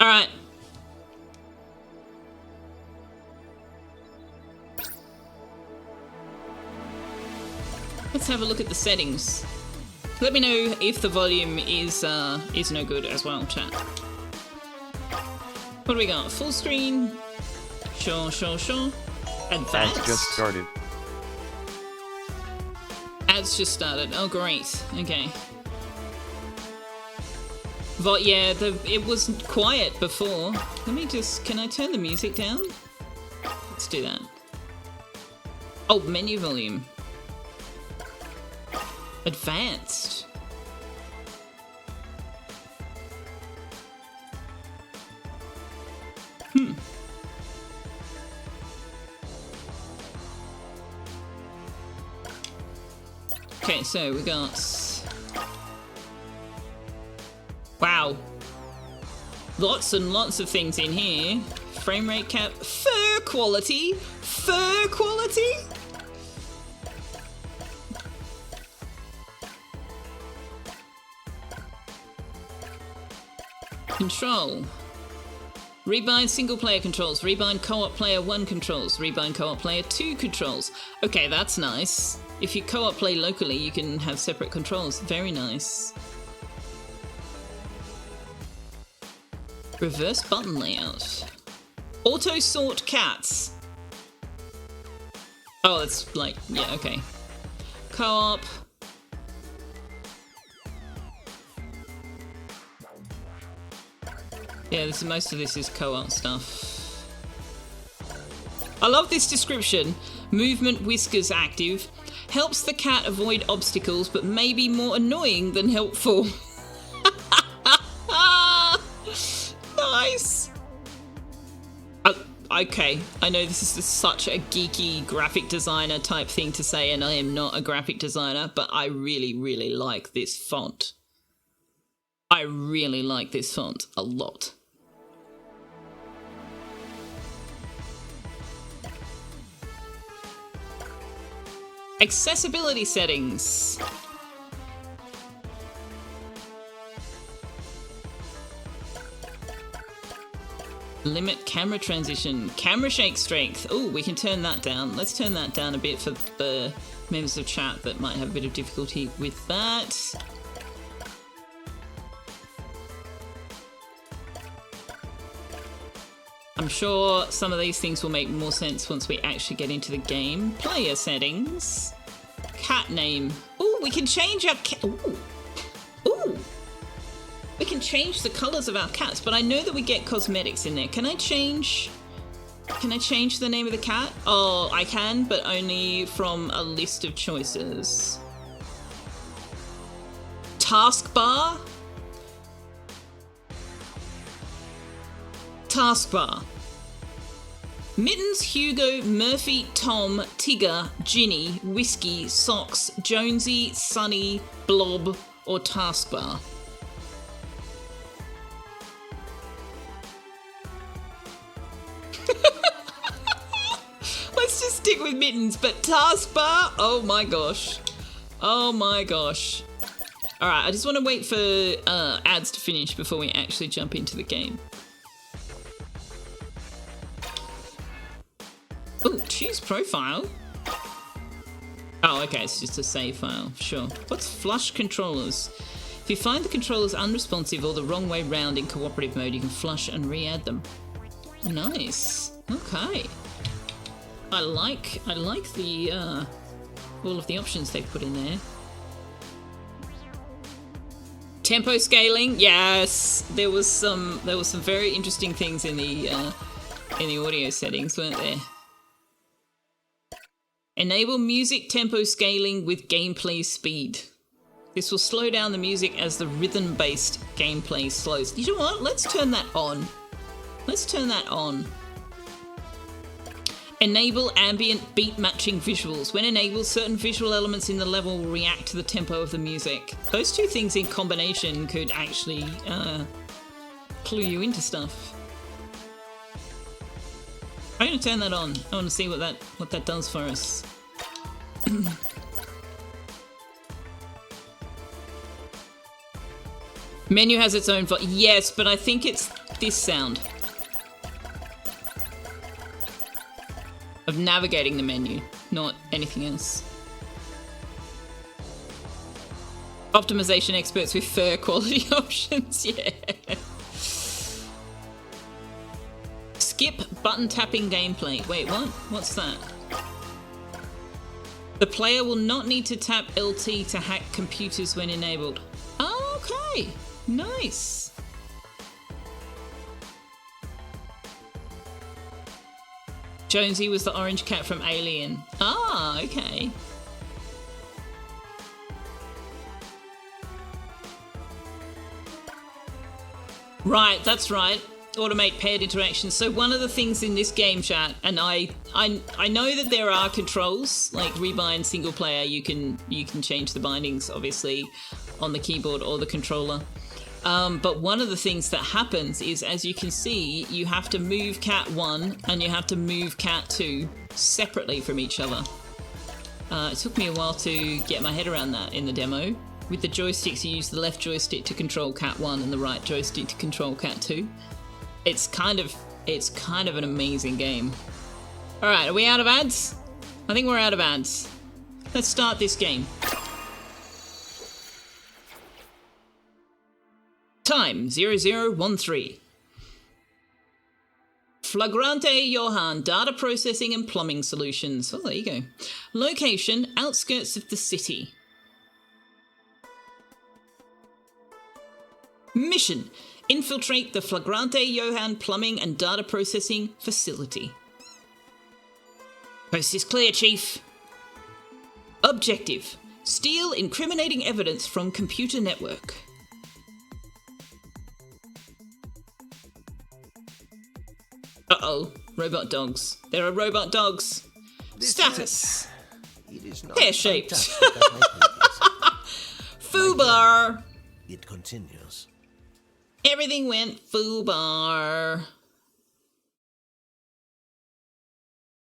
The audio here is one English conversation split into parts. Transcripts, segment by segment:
All right. Let's have a look at the settings. Let me know if the volume is no good as well, chat. What do we got? Full screen? Sure. Advanced? Ads just started. Ads just started. Oh, great. Okay. But yeah, it was quiet before. Let me just... Can I turn the music down? Let's do that. Oh, menu volume. Advanced. Okay, so we got... Wow. Lots and lots of things in here. Frame rate cap. Fur quality. Fur quality? Control. Rebind single player controls. Rebind co-op player 1 controls. Rebind co-op player 2 controls. Okay, that's nice. If you co-op play locally, you can have separate controls. Very nice. Reverse button layout. Auto sort cats. Oh, that's like, yeah, okay. Co-op. Yeah, most of this is co-op stuff. I love this description. Movement whiskers active. Helps the cat avoid obstacles, but may be more annoying than helpful. Nice. Okay, I know this is such a geeky graphic designer type thing to say, and I am not a graphic designer, but I really, really like this font. I really like this font a lot. Accessibility settings. Limit camera transition. Camera shake strength. Oh, we can turn that down. Let's turn that down a bit for the members of chat that might have a bit of difficulty with that. I'm sure some of these things will make more sense once we actually get into the game. Player settings. Cat name. Oh, we can change our cat. Ooh. Ooh. We can change the colours of our cats, but I know that we get cosmetics in there. Can I change the name of the cat? Oh, I can, but only from a list of choices. Taskbar. Taskbar. Mittens, Hugo, Murphy, Tom, Tigger, Ginny, Whiskey, Socks, Jonesy, Sunny, Blob, or Taskbar. Let's just stick with Mittens, but Taskbar? Oh my gosh. Oh my gosh. Alright, I just want to wait for ads to finish before we actually jump into the game. Oh, choose profile. Oh, okay, it's just a save file, sure. What's flush controllers? If you find the controllers unresponsive or the wrong way round in cooperative mode, you can flush and re-add them. Nice. Okay. I like the all of the options they've put in there. Tempo scaling, yes. There was some very interesting things in the audio settings, weren't there? Enable music tempo scaling with gameplay speed. This will slow down the music as the rhythm-based gameplay slows. You know what? Let's turn that on. Let's turn that on. Enable ambient beat matching visuals. When enabled, certain visual elements in the level will react to the tempo of the music. Those two things in combination could actually clue you into stuff. I'm going to turn that on. I want to see what that does for us. Menu has its own yes, but I think it's this sound of navigating the menu, not anything else. Optimization experts with fur quality options, yeah. Skip button tapping gameplay. Wait, what? What's that? The player will not need to tap LT to hack computers when enabled. Oh, okay, nice. Jonesy was the orange cat from Alien. Ah, okay. Right, that's right. Automate paired interactions. So one of the things in this game, chat, and I know that there are controls like rebind single player. You can change the bindings obviously on the keyboard or the controller. But one of the things that happens is, as you can see, you have to move cat 1 and you have to move cat 2 separately from each other. It took me a while to get my head around that in the demo. With the joysticks, you use the left joystick to control cat 1 and the right joystick to control cat 2. It's kind of an amazing game. All right, are we out of ads? I think we're out of ads. Let's start this game. Time 0013. Flagrante Johann, data processing and plumbing solutions. Oh, there you go. Location, outskirts of the city. Mission, infiltrate the Flagrante Johann plumbing and data processing facility. Coast is clear, Chief. Objective, steal incriminating evidence from computer network. Uh-oh, robot dogs. There are robot dogs. Status. Pear-shaped. Foobar. It continues. Everything went foobar.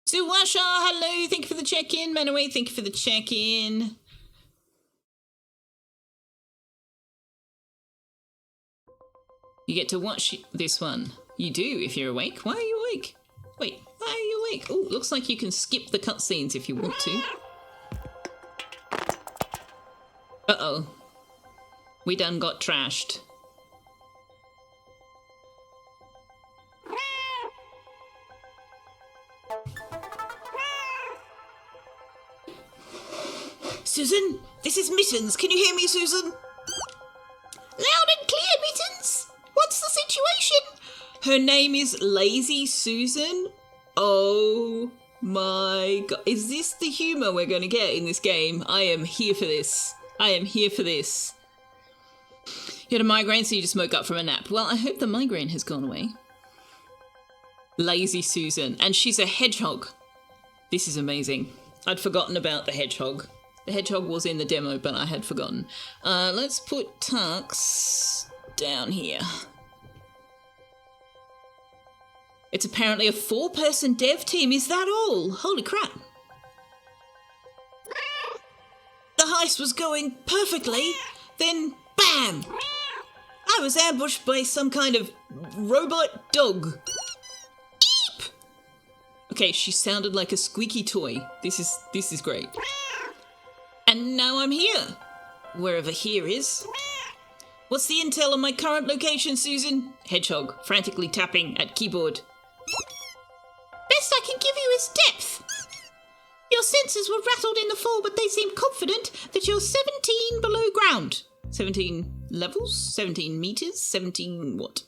Suwasha, hello. Thank you for the check-in. Manaway, thank you for the check-in. You get to watch this one. You do if you're awake. Why are you awake? Wait, why are you awake? Oh, looks like you can skip the cutscenes if you want to. Uh-oh. We done got trashed. Susan, this is Mittens. Can you hear me, Susan? Loud and clear, Mittens. What's the situation? Her name is Lazy Susan. Oh my god. Is this the humour we're going to get in this game? I am here for this. I am here for this. You had a migraine, so you just woke up from a nap. Well, I hope the migraine has gone away. Lazy Susan. And she's a hedgehog. This is amazing. I'd forgotten about the hedgehog. The hedgehog was in the demo, but I had forgotten. Let's put Tux down here. It's apparently a 4-person dev team. Is that all? Holy crap. The heist was going perfectly. Then, bam! I was ambushed by some kind of robot dog. Eep! Okay, she sounded like a squeaky toy. This is great. And now I'm here. Wherever here is. What's the intel on my current location, Susan? Hedgehog, frantically tapping at keyboard. Best I can give you is depth. Your sensors were rattled in the fall, but they seem confident that you're 17 below ground. 17 levels? 17 meters? 17 what?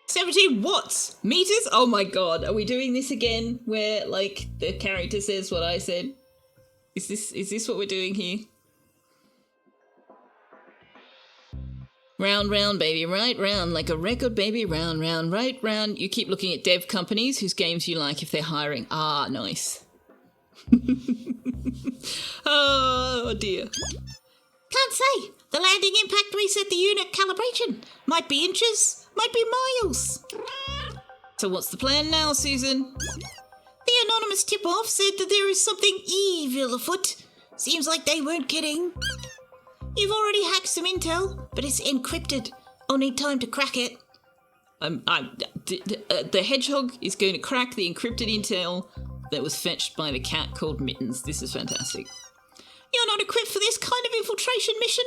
17 watts? Meters? Oh my god, are we doing this again? Where, like, the character says what I said? Is this what we're doing here? Round, round, baby, right round, like a record, baby, round, round, right round. You keep looking at dev companies whose games you like if they're hiring. Ah, nice. Oh, dear. Can't say. The landing impact reset the unit calibration. Might be inches, might be miles. So what's the plan now, Susan? The anonymous tip-off said that there is something evil afoot. Seems like they weren't kidding. You've already hacked some intel, but it's encrypted. I'll need time to crack it. The hedgehog is going to crack the encrypted intel that was fetched by the cat called Mittens. This is fantastic. You're not equipped for this kind of infiltration mission.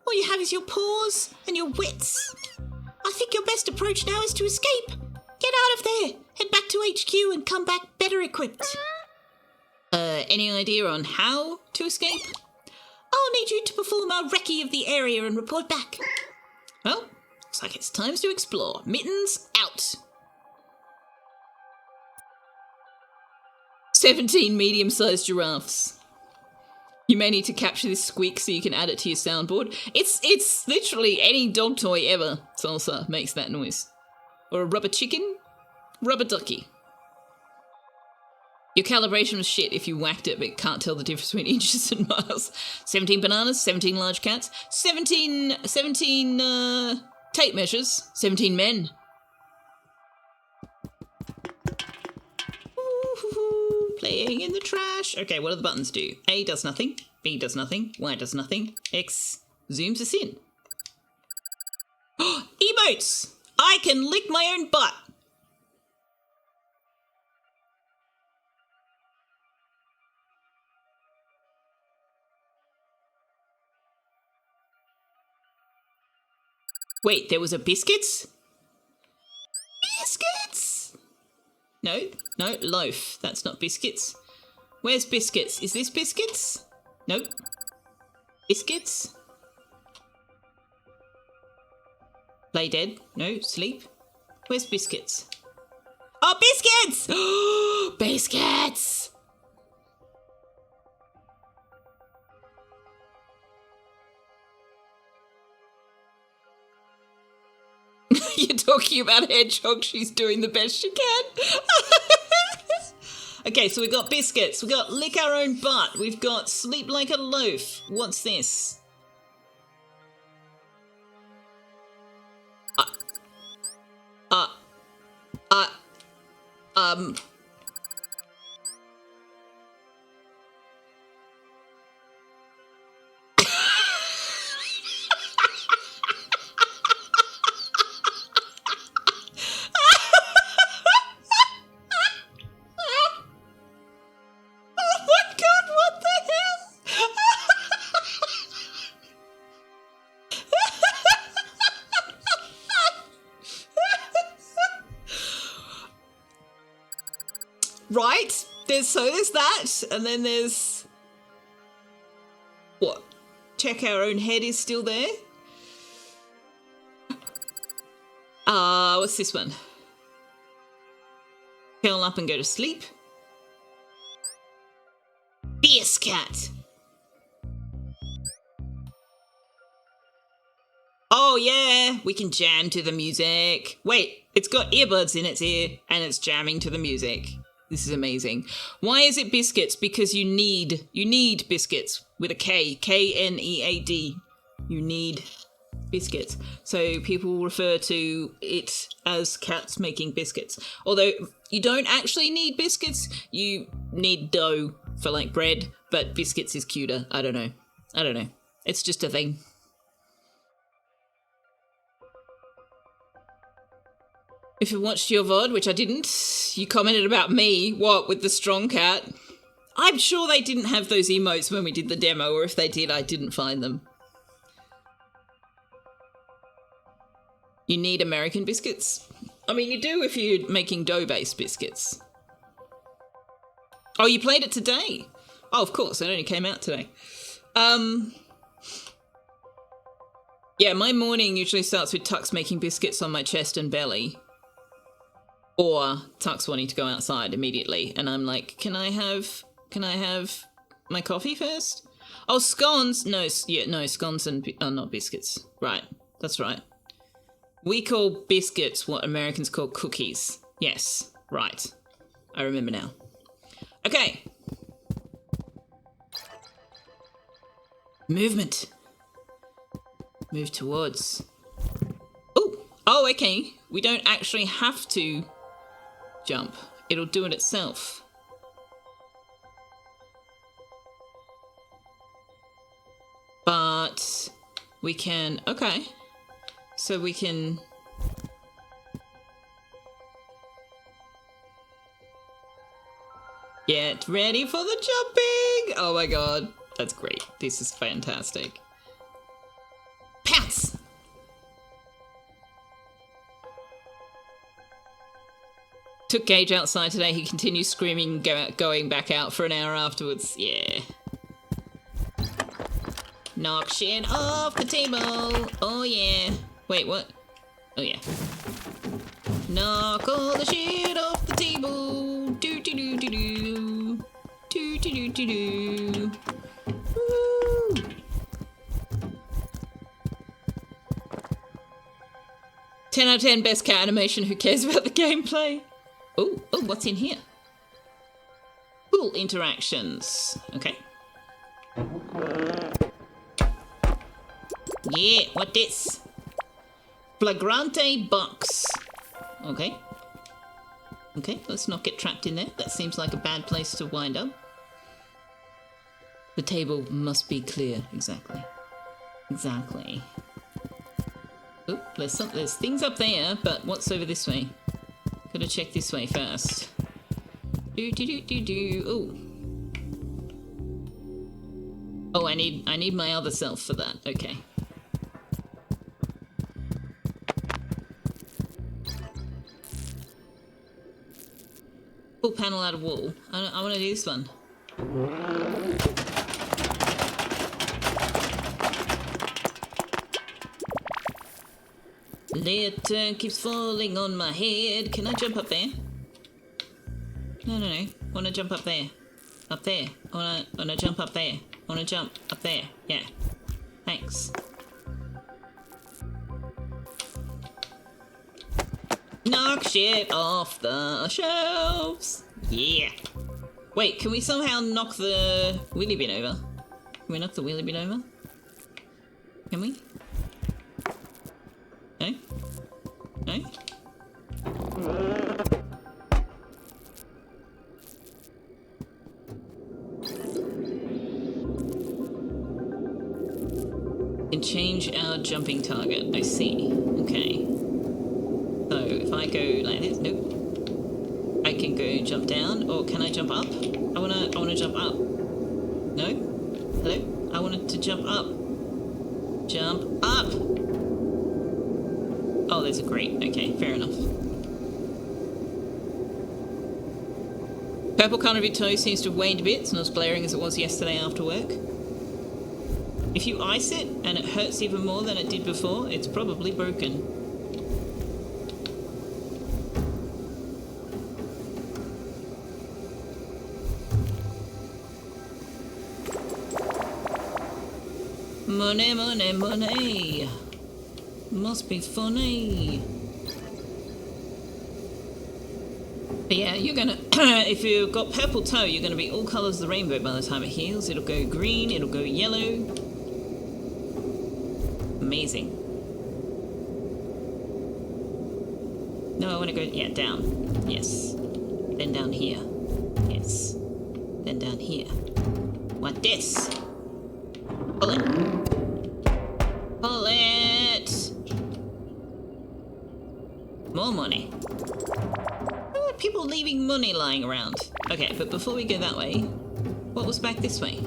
All you have is your paws and your wits. I think your best approach now is to escape. Get out of there, head back to HQ and come back better equipped. Any idea on how to escape? I'll need you to perform a recce of the area and report back. Well, looks like it's time to explore. Mittens out. 17 medium-sized giraffes. You may need to capture this squeak so you can add it to your soundboard. It's literally any dog toy ever, Salsa, makes that noise. Or a rubber chicken, rubber ducky. Your calibration was shit if you whacked it but can't tell the difference between inches and miles. 17 bananas, 17 large cats, 17 tape measures, 17 men. Ooh, playing in the trash. Okay, what do the buttons do? A does nothing, B does nothing, Y does nothing, X zooms us in. Emotes! I can lick my own butt. Wait, there was a biscuits? Biscuits! No, loaf. That's not biscuits. Where's biscuits? Is this biscuits? Nope. Biscuits? Play dead? No, sleep. Where's biscuits? Oh, biscuits! Biscuits! You're talking about Hedgehog, she's doing the best she can. Okay, so we've got biscuits, we've got lick our own butt, we've got sleep like a loaf. What's this? Right? There's that, and then there's... What? Check our own head is still there? What's this one? Curl up and go to sleep. Biscuit! Oh yeah, we can jam to the music. Wait, it's got earbuds in its ear, and it's jamming to the music. This is amazing. Why is it biscuits? Because you need biscuits with a K. K-N-E-A-D. You need biscuits. So people refer to it as cats making biscuits. Although you don't actually need biscuits. You need dough for like bread, but biscuits is cuter. I don't know. It's just a thing. If you watched your VOD, which I didn't, you commented about me, what, with the strong cat? I'm sure they didn't have those emotes when we did the demo, or if they did, I didn't find them. You need American biscuits? I mean, you do if you're making dough-based biscuits. Oh, you played it today? Oh, of course, it only came out today. Yeah, my morning usually starts with Tux making biscuits on my chest and belly. Or Tux wanting to go outside immediately, and I'm like, can I have my coffee first? Oh, scones. No, scones are not biscuits. Right, that's right. We call biscuits what Americans call cookies. Yes, right. I remember now. Okay. Movement. Move towards. Oh, okay. We don't actually have to jump. It'll do it itself. But we can, okay. So we can Get ready for the jumping! Oh my god. That's great. This is fantastic. Pounce! Took Gage outside today. He continues screaming, going back out for an hour afterwards. Yeah. Knock shit off the table. Oh yeah. Wait, what? Oh yeah. Knock all the shit off the table. Do do do do do. Do do do do do. Woo. Ten out of 10 best cat animation. Who cares about the gameplay? Oh, oh, what's in here? Cool interactions. Okay. Yeah, what this? Flagrante box. Okay. Okay, let's not get trapped in there. That seems like a bad place to wind up. The table must be clear. Exactly. Exactly. Oh, there's things up there, but what's over this way? Gotta check this way first. Do do do do do. Ooh. Oh, I need my other self for that. Okay. Pull panel out of wall. I want to do this one. Litter keeps falling on my head. Can I jump up there? No. I want to jump up there. Up there. I want to jump up there. I want to jump up there. Yeah. Thanks. Knock shit off the shelves. Yeah. Wait, can we somehow knock the wheelie bin over? Can we knock the wheelie bin over? Can we? No? No? And change our jumping target. I see. Okay. So if I go like this, nope. I can go jump down, or can I jump up? I wanna jump up. No? Hello? I wanted to jump up. Jump up! Oh, there's a grate. Okay, fair enough. Purple colour of your toe seems to have waned a bit. It's not as blaring as it was yesterday after work. If you ice it and it hurts even more than it did before, it's probably broken. Money, money, money. Must be funny. But yeah, you're gonna, if you've got purple toe, you're gonna be all colours of the rainbow by the time it heals. It'll go green, it'll go yellow. Amazing. No, I want to go, yeah, down. Yes. Then down here. Yes. Then down here. What this? Pull it. Pull it. More money. Oh, people leaving money lying around. Okay, but before we go that way, what was back this way?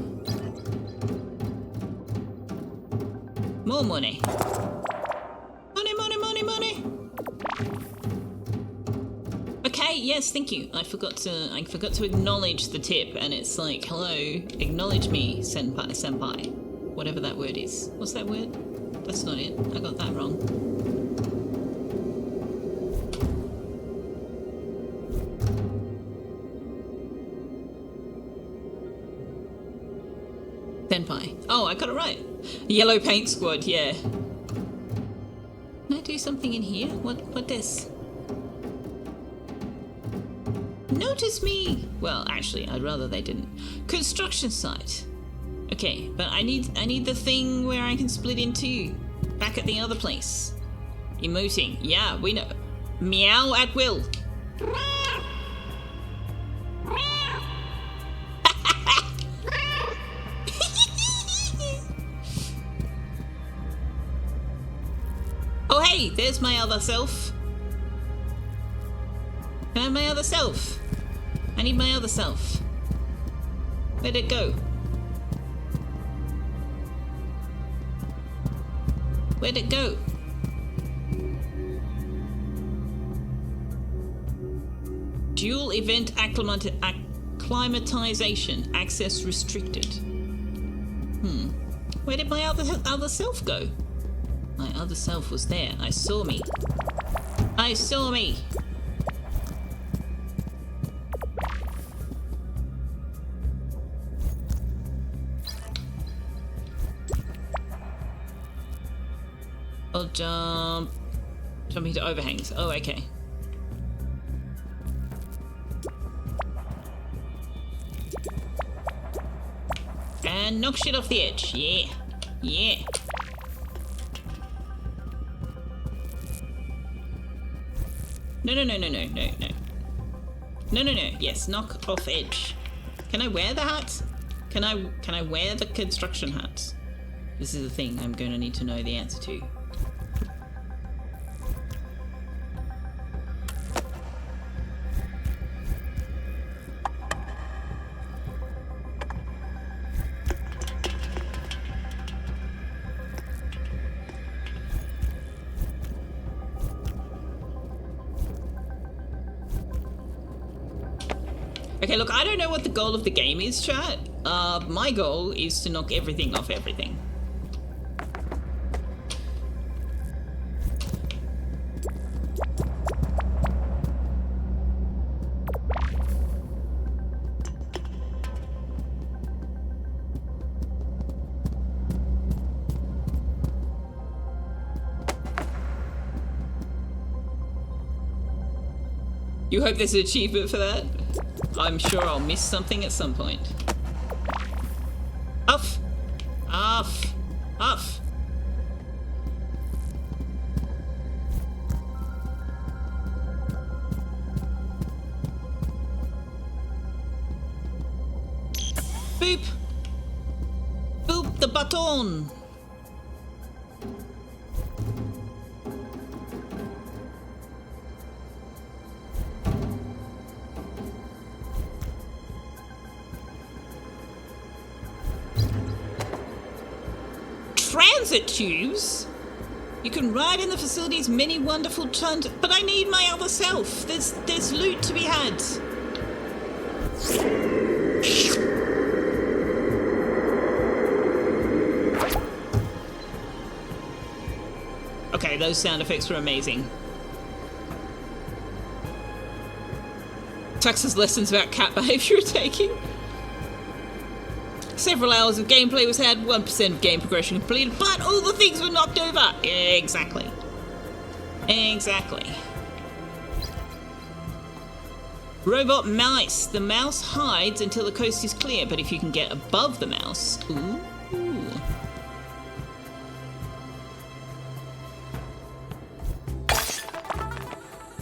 More money. Money, money, money, money. Okay, yes, thank you. I forgot to acknowledge the tip, and it's like, hello, acknowledge me, senpai. Whatever that word is. What's that word? That's not it. I got that wrong. Senpai. Oh, I got it right. Yellow paint squad, yeah. Can I do something in here? What this? Notice me! Well, actually, I'd rather they didn't. Construction site. Okay, but I need the thing where I can split in two. Back at the other place. Emoting. Yeah, we know. Meow at will. Oh hey, there's my other self. Can I have my other self? I need my other self. Where'd it go? Where'd it go? Dual event acclimatization. Access restricted. Where did my other self go? My other self was there. I saw me. I saw me. I'll jump. Jumping to overhangs. Oh, okay. And knock shit off the edge. Yeah. Yeah. No. No. Yes, knock off edge. Can I wear the hat? Can I wear the construction hat? This is the thing I'm going to need to know the answer to. Okay, look, I don't know what the goal of the game is, chat. My goal is to knock everything off everything. You hope there's an achievement for that? I'm sure I'll miss something at some point. Off! Off! Off! Boop! Boop the button! Transit tubes? You can ride in the facility's many wonderful tons, but I need my other self. There's loot to be had. Okay, those sound effects were amazing. Tux's lessons about cat behavior are taking. Several hours of gameplay was had, 1% of game progression completed, but all the things were knocked over. Exactly. Exactly. Robot mice. The mouse hides until the coast is clear, but if you can get above the mouse... Ooh.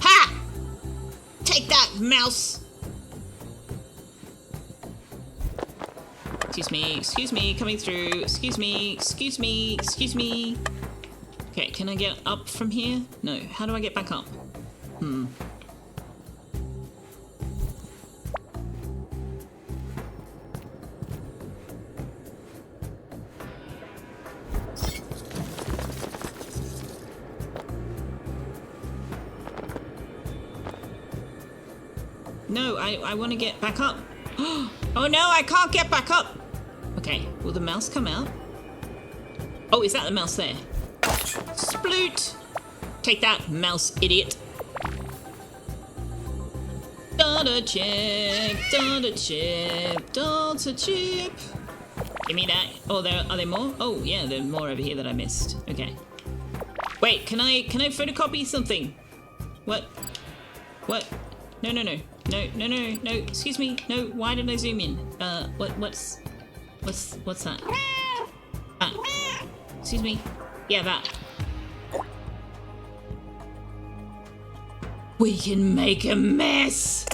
Ha! Take that, mouse! Excuse me, coming through. Excuse me. Okay, can I get up from here? No, how do I get back up? No, I want to get back up. Oh no, I can't get back up. Okay, will the mouse come out? Oh, is that the mouse there? Sploot! Take that, mouse idiot. Data chip, data chip, data chip. Give me that. Oh, are there more? Oh, yeah, there are more over here that I missed. Okay. Wait, can I photocopy something? What? What? No. Excuse me. No, why did I zoom in? What's that? Ah. Excuse me. Yeah, that. We can make a mess.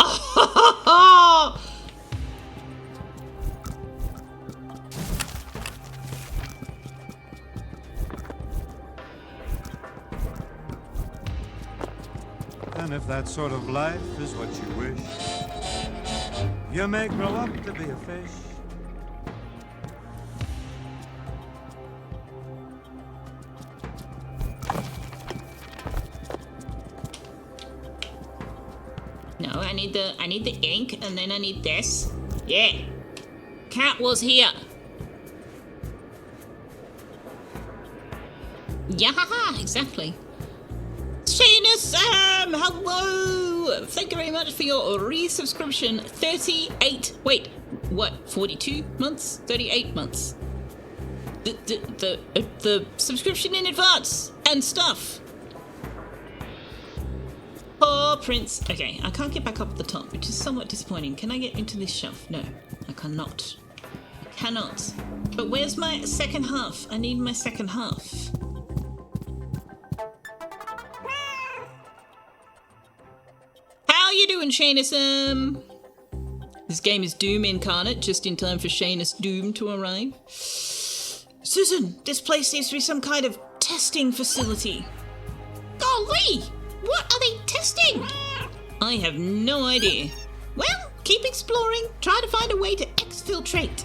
Oh! And if that sort of life is what you wish, You may grow up to be a fish. No, I need the ink, and then I need this. Yeah. Cat was here. Yeah, exactly. Shayna hello! Thank you very much for your resubscription. 42 months? 38 months. The subscription in advance and stuff. Poor Prince. Okay, I can't get back up at the top, which is somewhat disappointing. Can I get into this shelf? No, I cannot. I cannot. But where's my second half? I need my second half. How you doing, Shanus? This game is Doom incarnate, just in time for Shanus Doom to arrive. Susan, this place seems to be some kind of testing facility. Golly! What are they testing? I have no idea. Well, keep exploring. Try to find a way to exfiltrate.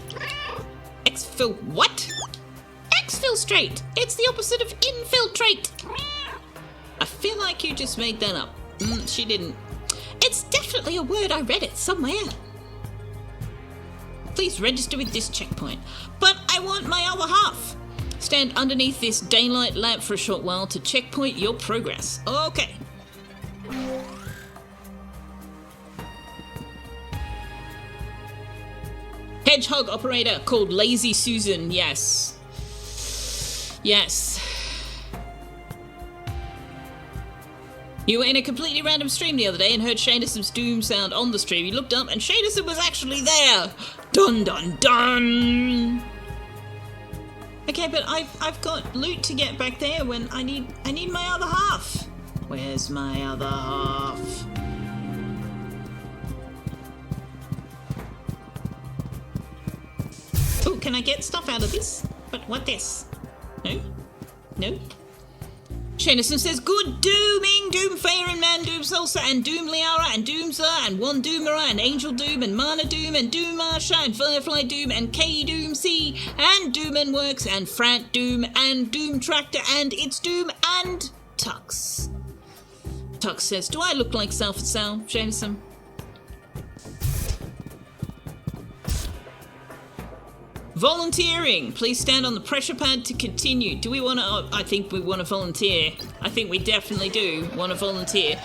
What? Exfiltrate. It's the opposite of infiltrate. I feel like you just made that up. She didn't. It's definitely a word. I read it somewhere. Please register with this checkpoint. But I want my other half. Stand underneath this daylight lamp for a short while to checkpoint your progress. Okay. Hedgehog operator called Lazy Susan. Yes. Yes. You were in a completely random stream the other day and heard Shadison's Doom sound on the stream. You looked up and Shadison was actually there. Dun dun dun. Okay, but I've got loot to get back there when I need my other half. Where's my other half? Oh, can I get stuff out of this? But what this? No? No? Shanison says, good dooming, Doomfeya and Man Doom Salsa and Doom Liara and Doomza and One Doomera and Angel Doom and Mana Doom and Doom Marsha and Firefly Doom and K Doom C and Dooman Works and Frant Doom and Doom Tractor and It's Doom and Tux. Tux says, do I look like Self and Sal, Shanison? Volunteering. Please stand on the pressure pad to continue. Do we want to... Oh, I think we want to volunteer. I think we definitely do want to volunteer.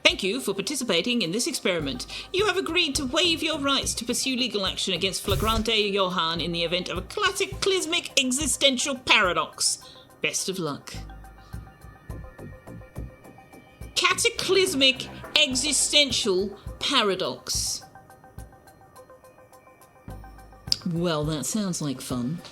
Thank you for participating in this experiment. You have agreed to waive your rights to pursue legal action against Flagrante Johann in the event of a cataclysmic existential paradox. Best of luck. Cataclysmic existential paradox. Well, that sounds like fun.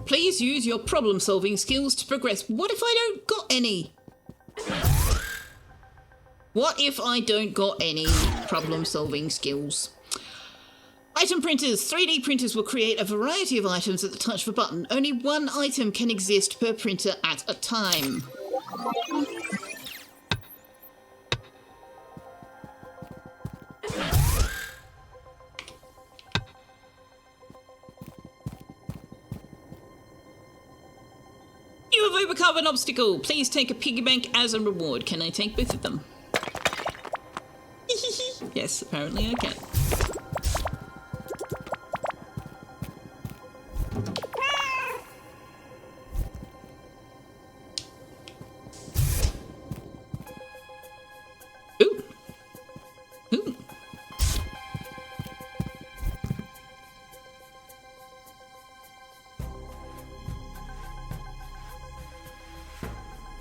Please use your problem-solving skills to progress. What if I don't got any? What if I don't got any problem-solving skills? Item printers. 3D printers will create a variety of items at the touch of a button. Only one item can exist per printer at a time. You have overcome an obstacle. Please take a piggy bank as a reward. Can I take both of them? Yes, apparently I can.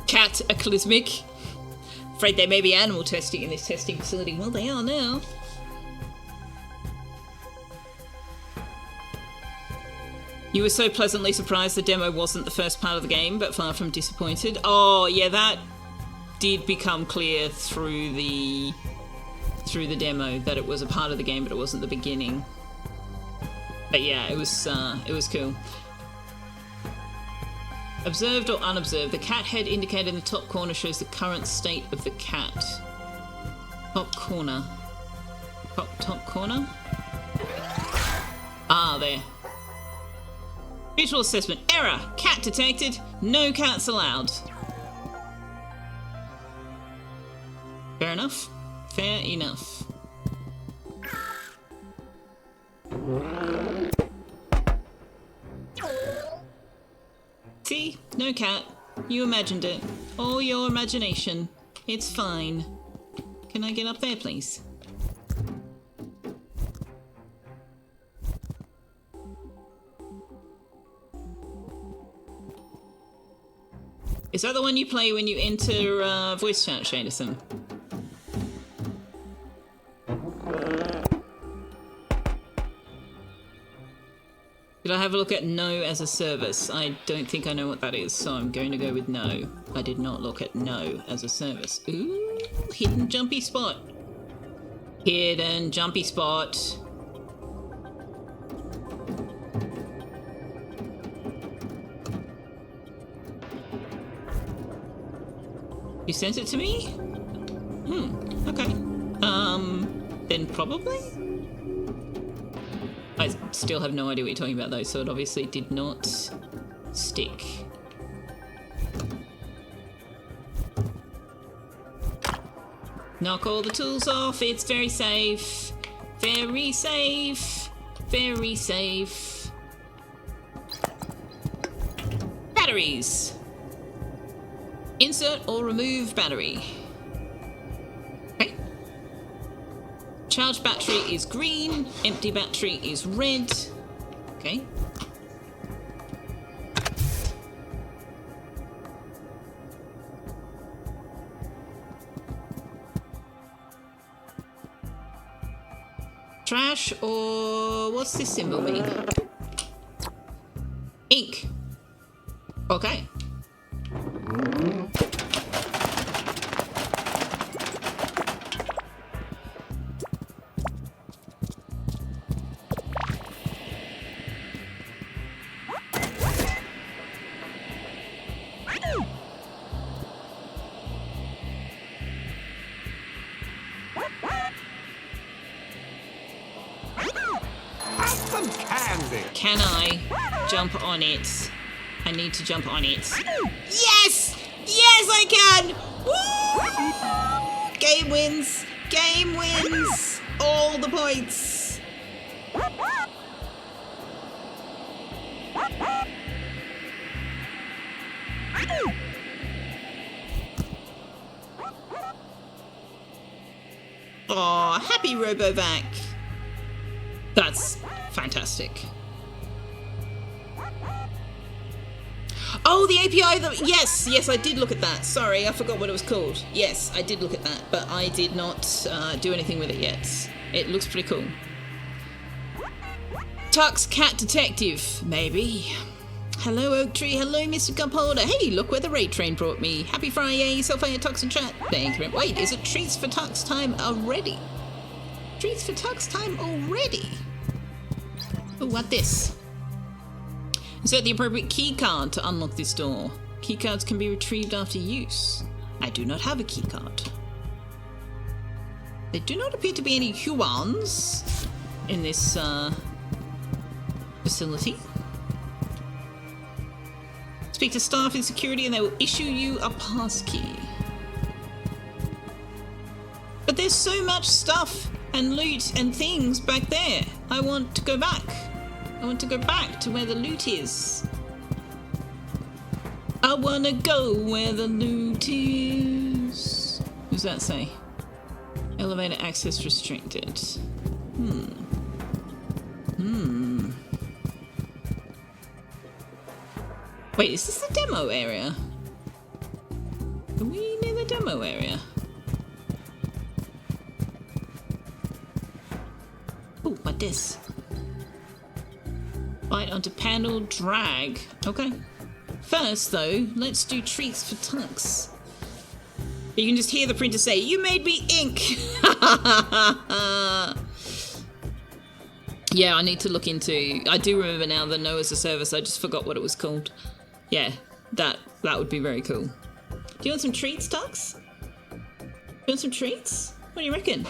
Cataclysmic. Afraid there may be animal testing in this testing facility. Well, they are now. You were so pleasantly surprised the demo wasn't the first part of the game, but far from disappointed. Oh, yeah, that did become clear through the demo that it was a part of the game, but it wasn't the beginning. But yeah, it was cool. Observed or unobserved, the cat head indicated in the top corner shows the current state of the cat. Top corner. Top corner? Ah, there. Visual assessment. Error. Cat detected. No cats allowed. Fair enough. Fair enough. See? No cat. You imagined it. All your imagination. It's fine. Can I get up there, please? Is that the one you play when you enter voice chat, Shadison? Did I have a look at no as a service? I don't think I know what that is, so I'm going to go with no. I did not look at no as a service. Ooh, hidden jumpy spot. Hidden jumpy spot. You sent it to me? Okay. Then probably? I still have no idea what you're talking about though, so it obviously did not stick. Knock all the tools off, it's very safe. Very safe. Very safe. Batteries. Insert or remove battery. Okay. Charged battery is green, empty battery is red. Okay. Trash or what's this symbol mean? Ink. Okay. Some candy. Can I jump on it? I need to jump on it. Yes! Yes, I can! Woo! Game wins! Game wins! All the points! Aw, happy Robovac. That's fantastic. Oh, the API, yes, I did look at that. Sorry, I forgot what it was called. Yes, I did look at that, but I did not do anything with it yet. It looks pretty cool. Tux Cat Detective, maybe. Hello, Oak Tree. Hello, Mr. Cupholder. Hey, look where the raid train brought me. Happy Friday, Selfeya, Tux and Chat. Thank you. Wait, is it Treats for Tux time already? Treats for Tux time already? Oh, what this? Insert the appropriate keycard to unlock this door. Keycards can be retrieved after use. I do not have a keycard. There do not appear to be any humans in this facility. Speak to staff in security and they will issue you a passkey. But there's so much stuff and loot and things back there. I want to go back. I want to go back to where the loot is. I want to go where the loot is. What does that say? Elevator access restricted. Wait, is this the demo area? Are we near the demo area? Oh, what this? Bite onto panel, drag. Okay. First, though, let's do treats for Tux. You can just hear the printer say, "You made me ink." Yeah, I need to look into... I do remember now the No as a service. I just forgot what it was called. Yeah, that would be very cool. Do you want some treats, Tux? Do you want some treats? What do you reckon?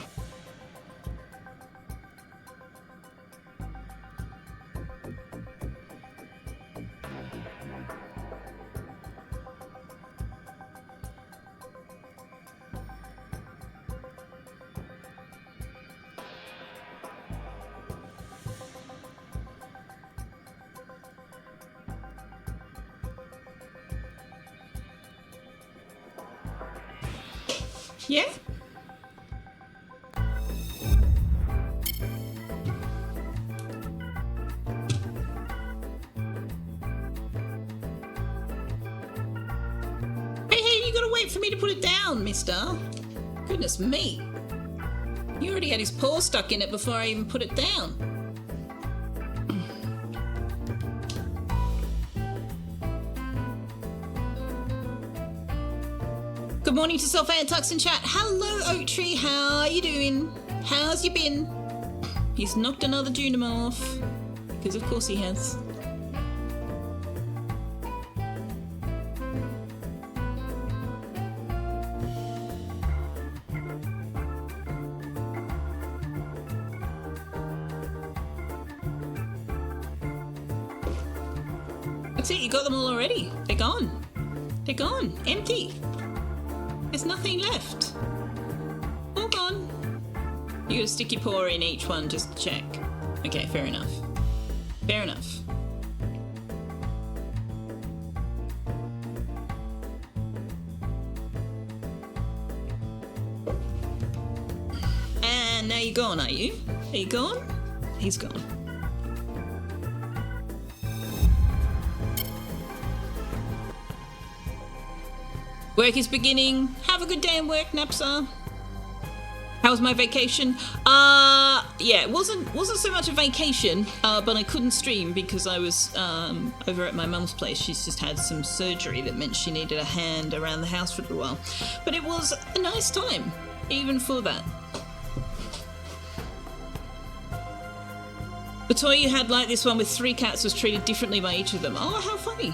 Yeah? Hey, you gotta wait for me to put it down, mister. Goodness me. You already had his paw stuck in it before I even put it down. Good morning to Selfeya and Tux in chat. Hello, Oak Tree. How are you doing? How's you been? He's knocked another Junimo off. Because of course he has. That's it, you got them all already. They're gone. They're gone. Empty. There's nothing left. All gone. You gotta stick your paw in each one just to check. Okay, fair enough. Fair enough. And now you're gone, are you? Are you gone? He's gone. Work is beginning. Have a good day at work, Napsa. How was my vacation? Yeah, it wasn't so much a vacation, but I couldn't stream because I was over at my mum's place. She's just had some surgery that meant she needed a hand around the house for a little while. But it was a nice time, even for that. The toy you had like this one with 3 cats was treated differently by each of them. Oh, how funny.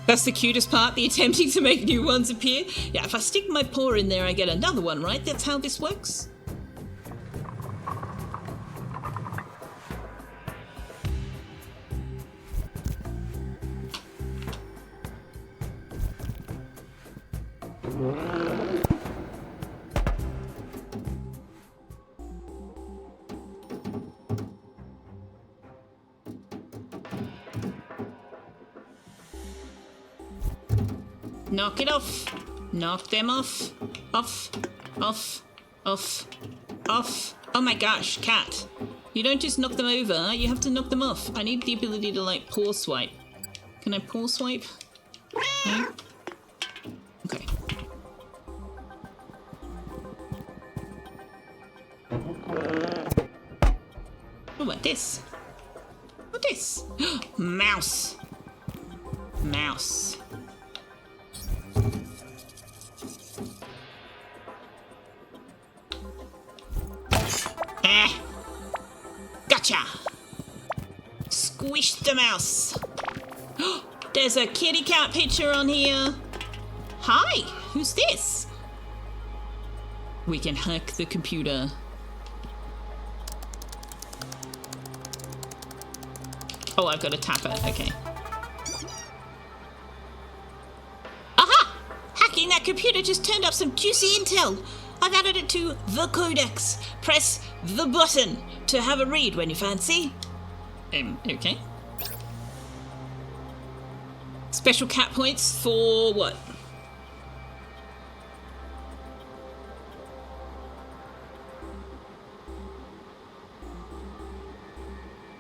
That's the cutest part, the attempting to make new ones appear. Yeah, if I stick my paw in there, I get another one, right? That's how this works. Knock it off. Knock them off. Off. Off. Off. Off. Oh my gosh, cat. You don't just knock them over, you have to knock them off. I need the ability to, like, paw swipe. Can I paw swipe? No? Okay. What about this? What this? Mouse. Mouse. Gotcha! Squish the mouse. There's a kitty cat picture on here. Hi, who's this? We can hack the computer. Oh, I've got to tap it. Okay. Aha! Hacking that computer just turned up some juicy intel. I've added it to the codex. Press the button to have a read when you fancy. Okay. Special cat points for what?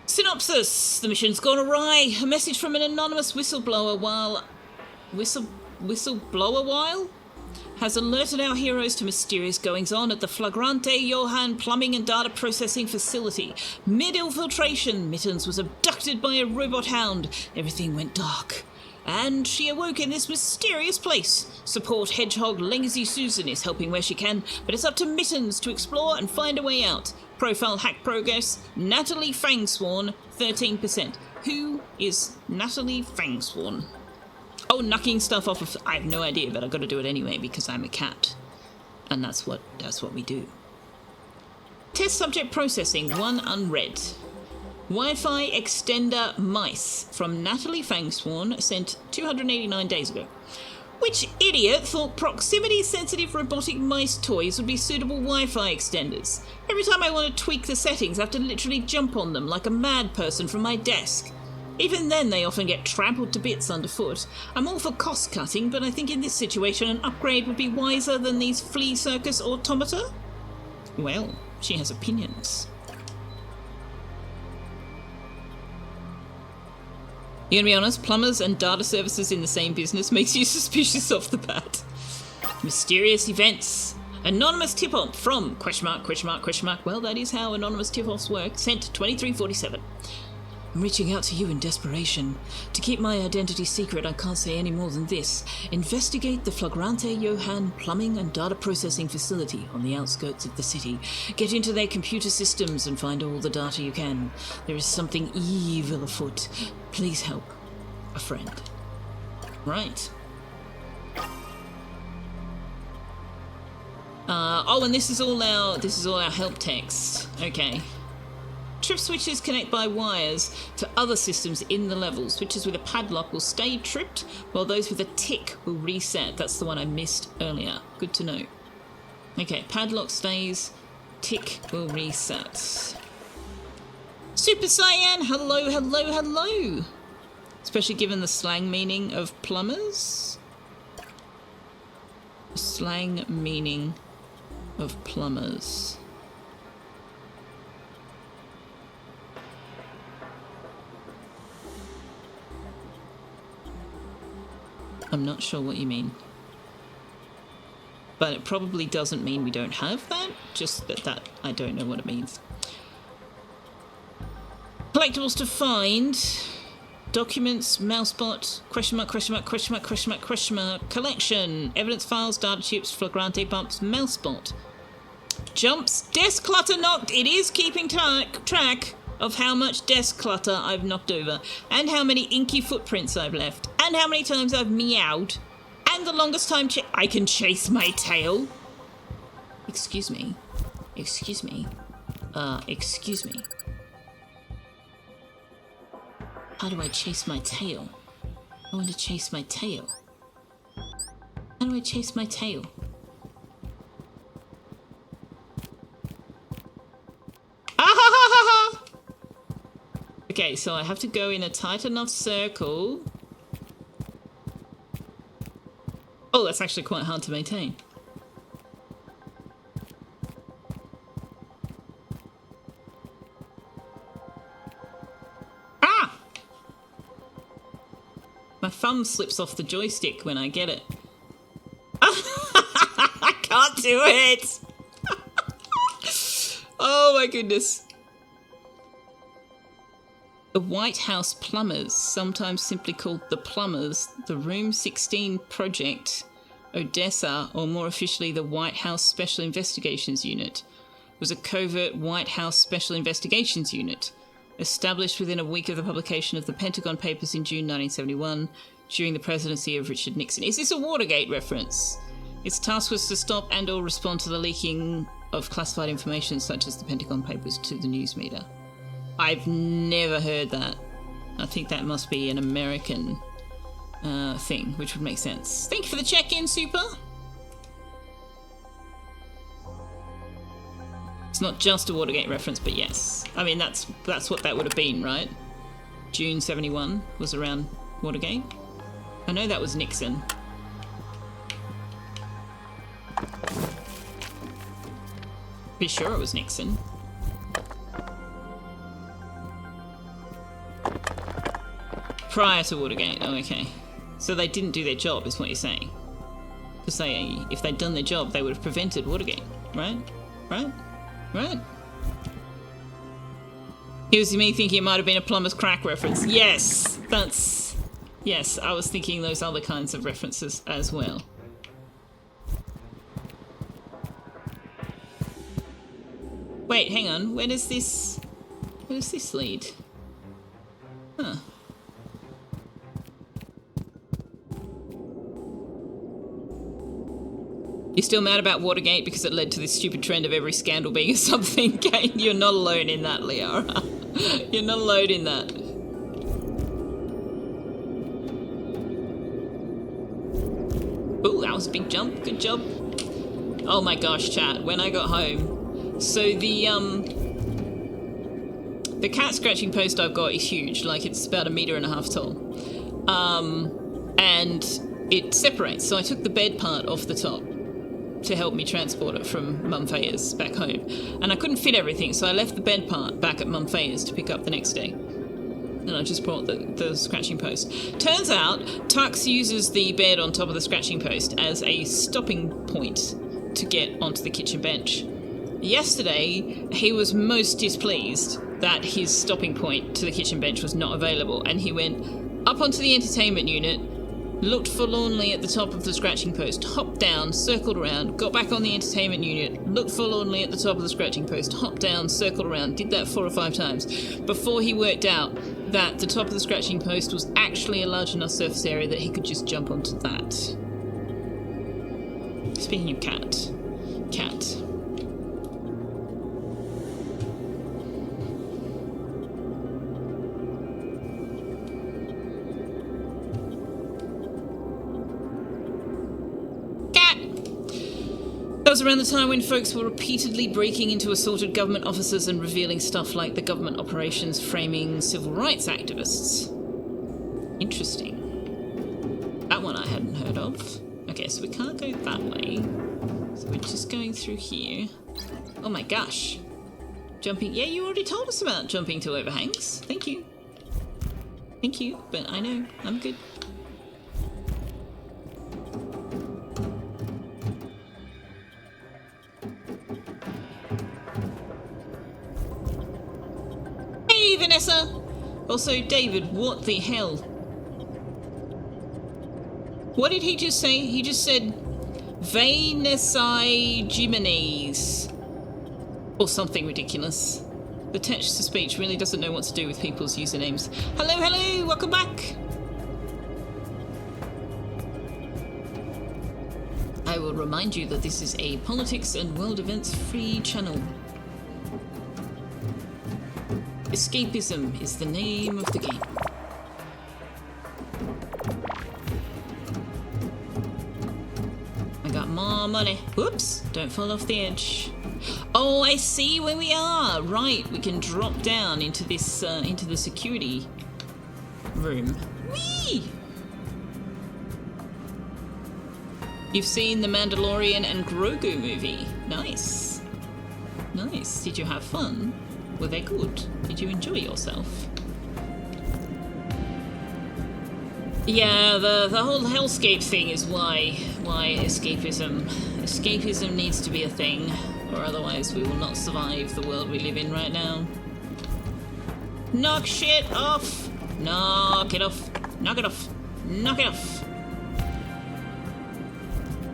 Synopsis. The mission's gone awry. A message from an anonymous whistleblower has alerted our heroes to mysterious goings-on at the Flagrante Johann Plumbing and Data Processing Facility. Mid-infiltration, Mittens was abducted by a robot hound. Everything went dark. and she awoke in this mysterious place. Support Hedgehog Legacy Susan is helping where she can, but it's up to Mittens to explore and find a way out. Profile hack progress, Natalie Fangsworn, 13%. Who is Natalie Fangsworn? Oh, knocking stuff off of... I have no idea, but I've got to do it anyway because I'm a cat. And that's what we do. Test subject processing, 1 unread. Wi-Fi extender mice from Natalie Fangsworn, sent 289 days ago. Which idiot thought proximity-sensitive robotic mice toys would be suitable Wi-Fi extenders? Every time I want to tweak the settings, I have to literally jump on them like a mad person from my desk. Even then, they often get trampled to bits underfoot. I'm all for cost-cutting, but I think in this situation an upgrade would be wiser than these flea circus automata. Well, she has opinions. You gonna be honest, plumbers and data services in the same business makes you suspicious off the bat. Mysterious events. Anonymous tip-off from ... Well, that is how anonymous tip-offs work. Sent 2347. I'm reaching out to you in desperation. To keep my identity secret, I can't say any more than this. Investigate the Flagrante Johann Plumbing and Data Processing Facility on the outskirts of the city. Get into their computer systems and find all the data you can. There is something evil afoot. Please help. A friend. Right. Oh, and this is all our help text. Okay. Trip switches connect by wires to other systems in the level. Switches with a padlock will stay tripped, while those with a tick will reset. That's the one I missed earlier. Good to know. Okay, padlock stays, tick will reset. Super Cyan, hello, hello, hello! Especially given the slang meaning of plumbers. Slang meaning of plumbers. I'm not sure what you mean. But it probably doesn't mean we don't have that, just that I don't know what it means. Collectibles to find. Documents, mousebot, ? Collection, evidence files, data chips, flagrante bumps, mousebot. Jumps, desk clutter knocked. It is keeping track of how much desk clutter I've knocked over, and how many inky footprints I've left, and how many times I've meowed, and the longest time I can chase my tail. Excuse me. Excuse me. Excuse me. How do I chase my tail? I want to chase my tail. How do I chase my tail? Okay, so I have to go in a tight enough circle. Oh, that's actually quite hard to maintain. Ah! My thumb slips off the joystick when I get it. I can't do it! Oh my goodness. The White House Plumbers, sometimes simply called the Plumbers, the Room 16 Project, Odessa, or more officially the White House Special Investigations Unit, was a covert White House Special Investigations Unit, established within a week of the publication of the Pentagon Papers in June 1971, during the presidency of Richard Nixon. Is this a Watergate reference? Its task was to stop and or respond to the leaking of classified information such as the Pentagon Papers to the news media. I've never heard that. I think that must be an American thing, which would make sense. Thank you for the check-in, Super. It's not just a Watergate reference, but yes. I mean, that's what that would have been, right? June 71 was around Watergate. I know that was Nixon. Be sure it was Nixon. Prior to Watergate, oh okay. So they didn't do their job, is what you're saying. Because if they'd done their job, they would have prevented Watergate, right? Right? Right? Here's me thinking it might have been a Plumber's Crack reference. Yes! That's Yes, I was thinking those other kinds of references as well. Wait, hang on. Where does this lead? Huh. You're still mad about Watergate because it led to this stupid trend of every scandal being a something game? You're not alone in that, Liara. You're not alone in that. Ooh, that was a big jump. Good job. Oh my gosh, chat. When I got home, so the cat scratching post I've got is huge. Like, it's about 1.5 meters tall. And it separates. So I took the bed part off the top to help me transport it from Mum Feya's back home. And I couldn't fit everything, so I left the bed part back at Mum Feya's to pick up the next day. And I just brought the scratching post. Turns out, Tux uses the bed on top of the scratching post as a stopping point to get onto the kitchen bench. Yesterday, he was most displeased that his stopping point to the kitchen bench was not available, and he went up onto the entertainment unit, looked forlornly at the top of the scratching post, hopped down, circled around, got back on the entertainment unit, looked forlornly at the top of the scratching post, hopped down, circled around, did that 4 or 5 times before he worked out that the top of the scratching post was actually a large enough surface area that he could just jump onto that. Speaking of cat. That was around the time when folks were repeatedly breaking into assorted government offices and revealing stuff like the government operations framing civil rights activists. Interesting. That one I hadn't heard of. Okay, so we can't go that way. So we're just going through here. Oh my gosh. Jumping. Yeah, you already told us about jumping to overhangs. Thank you. Thank you, but I know. I'm good. Hey, Vanessa! Also, David, what the hell? What did he just say? He just said Vanessa Jimenez. Or something ridiculous. The text-to-speech really doesn't know what to do with people's usernames. Hello, hello! Welcome back! I will remind you that this is a politics and world events free channel. Escapism is the name of the game. I got more money. Whoops, don't fall off the edge. Oh, I see where we are. Right, we can drop down into this, into the security room. Whee! You've seen the Mandalorian and Grogu movie. Nice. Nice. Did you have fun? Were they good? Did you enjoy yourself? Yeah, the whole hellscape thing is why escapism needs to be a thing, or otherwise we will not survive the world we live in right now. Knock shit off! Knock it off! Knock it off! Knock it off!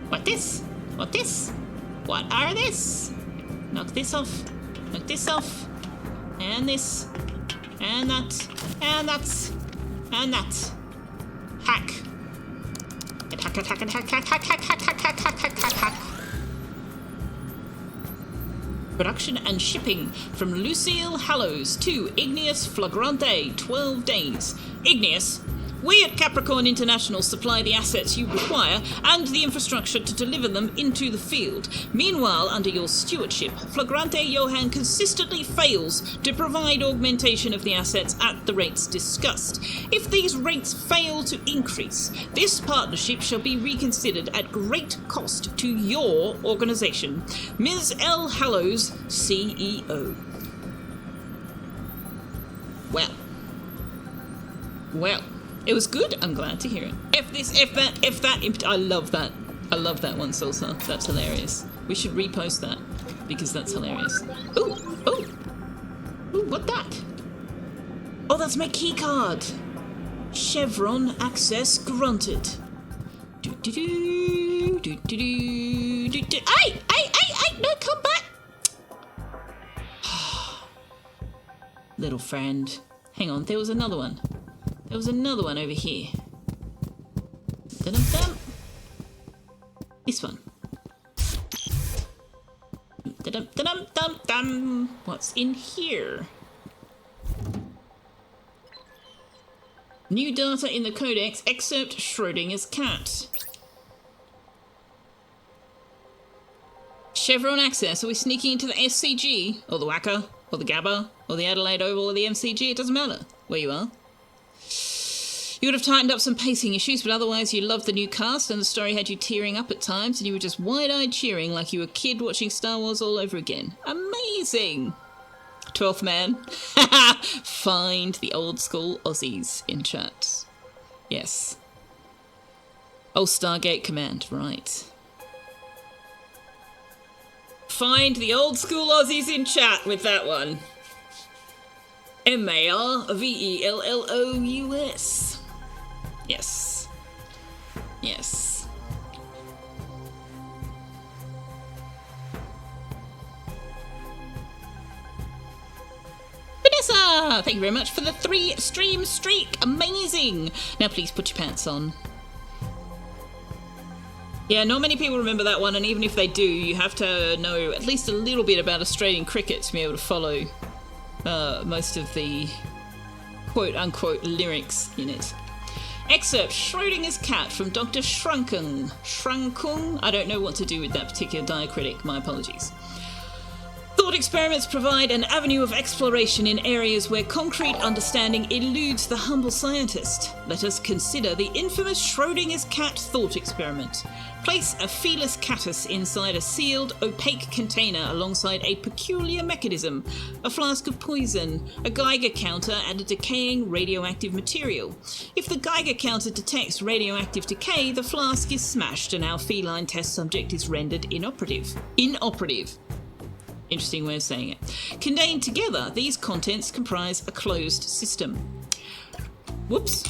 What this? What this? What are this? Knock this off. Knock this off. And this. And that. And that. And that. Hack. Hack, hack, hack, hack, hack, hack, hack, hack, hack, hack, hack, hack, hack, hack. Production and shipping from Lucille Hallows to Igneous Flagrante, 12 days. Igneous, we at Capricorn International supply the assets you require and the infrastructure to deliver them into the field. Meanwhile, under your stewardship, Flagrante Johan consistently fails to provide augmentation of the assets at the rates discussed. If these rates fail to increase, this partnership shall be reconsidered at great cost to your organisation. Ms. L. Hallows, CEO. Well. It was good. I'm glad to hear it. I love that. I love that one, Salsa. That's hilarious. We should repost that because that's hilarious. Ooh, what that? Oh, that's my key card. Chevron access granted. Hey! No, come back! Little friend. Hang on, there was another one. There was another one over here. Dum-dum-dum. This one. Dum-dum-dum-dum. What's in here? New data in the codex. Excerpt Schrodinger's cat. Chevron access. Are we sneaking into the SCG? Or the Wacker? Or the Gabba? Or the Adelaide Oval? Or the MCG? It doesn't matter where you are. You would have tightened up some pacing issues, but otherwise you loved the new cast and the story had you tearing up at times and you were just wide-eyed cheering like you were a kid watching Star Wars all over again. Amazing! 12th man. Find the old school Aussies in chat. Yes. Oh, Stargate Command, right. Find the old school Aussies in chat with that one. MARVELLOUS. Yes. Yes. Vanessa! Thank you very much for the 3-stream streak. Amazing! Now please put your pants on. Yeah, not many people remember that one, and even if they do, you have to know at least a little bit about Australian cricket to be able to follow most of the quote-unquote lyrics in it. Excerpt Schrodinger's cat from Dr. Schrunkung. Schrunkung? I don't know what to do with that particular diacritic. My apologies. Thought experiments provide an avenue of exploration in areas where concrete understanding eludes the humble scientist. Let us consider the infamous Schrodinger's cat thought experiment. Place a Felis catus inside a sealed, opaque container alongside a peculiar mechanism, a flask of poison, a Geiger counter, and a decaying radioactive material. If the Geiger counter detects radioactive decay, the flask is smashed and our feline test subject is rendered inoperative. Inoperative. Interesting way of saying it. Contained together, these contents comprise a closed system. Whoops.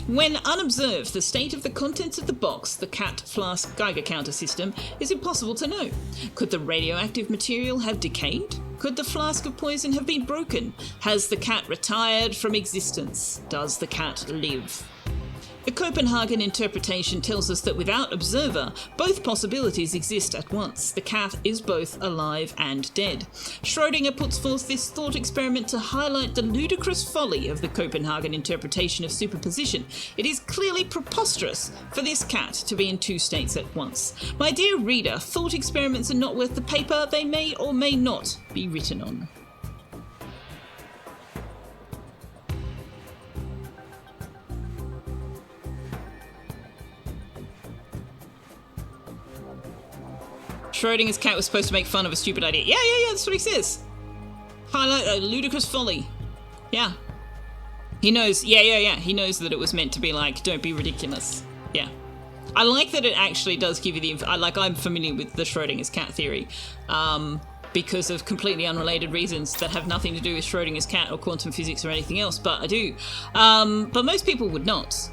When unobserved, the state of the contents of the box, the cat flask Geiger counter system, is impossible to know. Could the radioactive material have decayed? Could the flask of poison have been broken? Has the cat retired from existence? Does the cat live? The Copenhagen interpretation tells us that without observer, both possibilities exist at once. The cat is both alive and dead. Schrodinger puts forth this thought experiment to highlight the ludicrous folly of the Copenhagen interpretation of superposition. It is clearly preposterous for this cat to be in two states at once. My dear reader, thought experiments are not worth the paper they may or may not be written on. Schrodinger's cat was supposed to make fun of a stupid idea. Yeah, that's what he says. Highlight a ludicrous folly. Yeah. He knows, he knows that it was meant to be like, don't be ridiculous. Yeah. I like that it actually does give you the, I'm familiar with the Schrodinger's cat theory, because of completely unrelated reasons that have nothing to do with Schrodinger's cat or quantum physics or anything else, but I do. But most people would not.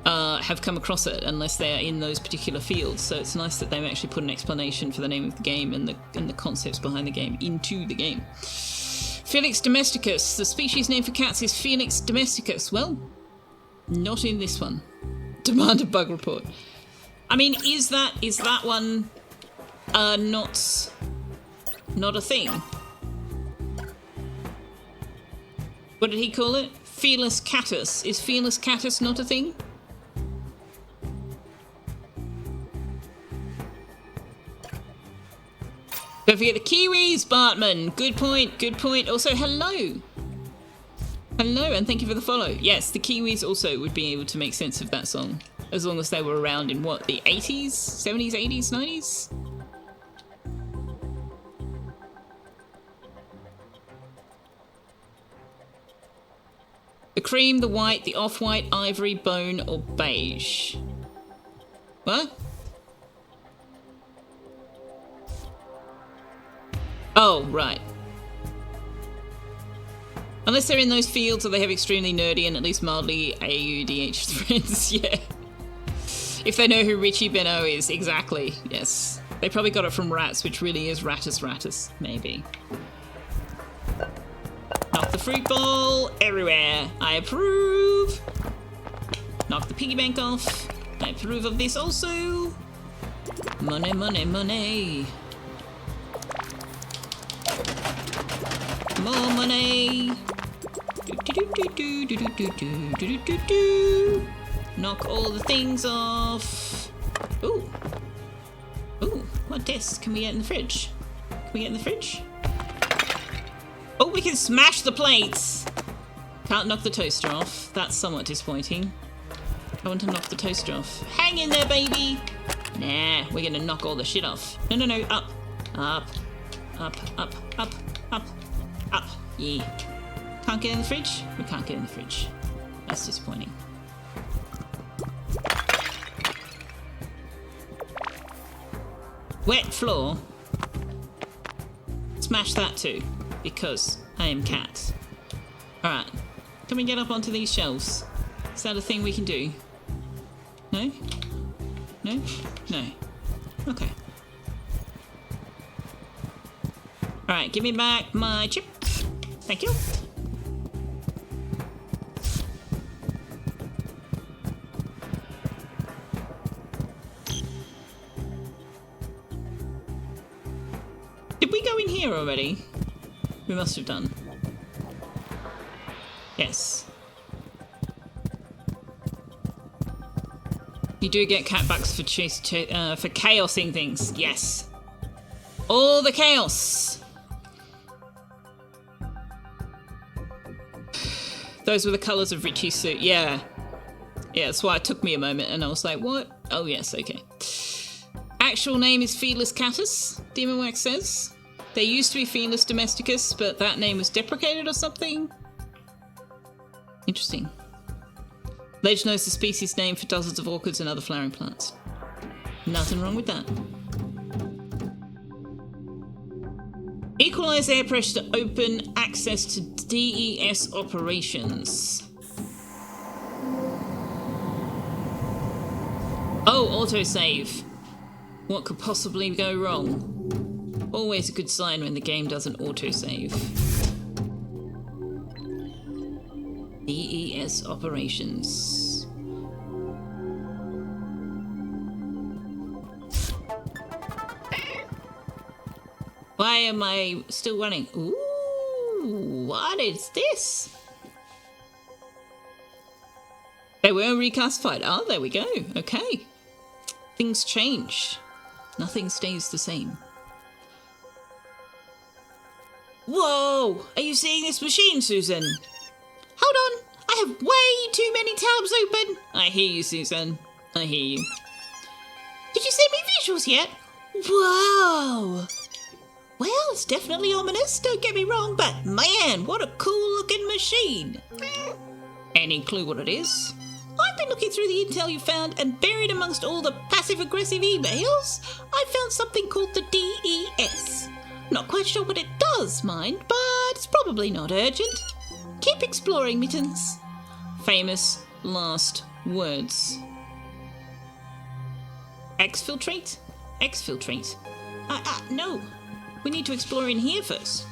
Have come across it unless they're in those particular fields. So it's nice that they've actually put an explanation for the name of the game and the concepts behind the game into the game. Felix domesticus. The species name for cats is Felix domesticus. Well, not in this one. Demand a bug report. I mean, is that one not a thing? What did he call it? Felis catus. Is Felis catus not a thing? Don't forget the Kiwis, Bartman. Good point. Also, hello. Hello, and thank you for the follow. Yes, the Kiwis also would be able to make sense of that song, as long as they were around in, what, the 80s? 70s, 80s, 90s? The cream, the white, the off-white, ivory, bone, or beige. What? Oh, right. Unless they're in those fields or they have extremely nerdy and at least mildly AUDH friends, yeah. If they know who Richie Benno is, exactly, yes. They probably got it from Rats, which really is Rattus, maybe. Knock the fruit ball everywhere. I approve. Knock the piggy bank off. I approve of this also. Money, money, money. More money. Knock all the things off. Ooh. Ooh, what disc can we get in the fridge? Can we get in the fridge? Oh, we can smash the plates! Can't knock the toaster off. That's somewhat disappointing. I want to knock the toaster off. Hang in there, baby! Nah, we're gonna knock all the shit off. No, no, no, up. Up. Up, up, up, up, up. Yeah. Can't get in the fridge? We can't get in the fridge. That's disappointing. Wet floor. Smash that too, because I am cat. Alright. Can we get up onto these shelves? Is that a thing we can do? No? No? No. Okay. Alright, give me back my chip. Thank you. Did we go in here already? We must have done. Yes. You do get cat bucks for for chaosing things. Yes. All the chaos. Those were the colours of Richie's suit. Yeah. Yeah, that's why it took me a moment and I was like, what? Oh, yes, okay. Actual name is Felis catus, Demon Wax says. There used to be Felis domesticus, but that name was deprecated or something. Interesting. Ledge knows the species name for dozens of orchids and other flowering plants. Nothing wrong with that. Equalize air pressure to open access to DES operations. Oh, autosave. What could possibly go wrong? Always a good sign when the game doesn't autosave. DES operations. Why am I still running? Ooh, what is this? They were reclassified. Oh, there we go. Okay. Things change. Nothing stays the same. Whoa! Are you seeing this machine, Susan? Hold on! I have way too many tabs open! I hear you, Susan. I hear you. Did you send me visuals yet? Whoa! Well, it's definitely ominous, don't get me wrong, but man, what a cool looking machine! Any clue what it is? I've been looking through the intel you found, and buried amongst all the passive-aggressive emails, I found something called the DES. Not quite sure what it does, mind, but it's probably not urgent. Keep exploring, Mittens. Famous last words. Exfiltrate? Exfiltrate. No. We need to explore in here first.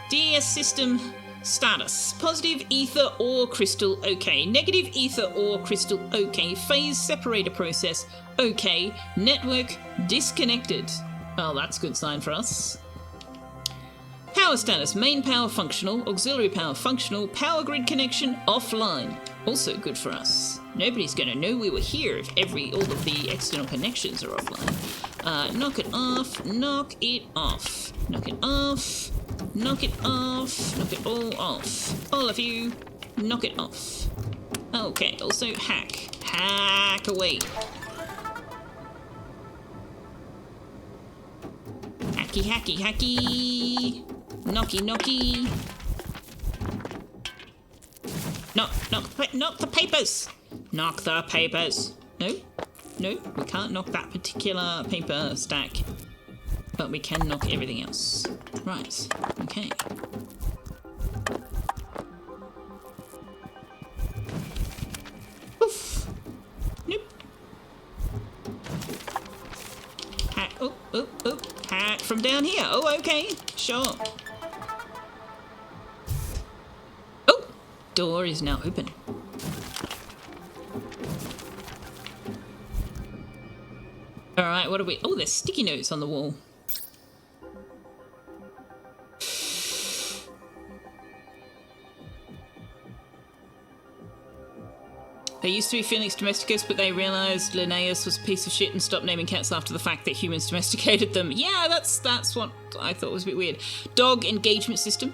DES system status. Positive ether ore crystal, okay. Negative ether ore crystal, okay. Phase separator process, okay. Network disconnected. Well, that's a good sign for us. Power status. Main power functional. Auxiliary power functional. Power grid connection offline. Also good for us. Nobody's going to know we were here if all of the external connections are offline. Knock it off. Knock it off. Knock it off. Knock it off. Knock it all off. All of you, knock it off. Okay, also hack. Hack away. Hacky, hacky, hacky. Knocky, knocky. Knock the papers. Knock the papers. No, we can't knock that particular paper stack. But we can knock everything else. Right, okay. Hack from down here. Oh, okay. Sure. Oh, door is now open. All right, what are we... Oh, there's sticky notes on the wall. They used to be Felix domesticus, but they realised Linnaeus was a piece of shit and stopped naming cats after the fact that humans domesticated them. Yeah, that's what I thought was a bit weird. Dog engagement system.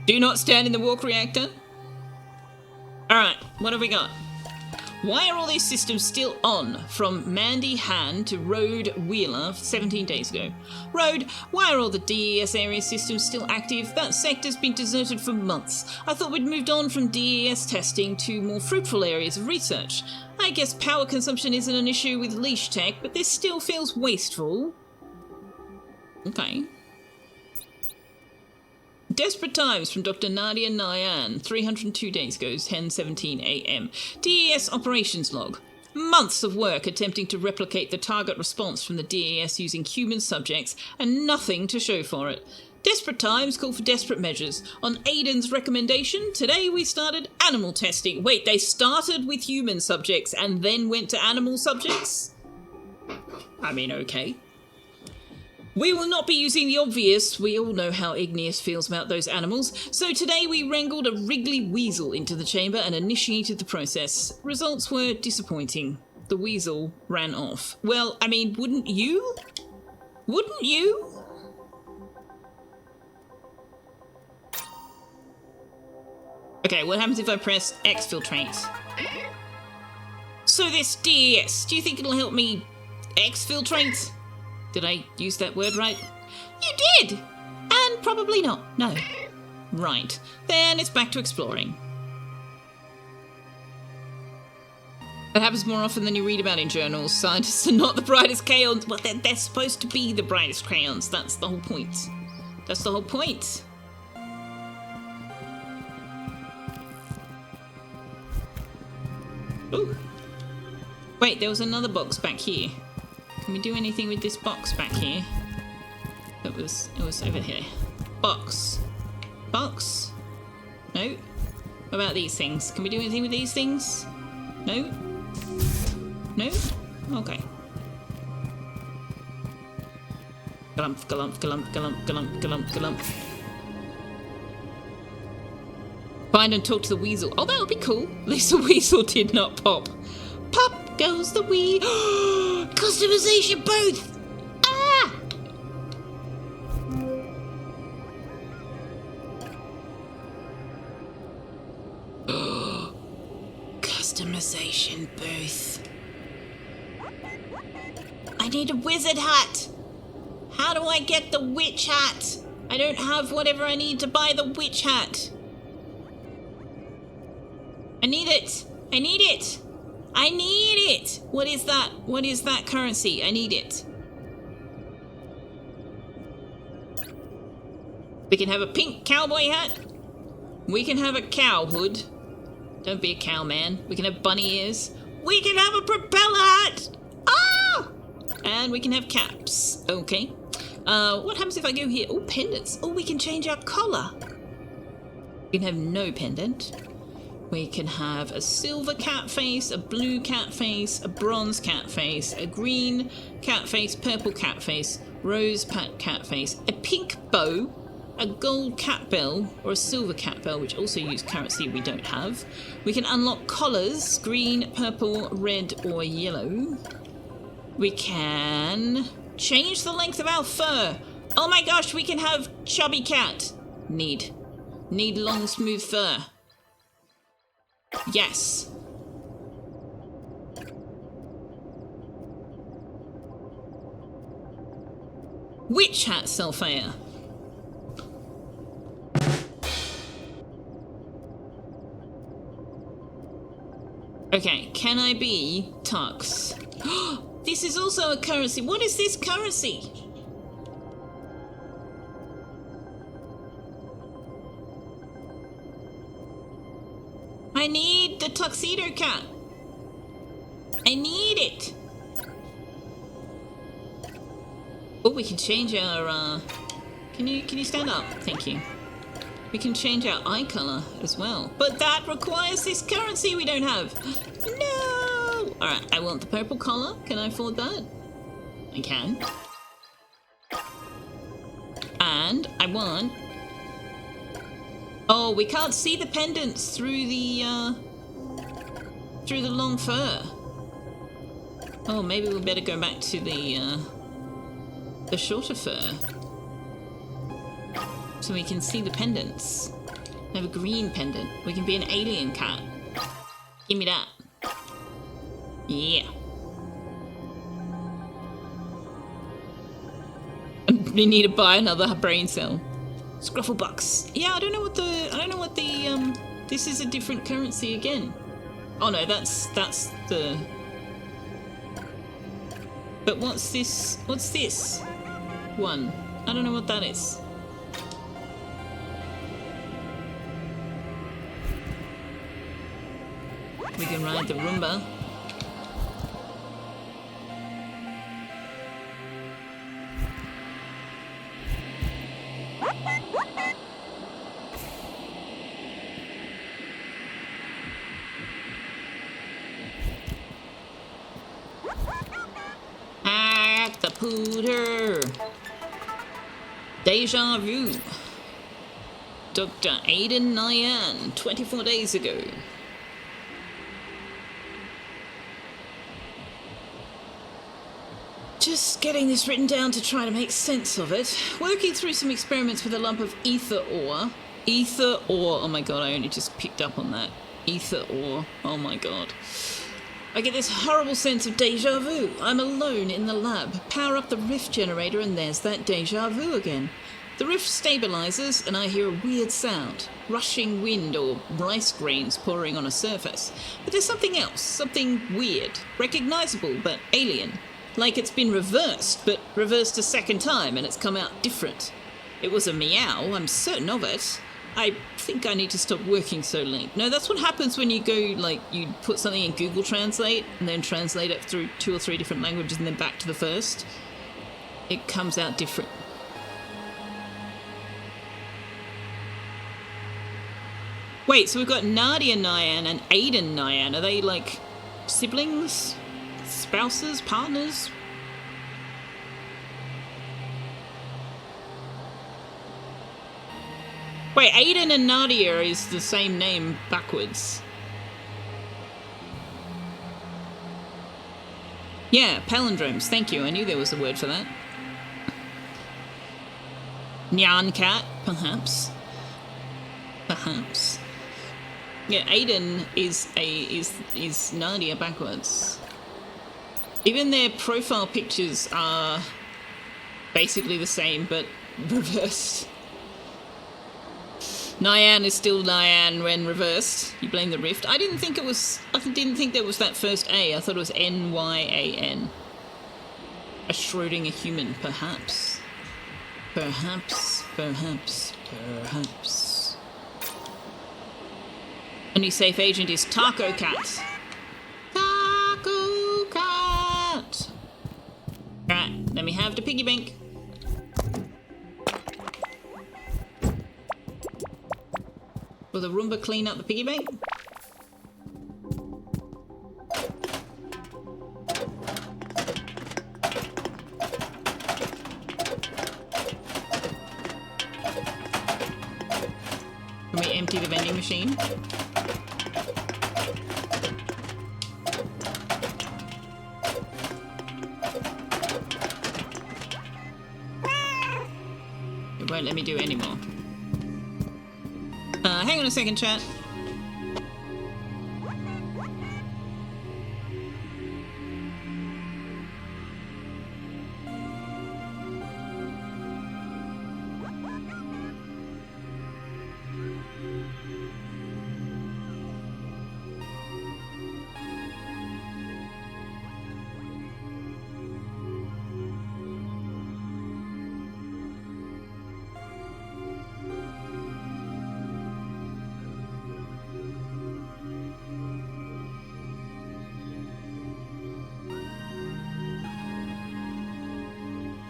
Do not stand in the walk reactor. Alright, what have we got? Why are all these systems still on? From Mandy Han to Road Wheeler 17 days ago. Road, why are all the DES area systems still active? That sector's been deserted for months. I thought we'd moved on from DES testing to more fruitful areas of research. I guess power consumption isn't an issue with leash tech, but this still feels wasteful. Okay. Desperate times from Dr. Nadia Nayan, 302 days ago, 10:17 a.m. DES operations log. Months of work attempting to replicate the target response from the DES using human subjects, and nothing to show for it. Desperate times call for desperate measures. On Aiden's recommendation, today we started animal testing. Wait, they started with human subjects and then went to animal subjects? I mean, okay. We will not be using the obvious. We all know how Igneous feels about those animals. So today we wrangled a wriggly weasel into the chamber and initiated the process. Results were disappointing. The weasel ran off. Well, I mean, wouldn't you? Wouldn't you? Okay, what happens if I press exfiltrate? So this DES, do you think it'll help me exfiltrate? Did I use that word right? You did! And probably not, no. Right, then it's back to exploring. That happens more often than you read about in journals. Scientists are not the brightest crayons. Well, they're supposed to be the brightest crayons. That's the whole point. That's the whole point. Ooh. Wait, there was another box back here. Can we do anything with this box back here? It was over here. Box. Box? No? What about these things? Can we do anything with these things? No? No? Okay. Glump, glump, glump, glump, glump, glump, glump. Find and talk to the weasel. Oh, that would be cool. At least the weasel did not pop. Pop goes the wee. Customization booth. Ah! Customization booth. I need a wizard hat. How do I get the witch hat? I don't have whatever I need to buy the witch hat. I need it. I need it. I need it! What is that? What is that currency? I need it. We can have a pink cowboy hat. We can have a cow hood. Don't be a cow, man. We can have bunny ears. We can have a propeller hat! Ah! And we can have caps. Okay. What happens if I go here? Oh, pendants. Oh, we can change our collar. We can have no pendant. We can have a silver cat face, a blue cat face, a bronze cat face, a green cat face, purple cat face, rose cat face, a pink bow, a gold cat bell, or a silver cat bell, which also use currency we don't have. We can unlock collars, green, purple, red, or yellow. We can change the length of our fur. Oh my gosh, we can have chubby cat. Need long, smooth fur. Yes. Witch hat, Selfeya. Okay, can I be Tux? This is also a currency. What is this currency? I need the tuxedo cat. I need it. Oh, we can change our, can you stand up? Thank you. We can change our eye color as well. But that requires this currency we don't have. No! Alright, I want the purple collar. Can I afford that? I can. And I want... Oh, we can't see the pendants through the long fur. Oh, maybe we better go back to the shorter fur. So we can see the pendants. We have a green pendant. We can be an alien cat. Give me that. Yeah. We need to buy another brain cell. Scrufflebucks. Yeah, I don't know what the this is a different currency again. Oh no, that's the... But what's this? What's this one? I don't know what that is. We can ride the Roomba. Act the pooter. Deja vu. Dr. Aiden Nyan, 24 days ago. Just getting this written down to try to make sense of it. Working through some experiments with a lump of ether ore. Ether ore. Oh my god, I only just picked up on that. Ether ore. Oh my god. I get this horrible sense of deja vu. I'm alone in the lab. Power up the rift generator and there's that deja vu again. The rift stabilizes and I hear a weird sound. Rushing wind or rice grains pouring on a surface. But there's something else. Something weird. Recognizable but alien. Like it's been reversed, but reversed a second time and it's come out different. It was a meow, I'm certain of it. I think I need to stop working so late. No, that's what happens when you go, like, you put something in Google Translate and then translate it through 2 or 3 different languages and then back to the first. It comes out different. Wait, so we've got Nadia Nyan and Aiden Nyan. Are they, like, siblings? Spouses? Partners? Wait, Aiden and Nadia is the same name backwards. Yeah, palindromes. Thank you. I knew there was a word for that. Nyan cat, perhaps. Perhaps. Yeah, Aiden is Nadia backwards. Even their profile pictures are basically the same, but reversed. Nyan is still Nyan when reversed. You blame the rift. I didn't think there was that first A. I thought it was Nyan. A Schrodinger human, perhaps. Perhaps. Only safe agent is Taco Cat. Taco Cat. Right, let me have the piggy bank. Will the Roomba clean up the piggy bank? Can we empty the vending machine? It won't let me do any more. Hang on a second, chat.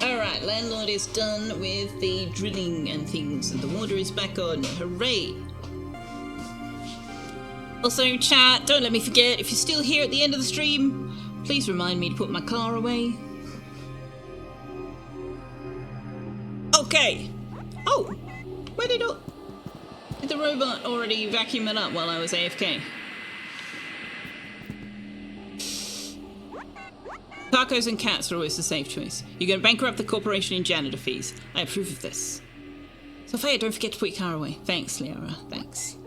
Alright, landlord is done with the drilling and things, and the water is back on. Hooray! Also, chat, don't let me forget, if you're still here at the end of the stream, please remind me to put my car away. Okay. Oh! Where did the robot already vacuum it up while I was AFK? Tacos and cats are always the safe choice. You're going to bankrupt the corporation in janitor fees. I approve of this. Selfeya, don't forget to put your car away. Thanks, Liara. Thanks.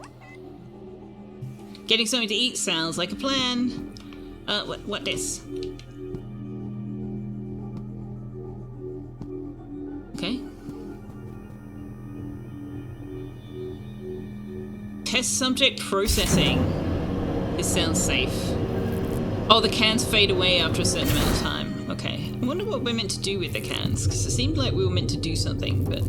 Getting something to eat sounds like a plan. What this? Okay. Test subject processing. This sounds safe. Oh, the cans fade away after a certain amount of time. Okay. I wonder what we're meant to do with the cans, because it seemed like we were meant to do something, but...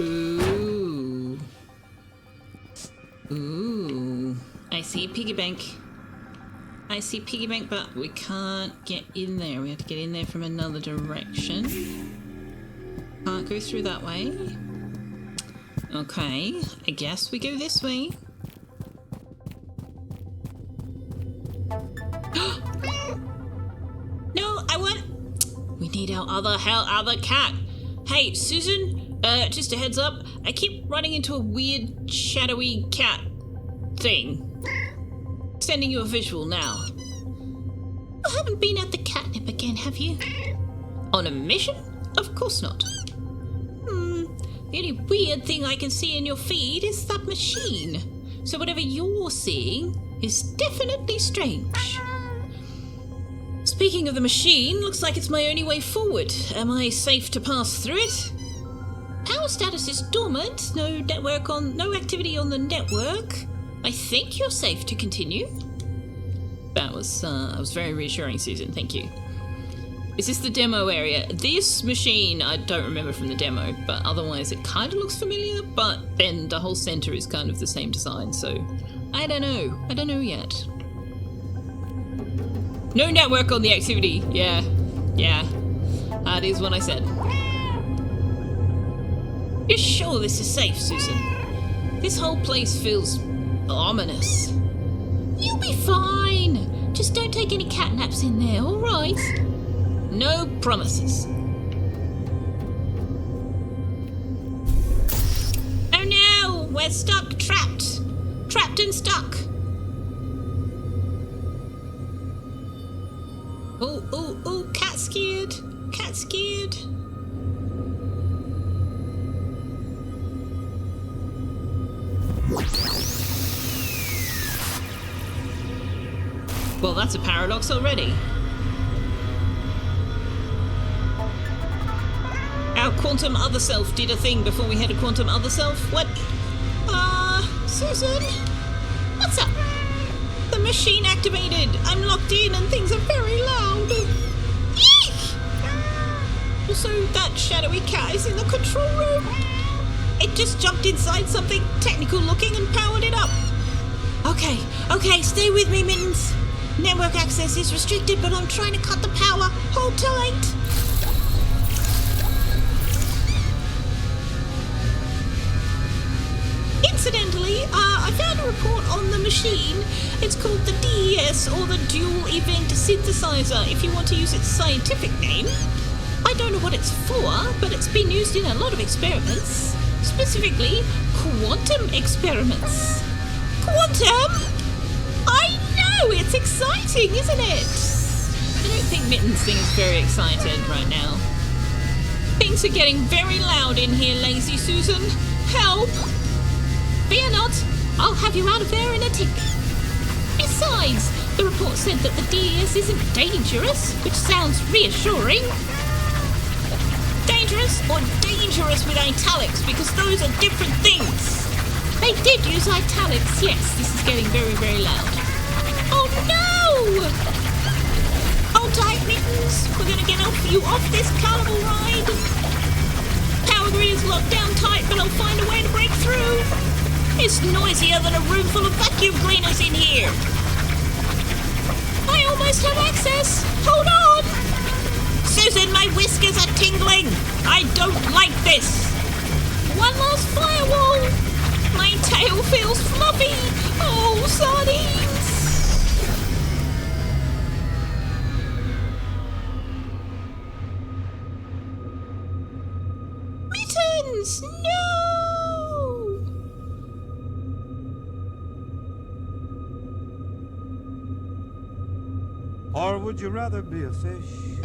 Ooh. Ooh. I see piggy bank. I see piggy bank, but we can't get in there. We have to get in there from another direction. Can't go through that way. Okay, I guess we go this way. No, I want... We need our other cat. Hey, Susan, just a heads up. I keep running into a weird, shadowy cat thing. Sending you a visual now. You haven't been at the catnip again, have you? On a mission? Of course not. The only weird thing I can see in your feed is that machine. So whatever you're seeing is definitely strange. Speaking of the machine, looks like it's my only way forward. Am I safe to pass through it? Power status is dormant. No activity on the network. I think you're safe to continue. That was very reassuring, Susan. Thank you. Is this the demo area? This machine, I don't remember from the demo, but otherwise it kind of looks familiar, but then the whole center is kind of the same design, so I don't know. I don't know yet. No network on the activity. Yeah. That is what I said. You're sure this is safe, Susan? This whole place feels ominous. You'll be fine. Just don't take any catnaps in there, all right? No promises. Oh no, we're stuck, trapped and stuck. Oh, cat scared. Well, that's a paradox already. Our quantum other self did a thing before we had a quantum other self. What? Susan? What's up? The machine activated. I'm locked in and things are very loud. Eek! Also, that shadowy cat is in the control room. It just jumped inside something technical looking and powered it up. Okay, stay with me, Mittens. Network access is restricted, but I'm trying to cut the power. Hold tight. Incidentally, I found a report on the machine. It's called the DES, or the Dual Event Synthesizer, if you want to use its scientific name. I don't know what it's for, but it's been used in a lot of experiments. Specifically, quantum experiments. Quantum? I know! It's exciting, isn't it? I don't think Mittens seems very excited right now. Things are getting very loud in here, Lazy Susan. Help! Fear not, I'll have you out of there in a tick. Besides, the report said that the DES isn't dangerous, which sounds reassuring. Dangerous or dangerous with italics, because those are different things. They did use italics, yes. This is getting very, very loud. Oh no! Hold tight, Mittens. We're going to get you off this carnival ride. power grid is locked down tight, but I'll find a way to break through. It's noisier than a room full of vacuum cleaners in here. I almost have access. Hold on. Susan, my whiskers are tingling. I don't like this. One last firewall. My tail feels fluffy. Oh, sardines. Mittens, no. Or would you rather be a fish?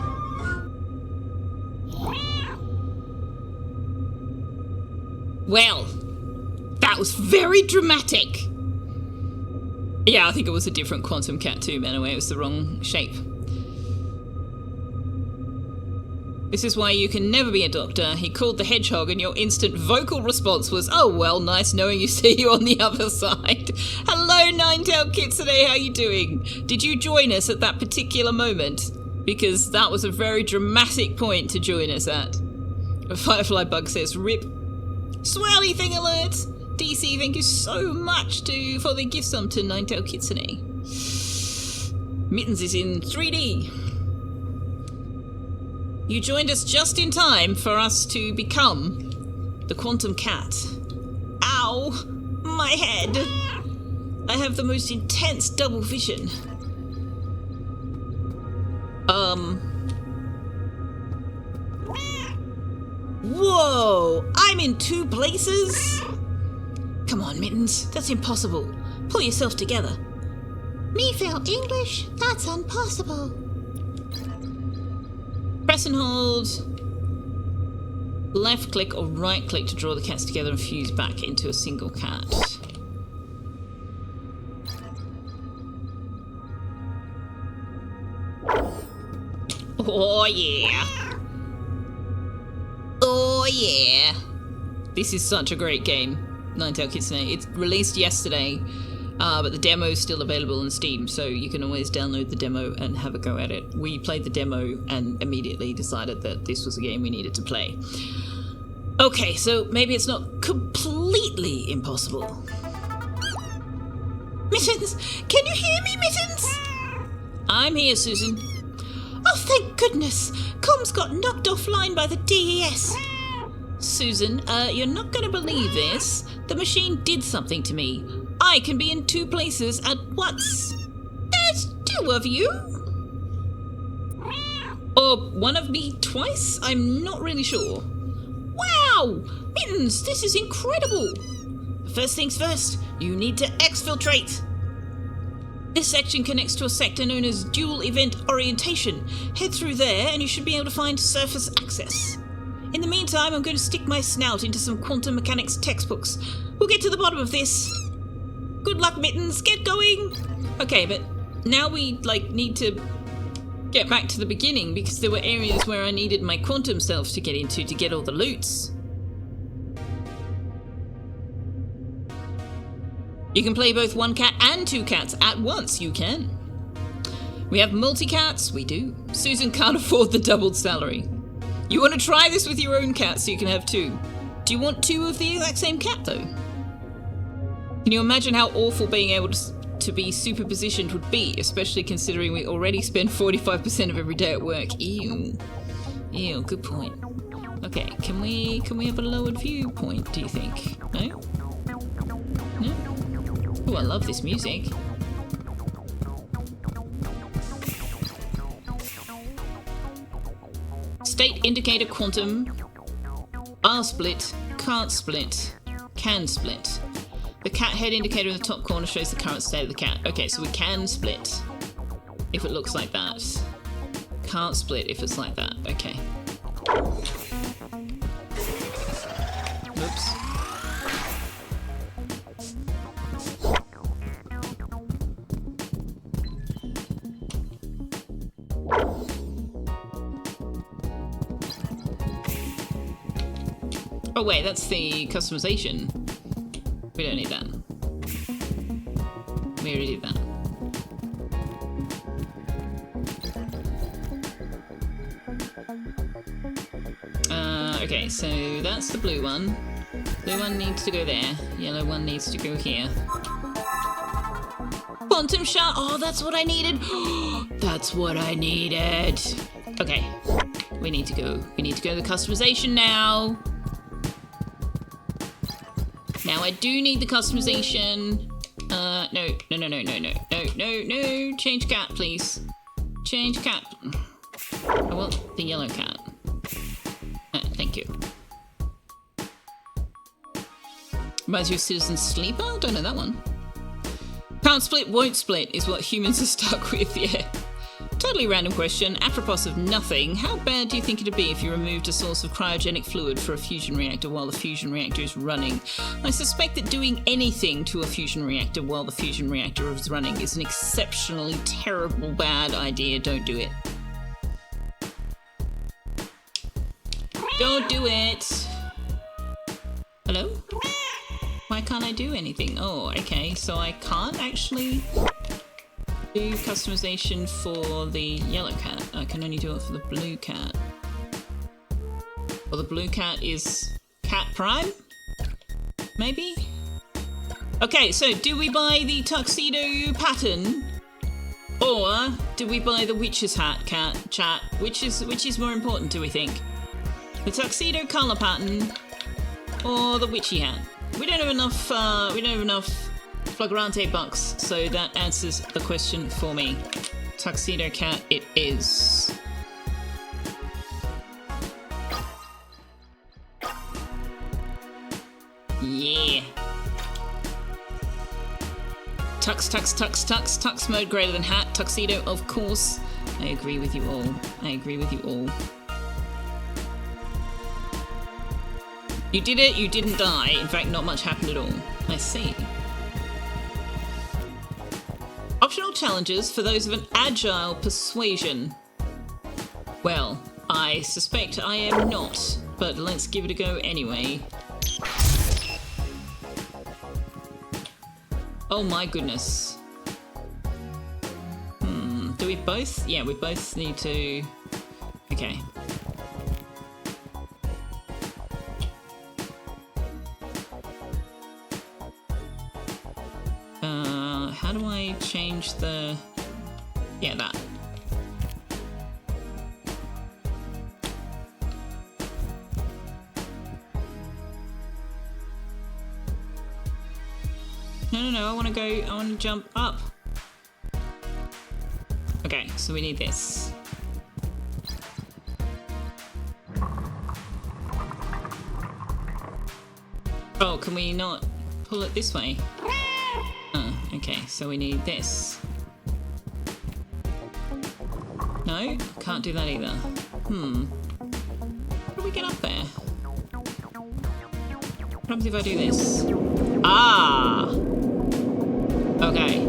Well, that was very dramatic. Yeah, I think it was a different quantum cat too, anyway. It was the wrong shape. This is why you can never be a doctor. He called the hedgehog and your instant vocal response was, oh, well, nice knowing you, see you on the other side. Hello, Ninetail Kitsune, how you doing? Did you join us at that particular moment? Because that was a very dramatic point to join us at. Firefly Bug says, rip. Swirly thing alert! DC, thank you so much for the gift sum to Ninetail Kitsune. Mittens is in 3D. You joined us just in time for us to become the Quantum Cat. Ow! My head! I have the most intense double vision. Whoa! I'm in two places? Come on, Mittens. That's impossible. Pull yourself together. Me fail English? That's impossible. Press and hold left click or right click to draw the cats together and fuse back into a single cat. Oh yeah. Oh yeah. This is such a great game, Ninetail Kitsune. It's released yesterday, but the demo is still available on Steam, so you can always download the demo and have a go at it. We played the demo and immediately decided that this was a game we needed to play. Okay, so maybe it's not completely impossible. Mittens! Can you hear me, Mittens? I'm here, Susan. Oh, thank goodness! Comms got knocked offline by the DES. Susan, you're not going to believe this. The machine did something to me. I can be in two places at once. There's two of you? Or one of me twice? I'm not really sure. Wow! Mittens, this is incredible! First things first, you need to exfiltrate. This section connects to a sector known as dual event orientation. Head through there and you should be able to find surface access. In the meantime, I'm going to stick my snout into some quantum mechanics textbooks. We'll get to the bottom of this. Good luck, Mittens. Get going. Okay, but now we, need to get back to the beginning because there were areas where I needed my quantum self to get into to get all the loots. You can play both one cat and two cats at once. You can. We have multi-cats. We do. Susan can't afford the doubled salary. You want to try this with your own cat so you can have two. Do you want two of the exact same cat, though? Can you imagine how awful being able to be superpositioned would be, especially considering we already spend 45% of every day at work? Ew. Ew, good point. Okay, can we have a lowered viewpoint, do you think? No? No? Oh, I love this music. State indicator quantum. R split, can't split, can split. The cat head indicator in the top corner shows the current state of the cat. Okay, so we can split if it looks like that. Can't split if it's like that. Okay. Oops. Oh wait, that's the customization. We don't need that. We already did that. Okay, so that's the blue one. Blue one needs to go there. Yellow one needs to go here. Quantum shot! Oh, that's what I needed! That's what I needed! Okay. We need to go to the customization now. Now I do need the customization. No. Change cat, please. Change cat. I want the yellow cat. Thank you. Reminds you of Citizen Sleeper? Don't know that one. Can't split, won't split is what humans are stuck with, yeah. Totally random question, apropos of nothing. How bad do you think it'd be if you removed a source of cryogenic fluid for a fusion reactor while the fusion reactor is running? I suspect that doing anything to a fusion reactor while the fusion reactor is running is an exceptionally terrible bad idea. Don't do it. Don't do it! Hello? Why can't I do anything? Oh, okay, so I can't actually do customization for the yellow cat. I can only do it for the blue cat. Well, the blue cat is Cat Prime? Maybe? Okay, so do we buy the tuxedo pattern? Or do we buy the witch's hat chat? Which is more important, do we think? The tuxedo colour pattern or the witchy hat? We don't have enough flagrante bucks, so that answers the question for me. Tuxedo cat it is. Yeah. Tux mode greater than hat. Tuxedo, of course. I agree with you all. You did it, you didn't die. In fact, not much happened at all. I see. Optional challenges for those of an agile persuasion. Well, I suspect I am not, but let's give it a go anyway. Oh my goodness. Do we both? Yeah, we both need to... Okay. How do I change the... Yeah, that. No, I want to jump up. Okay, so we need this. Oh, can we not pull it this way? Okay, so we need this. No, can't do that either. How do we get up there? What happens if I do this? Ah! Okay.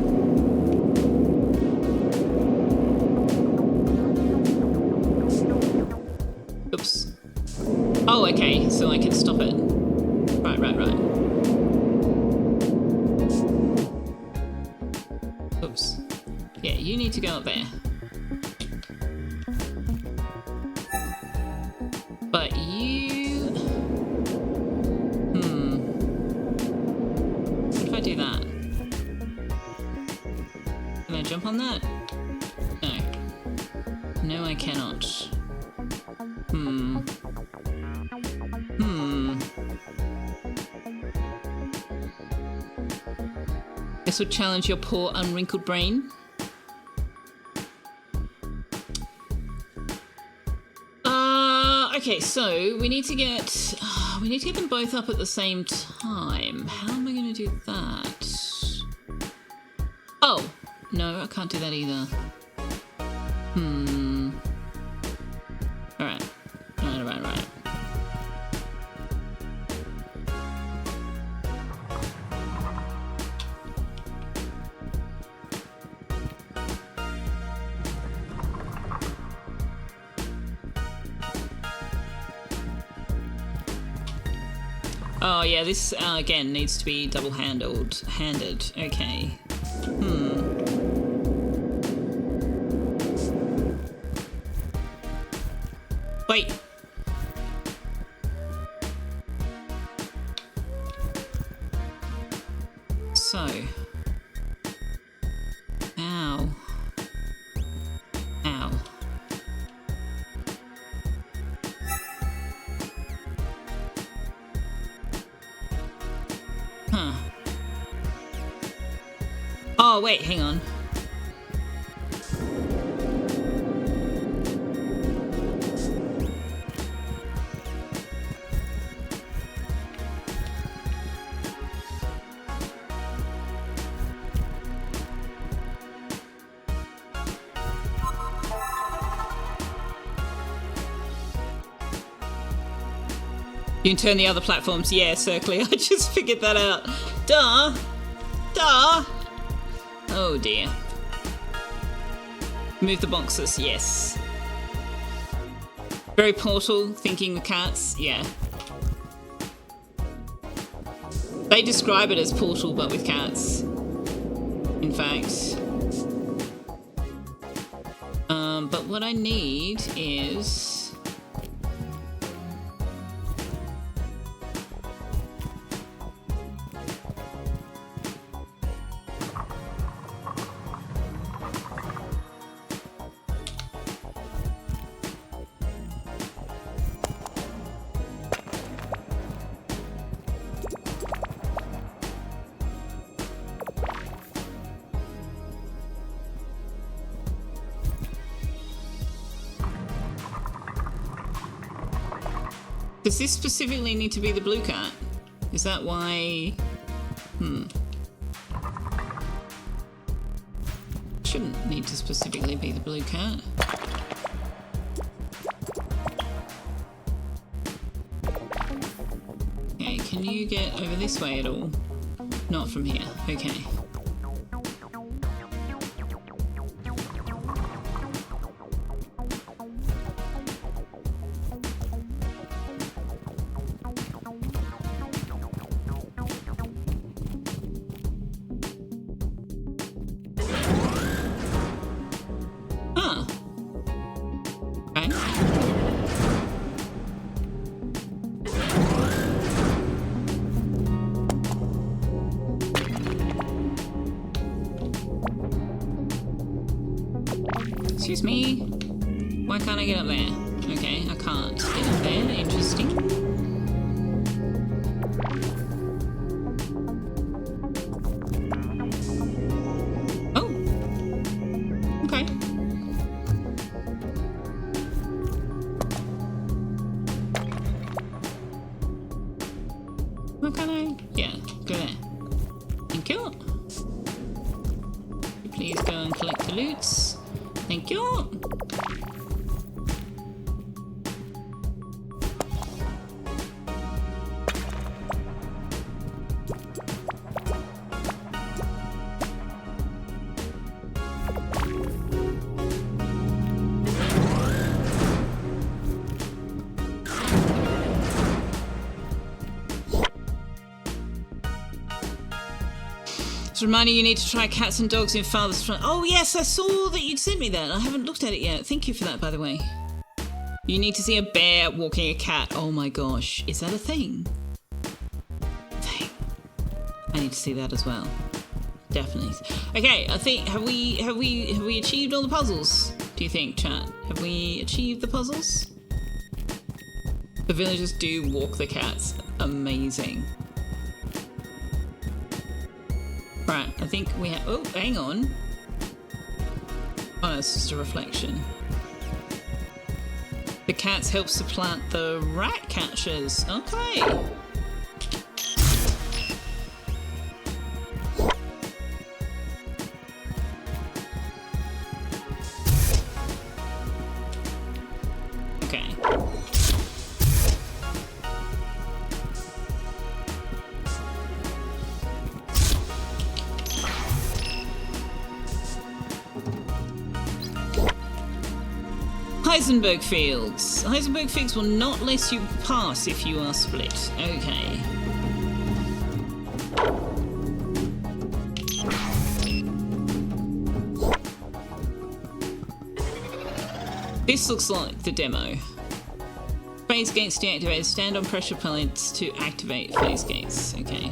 Oops. Oh, okay, so I can stop it. Right. Oops. Yeah, you need to go up there. But you... What if I do that? Can I jump on that? No. No, I cannot. This would challenge your poor unwrinkled brain. Okay, so we need to get them both up at the same time. How am I going to do that? Oh, no, I can't do that either. Alright. Oh yeah, this again needs to be double-handed. Okay. Wait. Oh, wait, hang on. You can turn the other platforms. Yeah, Circly. I just figured that out. Duh. Duh. Oh, dear. Move the boxes. Yes. Very Portal, thinking the cats. Yeah. They describe it as Portal, but with cats. In fact. But what I need is... Does this specifically need to be the blue cat? Is that why... Shouldn't need to specifically be the blue cat. Okay, can you get over this way at all? Not from here. Okay. Excuse me. Why can't I get up there? Okay, I can't get up there. Interesting. Oh. Okay. Why can't I? Yeah, go there. Thank you. Please go and collect the loots. Thank you. Just reminding you need to try cats and dogs in Father's Front. Oh yes, I saw that you'd sent me that. I haven't looked at it yet. Thank you for that, by the way. You need to see a bear walking a cat. Oh my gosh, is that a thing? Dang. I need to see that as well. Definitely. Okay, I think have we achieved all the puzzles? Do you think, chat? Have we achieved the puzzles? The villagers do walk the cats. Amazing. Right, I think we have... Oh, hang on. Oh, no, it's just a reflection. The cats help supplant the rat catchers. Okay. Okay. Heisenberg fields. Heisenberg fields will not let you pass if you are split. Okay. This looks like the demo. Phase gates deactivated. Stand on pressure plates to activate phase gates. Okay.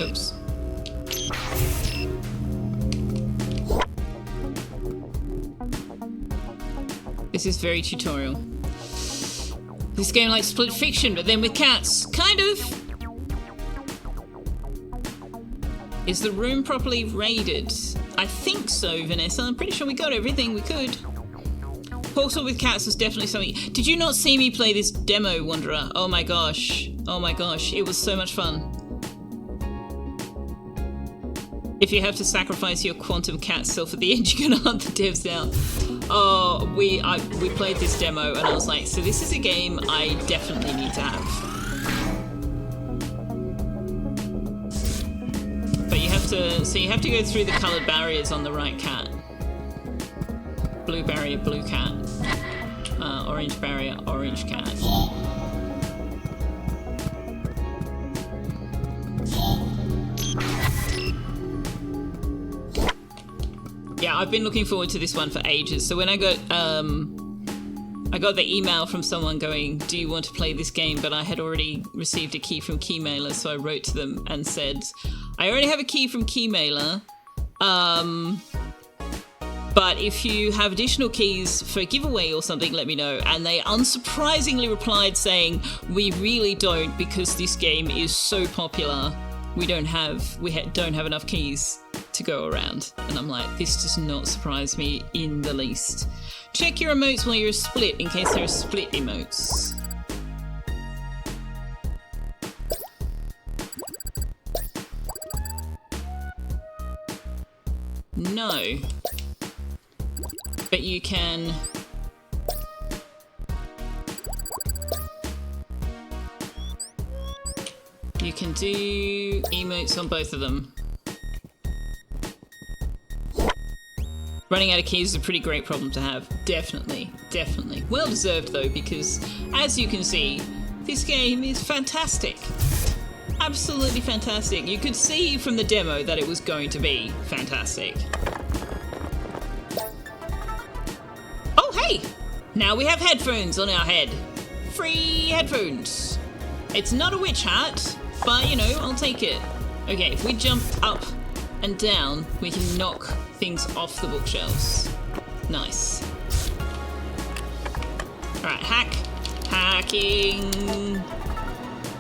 Oops. This is very tutorial. This game like Split Fiction, but then with cats. Kind of. Is the room properly raided? I think so, Vanessa. I'm pretty sure we got everything we could. Portal with cats was definitely something. Did you not see me play this demo, Wanderer? Oh my gosh. Oh my gosh. It was so much fun. If you have to sacrifice your quantum cat self at the end, you're gonna hunt the devs down. Oh, we played this demo and I was like, so this is a game I definitely need to have. But you have to go through the coloured barriers on the right cat. Blue barrier, blue cat. Orange barrier, orange cat. Yeah, I've been looking forward to this one for ages. So when I got the email from someone going, do you want to play this game? But I had already received a key from Keymailer, so I wrote to them and said, I already have a key from Keymailer, but if you have additional keys for a giveaway or something, let me know. And they unsurprisingly replied saying, we really don't, because this game is so popular. We don't have enough keys to go around. And I'm like, this does not surprise me in the least. Check your emotes while you're split in case there are split emotes. No. But you can... You can do emotes on both of them. Running out of keys is a pretty great problem to have. Definitely, definitely. Well deserved though, because as you can see, this game is fantastic. Absolutely fantastic. You could see from the demo that it was going to be fantastic. Oh hey! Now we have headphones on our head. Free headphones. It's not a witch hat, but you know, I'll take it. Okay, if we jump up and down, we can knock things off the bookshelves. Nice. Alright, hacking.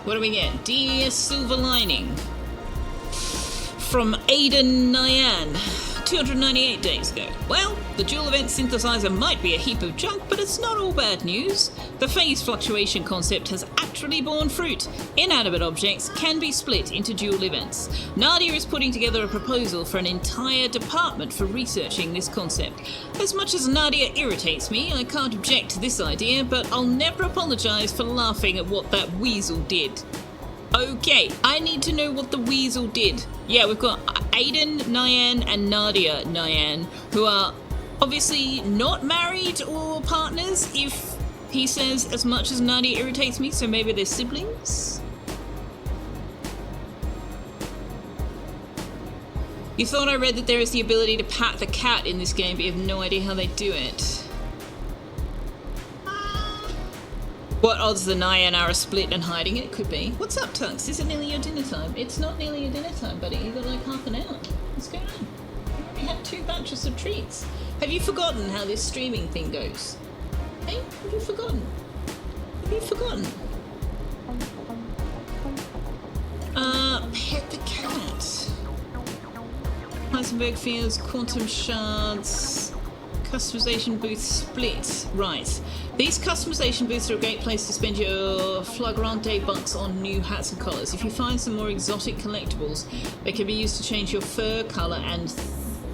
What do we get? Dear Silver Lining. From Aidan Nyan. 298 days ago. Well, the dual event synthesizer might be a heap of junk, but it's not all bad news. The phase fluctuation concept has actually borne fruit. Inanimate objects can be split into dual events. Nadia is putting together a proposal for an entire department for researching this concept. As much as Nadia irritates me, I can't object to this idea, but I'll never apologise for laughing at what that weasel did. Okay, I need to know what the weasel did. Yeah, we've got Aidan Nyan and Nadia Nyan, who are obviously not married or partners, if he says as much as Nadia irritates me, so maybe they're siblings? You thought I read that there is the ability to pat the cat in this game, but you have no idea how they do it. What odds the Nyan are split and hiding it? Could be. What's up, Tux? Is it nearly your dinner time? It's not nearly your dinner time, buddy. You've got like half an hour. What's going on? You already had 2 batches of treats. Have you forgotten how this streaming thing goes? Hey, have you forgotten? Have you forgotten? Pet the cat. Heisenberg fields, quantum shards, customization booth split. Right. These customization booths are a great place to spend your flagrante bucks on new hats and collars. If you find some more exotic collectibles, they can be used to change your fur colour and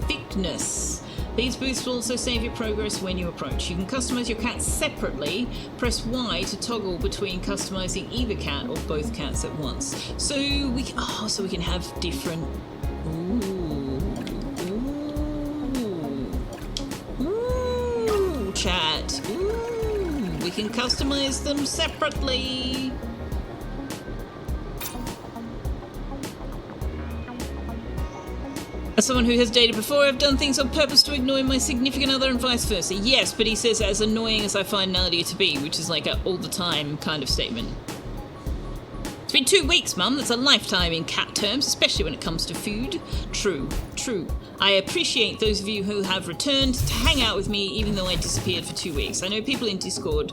thickness. These booths will also save you progress when you approach. You can customise your cat separately. Press Y to toggle between customising either cat or both cats at once. So we can have different... Ooh, chat. Ooh. We can customize them separately. As someone who has dated before, I've done things on purpose to ignore my significant other and vice versa. Yes, but he says as annoying as I find Nadia to be, which is like a all the time kind of statement. It's been 2 weeks, Mum. That's a lifetime in cat terms, especially when it comes to food. True, true. I appreciate those of you who have returned to hang out with me even though I disappeared for 2 weeks. I know people in Discord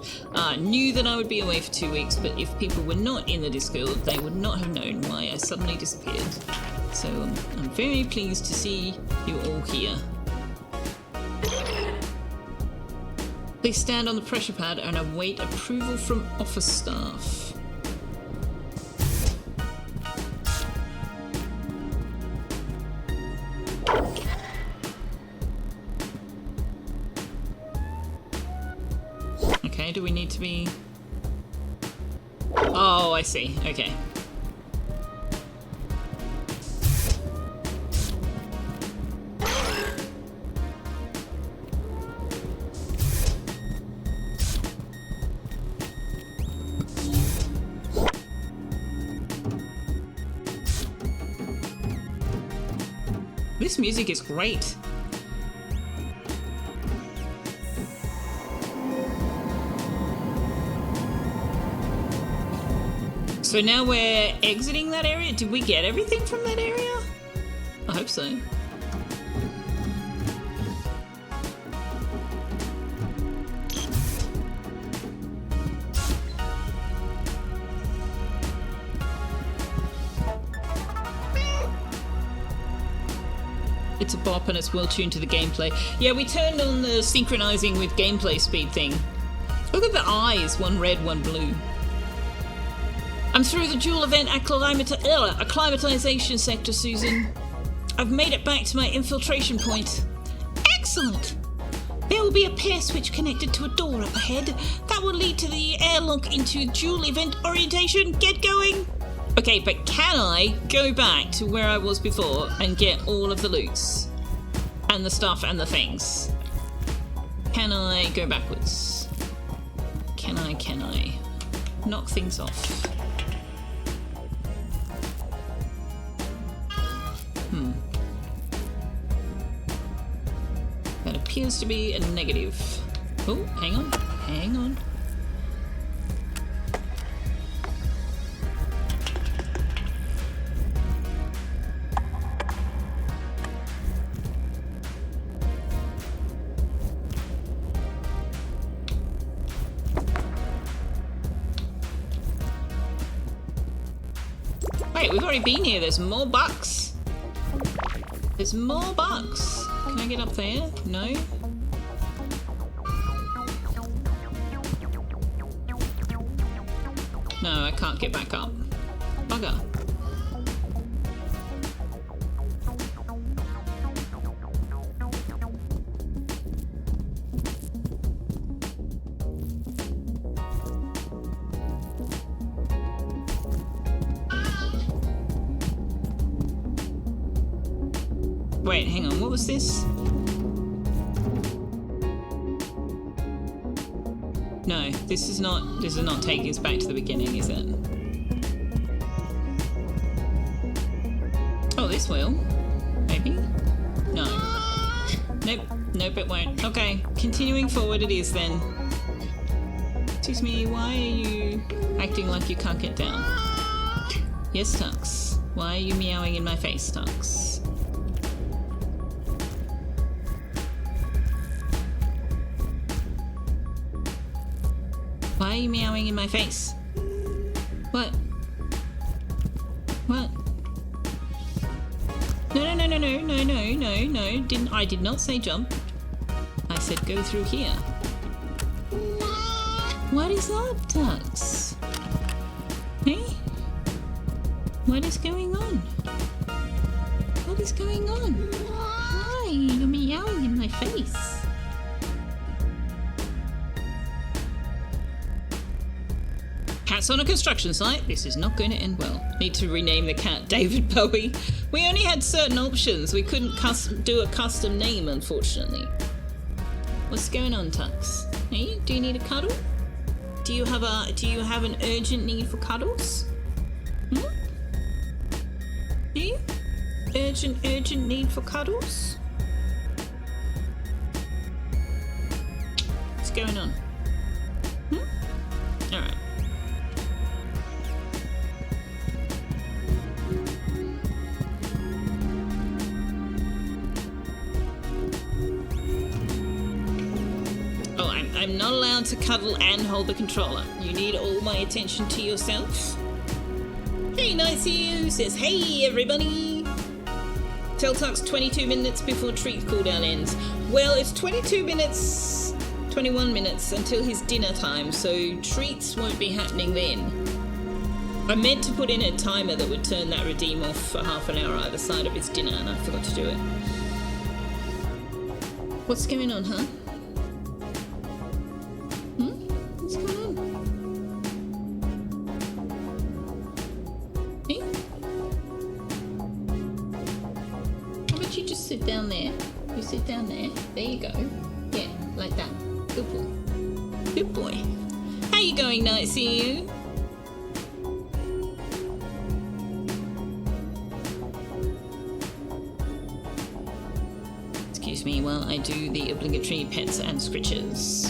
knew that I would be away for 2 weeks, but if people were not in the Discord, they would not have known why I suddenly disappeared. So I'm very pleased to see you all here. Please stand on the pressure pad and await approval from office staff. Okay, do we need to be... Oh, I see. Okay. This music is great. So now we're exiting that area? Did we get everything from that area? I hope so. It's a bop and it's well tuned to the gameplay. Yeah, we turned on the synchronizing with gameplay speed thing. Look at the eyes, one red, one blue. I'm through the dual event acclimatization sector, Susan. I've made it back to my infiltration point. Excellent! There will be a pair switch connected to a door up ahead. That will lead to the airlock into dual event orientation. Get going! Okay, but can I go back to where I was before and get all of the loots? And the stuff and the things? Can I go backwards? Can I knock things off? That appears to be a negative. Oh, hang on. Wait, we've already been here. There's more bucks. There's more bucks. Can I get up there? No? No, I can't get back up. Bugger. Wait, hang on, what was this? No, this is not taking us back to the beginning, is it? Oh, this will. Maybe? No. Nope, it won't. Okay, continuing forward it is then. Excuse me, why are you acting like you can't get down? Yes, Tux. Why are you meowing in my face, Tux? Why are you meowing in my face? What? What? No. I did not say jump. I said go through here. What is up, Tux? Hey? What is going on? What is going on? Why? You're meowing in my face. Cat's on a construction site. This is not going to end well. Need to rename the cat David Bowie. We only had certain options. We couldn't do a custom name, unfortunately. What's going on, Tux? Hey, do you need a cuddle? Do you have an urgent need for cuddles? Do you? Urgent need for cuddles? What's going on? Alright. I'm not allowed to cuddle and hold the controller. You need all my attention to yourself. Hey, nice to you. Says, hey, everybody. Tell Tux 22 minutes before treat cooldown ends. Well, it's 22 minutes, 21 minutes until his dinner time, so treats won't be happening then. I meant to put in a timer that would turn that redeem off for half an hour either side of his dinner, and I forgot to do it. What's going on, huh? What's going on? Hey? How about you just sit down there? You sit down there. There you go. Yeah, like that. Good boy. Good boy. How you going, nice to you? Excuse me while I do the obligatory pets and scritches.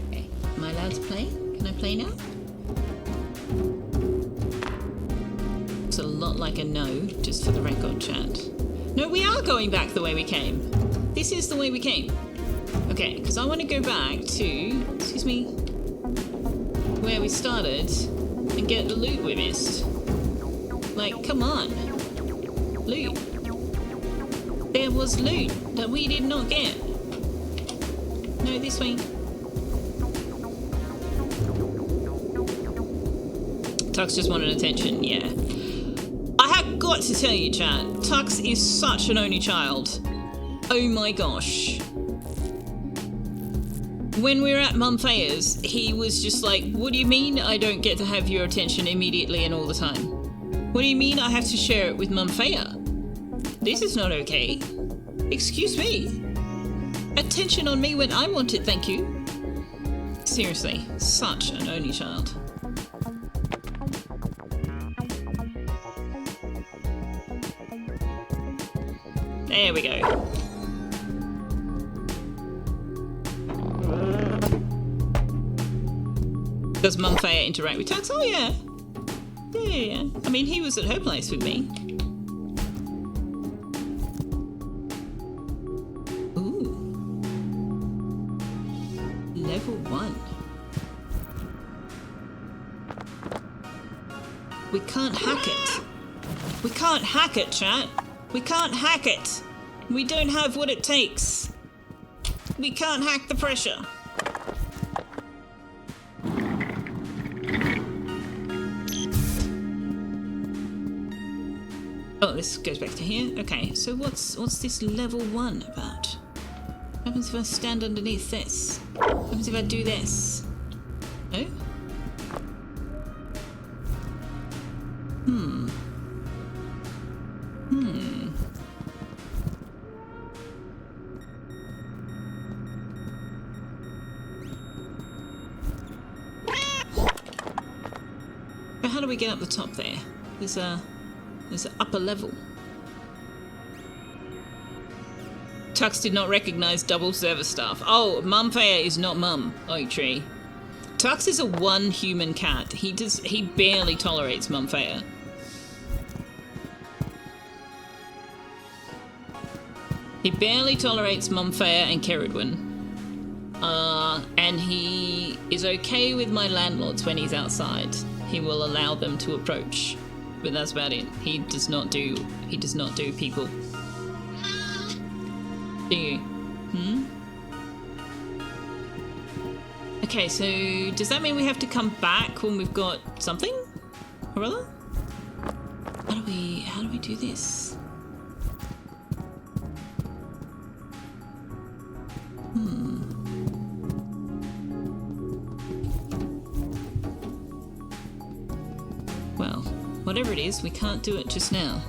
Okay, am I allowed to play? Can I play now? Looks a lot like a no, just for the record, chat. No, we are going back the way we came. This is the way we came. Okay, because I want to go back to, excuse me, where we started and get the loot we missed. Like, come on. Loot. There was loot that we did not get. No, this way. Tux just wanted attention, yeah. I have got to tell you, chat, Tux is such an only child. Oh my gosh. When we were at Mum Feya's, he was just like, what do you mean I don't get to have your attention immediately and all the time? What do you mean I have to share it with Mum Feya? This is not okay. Excuse me. Attention on me when I want it, thank you. Seriously, such an only child. There we go. Does Mum Feya interact with Tux? Oh yeah. Yeah. I mean, he was at her place with me. Ooh. Level 1. We can't hack it. We can't hack it, chat. We can't hack it. We don't have what it takes. We can't hack the pressure. Oh, this goes back to here. Okay, so what's this level 1 about? What happens if I stand underneath this? What happens if I do this? Oh? But how do we get up the top there? There's an upper level. Tux did not recognize double server staff. Oh, Mum Feya is not Mum. Oh, tree. Tux is a one human cat. He barely tolerates Mum Feya. He barely tolerates Mum Feya and Keridwen. And he is okay with my landlords when he's outside. He will allow them to approach. But that's about it. He does not do people. Do you? Okay, so does that mean we have to come back when we've got something? Or other? How do we do this? Well, whatever it is, we can't do it just now.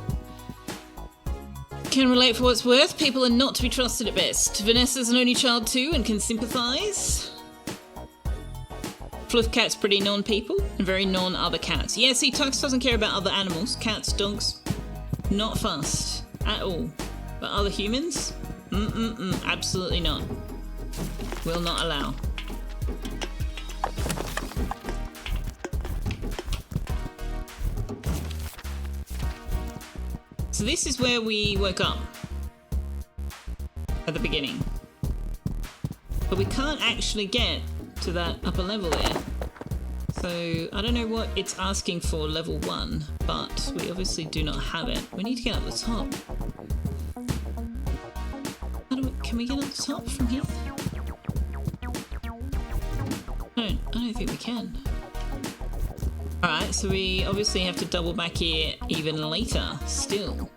Can relate for what it's worth. People are not to be trusted at best. Vanessa's an only child too and can sympathise. Fluff cat's pretty non-people and very non-other cats. Yeah, see, Tux doesn't care about other animals. Cats, dogs, not fussed at all. But other humans? Absolutely not. Will not allow. So this is where we woke up at the beginning. But we can't actually get to that upper level there. So I don't know what it's asking for level 1, but we obviously do not have it. We need to get up the top. Can we get up the top from here? I don't think we can. Alright, so we obviously have to double back here even later, still.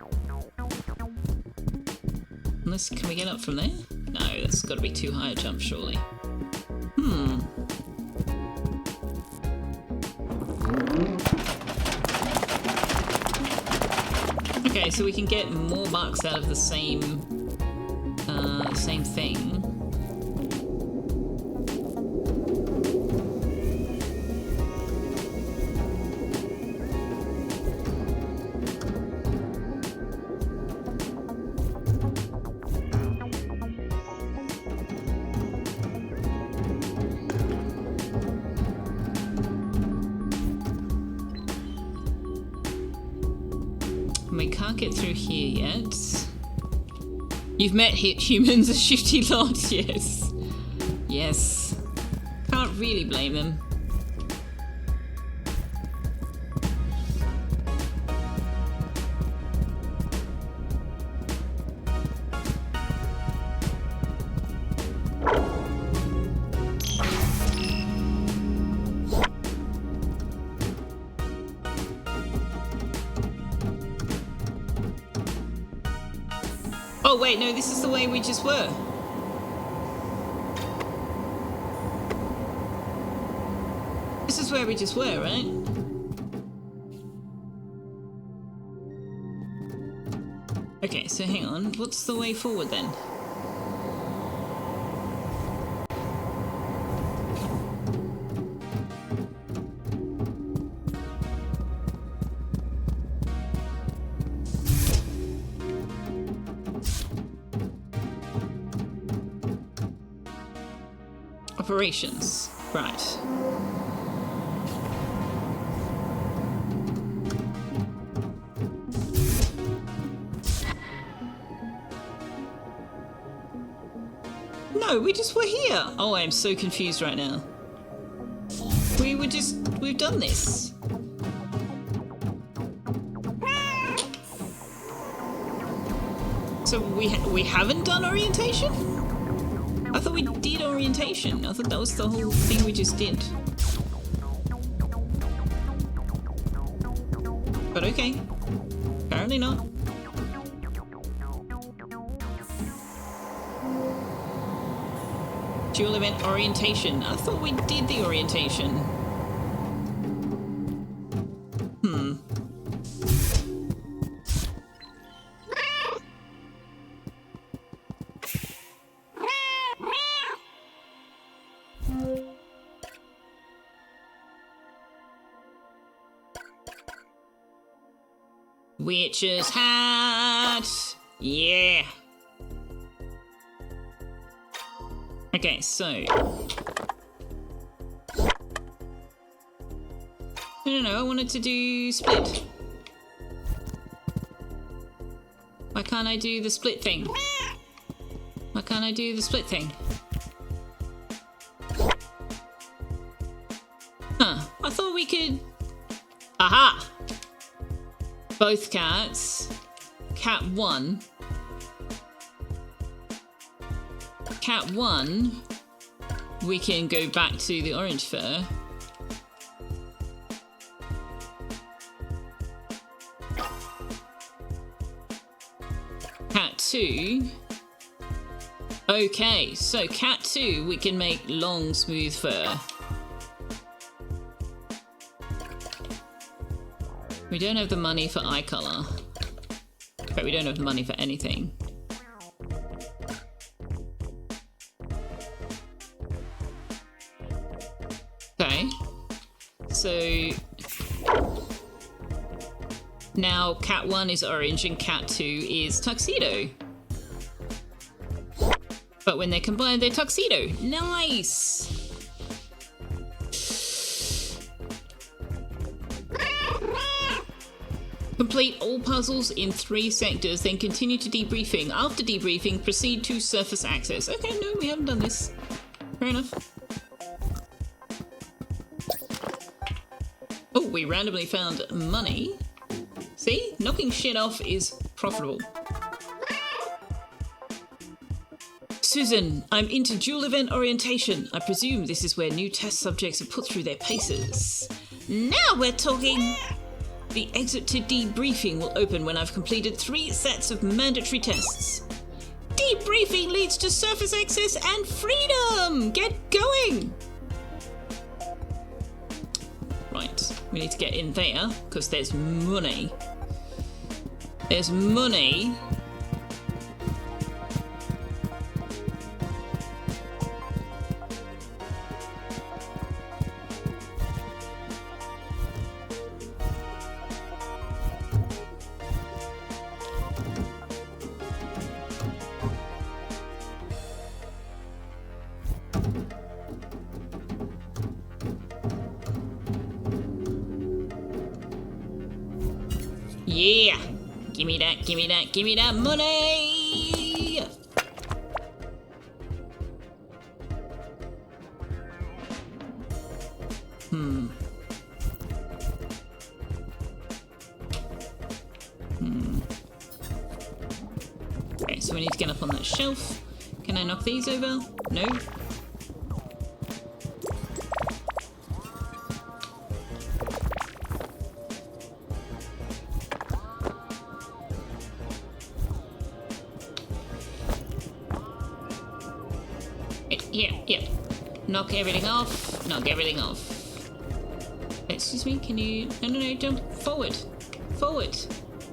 Unless, can we get up from there? No, that's got to be too high a jump, surely. Okay, so we can get more bucks out of the same thing. We can't get through here yet. You've met humans as shifty lords, yes. Yes. Can't really blame them. Oh wait, no, this is the way we just were. This is where we just were, right? Okay, so hang on. What's the way forward then? Operations. Right. No, we just were here. Oh, I'm so confused right now. We've done this. So we haven't done orientation? I thought we did orientation. I thought that was the whole thing we just did. But okay. Apparently not. Dual event orientation. I thought we did the orientation. Witch's hat! Yeah! Okay, so... No, I wanted to do split. Why can't I do the split thing? Why can't I do the split thing? Huh, I thought we could... Aha! Both cats. Cat 1. Cat 1, we can go back to the orange fur. Cat 2. Okay, so cat 2, we can make long, smooth fur. We don't have the money for eye color. But we don't have the money for anything. Okay. So now cat 1 is orange and cat 2 is tuxedo. But when they're combined, they're tuxedo. Nice! Complete all puzzles in 3 sectors, then continue to debriefing. After debriefing, proceed to surface access. Okay, no, we haven't done this. Fair enough. Oh, we randomly found money. See? Knocking shit off is profitable. Susan, I'm into dual event orientation. I presume this is where new test subjects are put through their paces. Now we're talking! The exit to debriefing will open when I've completed 3 sets of mandatory tests. Debriefing leads to surface access and freedom! Get going! Right, we need to get in there, because there's money. There's money. Yeah! Gimme that, gimme that, gimme that money! Okay, so we need to get up on that shelf. Can I knock these over? No. Yeah. Knock everything off. Knock everything off. Excuse me, can you... No, jump forward. Forward.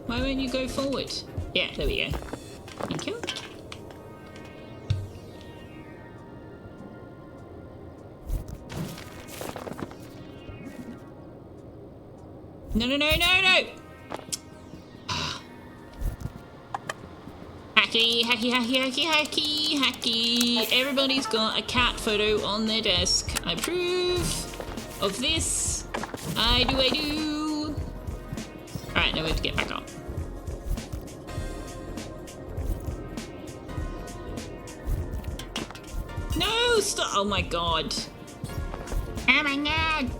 Why won't you go forward? Yeah, there we go. Thank you. No. Hacky. Everybody's got a cat photo on their desk. I approve of this. I do. Alright, now we have to get back up. No, stop. Oh my god. Oh my god.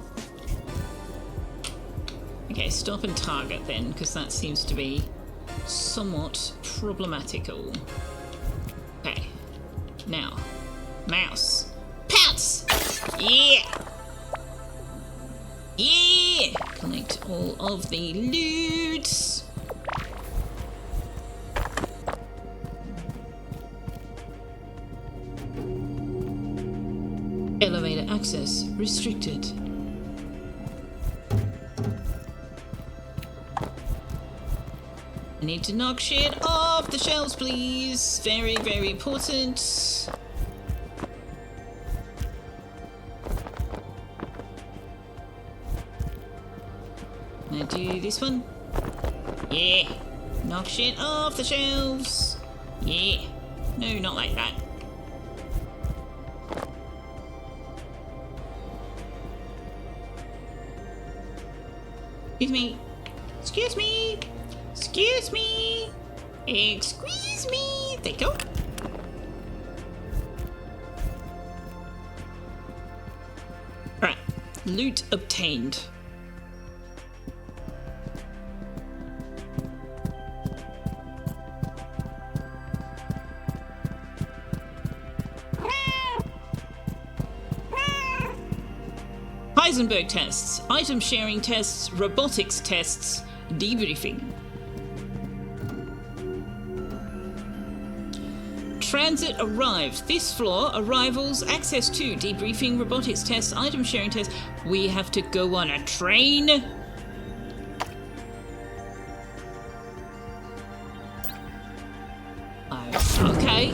Okay, stop and target then, because that seems to be somewhat problematical. Okay. Now. Mouse. Pounce! Yeah! Yeah! Collect all of the loot. Elevator access restricted. I need to knock shit off the shelves, please. Very, very important. Can I do this one? Yeah. Knock shit off the shelves. Yeah. No, not like that. Excuse me. Excuse me. Excuse me. Excuse me. There you go. Alright. Loot obtained. Heisenberg tests, item sharing tests, robotics tests, debriefing. Transit arrived. This floor, arrivals, access to, debriefing, robotics tests, item sharing tests. We have to go on a train. Oh, okay.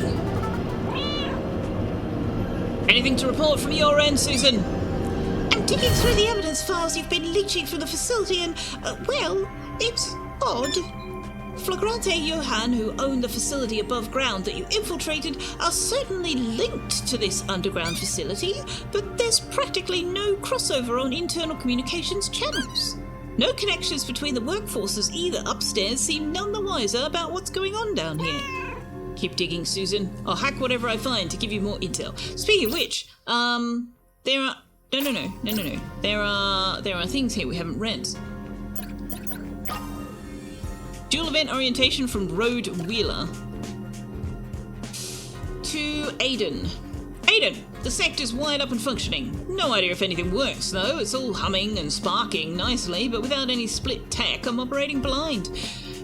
Anything to report from your end, Susan? I'm digging through the evidence files you've been leeching from the facility and, well, it's odd. Flagrante Johann, who owned the facility above ground that you infiltrated, are certainly linked to this underground facility, but there's practically no crossover on internal communications channels. No connections between the workforces either. Upstairs seem none the wiser about what's going on down here. Keep digging, Susan. I'll hack whatever I find to give you more intel. Speaking of which, there are... No. There are things here we haven't read. Dual event orientation from Road Wheeler to Aiden. Aiden, the sector's wired up and functioning. No idea if anything works though. It's all humming and sparking nicely, but without any split tech, I'm operating blind.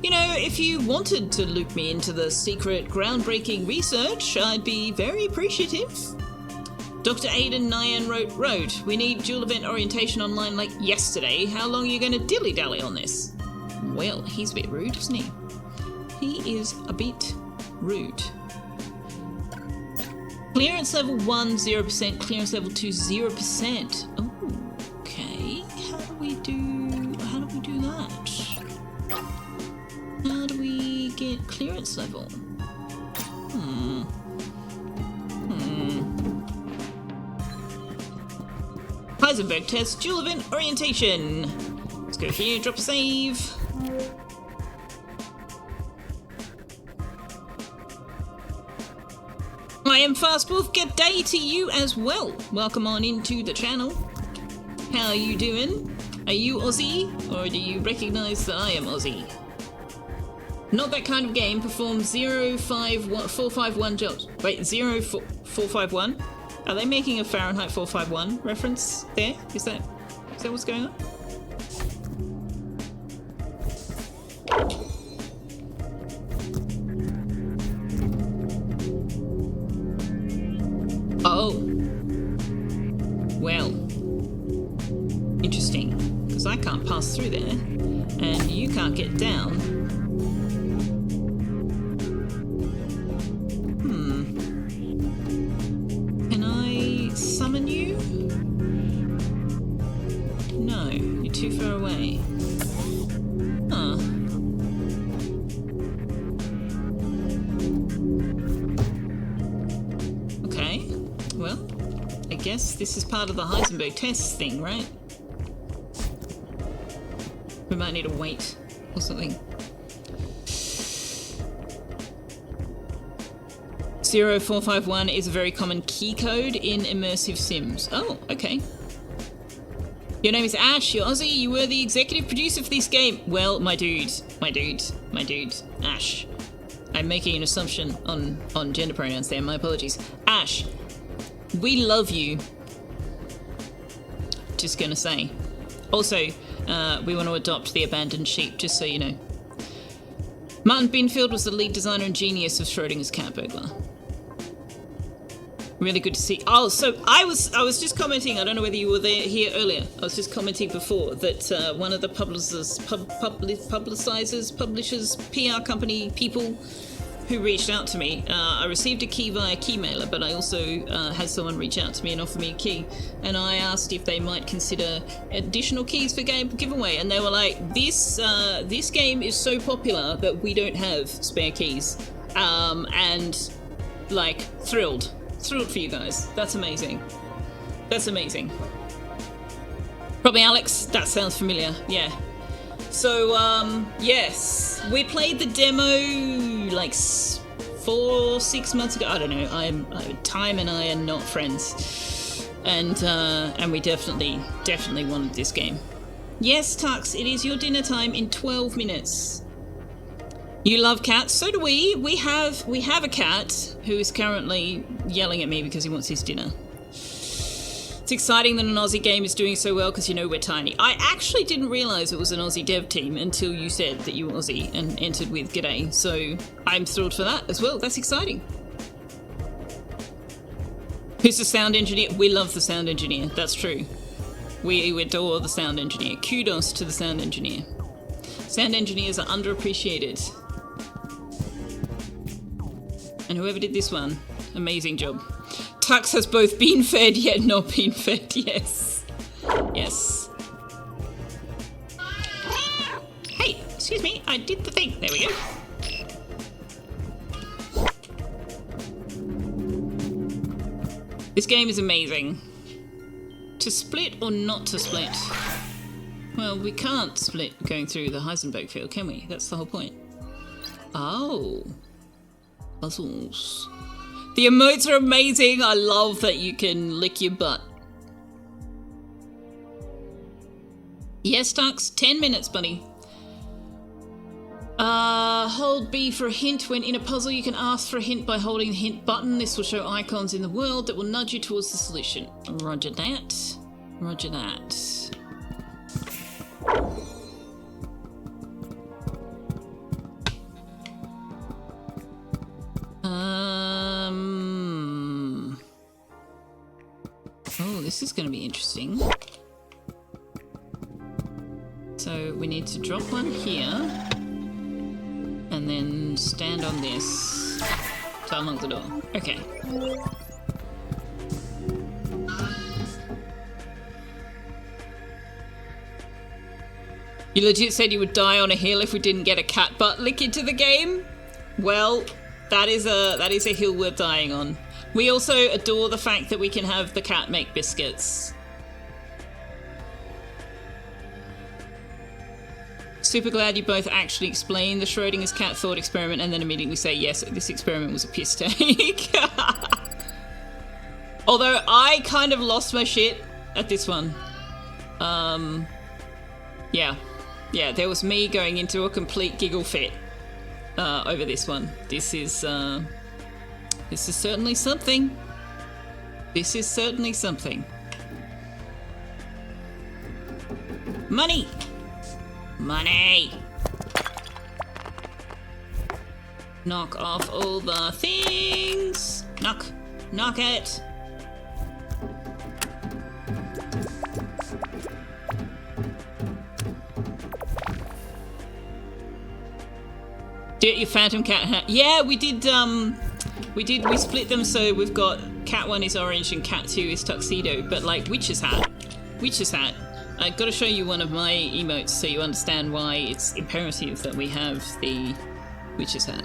You know, if you wanted to loop me into the secret groundbreaking research, I'd be very appreciative. Dr. Aiden Nyan wrote, we need dual event orientation online like yesterday. How long are you going to dilly-dally on this? Well, he's a bit rude, isn't he? He is a bit rude. Clearance level 1, 0%. Clearance level 2, 0%. Oh, okay. How do we do that? How do we get clearance level? Heisenberg test, dual event orientation. Let's go here, drop a save. I am Fast Wolf, good day to you as well. Welcome on into the channel. How are you doing? Are you Aussie, or do you recognise that I am Aussie? Not that kind of game. Perform 451 jobs. Wait, 451? Are they making a Fahrenheit 451 reference there? Is that what's going on? Oh. Well. Interesting. Because I can't pass through there, and you can't get down. Can I summon you? No, you're too far away. Huh. Okay, well, I guess this is part of the Heisenberg test thing, right? We might need to wait or something. 0451 is a very common key code in immersive sims. Oh, okay. Your name is Ash, you're Aussie, you were the executive producer for this game. Well, my dude, Ash. I'm making an assumption on gender pronouns there, my apologies. Ash, we love you. Just gonna say. Also, we want to adopt the abandoned sheep, just so you know. Martin Binfield was the lead designer and genius of Schrodinger's cat burglar. Really good to see. Oh, so I was just commenting. I don't know whether you were here earlier. I was just commenting before that one of the publishers, PR company people who reached out to me. I received a key via Keymailer, but I also had someone reach out to me and offer me a key. And I asked if they might consider additional keys for game giveaway, and they were like, "This game is so popular that we don't have spare keys," and like thrilled for you guys. That's amazing. That's amazing. Probably Alex. That sounds familiar. Yeah. So yes, we played the demo like 4-6 months ago. I don't know. Time and I are not friends, and we definitely wanted this game. Yes, Tux, it is your dinner time in 12 minutes. You love cats, so do we. We have a cat who is currently yelling at me because he wants his dinner. It's exciting that an Aussie game is doing so well because, you know, we're tiny. I actually didn't realise it was an Aussie dev team until you said that you were Aussie and entered with G'day, so I'm thrilled for that as well. That's exciting. Who's the sound engineer? We love the sound engineer, that's true. We adore the sound engineer. Kudos to the sound engineer. Sound engineers are underappreciated. And whoever did this one, amazing job. Tux has both been fed yet not been fed, yes. Yes. Hey, excuse me, I did the thing. There we go. This game is amazing. To split or not to split? Well, we can't split going through the Heisenberg field, can we? That's the whole point. Oh. Puzzles. The emotes are amazing. I love that you can lick your butt. Yes, Tux. 10 minutes, buddy. Hold B for a hint. When in a puzzle, you can ask for a hint by holding the hint button. This will show icons in the world that will nudge you towards the solution. Roger that. Roger that. Oh, this is going to be interesting. So we need to drop one here and then stand on this to unlock the door. Okay. You legit said you would die on a hill if we didn't get a cat butt lick into the game? Well, that is a hill worth dying on. We also adore the fact that we can have the cat make biscuits. Super glad you both actually explained the Schrodinger's cat thought experiment and then immediately say, yes, this experiment was a piss take. Although I kind of lost my shit at this one. Yeah, there was me going into a complete giggle fit over this one. This is certainly something. This is certainly something. Money! Money! Knock off all the things! Knock it! Get your phantom cat hat. Yeah, we did, we split them so we've got cat 1 is orange and cat 2 is tuxedo, but like witch's hat. I've got to show you one of my emotes so you understand why it's imperative that we have the witch's hat.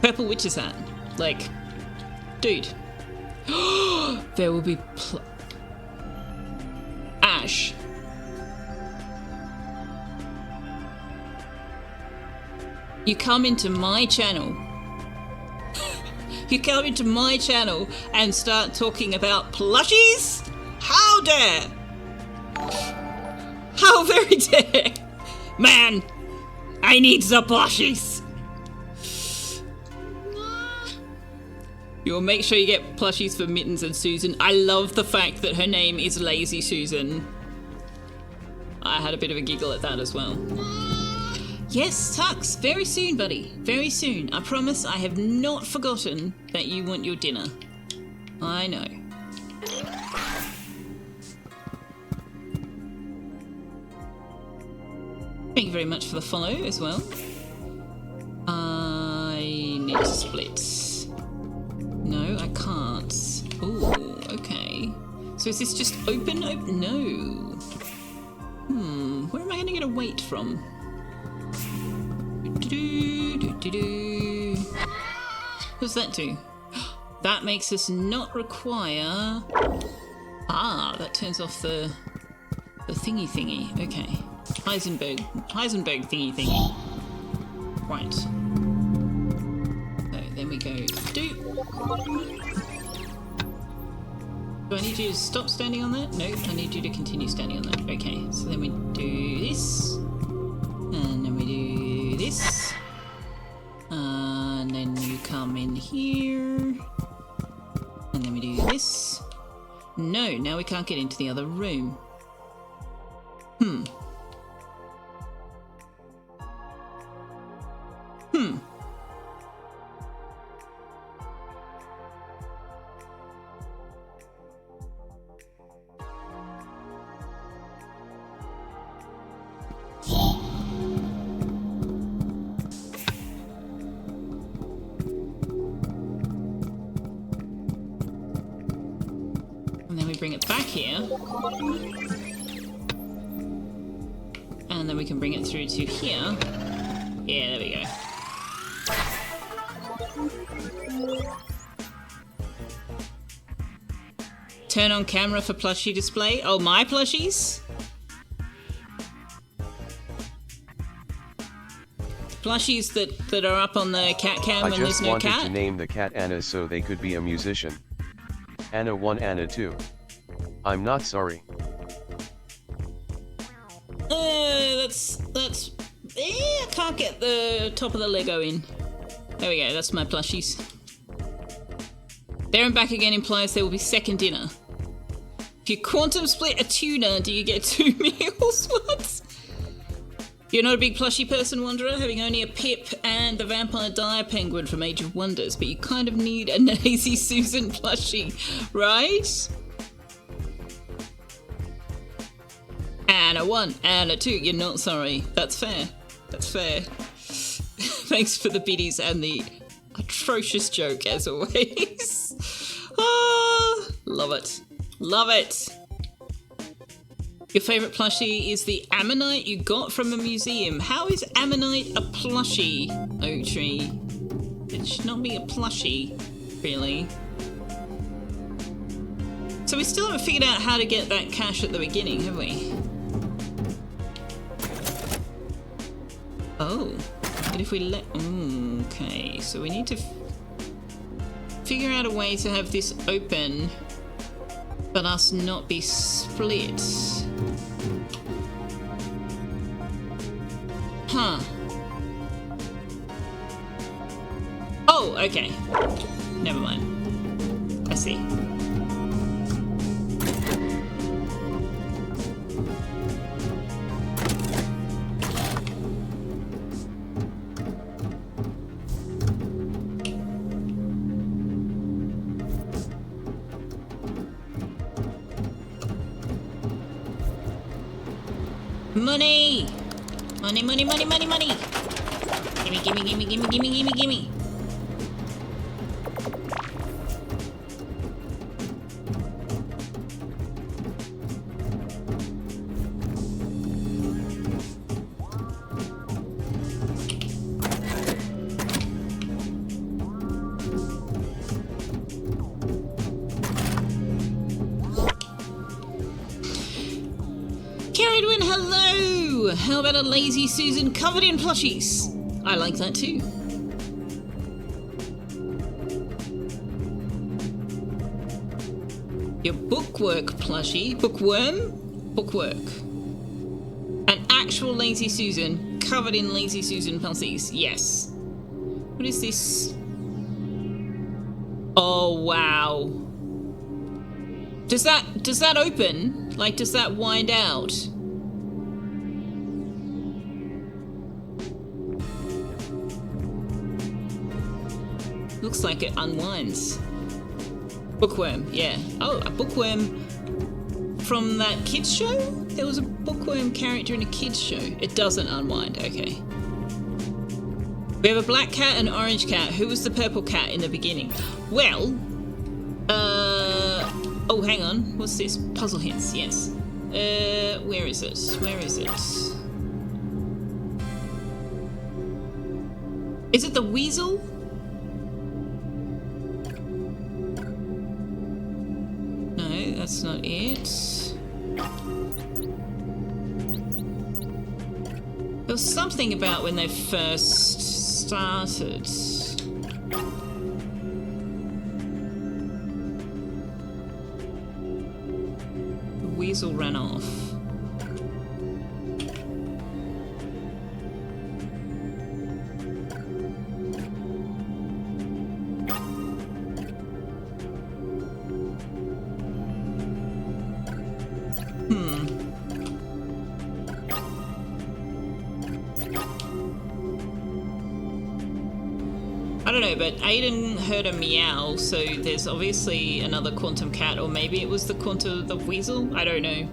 Purple witch's hat. Like, dude. There will be Ash. You come into my channel. You come into my channel and start talking about plushies? How dare! How very dare! Man, I need the plushies! You'll make sure you get plushies for Mittens and Susan. I love the fact that her name is Lazy Susan. I had a bit of a giggle at that as well. Yes, Tux, very soon, buddy. Very soon. I promise I have not forgotten that you want your dinner. I know. Thank you very much for the follow as well. I need to split. No, I can't. Ooh, okay. So is this just open? No. Where am I going to get a weight from? What does that do? That makes us not require... Ah, that turns off the thingy. Okay. Heisenberg thingy. Right. So then we go Do I need you to stop standing on that? No, I need you to continue standing on that. Okay, so then we do this. And then we do this. And then you come in here. And then we do this. No, now we can't get into the other room. Bring it back here, and then we can bring it through to here. Yeah, there we go. Turn on camera for plushie display. Oh, my plushies? Plushies that are up on the cat cam when there's no cat? I just wanted to name the cat Anna so they could be a musician. Anna 1, Anna 2. I'm not sorry. I can't get the top of the Lego in. There we go, that's my plushies. There and back again implies there will be second dinner. If you quantum split a tuna, do you get 2 meals? What? You're not a big plushie person, Wanderer, having only a Pip and the Vampire Dire Penguin from Age of Wonders, but you kind of need a Lazy Susan plushie, right? Anna 1, Anna 2, you're not sorry. That's fair. That's fair. Thanks for the biddies and the atrocious joke, as always. Ah, love it. Love it. Your favourite plushie is the Ammonite you got from a museum. How is Ammonite a plushie, Oaktree? It should not be a plushie, really. So we still haven't figured out how to get that cash at the beginning, have we? Oh, but if we let... okay, so we need to figure out a way to have this open, but us not be split. Huh. Oh, okay. Never mind. I see. Money! Money, money, money, money, money! Gimme, gimme, gimme, gimme, gimme, gimme, gimme! Carriedwin, hello! How about a Lazy Susan covered in plushies? I like that too. Your bookwork plushie. Bookworm? Bookwork. An actual Lazy Susan covered in Lazy Susan plushies. Yes. What is this? Oh, wow. Does that open? Like, does that wind out? Looks like it unwinds. Bookworm, yeah. Oh, a bookworm from that kids show? There was a bookworm character in a kids show. It doesn't unwind, okay. We have a black cat and an orange cat. Who was the purple cat in the beginning? Well, oh, hang on. What's this? Puzzle hints, yes. Where is it? Where is it? Is it the weasel? No, that's not it. There was something about when they first started. The weasel ran off. I don't know, but Aiden heard a meow, so there's obviously another quantum cat, or maybe it was the weasel? I don't know.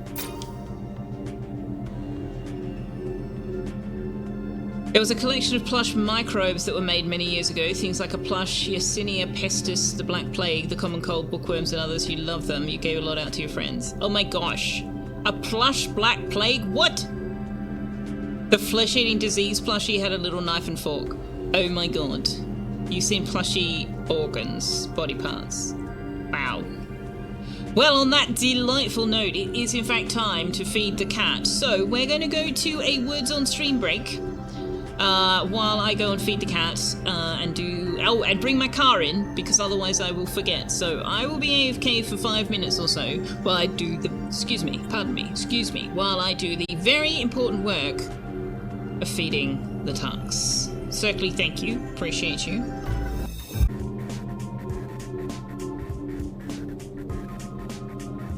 There was a collection of plush microbes that were made many years ago, things like a plush Yersinia pestis, the Black Plague, the common cold, bookworms and others. You love them. You gave a lot out to your friends. Oh my gosh. A plush Black Plague? What? The flesh-eating disease plushie had a little knife and fork. Oh my god. You've seen plushy organs, body parts. Wow. Well, on that delightful note, it is in fact time to feed the cat. So we're going to go to a words on stream break while I go and feed the cat and bring my car in, because otherwise I will forget. So I will be AFK for 5 minutes or so while I do the while I do the very important work of feeding the tux. Circly, thank you. Appreciate you.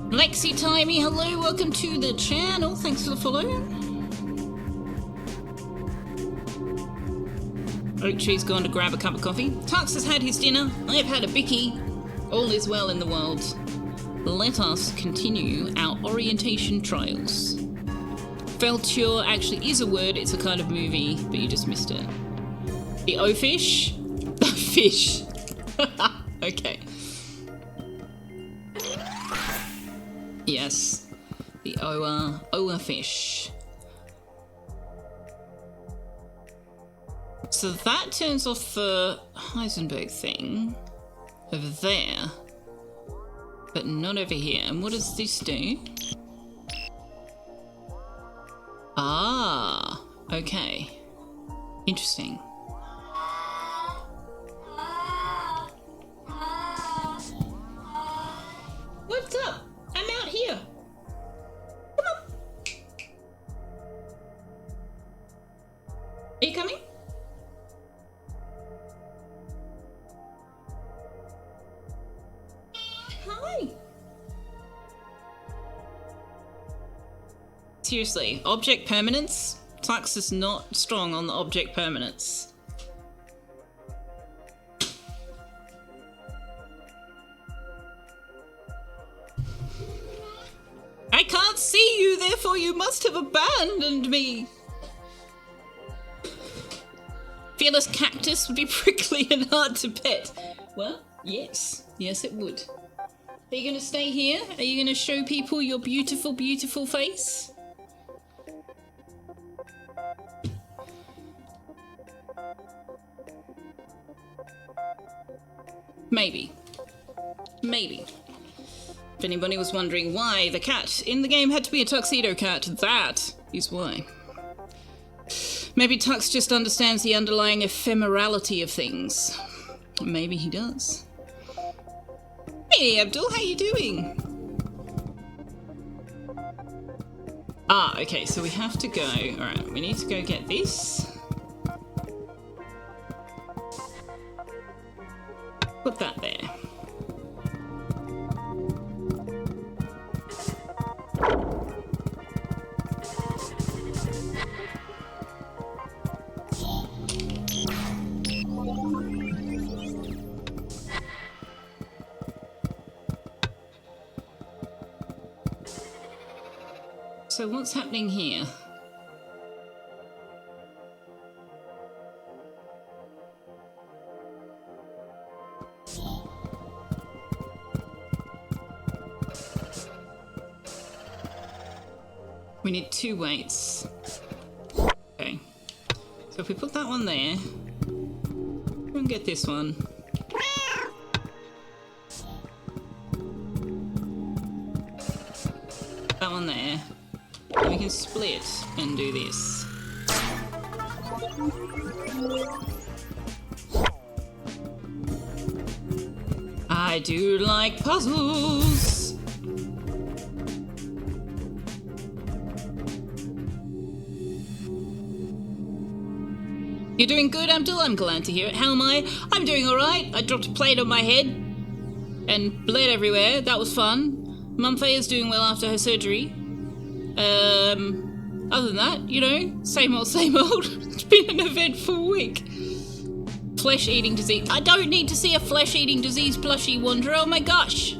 Lexi Timey, hello, welcome to the channel. Thanks for the follow. Oak Tree's gone to grab a cup of coffee. Tux has had his dinner. I've had a bicky. All is well in the world. Let us continue our orientation trials. Felture actually is a word. It's a kind of movie, but you just missed it. The O-fish? The fish. Okay. Yes. The Oa fish. So that turns off the Heisenberg thing over there, but not over here. And what does this do? Ah, okay. Interesting. What's up? I'm out here. Come on. Are you coming? Hi. Seriously, object permanence? Tux is not strong on the object permanence. I can't see you, therefore you must have abandoned me. Fearless cactus would be prickly and hard to pet. Well, yes. Yes, it would. Are you going to stay here? Are you going to show people your beautiful, beautiful face? Maybe. Maybe. If anybody was wondering why the cat in the game had to be a tuxedo cat, that is why. Maybe Tux just understands the underlying ephemerality of things. Maybe he does. Hey Abdul, how you doing? Ah, okay, so we have to go. Alright, we need to go get this. Put that there. So what's happening here? We need 2 weights. Okay. So if we put that one there, we can get this one. That one there. And we can split and do this. I do like puzzles. You're doing good, Abdul? I'm glad to hear it. How am I? I'm doing alright. I dropped a plate on my head and bled everywhere. That was fun. Mum Faye's doing well after her surgery. Other than that, you know, same old, same old. It's been an eventful week. Flesh-eating disease. I don't need to see a flesh-eating disease plushie, Wanderer. Oh my gosh.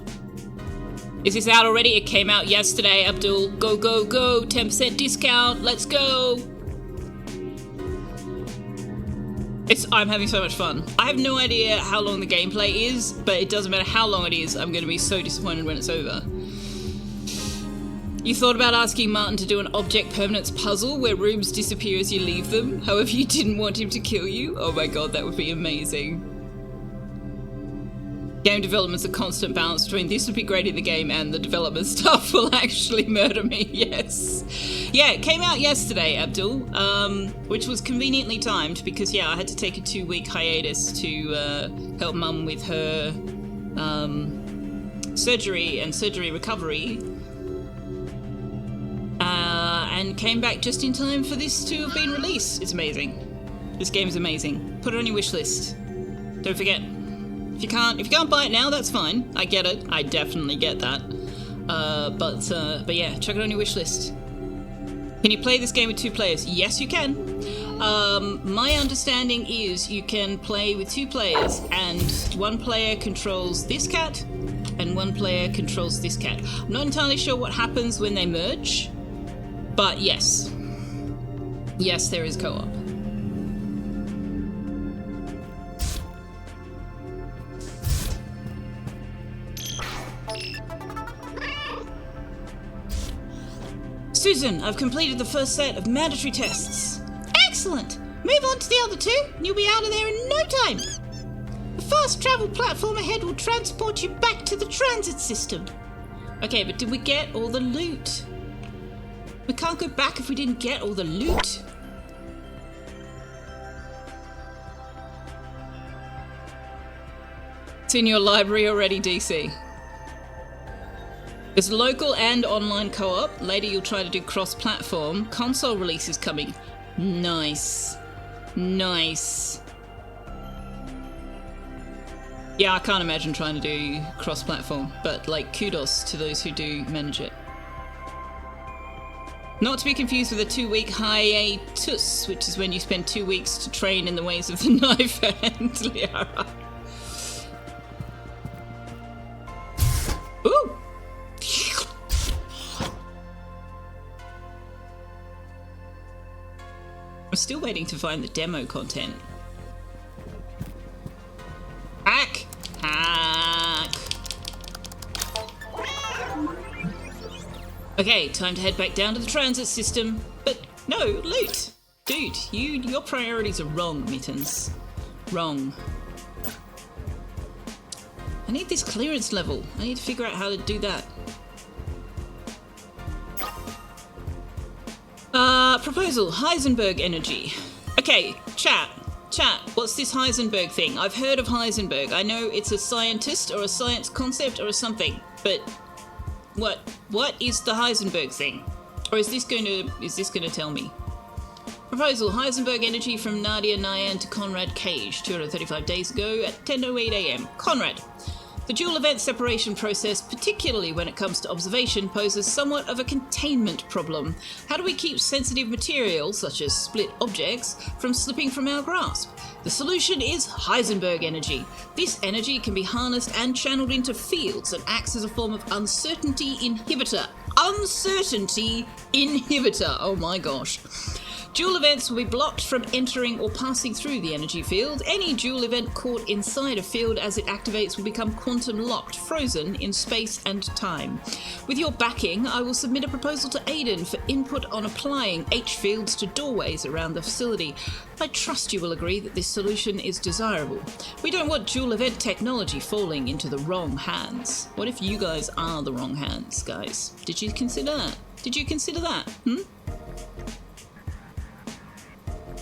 Is this out already? It came out yesterday, Abdul. Go, go, go. 10% discount. Let's go. I'm having so much fun. I have no idea how long the gameplay is, but it doesn't matter how long it is, I'm going to be so disappointed when it's over. You thought about asking Martin to do an object permanence puzzle where rooms disappear as you leave them? However, you didn't want him to kill you? Oh my god, that would be amazing. Game development's a constant balance between this would be great in the game and the development stuff will actually murder me. Yes. Yeah, it came out yesterday, Abdul, which was conveniently timed because, yeah, I had to take a 2-week hiatus to help Mum with her surgery and surgery recovery. And came back just in time for this to have been released. It's amazing. This game's amazing. Put it on your wish list. Don't forget. If you can't buy it now, that's fine. I get it. I definitely get that. But yeah, check it on your wish list. Can you play this game with 2 players? Yes, you can. My understanding is you can play with 2 players, and 1 player controls this cat, and 1 player controls this cat. I'm not entirely sure what happens when they merge, but yes. Yes, there is co-op. Susan, I've completed the first set of mandatory tests. Excellent! Move on to the other 2 and you'll be out of there in no time. The fast travel platform ahead will transport you back to the transit system. Okay, but did we get all the loot? We can't go back if we didn't get all the loot. It's in your library already, DC. There's local and online co-op. Later you'll try to do cross-platform. Console release is coming. Nice. Nice. Yeah, I can't imagine trying to do cross-platform, but like kudos to those who do manage it. Not to be confused with a 2-week hiatus, which is when you spend 2 weeks to train in the ways of the knife hand. Liara. Ooh! I'm still waiting to find the demo content. Hack! Hack! Okay, time to head back down to the transit system. But no, loot! Dude, your priorities are wrong, Mittens. Wrong. I need this clearance level. I need to figure out how to do that. Proposal, Heisenberg energy. Okay, chat, what's this Heisenberg thing? I've heard of Heisenberg. I know it's a scientist or a science concept or a something, but what is the Heisenberg thing? Or is this going to tell me? Proposal, Heisenberg energy from Nadia Nyan to Conrad Cage 235 days ago at 10:08 AM. Conrad, the dual event separation process, particularly when it comes to observation, poses somewhat of a containment problem. How do we keep sensitive materials, such as split objects, from slipping from our grasp? The solution is Heisenberg energy. This energy can be harnessed and channeled into fields and acts as a form of uncertainty inhibitor. Uncertainty inhibitor, oh my gosh. Dual events will be blocked from entering or passing through the energy field. Any dual event caught inside a field as it activates will become quantum locked, frozen in space and time. With your backing, I will submit a proposal to Aiden for input on applying H-fields to doorways around the facility. I trust you will agree that this solution is desirable. We don't want dual event technology falling into the wrong hands. What if you guys are the wrong hands, guys? Did you consider that? Did you consider that?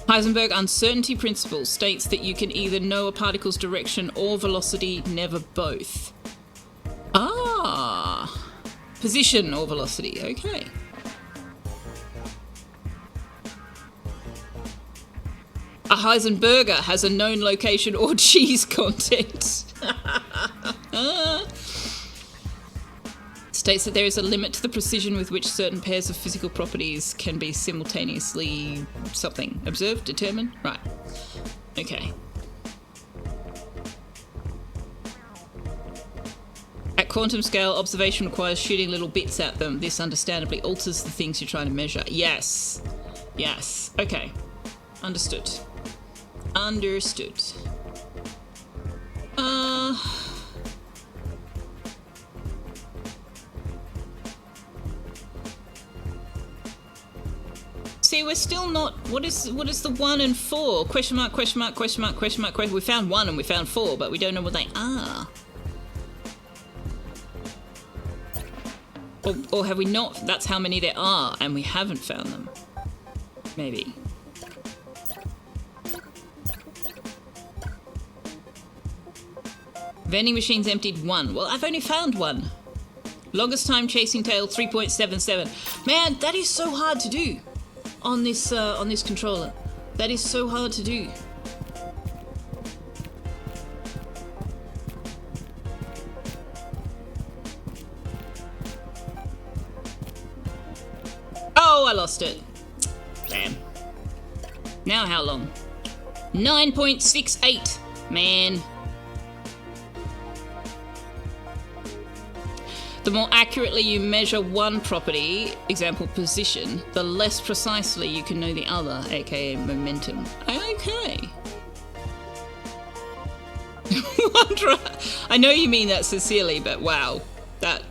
Heisenberg uncertainty principle states that you can either know a particle's direction or velocity, never both. Ah, position or velocity, okay. A Heisenberger has a known location or cheese content. States that there is a limit to the precision with which certain pairs of physical properties can be simultaneously something. Observed, determined? Right. Okay. At quantum scale, observation requires shooting little bits at them. This understandably alters the things you're trying to measure. Yes. Yes. Okay. Understood. Understood. See, we're still not. What is the 1 and 4? Question mark, question mark, question mark, question mark, question. We found 1 and we found 4, but we don't know what they are. Or have we not? That's how many there are, and we haven't found them. Maybe. Vending machines emptied 1. Well, I've only found 1. Longest time chasing tail 3.77. Man, that is so hard to do on this controller. That is so hard to do. Oh, I lost it. Damn. Now how long? 9.68. Man. The more accurately you measure one property, example position, the less precisely you can know the other, aka momentum. Okay. I know you mean that sincerely, but wow, that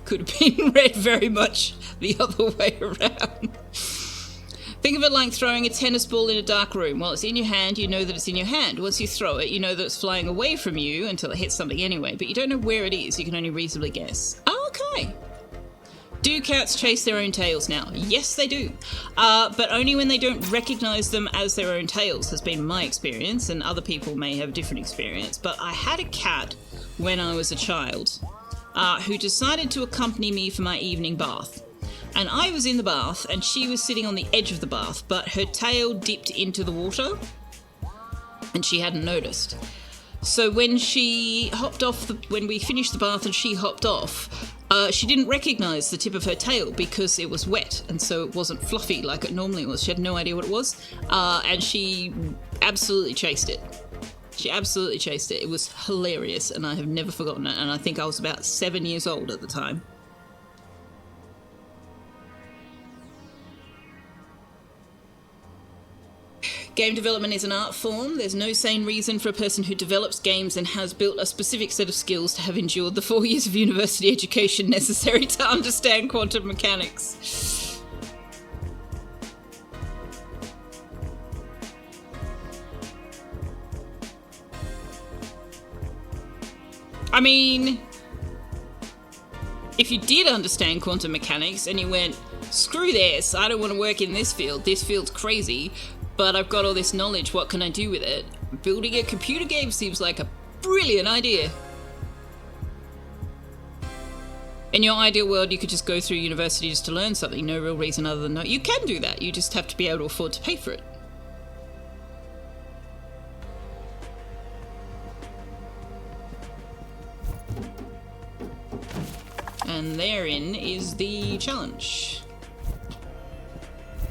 could have been read very much the other way around. Think of it like throwing a tennis ball in a dark room. While it's in your hand, you know that it's in your hand. Once you throw it, you know that it's flying away from you until it hits something anyway, but you don't know where it is. You can only reasonably guess. Okay. Do cats chase their own tails now? Yes, they do. But only when they don't recognize them as their own tails, has been my experience, and other people may have a different experience. But I had a cat when I was a child who decided to accompany me for my evening bath. And I was in the bath, and she was sitting on the edge of the bath, but her tail dipped into the water, and she hadn't noticed. So when she hopped off, when we finished the bath and she hopped off, she didn't recognise the tip of her tail because it was wet, and so it wasn't fluffy like it normally was. She had no idea what it was, and she absolutely chased it. She absolutely chased it. It was hilarious, and I have never forgotten it, and I think I was about 7 years old at the time. Game development is an art form. There's no sane reason for a person who develops games and has built a specific set of skills to have endured the 4 years of university education necessary to understand quantum mechanics. I mean, if you did understand quantum mechanics and you went, screw this, I don't want to work in this field's crazy, but I've got all this knowledge, what can I do with it? Building a computer game seems like a brilliant idea. In your ideal world, you could just go through university just to learn something, no real reason other than you can do that, you just have to be able to afford to pay for it. And therein is the challenge.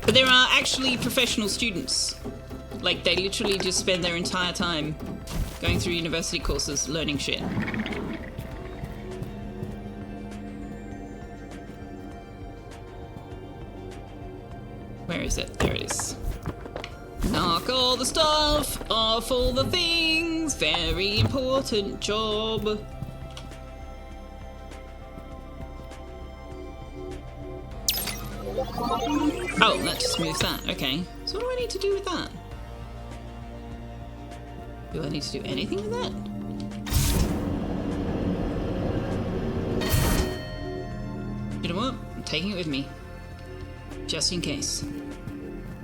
But there are actually professional students. Like, they literally just spend their entire time going through university courses, learning shit. Where is it? There it is. Knock all the stuff off all the things. Very important job. Oh, that just moves that. Okay. So what do I need to do with that? Do I need to do anything with that? You know what? I'm taking it with me. Just in case.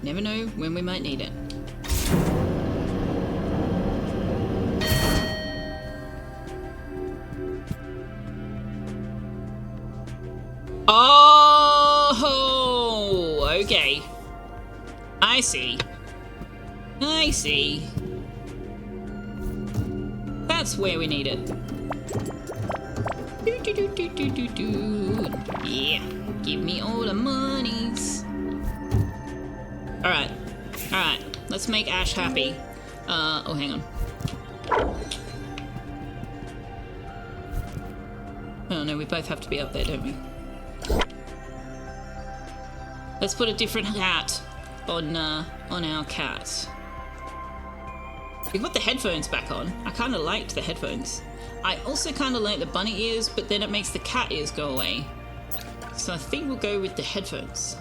Never know when we might need it. Oh, okay. I see. I see. That's where we need it. Yeah, give me all the monies. Alright, alright, let's make Ash happy. Oh, hang on. Oh no, we both have to be up there, don't we? Let's put a different hat on our cat. We put the headphones back on. I kind of liked the headphones. I also kind of like the bunny ears, but then it makes the cat ears go away. So I think we'll go with the headphones.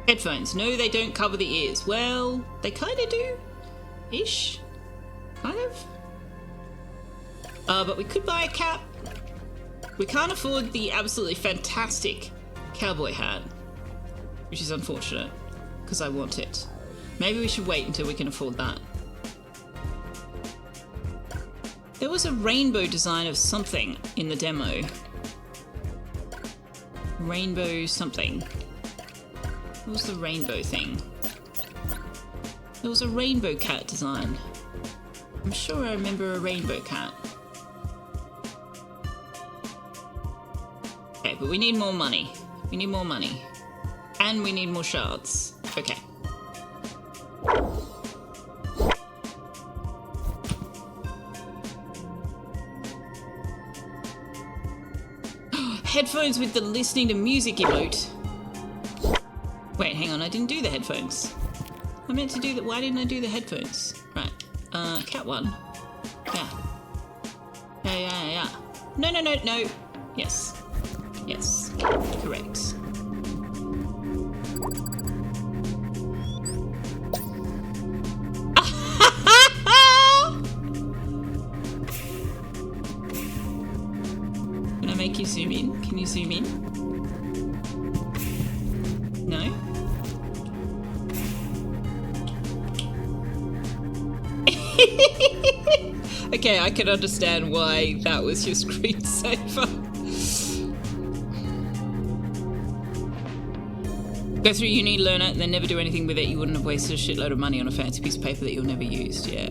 Headphones. No, they don't cover the ears. Well, they kind of do. Ish. Kind of. But we could buy a cap. We can't afford the absolutely fantastic cowboy hat, which is unfortunate, because I want it. Maybe we should wait until we can afford that. There was a rainbow design of something in the demo. Rainbow something. What was the rainbow thing? There was a rainbow cat design. I'm sure I remember a rainbow cat. Okay, but we need more money. We need more money. And we need more shards. Okay. Headphones with the listening to music emote. Wait, hang on, I didn't do the headphones. I meant to do that. Why didn't I do the headphones? Right. Cat one. Yeah. Yeah. No. Yes. Yes. Correct. Can I make you zoom in? Can you zoom in? No? Okay, I can understand why that was your screensaver. Go through uni, learn it, and then never do anything with it. You wouldn't have wasted a shitload of money on a fancy piece of paper that you'll never use, yeah.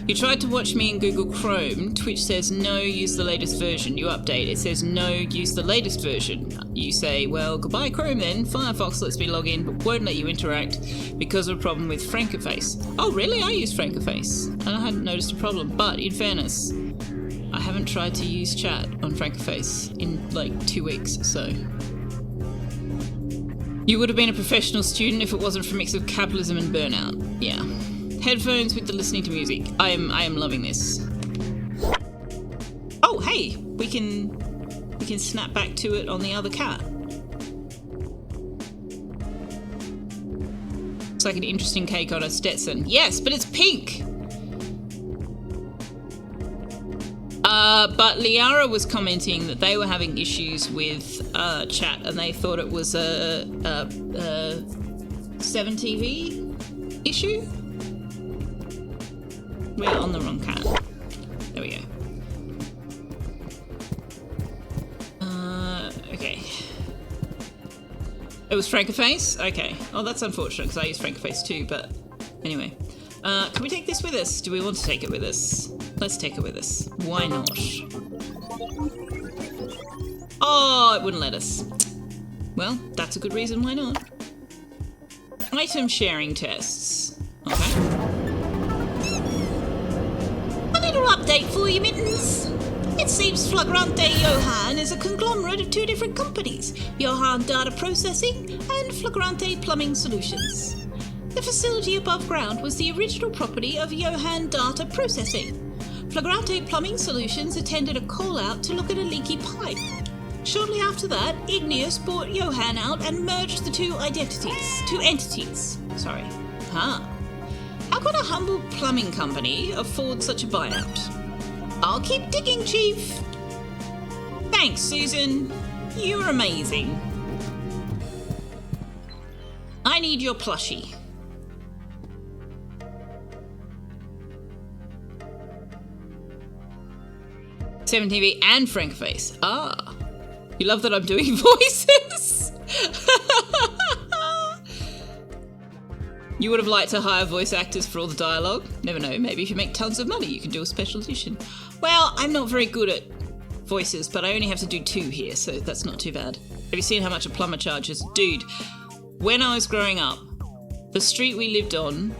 You tried to watch me in Google Chrome. Twitch says no, use the latest version. You update, it says no, use the latest version. You say, well, goodbye Chrome then. Firefox lets me log in, but won't let you interact because of a problem with Francoface. Oh really? I use Francoface, and I hadn't noticed a problem. But in fairness, I haven't tried to use chat on Francoface in like 2 weeks, so... You would have been a professional student if it wasn't for a mix of capitalism and burnout. Yeah. Headphones with the listening to music. I am loving this. Oh, hey, we can snap back to it on the other cat. It's like an interesting cake on a Stetson. Yes, but it's pink. But Liara was commenting that they were having issues with chat, and they thought it was a 7TV issue. We're on the wrong cat. There we go. Okay. It was Francoface? Okay. Oh, that's unfortunate because I use Francoface too, but anyway. Can we take this with us? Do we want to take it with us? Let's take it with us. Why not? Oh, it wouldn't let us. Well, that's a good reason why not. Item sharing tests. Okay. A little update for you, Mittens. It seems Flagrante Johan is a conglomerate of 2 different companies, Johan Data Processing and Flagrante Plumbing Solutions. The facility above ground was the original property of Johan Data Processing. Flagrante Plumbing Solutions attended a call-out to look at a leaky pipe. Shortly after that, Igneous bought Johan out and merged the two entities. Sorry. How could a humble plumbing company afford such a buyout? I'll keep digging, Chief. Thanks, Susan. You're amazing. I need your plushie. TV and Francoface. Ah. You love that I'm doing voices? You would have liked to hire voice actors for all the dialogue? Never know, maybe if you make tons of money you can do a special edition. Well, I'm not very good at voices, but I only have to do 2 here, so that's not too bad. Have you seen how much a plumber charges? Dude, when I was growing up, the street we lived on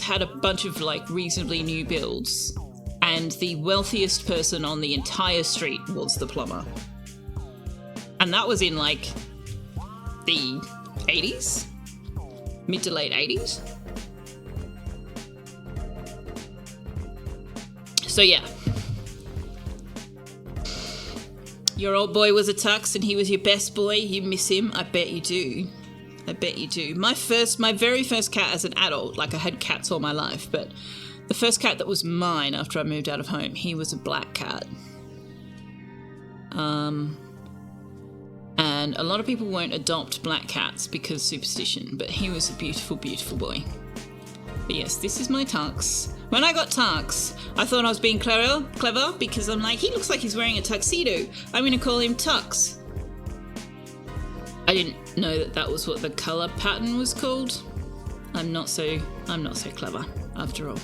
had a bunch of like reasonably new builds, and the wealthiest person on the entire street was the plumber. And that was in like the 80s? Mid to late 80s? So yeah. Your old boy was a tux and he was your best boy. You miss him? I bet you do. I bet you do. My very first cat as an adult, like I had cats all my life, but the first cat that was mine after I moved out of home, he was a black cat. And a lot of people won't adopt black cats because superstition, but he was a beautiful, beautiful boy. But yes, this is my tux. When I got tux, I thought I was being clever because I'm like, he looks like he's wearing a tuxedo. I'm going to call him Tux. I didn't know that that was what the colour pattern was called. I'm not so clever, after all.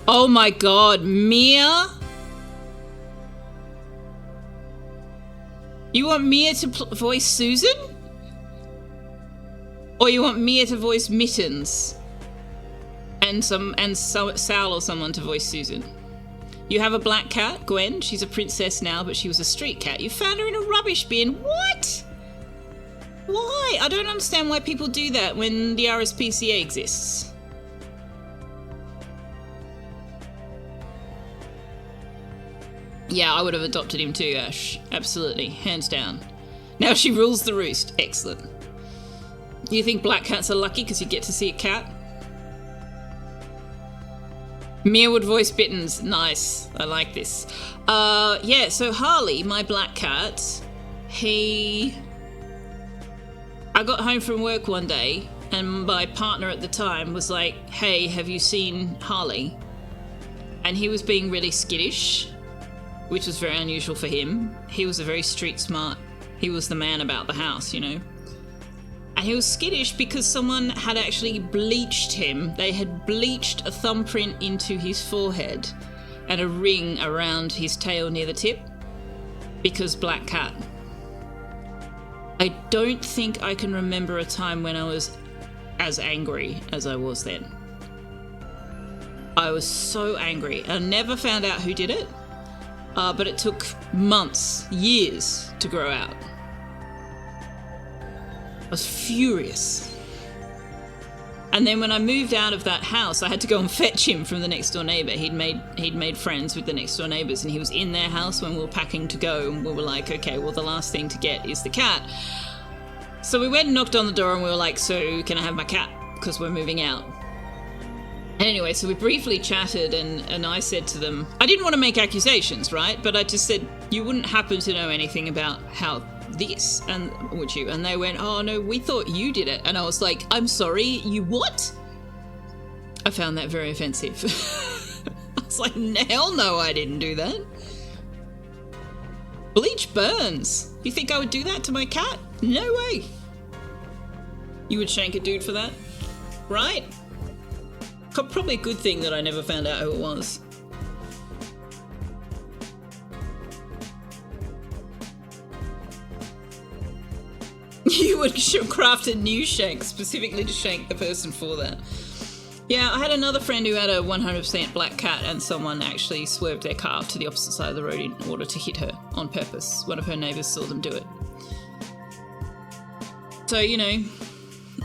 Oh my god, Mia? You want Mia to voice Susan? Or you want Mia to voice Mittens? And Sal or someone to voice Susan? You have a black cat, Gwen. She's a princess now, but she was a street cat. You found her in a rubbish bin. What? Why? I don't understand why people do that when the RSPCA exists. Yeah, I would have adopted him too, Ash. Absolutely. Hands down. Now she rules the roost. Excellent. You think black cats are lucky because you get to see a cat? Mia would voice Bittens. Nice. I like this. Yeah, so Harley, my black cat, I got home from work one day and my partner at the time was like, hey, have you seen Harley? And he was being really skittish, which was very unusual for him. He was a very street smart. He was the man about the house, you know. And he was skittish because someone had actually bleached him. They had bleached a thumbprint into his forehead and a ring around his tail near the tip because black cat. I don't think I can remember a time when I was as angry as I was then. I was so angry. I never found out who did it. But it took months, years to grow out. I was furious. And then when I moved out of that house, I had to go and fetch him from the next door neighbour. He'd made friends with the next door neighbours and he was in their house when we were packing to go and we were like, okay, well the last thing to get is the cat. So we went and knocked on the door and we were like, so can I have my cat? Because we're moving out. Anyway, so we briefly chatted and I said to them, I didn't want to make accusations, right? But I just said, you wouldn't happen to know anything about how this, and would you? And they went, oh no, we thought you did it. And I was like, I'm sorry, you what? I found that very offensive. I was like, hell no, I didn't do that. Bleach burns. You think I would do that to my cat? No way. You would shank a dude for that? Right? Probably a good thing that I never found out who it was. You would craft a new shank specifically to shank the person for that. Yeah, I had another friend who had a 100% black cat and someone actually swerved their car to the opposite side of the road in order to hit her on purpose. One of her neighbours saw them do it. So, you know,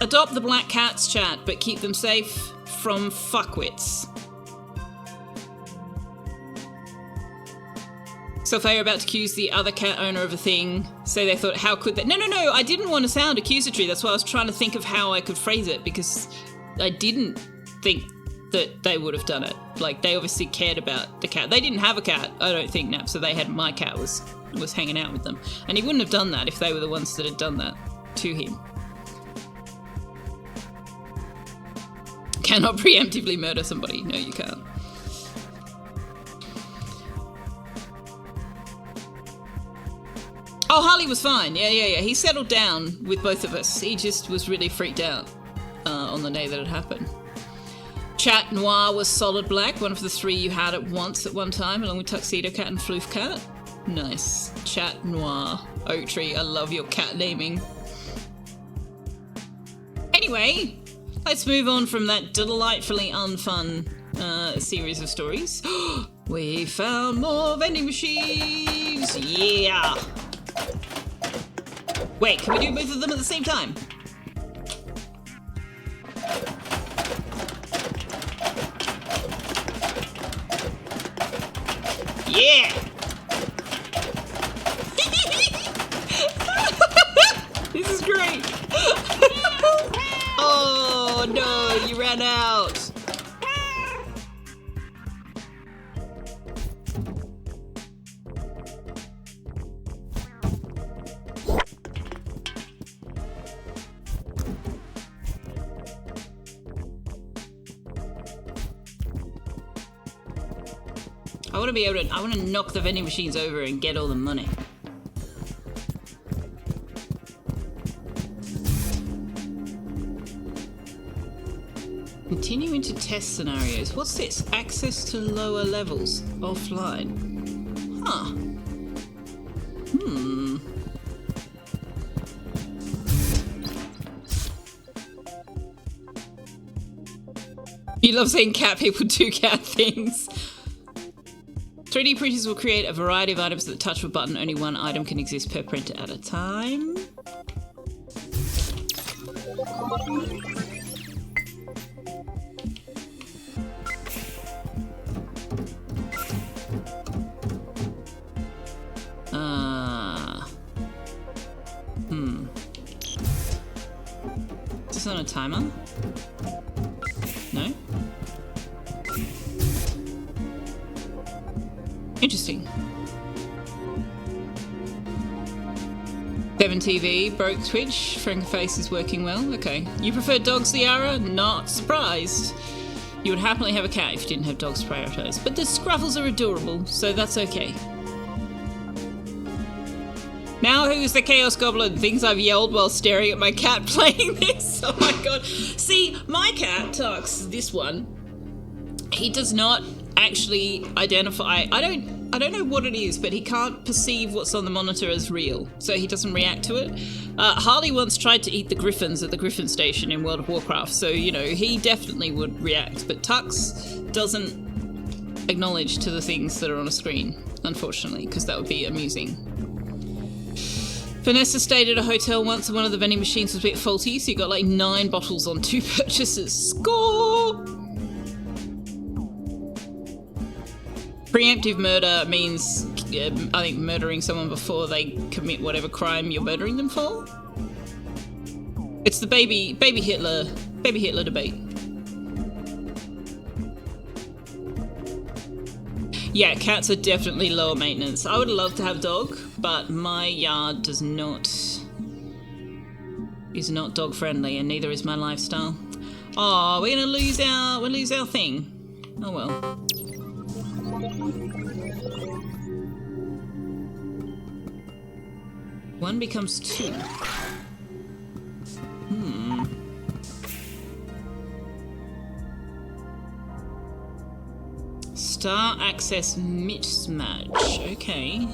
adopt the black cats, chat, but keep them safe from fuckwits. Selfeya about to accuse the other cat owner of a thing. Say they thought, how could they? No, I didn't want to sound accusatory. That's why I was trying to think of how I could phrase it because I didn't think that they would have done it. Like, they obviously cared about the cat. They didn't have a cat, I don't think, Nap, so they had my cat was hanging out with them. And he wouldn't have done that if they were the ones that had done that to him. Cannot preemptively murder somebody. No, you can't. Oh, Harley was fine. Yeah. He settled down with both of us. He just was really freaked out on the day that it happened. Chat Noir was solid black, one of the three you had at once at one time, along with Tuxedo Cat and Floof Cat. Nice. Chat Noir. Oak Tree, I love your cat naming. Anyway, let's move on from that delightfully unfun series of stories. We found more vending machines! Yeah! Wait, can we do both of them at the same time? Yeah! This is great! Oh Oh no, you ran out. I want to be able to, I want to knock the vending machines over and get all the money. Continuing to test scenarios. What's this? Access to lower levels offline. Huh. You love seeing cat people do cat things. 3D printers will create a variety of items at the touch of a button. Only one item can exist per printer at a time. Is this on a timer? No? Interesting. 7TV broke Twitch. Frankenface is working well. Okay. You prefer dogs, Liara? Not surprised. You would happily have a cat if you didn't have dogs to prioritize. But the Scruffles are adorable, so that's okay. Now who's the Chaos Goblin? Things I've yelled while staring at my cat playing this. Oh my god. See, my cat, Tux, this one, he does not actually identify. I don't know what it is, but he can't perceive what's on the monitor as real, so he doesn't react to it. Harley once tried to eat the griffins at the Griffin Station in World of Warcraft, so, you know, he definitely would react, but Tux doesn't acknowledge to the things that are on a screen, unfortunately, because that would be amusing. Vanessa stayed at a hotel once and one of the vending machines was a bit faulty, so you got like 9 bottles on 2 purchases. Score! Preemptive murder means, I think, murdering someone before they commit whatever crime you're murdering them for. It's the baby Hitler debate. Yeah, cats are definitely lower maintenance. I would love to have a dog, but my yard is not dog friendly, and neither is my lifestyle. Oh, we're gonna lose our thing. Oh well. One becomes 2. Star access mismatch. Okay.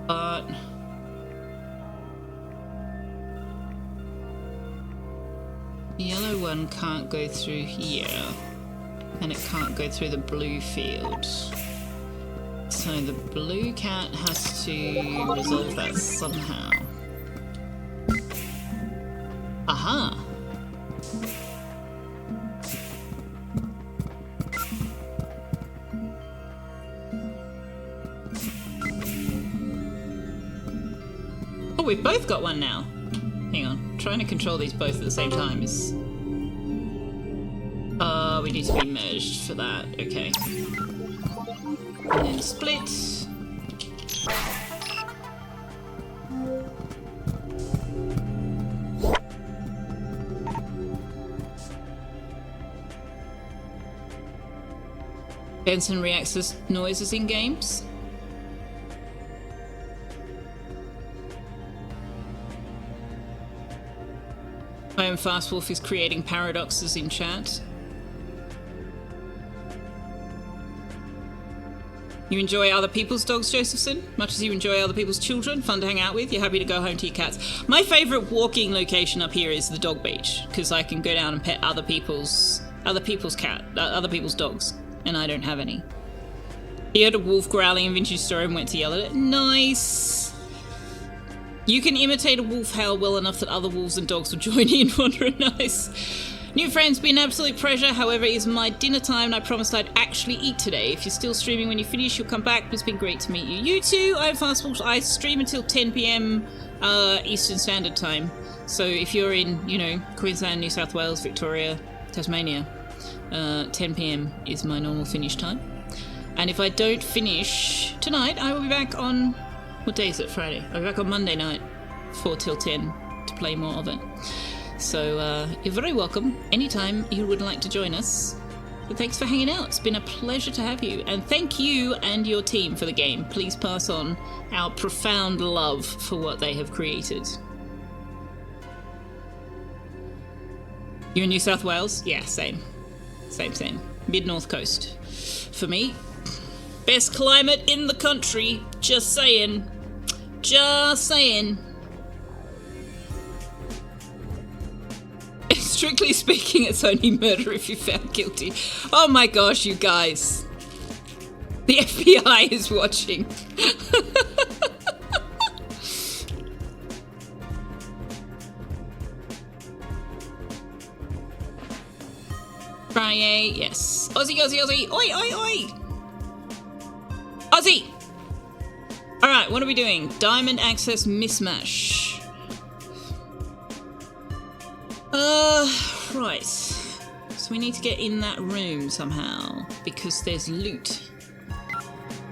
But the yellow one can't go through here, and it can't go through the blue field. So the blue cat has to resolve that somehow. Aha! Oh, we've both got one now. Hang on, trying to control these both at the same time is... we need to be merged for that, okay. And then split. Benson reacts to noises in games. I am Fast Wolf is creating paradoxes in chat. You enjoy other people's dogs, Josephson? Much as you enjoy other people's children? Fun to hang out with? You're happy to go home to your cats? My favourite walking location up here is the dog beach, because I can go down and pet other people's dogs, and I don't have any. He heard a wolf growling in Vintage Story and went to yell at it. Nice! You can imitate a wolf howl well enough that other wolves and dogs will join in. Wondering, nice. New friends, been an absolute pleasure. However, it is my dinner time and I promised I'd actually eat today. If you're still streaming when you finish, you'll come back. It's been great to meet you. You too. I'm Fastball. I stream until 10 p.m. Eastern Standard Time. So if you're in, you know, Queensland, New South Wales, Victoria, Tasmania, 10 p.m. is my normal finish time. And if I don't finish tonight, I will be back on... What day is it? Friday. I'll be back on Monday night, 4 till 10, to play more of it. So you're very welcome anytime you would like to join us. But thanks for hanging out. It's been a pleasure to have you. And thank you and your team for the game. Please pass on our profound love for what they have created. You're in New South Wales? Yeah, same. Same. Mid-North Coast. For me, best climate in the country. Just saying. Strictly speaking, it's only murder if you're found guilty. Oh my gosh, you guys. The FBI is watching. Friday, yes. Aussie. Oi. Aussie! Alright, what are we doing? Diamond access mismatch. Right. So we need to get in that room somehow, because there's loot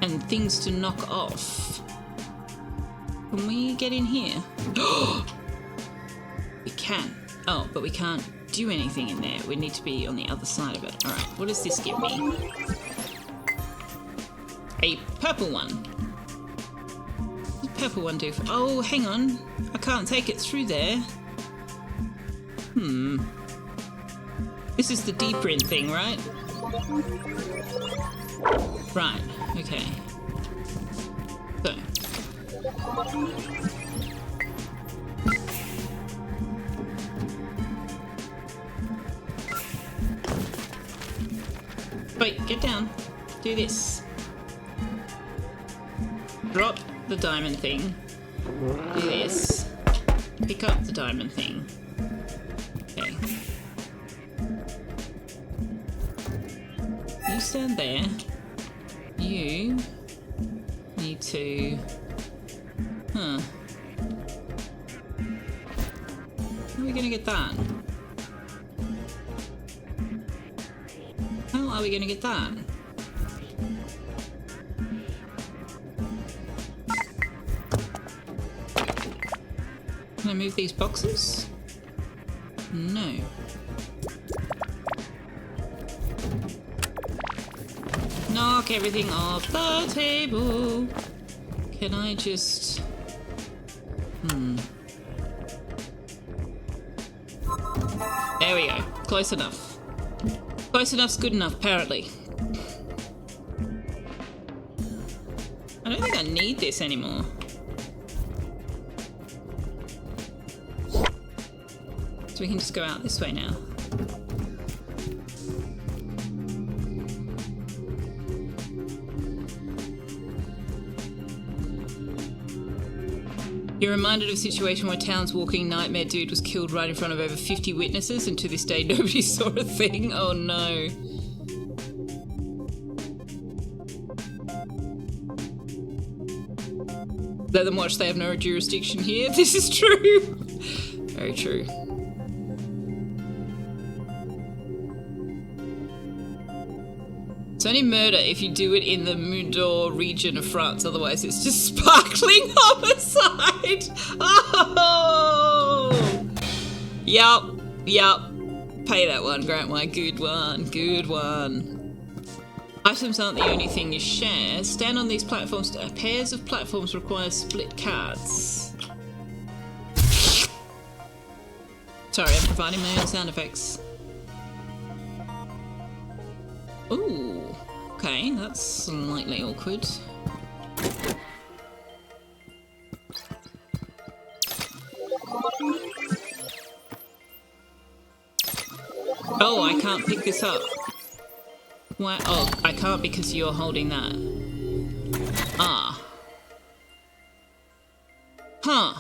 and things to knock off. Can we get in here? We can. Oh, but we can't do anything in there. We need to be on the other side of it. Alright, what does this give me? A purple one. What does purple one do for... Oh, hang on. I can't take it through there. This is the deeper in thing, right? Right, okay. So. Wait, get down. Do this. Drop the diamond thing. Do this. Pick up the diamond thing. Okay. You stand there. You need to... How are we gonna get that? How are we gonna get that? Can I move these boxes? No. Knock everything off the table. Can I just... There we go. Close enough. Close enough's good enough, apparently. I don't think I need this anymore. So we can just go out this way now. You're reminded of a situation where Town's walking nightmare dude was killed right in front of over 50 witnesses, and to this day nobody saw a thing. Oh no. Let them watch, they have no jurisdiction here. This is true. Very true. It's only murder if you do it in the Mudor region of France, otherwise it's just sparkling homicide! Oh! Yup. Pay that one, Grandma. Good one. Items aren't the only thing you share. Stand on these platforms. Pairs of platforms require split cards. Sorry, I'm providing my own sound effects. Ooh, okay, that's slightly awkward. Oh, I can't pick this up. Why? Oh, I can't because you're holding that. Ah. Huh.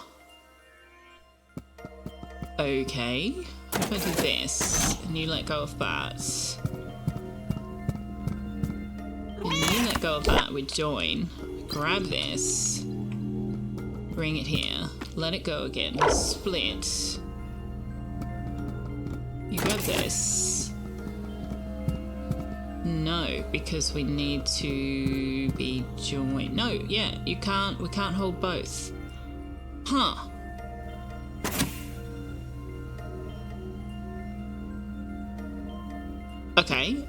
Okay. If I do this, and you let go of that, and you let go of that, we join. Grab this, bring it here, let it go again, split. You grab this. No, because we need to be joined. No, yeah, we can't hold both. Huh. Okay,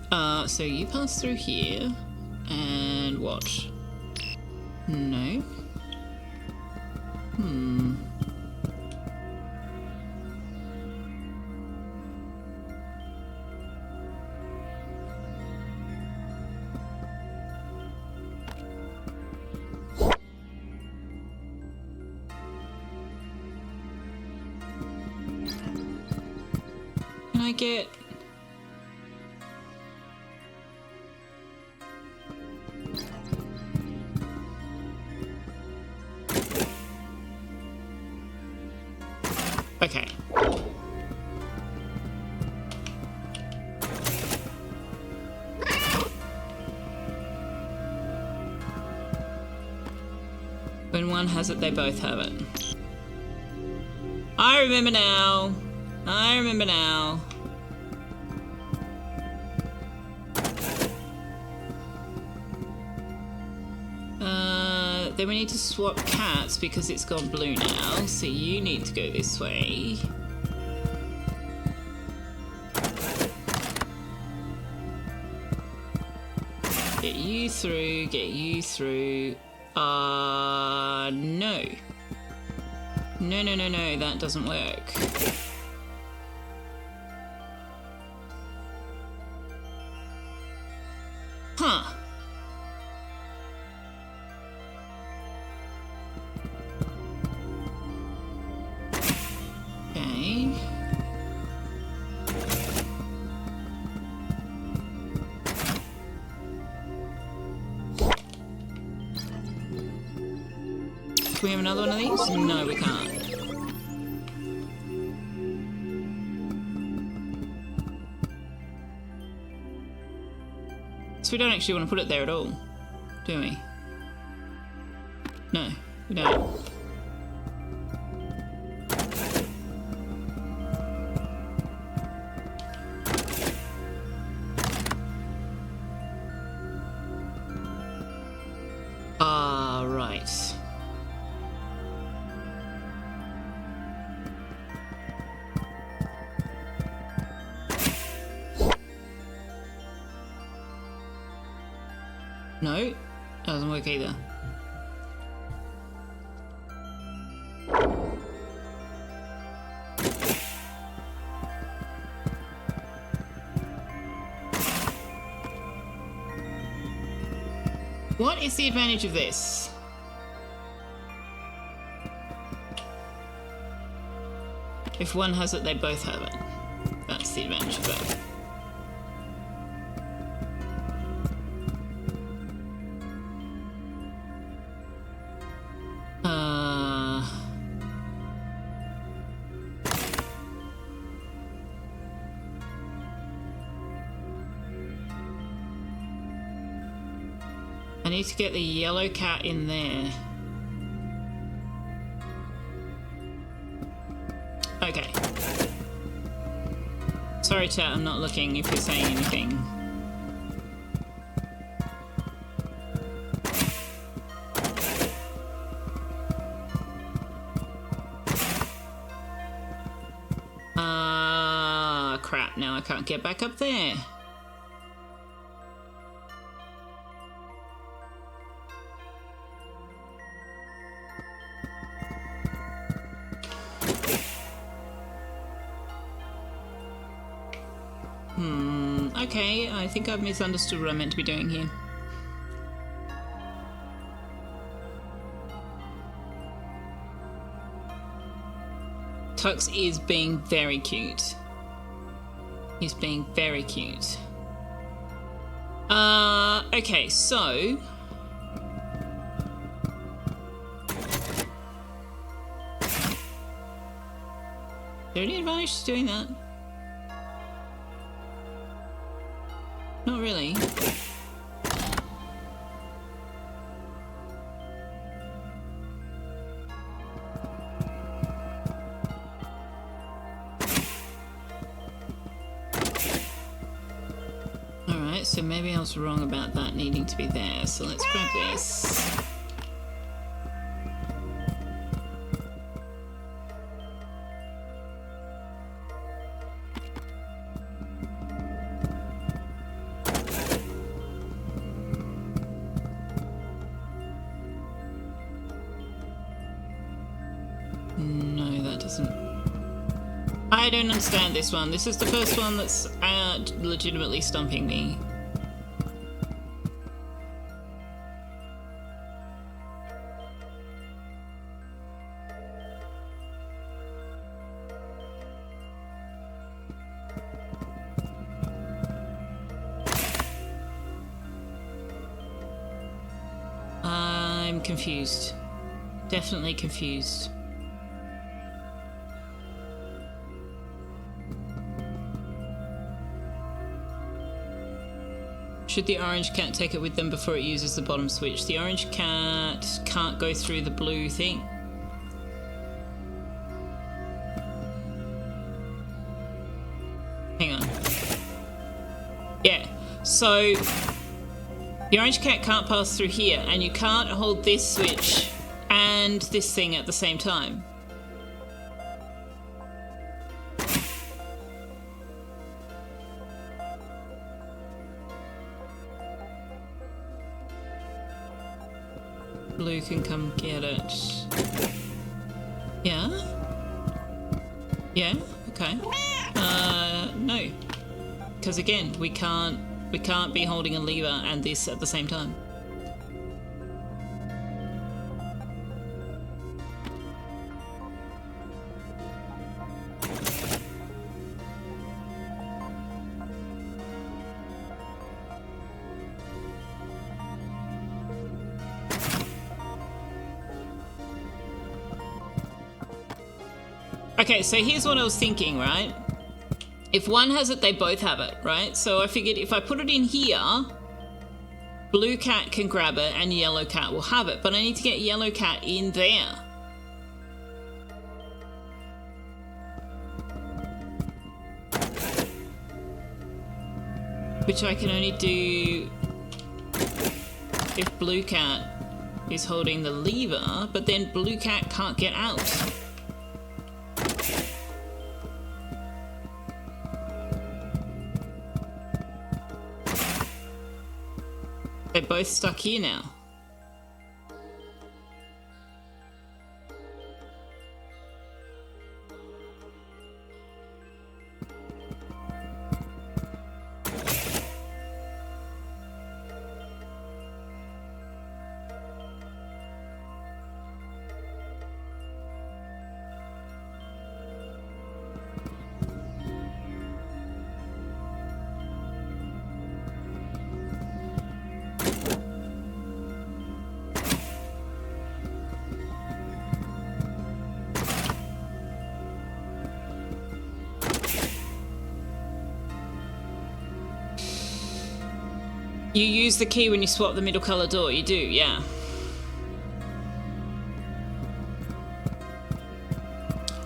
so you pass through here, and what? No. Can I get... Okay. When one has it, they both have it. I remember now. I remember now. Then we need to swap cats because it's gone blue now. So you need to go this way. Get you through, get you through. No. No, that doesn't work. Huh. Okay. Can we have another one of these? No, we can't. So we don't actually want to put it there at all, do we? No, we don't. Ah, right. No, doesn't work either. What is the advantage of this? If one has it, they both have it. That's the advantage of that. I need to get the yellow cat in there. Okay. Sorry, chat, I'm not looking if you're saying anything. Crap, now I can't get back up there. Okay, I think I've misunderstood what I'm meant to be doing here. Tux is being very cute. He's being very cute. Okay, so... Is there any advantage to doing that? not really. Alright, so maybe I was wrong about that needing to be there. So let's grab this. No, that doesn't... I don't understand this one. This is the first one that's legitimately stumping me. I'm confused. Definitely confused. Should the orange cat take it with them before it uses the bottom switch? The orange cat can't go through the blue thing. Hang on. Yeah, so the orange cat can't pass through here, and you can't hold this switch and this thing at the same time. Blue can come get it. Yeah? Yeah? Okay. No. Because again, we can't be holding a lever and this at the same time. Okay, so here's what I was thinking, right? If one has it, they both have it, right? So I figured if I put it in here, blue cat can grab it and yellow cat will have it. But I need to get yellow cat in there. Which I can only do if blue cat is holding the lever, but then blue cat can't get out. They're both stuck here now. You use the key when you swap the middle color door. You do, yeah.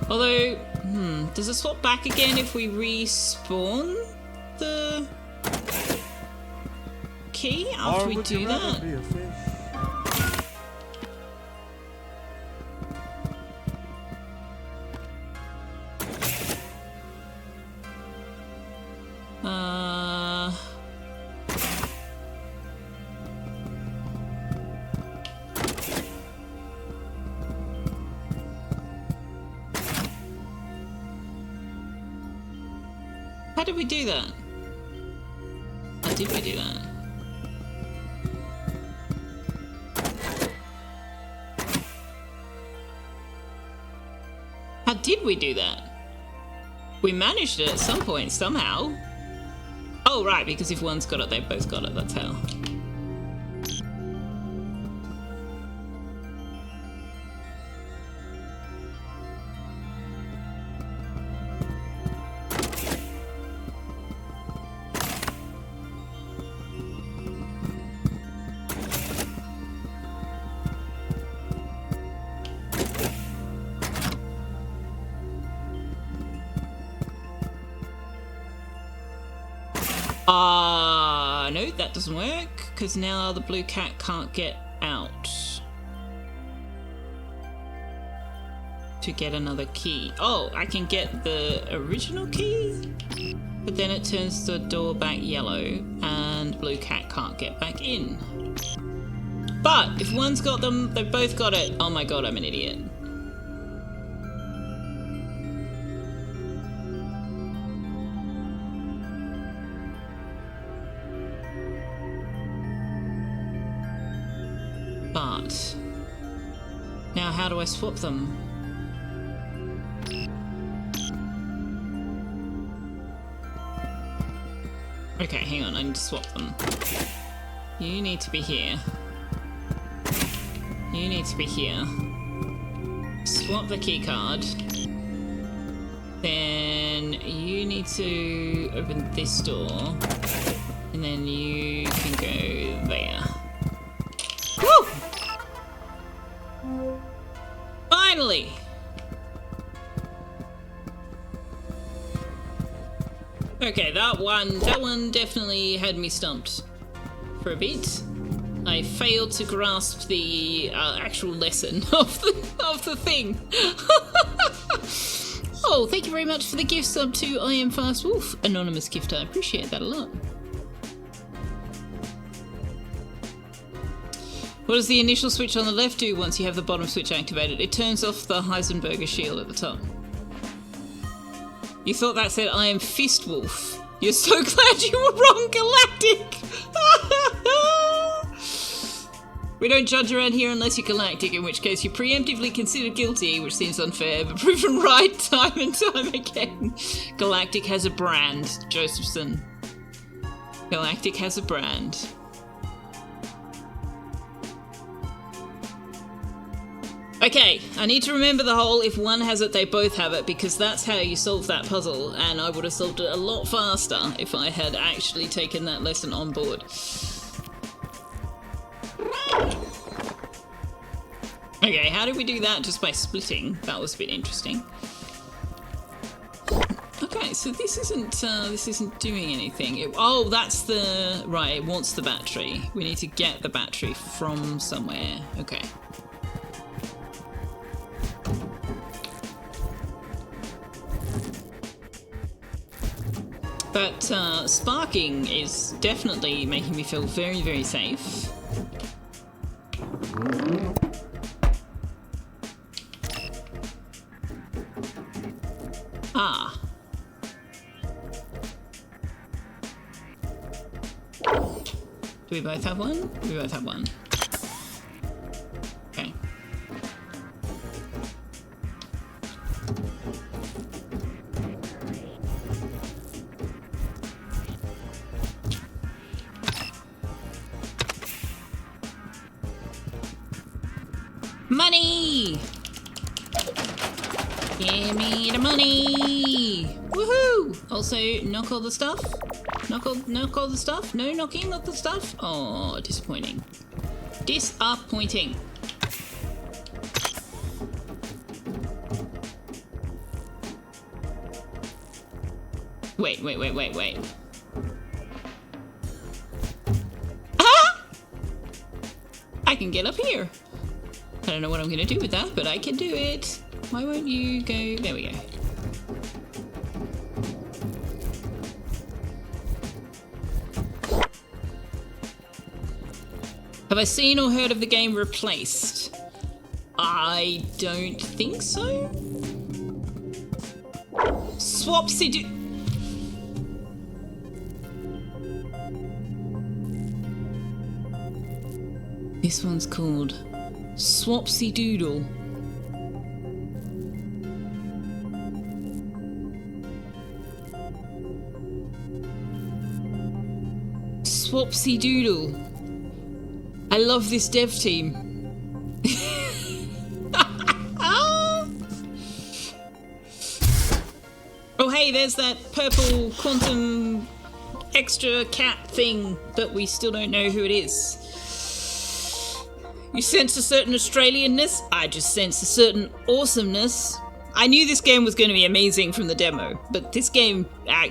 Although, does it swap back again if we respawn the key after we do that? Be a fish? How did we do that? How did we do that? How did we do that? We managed it at some point, somehow. Oh, right, because if one's got it, they've both got it, that's how. No, that doesn't work, because now the blue cat can't get out to get another key. Oh, I can get the original key, but then it turns the door back yellow and blue cat can't get back in. But if one's got them, they've both got it. Oh my god, I'm an idiot. But now how do I swap them? Okay, hang on, I need to swap them. You need to be here. You need to be here. Swap the key card. Then you need to open this door. And then you can go there. Woo! Finally! Okay, that one definitely had me stumped for a bit. I failed to grasp the actual lesson of the thing. Oh, thank you very much for the gift sub to I Am Fast Wolf, anonymous gifter. I appreciate that a lot. What does the initial switch on the left do once you have the bottom switch activated? It turns off the Heisenberger shield at the top. You thought that said I am Fist Wolf. You're so glad you were wrong, Galactic! We don't judge around here unless you're Galactic, in which case you're preemptively considered guilty, which seems unfair, but proven right time and time again. Galactic has a brand, Josephson. Galactic has a brand. Okay, I need to remember the whole if one has it, they both have it, because that's how you solve that puzzle, and I would have solved it a lot faster if I had actually taken that lesson on board. Okay, how did we do that? Just by splitting. That was a bit interesting. Okay, so this isn't doing anything. Oh, that's the... Right, it wants the battery. We need to get the battery from somewhere. Okay. But sparking is definitely making me feel very, very safe. Ah. Do we both have one? We both have one. Okay. Money! Give me the money! Woohoo! Also, knock all the stuff. Knock all the stuff. No knocking all the stuff. Oh, disappointing. Disappointing. Wait. Ah! I can get up here. I don't know what I'm going to do with that, but I can do it. Why won't you go? There we go. Have I seen or heard of the game Replaced? I don't think so. Swapsy. This one's called Swapsy Doodle. Swapsy Doodle. I love this dev team. Oh hey, there's that purple quantum extra cat thing that we still don't know who it is. You sense a certain Australianness? I just sense a certain awesomeness. I knew this game was going to be amazing from the demo, but this game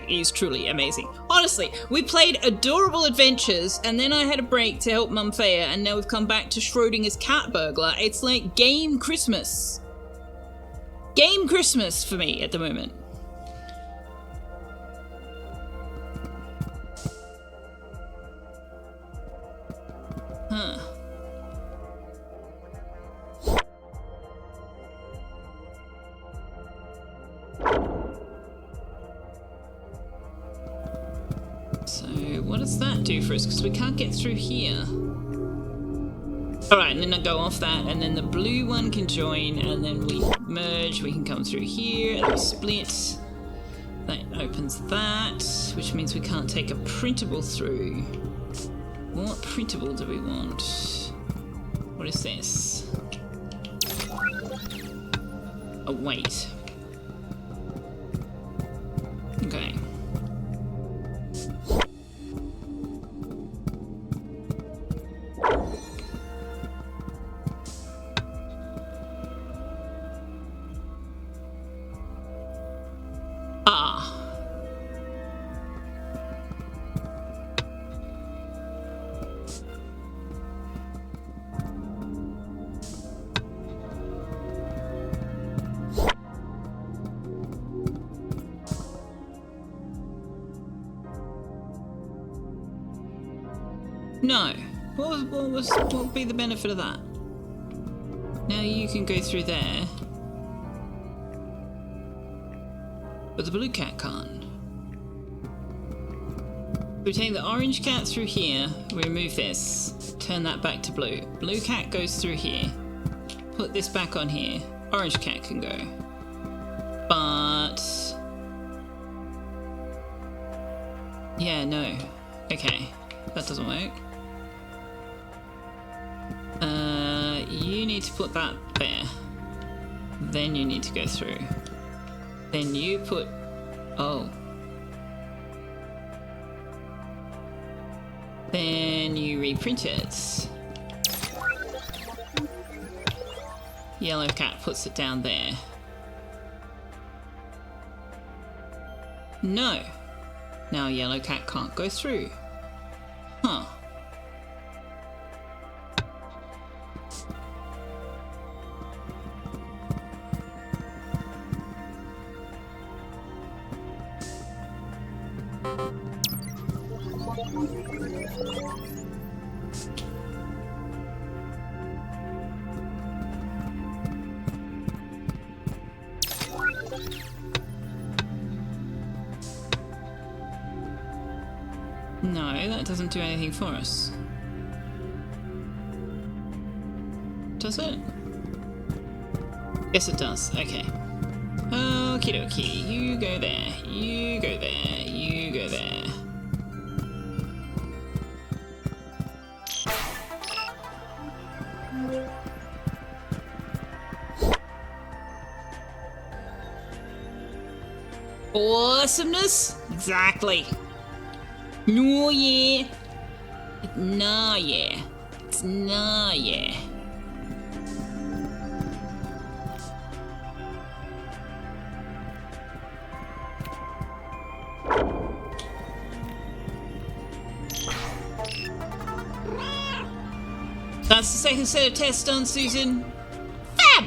is truly amazing. Honestly, we played adorable adventures, and then I had a break to help Mum Feya, and now we've come back to Schrodinger's cat burglar. It's like game Christmas. Game Christmas for me at the moment. Huh. So what does that do for us? Because we can't get through here. Alright, and then I go off that, and then the blue one can join, and then we merge, we can come through here, and we split. That opens that, which means we can't take a printable through. What printable do we want? What is this? Oh, wait. Okay. No. What would be the benefit of that? Now you can go through there. But the blue cat can't. We take the orange cat through here, we remove this, turn that back to blue. Blue cat goes through here. Put this back on here. Orange cat can go. But... yeah, no. Okay. That doesn't work. You need to put that there. Then you need to go through. Then you put... oh. Then you reprint it. Yellow cat puts it down there. No. Now yellow cat can't go through. Huh. No, that doesn't do anything for us. Does it? Yes, it does. Okay. Okie dokie. You go there. You go there. You go there. Awesomeness? Exactly. No, yeah. Nah, yeah. It's nah, yeah. That's the second set of tests done, Susan. Fab!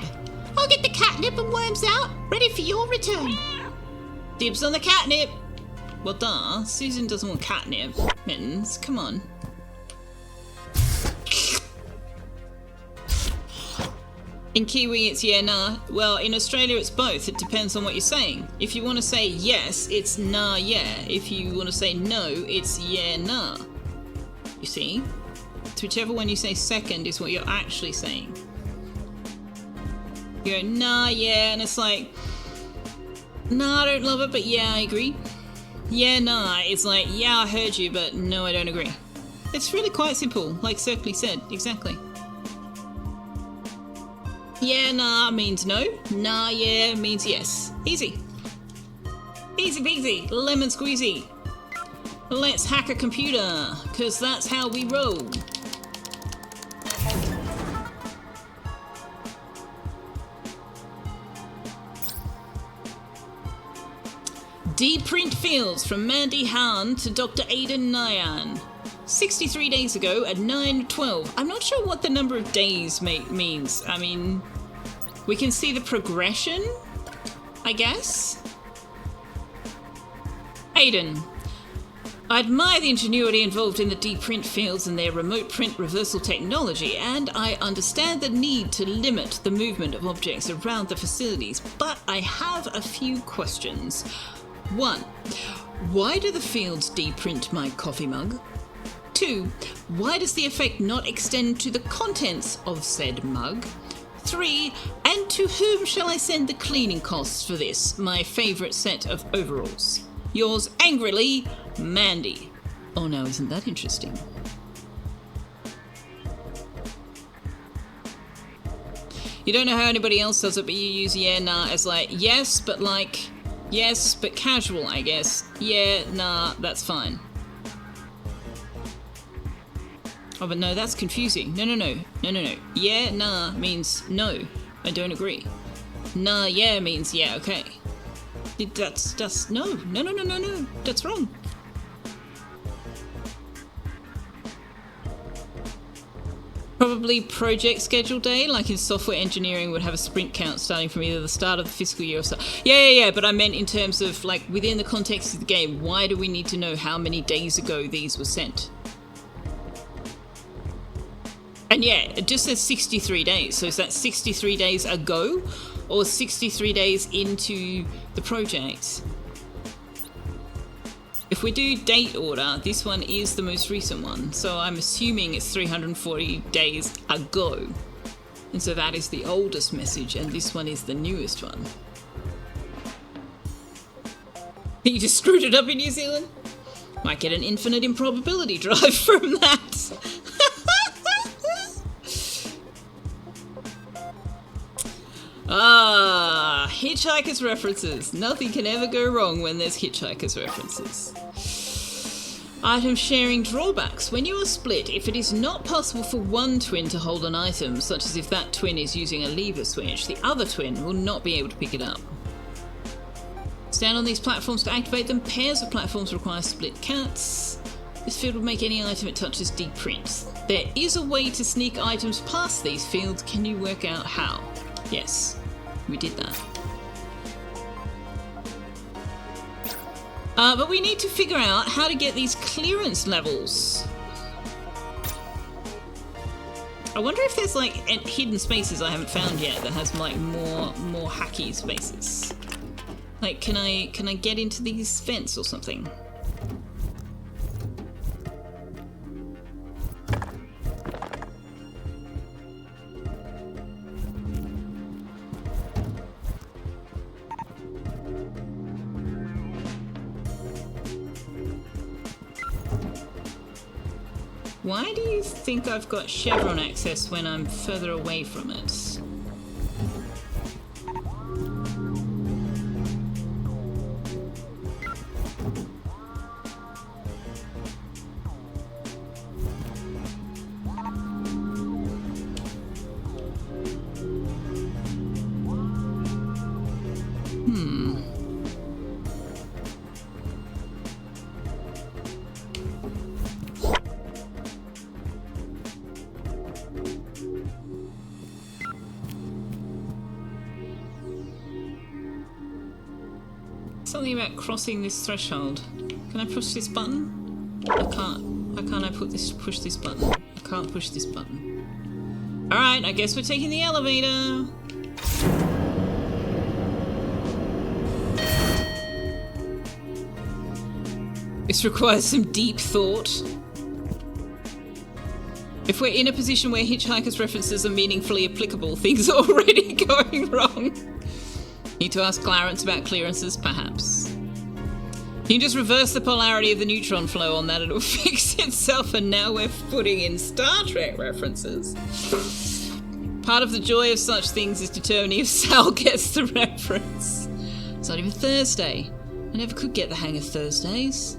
I'll get the catnip and worms out, ready for your return. Dibs on the catnip. Well, duh. Susan doesn't want catnip. Mittens, come on. In Kiwi, it's yeah, nah. Well, in Australia, it's both. It depends on what you're saying. If you want to say yes, it's nah, yeah. If you want to say no, it's yeah, nah. You see? So whichever one you say second is what you're actually saying. You go, nah, yeah, and it's like, nah, I don't love it, but yeah, I agree. Yeah, nah, it's like, yeah, I heard you, but no, I don't agree. It's really quite simple, like Circly said, exactly. Yeah, nah means no. Nah, yeah means yes. Easy. Easy peasy, lemon squeezy. Let's hack a computer, because that's how we roll. Deprint fields from Mandy Hahn to Dr. Aidan Nyan. 63 days ago at 9:12. I'm not sure what the number of days means. I mean, we can see the progression, I guess. Aidan. I admire the ingenuity involved in the deprint fields and their remote print reversal technology, and I understand the need to limit the movement of objects around the facilities, but I have a few questions. 1. Why do the fields deprint my coffee mug? 2. Why does the effect not extend to the contents of said mug? 3. And to whom shall I send the cleaning costs for this, my favourite set of overalls? Yours angrily, Mandy. Oh no, isn't that interesting? You don't know how anybody else does it, but you use yeah, nah as like, yes, but like, yes, but casual, I guess. Yeah, nah, that's fine. Oh, but no, that's confusing. No. Yeah, nah means no, I don't agree. Nah, yeah means yeah, okay. That's, no, that's wrong. Probably project schedule day, like in software engineering would have a sprint count starting from either the start of the fiscal year or so. Yeah, but I meant in terms of, like, within the context of the game, why do we need to know how many days ago these were sent? And yeah, it just says 63 days, so is that 63 days ago? Or 63 days into the project? If we do date order, this one is the most recent one, so I'm assuming it's 340 days ago. And so that is the oldest message, and this one is the newest one. You just screwed it up in New Zealand? Might get an infinite improbability drive from that. Ah, Hitchhiker's references. Nothing can ever go wrong when there's Hitchhiker's references. Item sharing drawbacks. When you are split, if it is not possible for one twin to hold an item, such as if that twin is using a lever switch, the other twin will not be able to pick it up. Stand on these platforms to activate them. Pairs of platforms require split cats. This field will make any item it touches deprint. There is a way to sneak items past these fields. Can you work out how? Yes, we did that. But we need to figure out how to get these clearance levels. I wonder if there's like hidden spaces I haven't found yet that has like more hacky spaces. Like, can I get into these vents or something? Why do you think I've got chevron access when I'm further away from it? Something about crossing this threshold. Can I push this button? I can't. How can't I push this button? I can't push this button. Alright, I guess we're taking the elevator. This requires some deep thought. If we're in a position where Hitchhiker's references are meaningfully applicable, things are already going wrong. Need to ask Clarence about clearances, perhaps. You can just reverse the polarity of the neutron flow on that, it'll fix itself, and now we're putting in Star Trek references. Part of the joy of such things is determining if Sal gets the reference. It's not even Thursday. I never could get the hang of Thursdays.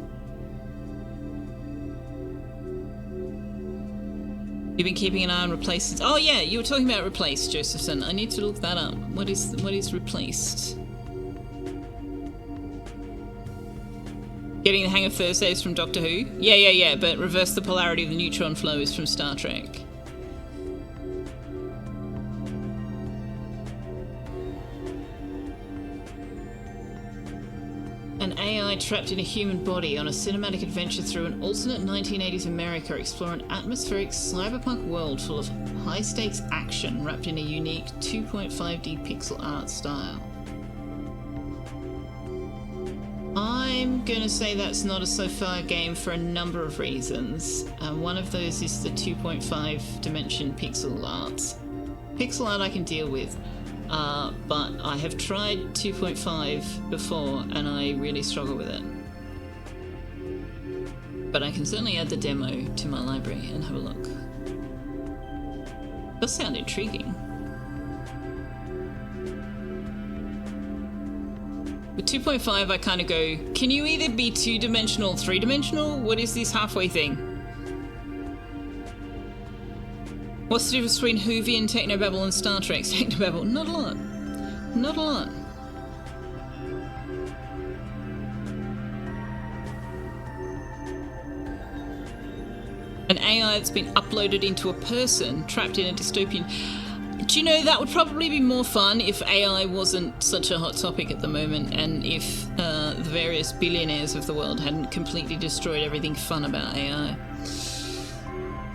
You've been keeping an eye on replaced. Oh yeah, you were talking about replaced, Josephson. I need to look that up. What is replaced? Getting the hang of Thursdays from Doctor Who? Yeah, but reverse the polarity of the neutron flow is from Star Trek. An AI trapped in a human body on a cinematic adventure through an alternate 1980s America, explore an atmospheric cyberpunk world full of high-stakes action wrapped in a unique 2.5D pixel art style. I'm gonna say that's not a Selfeya game for a number of reasons. One of those is the 2.5 dimension pixel art. Pixel art I can deal with. But I have tried 2.5 before and I really struggle with it. But I can certainly add the demo to my library and have a look. Does sound intriguing. With 2.5 I kind of go, can you either be 2-dimensional or 3-dimensional? What is this halfway thing? What's the difference between Whovian, Technobabble and Star Trek's Technobabble? Not a lot. Not a lot. An AI that's been uploaded into a person trapped in a dystopian... Do you know, that would probably be more fun if AI wasn't such a hot topic at the moment and if the various billionaires of the world hadn't completely destroyed everything fun about AI.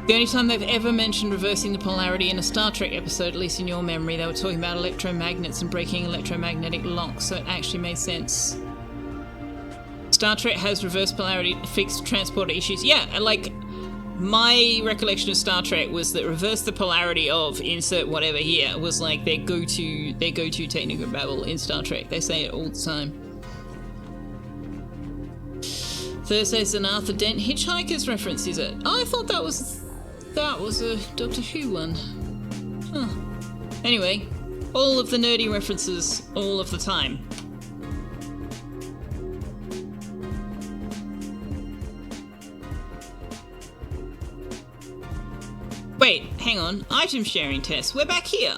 The only time they've ever mentioned reversing the polarity in a Star Trek episode, at least in your memory, they were talking about electromagnets and breaking electromagnetic locks, so it actually made sense. Star Trek has reverse polarity fixed transporter issues. Yeah, like, my recollection of Star Trek was that reverse the polarity of insert whatever here was like their go-to technical babble in Star Trek. They say it all the time. Thursday's an Arthur Dent Hitchhiker's reference, is it? Oh, I thought that was a Doctor Who one. Huh. Anyway, all of the nerdy references all of the time. Wait, hang on. Item sharing test. We're back here.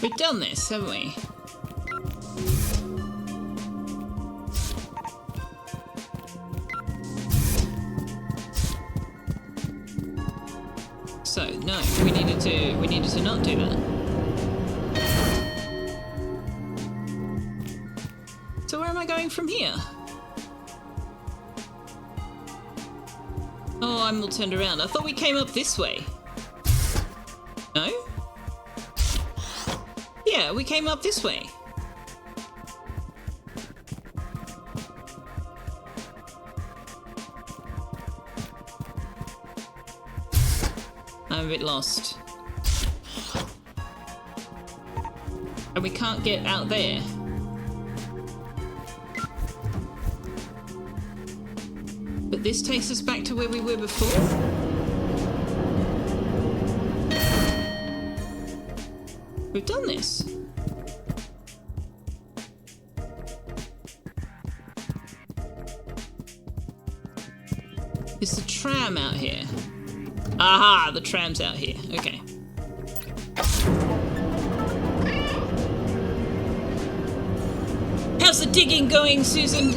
We've done this, haven't we? So, no, we needed to not do that. So where am I going from here? Oh, I'm all turned around. I thought we came up this way. No? Yeah, we came up this way. I'm a bit lost. And we can't get out there. But this takes us back to where we were before? We've done this. Is the tram out here? Aha, the tram's out here. Okay. How's the digging going, Susan?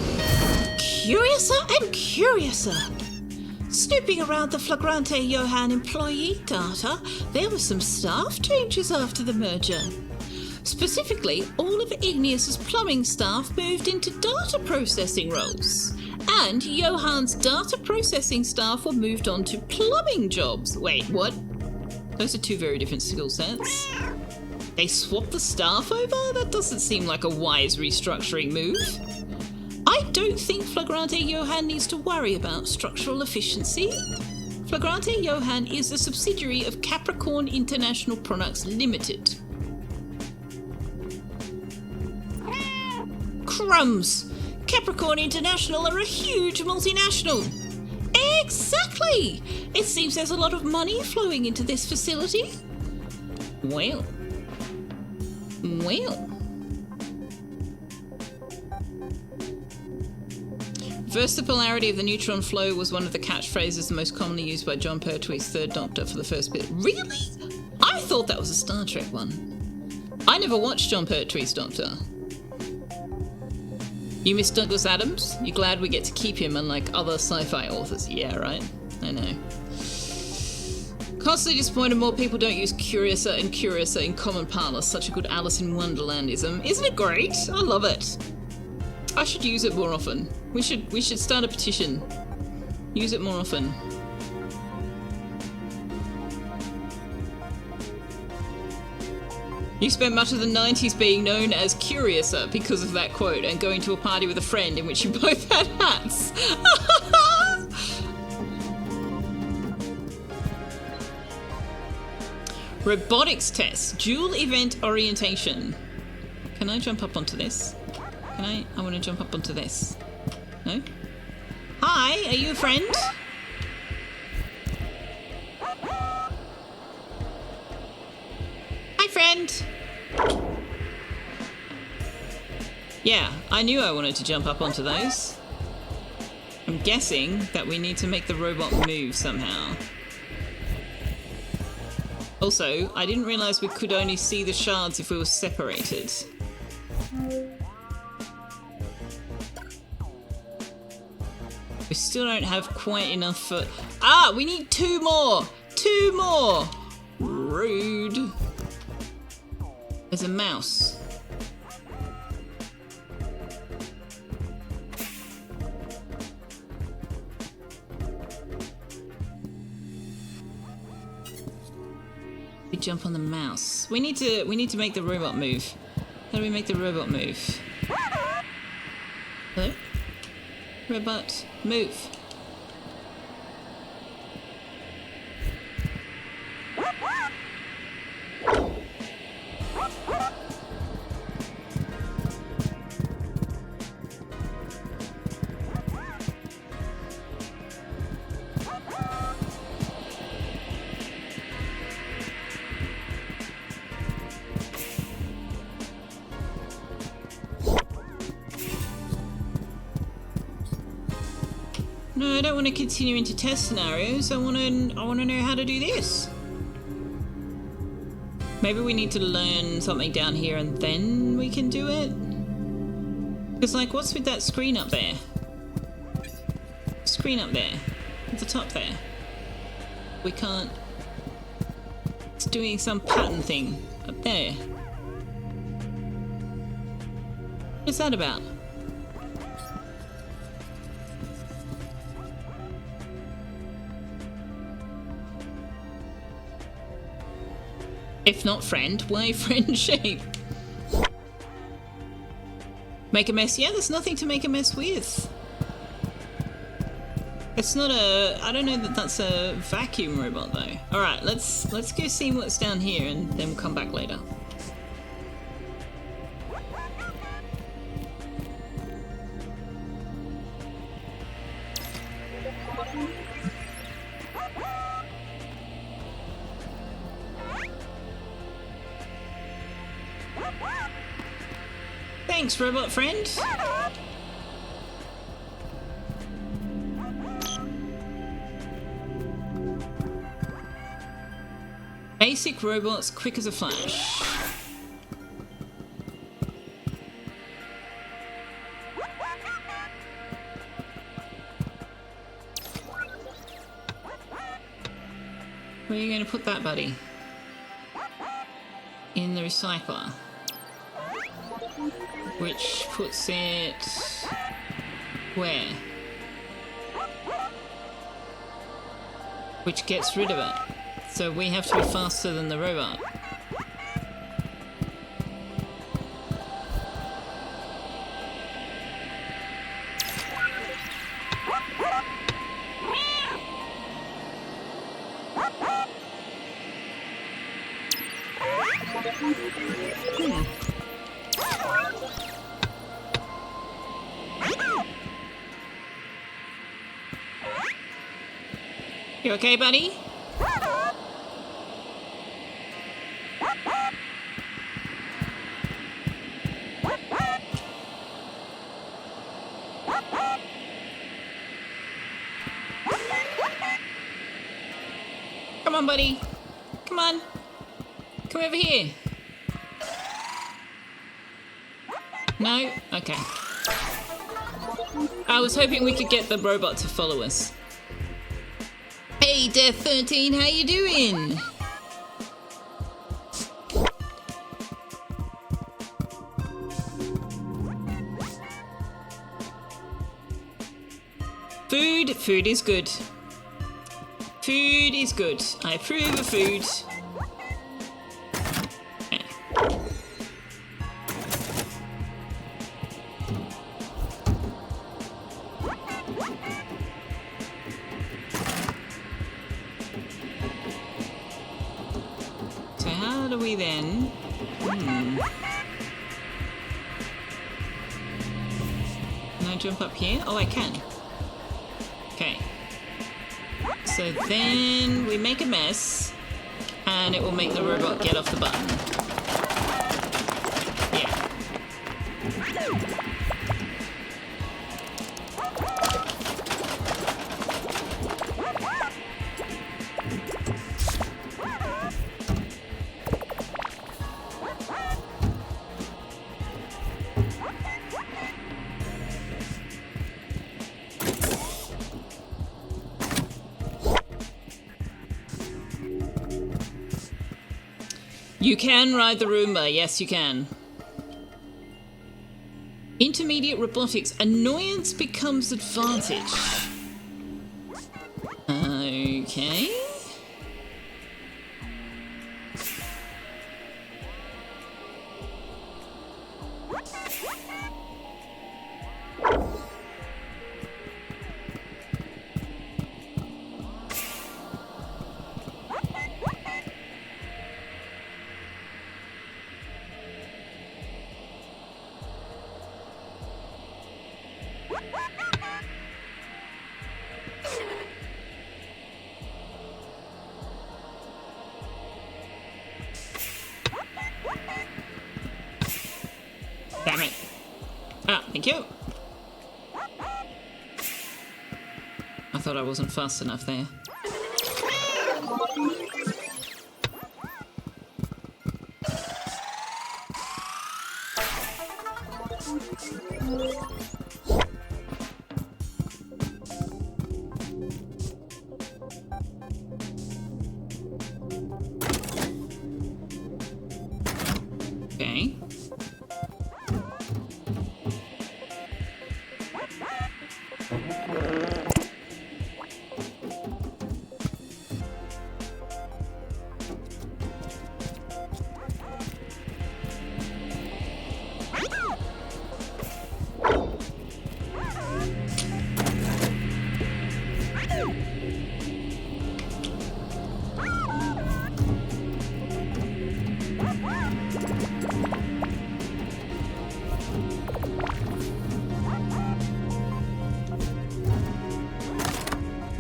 Curiouser and curiouser. Snooping around the Flagrante Johann employee data, there were some staff changes after the merger. Specifically, all of Igneous's plumbing staff moved into data processing roles. And Johann's data processing staff were moved on to plumbing jobs. Wait, what? Those are two very different skill sets. They swapped the staff over? That doesn't seem like a wise restructuring move. I don't think Flagrante Johann needs to worry about structural efficiency. Flagrante Johann is a subsidiary of Capricorn International Products Limited. Crumbs! Capricorn International are a huge multinational. Exactly! It seems there's a lot of money flowing into this facility. Well. Verse the polarity of the neutron flow was one of the catchphrases most commonly used by John Pertwee's Third Doctor for the first bit. Really? I thought that was a Star Trek one. I never watched John Pertwee's Doctor. You miss Douglas Adams? You're glad we get to keep him, unlike other sci-fi authors. Yeah, right? I know. Constantly disappointed more people don't use Curiouser and Curiouser in common parlor. Such a good Alice in Wonderlandism. Isn't it great? I love it. I should use it more often. We should start a petition. Use it more often. You spent much of the 90s being known as Curiouser because of that quote and going to a party with a friend in which you both had hats. Robotics test. Dual event orientation. Can I jump up onto this? Can I? I want to jump up onto this. No? Hi, are you a friend? Hi, friend. Yeah, I knew I wanted to jump up onto those. I'm guessing that we need to make the robot move somehow. Also, I didn't realise we could only see the shards if we were separated. We still don't have quite enough for... Ah, we need 2 more! 2 more! Rude. There's a mouse. We jump on the mouse. We need to make the robot move. How do we make the robot move? Hello? Robot, move. No, I don't want to continue into test scenarios. I want to know how to do this. Maybe we need to learn something down here and then we can do it. Because, like, what's with that screen up there? Screen up there, at the top there. We can't. It's doing some pattern thing up there. What's that about? If not friend, why friend shape? Make a mess? Yeah, there's nothing to make a mess with. It's not a... I don't know that that's a vacuum robot though. Alright, let's go see what's down here and then we'll come back later. Thanks, robot friend. Basic robots, quick as a flash. Where are you going to put that, buddy? In the recycler. Which puts it... where? Which gets rid of it. So we have to be faster than the robot. You okay, buddy? Come on, buddy. Come on. Come over here. No? Okay. I was hoping we could get the robot to follow us. Hey, Death 13, how you doing? Food is good. Food is good. I approve of food. Okay. So how do we then? Can I jump up here? Oh, I can. Okay. So then we make a mess, and it will make the robot get off the button. Yeah. You can ride the Roomba, yes you can. Intermediate robotics, annoyance becomes advantage. Okay. Damn it. Ah, thank you. I thought I wasn't fast enough there. Okay.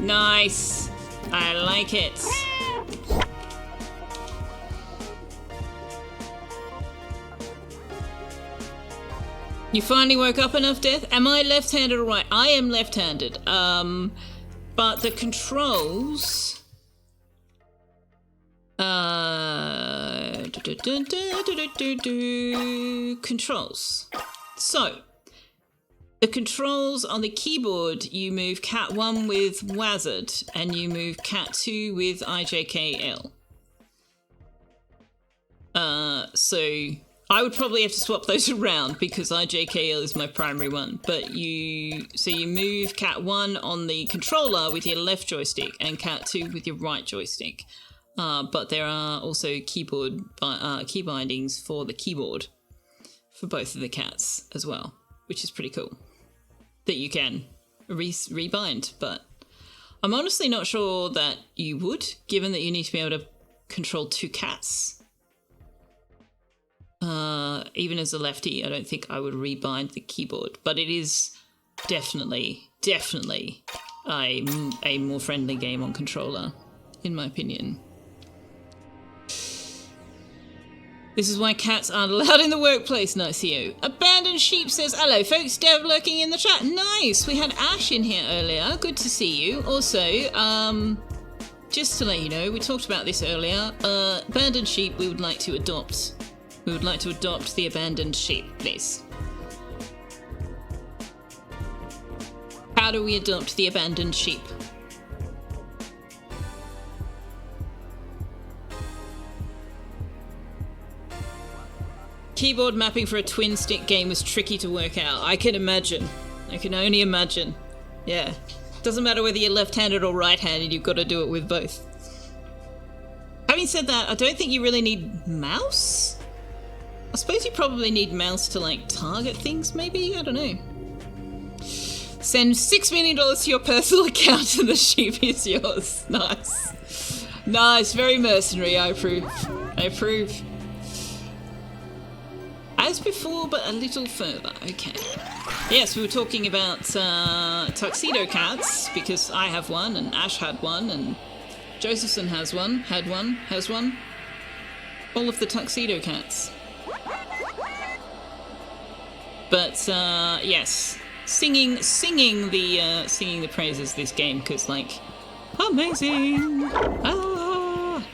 Nice. I like it. You finally woke up enough, Death? Am I left-handed or right? I am left-handed. But the controls... Controls. So, the controls on the keyboard, you move Cat 1 with Wazard, and you move Cat 2 with IJKL. So I would probably have to swap those around because IJKL is my primary one. But you move Cat 1 on the controller with your left joystick and Cat 2 with your right joystick. But there are also key bindings for the keyboard for both of the cats as well, which is pretty cool. That you can rebind, but I'm honestly not sure that you would, given that you need to be able to control two cats. Even as a lefty, I don't think I would rebind the keyboard, but it is definitely a more friendly game on controller, in my opinion. This is why cats aren't allowed in the workplace, nice you. Abandoned Sheep says, hello folks, Dev lurking in the chat. Nice, we had Ash in here earlier, good to see you. Also, just to let you know, we talked about this earlier. Abandoned sheep we would like to adopt. We would like to adopt the abandoned sheep, please. How do we adopt the abandoned sheep? Keyboard mapping for a twin stick game was tricky to work out. I can imagine. I can only imagine. Yeah. Doesn't matter whether you're left-handed or right-handed, you've got to do it with both. Having said that, I don't think you really need mouse? I suppose you probably need mouse to, like, target things, maybe? I don't know. Send $6 million to your personal account and the sheep is yours. Nice. Nice, very mercenary, I approve. I approve. As before, but a little further. Okay. Yes, we were talking about tuxedo cats, because I have one, and Ash had one, and Josephson has one, had one, has one. All of the tuxedo cats. But, yes. Singing the praises of this game, because, like, amazing! Ah!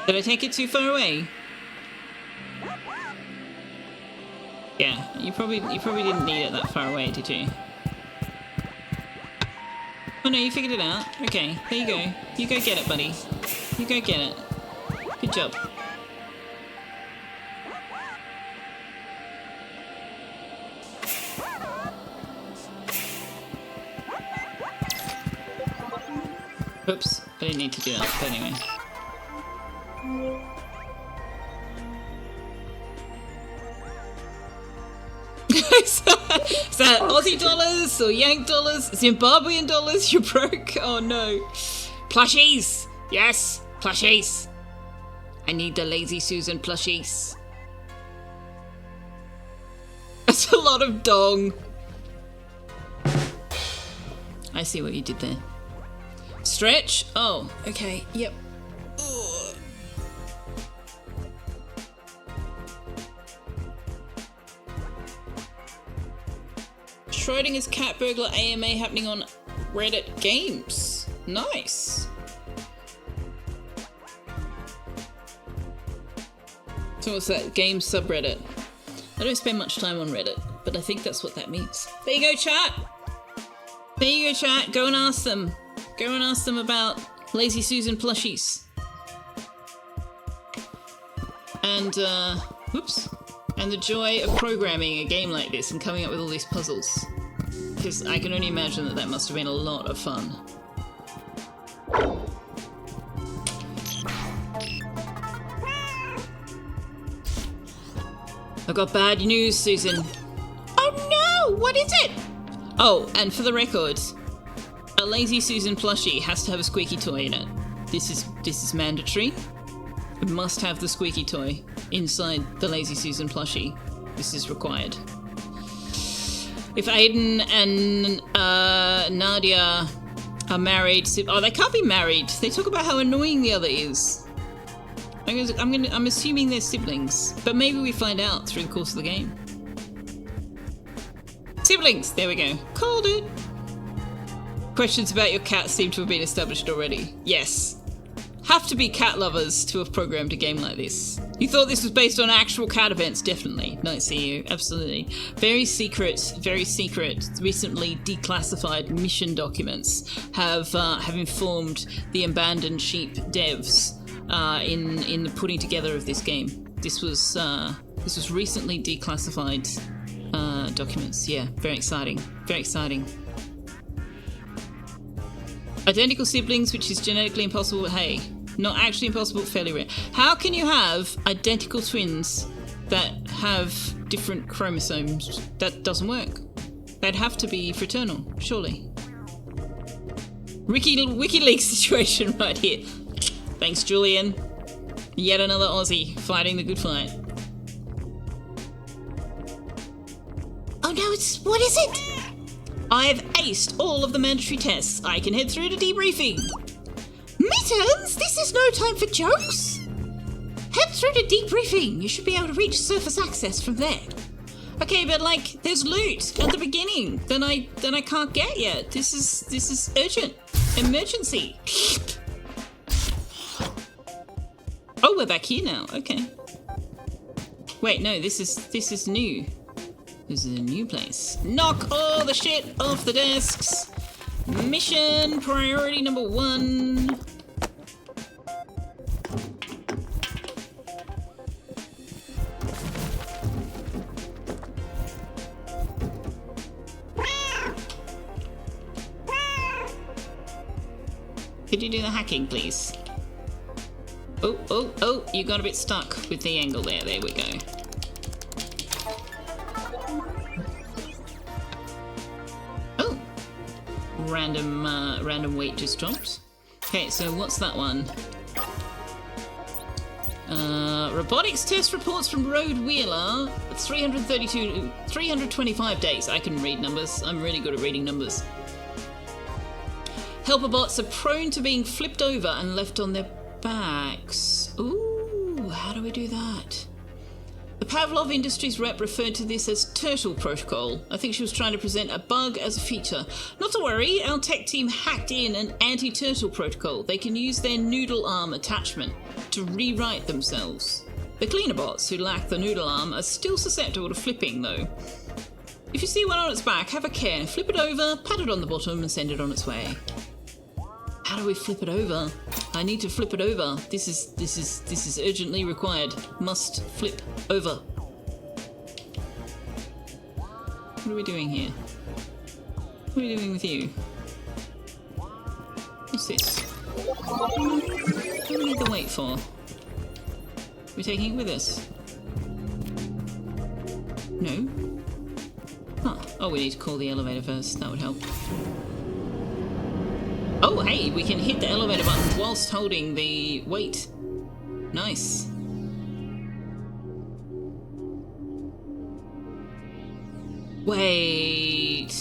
Did I take it too far away? Yeah, you probably didn't need it that far away, did you? Oh no, you figured it out. Okay, there you go. You go get it, buddy. You go get it. Good job. Oops, I didn't need to do that, but anyway. Is that Aussie dollars or Yank dollars? Zimbabwean dollars? You're broke? Oh no. Plushies! Yes, plushies. I need the Lazy Susan plushies. That's a lot of dong. I see what you did there. Stretch? Oh, okay, yep. Ugh. Schrodinger's Cat Burglar AMA happening on Reddit Games. Nice. So what's that? Game subreddit. I don't spend much time on Reddit, but I think that's what that means. There you go, chat. There you go, chat. Go and ask them. Go and ask them about Lazy Susan plushies. And, whoops. And the joy of programming a game like this and coming up with all these puzzles. Because I can only imagine that that must have been a lot of fun. I've got bad news, Susan. Oh no! What is it? Oh, and for the record, a Lazy Susan plushie has to have a squeaky toy in it. This is mandatory. It must have the squeaky toy inside the Lazy Susan plushie. This is required. If Aiden and Nadia are married, oh, they can't be married. They talk about how annoying the other is. I'm assuming they're siblings, but maybe we find out through the course of the game. Siblings! There we go. Called it! Questions about your cat seem to have been established already. Yes. Have to be cat lovers to have programmed a game like this. You thought this was based on actual cat events? Definitely. Nice to see you. Absolutely. Very secret, recently declassified mission documents have informed the Abandoned Sheep devs in the putting together of this game. This was recently declassified documents. Yeah, very exciting. Very exciting. Identical siblings, which is genetically impossible, but hey, not actually impossible, fairly rare. How can you have identical twins that have different chromosomes? That doesn't work. They'd have to be fraternal, surely. WikiLeaks situation right here. Thanks, Julian. Yet another Aussie fighting the good fight. Oh no, what is it? I've aced all of the mandatory tests. I can head through to debriefing. Mittens, this is no time for jokes. Head through to debriefing. You should be able to reach surface access from there. Okay, but like, there's loot at the beginning that I can't get yet. This is urgent, emergency. Oh, we're back here now. Okay. Wait, no, this is new. This is a new place. Knock all the shit off the desks. Mission priority number 1. Could you do the hacking, please? Oh, you got a bit stuck with the angle there. There we go. Oh, random weight just dropped. Okay, so what's that one? Robotics test reports from Road Wheeler. 325 days. I can read numbers. I'm really good at reading numbers. Helper bots are prone to being flipped over and left on their backs. Ooh, how do we do that? The Pavlov Industries rep referred to this as Turtle Protocol. I think she was trying to present a bug as a feature. Not to worry, our tech team hacked in an anti-turtle protocol. They can use their noodle arm attachment to rewrite themselves. The cleaner bots who lack the noodle arm are still susceptible to flipping though. If you see one on its back, have a care. Flip it over, pat it on the bottom and send it on its way. How do we flip it over? I need to flip it over. This is urgently required. Must flip over. What are we doing here? What are we doing with you? What's this? What do we need the weight for? We're taking it with us? No? Huh. Oh, we need to call the elevator first. That would help. Oh, hey, we can hit the elevator button whilst holding the weight. Nice. Wait.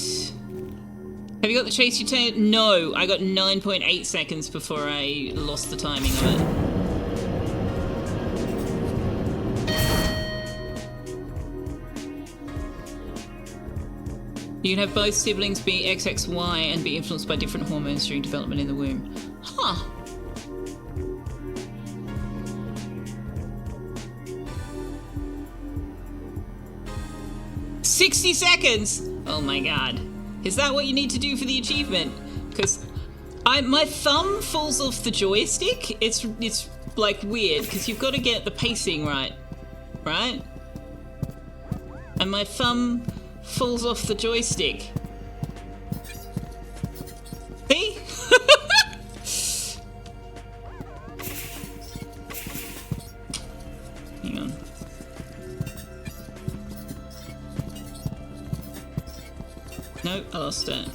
Have you got the chase you take? No, I got 9.8 seconds before I lost the timing of it. You can have both siblings be XXY and be influenced by different hormones during development in the womb. Huh. "60 seconds! Oh my god. Is that what you need to do for the achievement? Because my thumb falls off the joystick. It's like weird because you've got to get the pacing right? And my thumb falls off the joystick. See? Hang on. Nope, I lost it.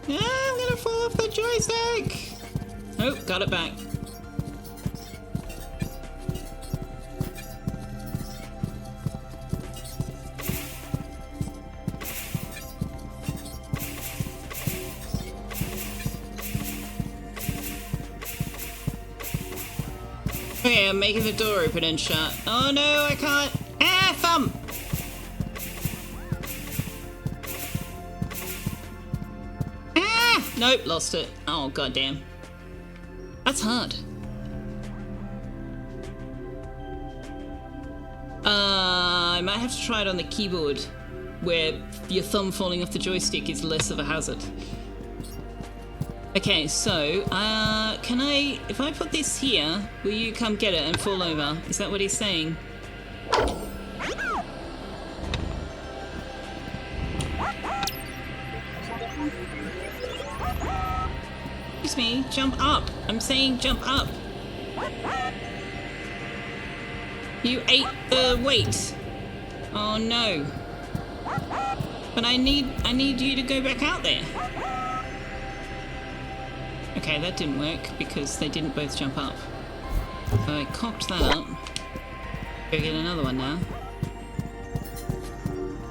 I'm gonna fall off the joystick! Oh, got it back. Okay, I'm making the door open and shut. Oh no, I can't. Ah, thumb! Ah! Nope, lost it. Oh, goddamn. That's hard. I might have to try it on the keyboard, where your thumb falling off the joystick is less of a hazard. Okay, so, can I, if I put this here, will you come get it and fall over? Is that what he's saying? Excuse me, jump up. I'm saying jump up. You ate the weight. Oh no. But I need you to go back out there. Okay, that didn't work because they didn't both jump up. So I cocked that up. Go get another one now.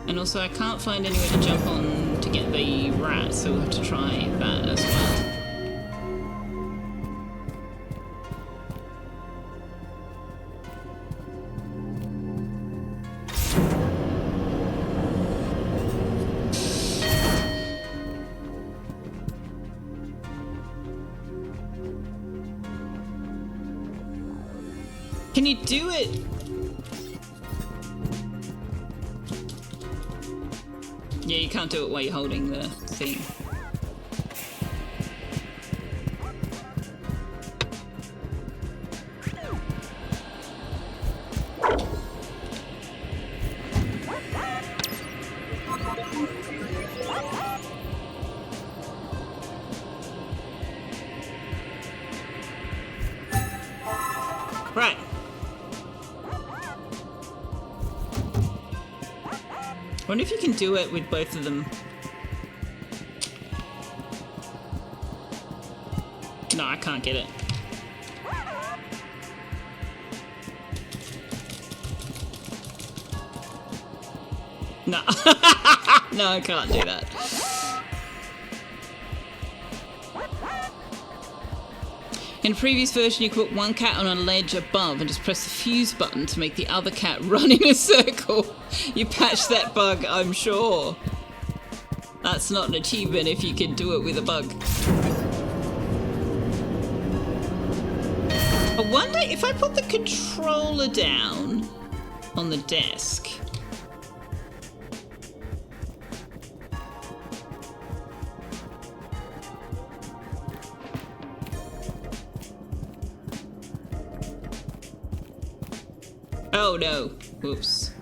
And also I can't find anywhere to jump on to get the rat, so we'll have to try that as well. Can you do it? Yeah, you can't do it while you're holding the thing. Right. I wonder if you can do it with both of them. No, I can't get it. No. No, I can't do that. In a previous version, you could put one cat on a ledge above and just press the fuse button to make the other cat run in a circle. You patched that bug, I'm sure. That's not an achievement if you can do it with a bug. I wonder if I put the controller down on the desk. Oh no, whoops.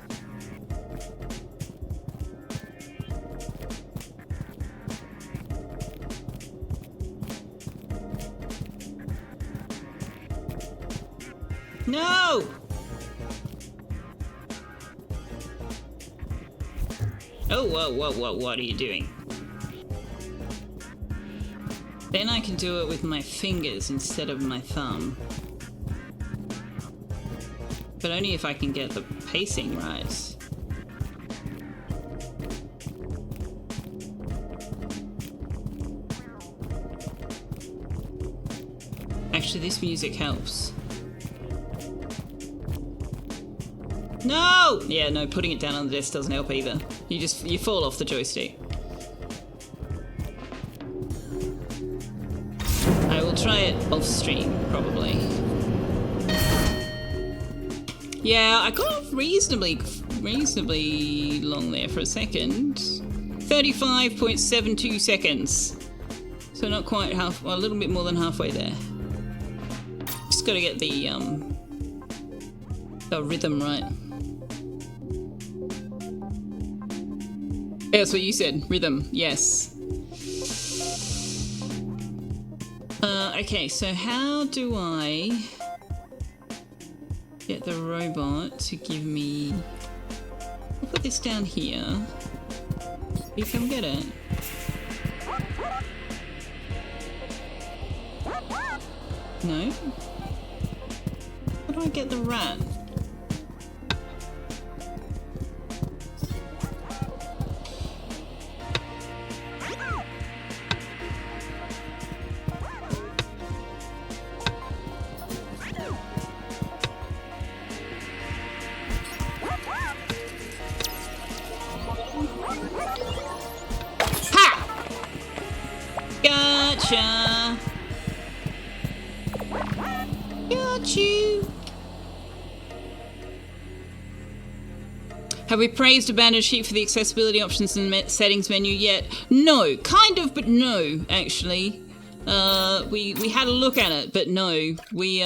No! Oh, whoa, what are you doing? Then I can do it with my fingers instead of my thumb. But only if I can get the pacing right. Actually, this music helps. No! Yeah, no, putting it down on the desk doesn't help either. You fall off the joystick. I will try it off stream, probably. Yeah, I got off reasonably long there for a second. 35.72 seconds. So not quite half, well, a little bit more than halfway there. Just got to get the rhythm right. Yeah, that's what you said. Rhythm, yes. Okay, so how do I get the robot to give me... I'll put this down here. You can get it. No? How do I get the rat? Gotcha! Got you! Have we praised Abandoned Sheep for the accessibility options in the settings menu yet? No, kind of, but no, actually. We had a look at it, but no. We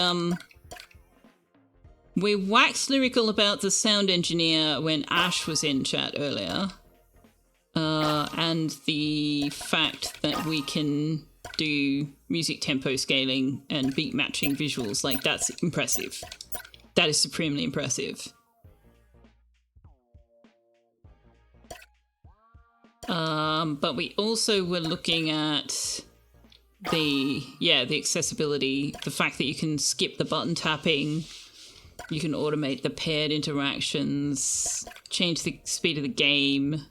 waxed lyrical about the sound engineer when Ash was in chat earlier. And the fact that we can do music tempo scaling and beat matching visuals, like, that's impressive. That is supremely impressive. But we also were looking at the accessibility, the fact that you can skip the button tapping, you can automate the paired interactions, change the speed of the game,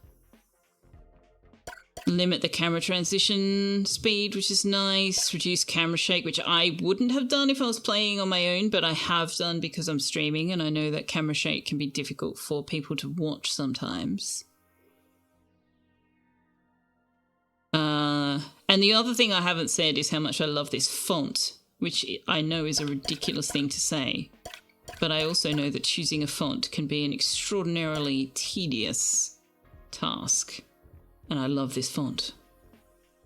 limit the camera transition speed, which is nice, reduce camera shake, which I wouldn't have done if I was playing on my own, but I have done because I'm streaming, and I know that camera shake can be difficult for people to watch sometimes. And the other thing I haven't said is how much I love this font, which I know is a ridiculous thing to say, but I also know that choosing a font can be an extraordinarily tedious task, and I love this font.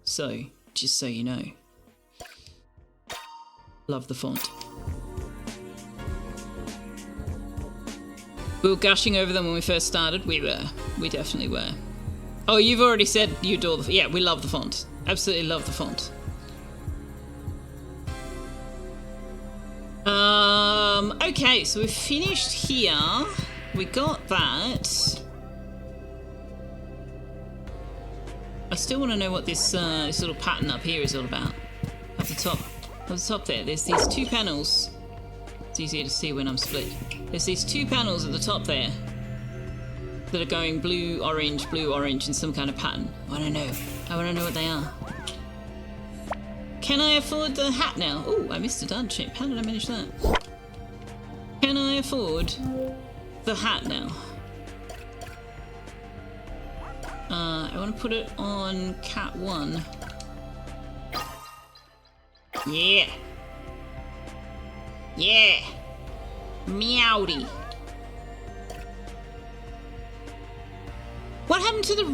So, just so you know. Love the font. We were gushing over them when we first started. We definitely were. Oh, you've already said you adore the... Yeah, we love the font. Absolutely love the font. Okay, so we've finished here. We got that. I still want to know what this this little pattern up here is all about. Up the top there, there's these two panels. It's easier to see when I'm split. There's these two panels at the top there that are going blue, orange, in some kind of pattern. I don't know. I want to know what they are. Can I afford the hat now? Oh, I missed a done chip. How did I manage that? Can I afford the hat now? I want to put it on cat 1. Yeah. Yeah. Meowdy. What happened to the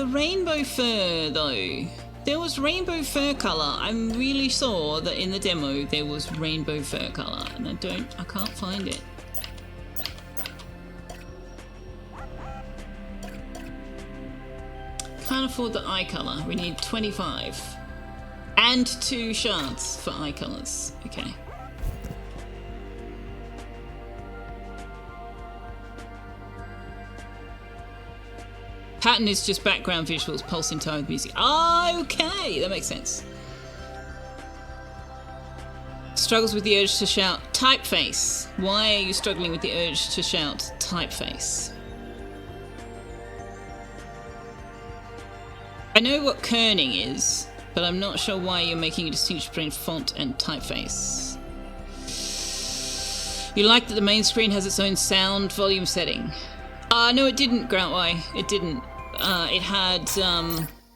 rainbow fur though? There was rainbow fur colour. I'm really sure that in the demo there was rainbow fur colour, and I can't find it. Can't afford the eye colour. We need 25. And 2 shards for eye colours. Okay. Pattern is just background visuals, pulse in time with music. Okay, that makes sense. Struggles with the urge to shout typeface. Why are you struggling with the urge to shout typeface? I know what kerning is, but I'm not sure why you're making a distinction between font and typeface. You like that the main screen has its own sound volume setting. No, it didn't, Grantway. It didn't. It had,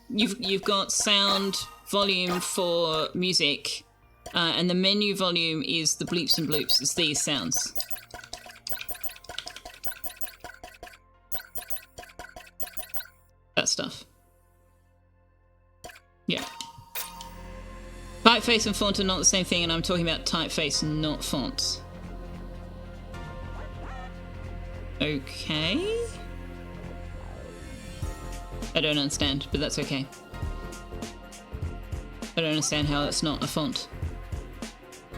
you've got sound volume for music, and the menu volume is the bleeps and bloops. It's these sounds. That stuff. Yeah. Typeface and font are not the same thing, and I'm talking about typeface, not font. Okay. I don't understand, but that's okay. I don't understand how that's not a font.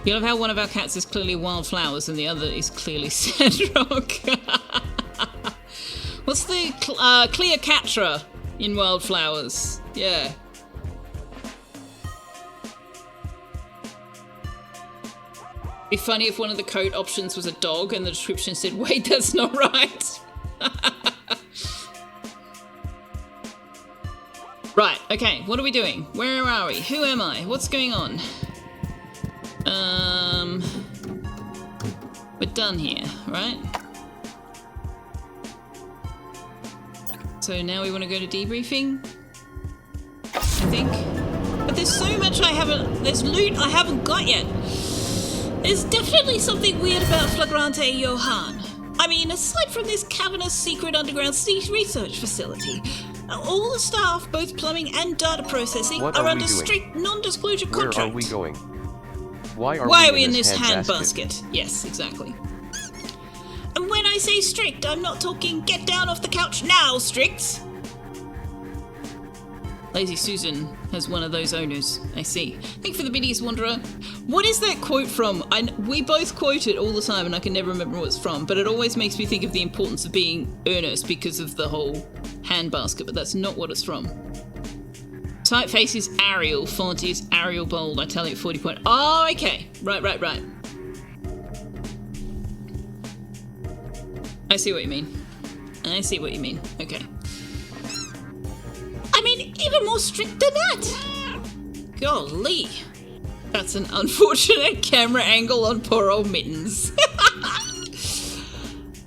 You love how one of our cats is clearly Wildflowers and the other is clearly Sandrock. What's the Cleocatra in Wildflowers? Yeah. It'd be funny if one of the code options was a dog and the description said, wait, that's not right. Right, okay, what are we doing? Where are we? Who am I? What's going on? We're done here, right? So now we want to go to debriefing, I think. But there's so much there's loot I haven't got yet. There's definitely something weird about Flagrante Johann. I mean, aside from this cavernous secret underground research facility, all the staff, both plumbing and data processing, are under strict non-disclosure contract. Where are we going? Why are we in this handbasket? Yes, exactly. And when I say strict, I'm not talking get down off the couch now strict. Lazy Susan has one of those owners, I see. Thank you for the biddies, Wanderer. What is that quote from? We both quote it all the time and I can never remember what it's from, but it always makes me think of the importance of being earnest because of the whole handbasket, but that's not what it's from. Typeface is Arial, font is Arial bold, italic 40 point. Oh, okay. Right. I see what you mean. Okay. I mean, even more strict than that. Golly. That's an unfortunate camera angle on poor old Mittens.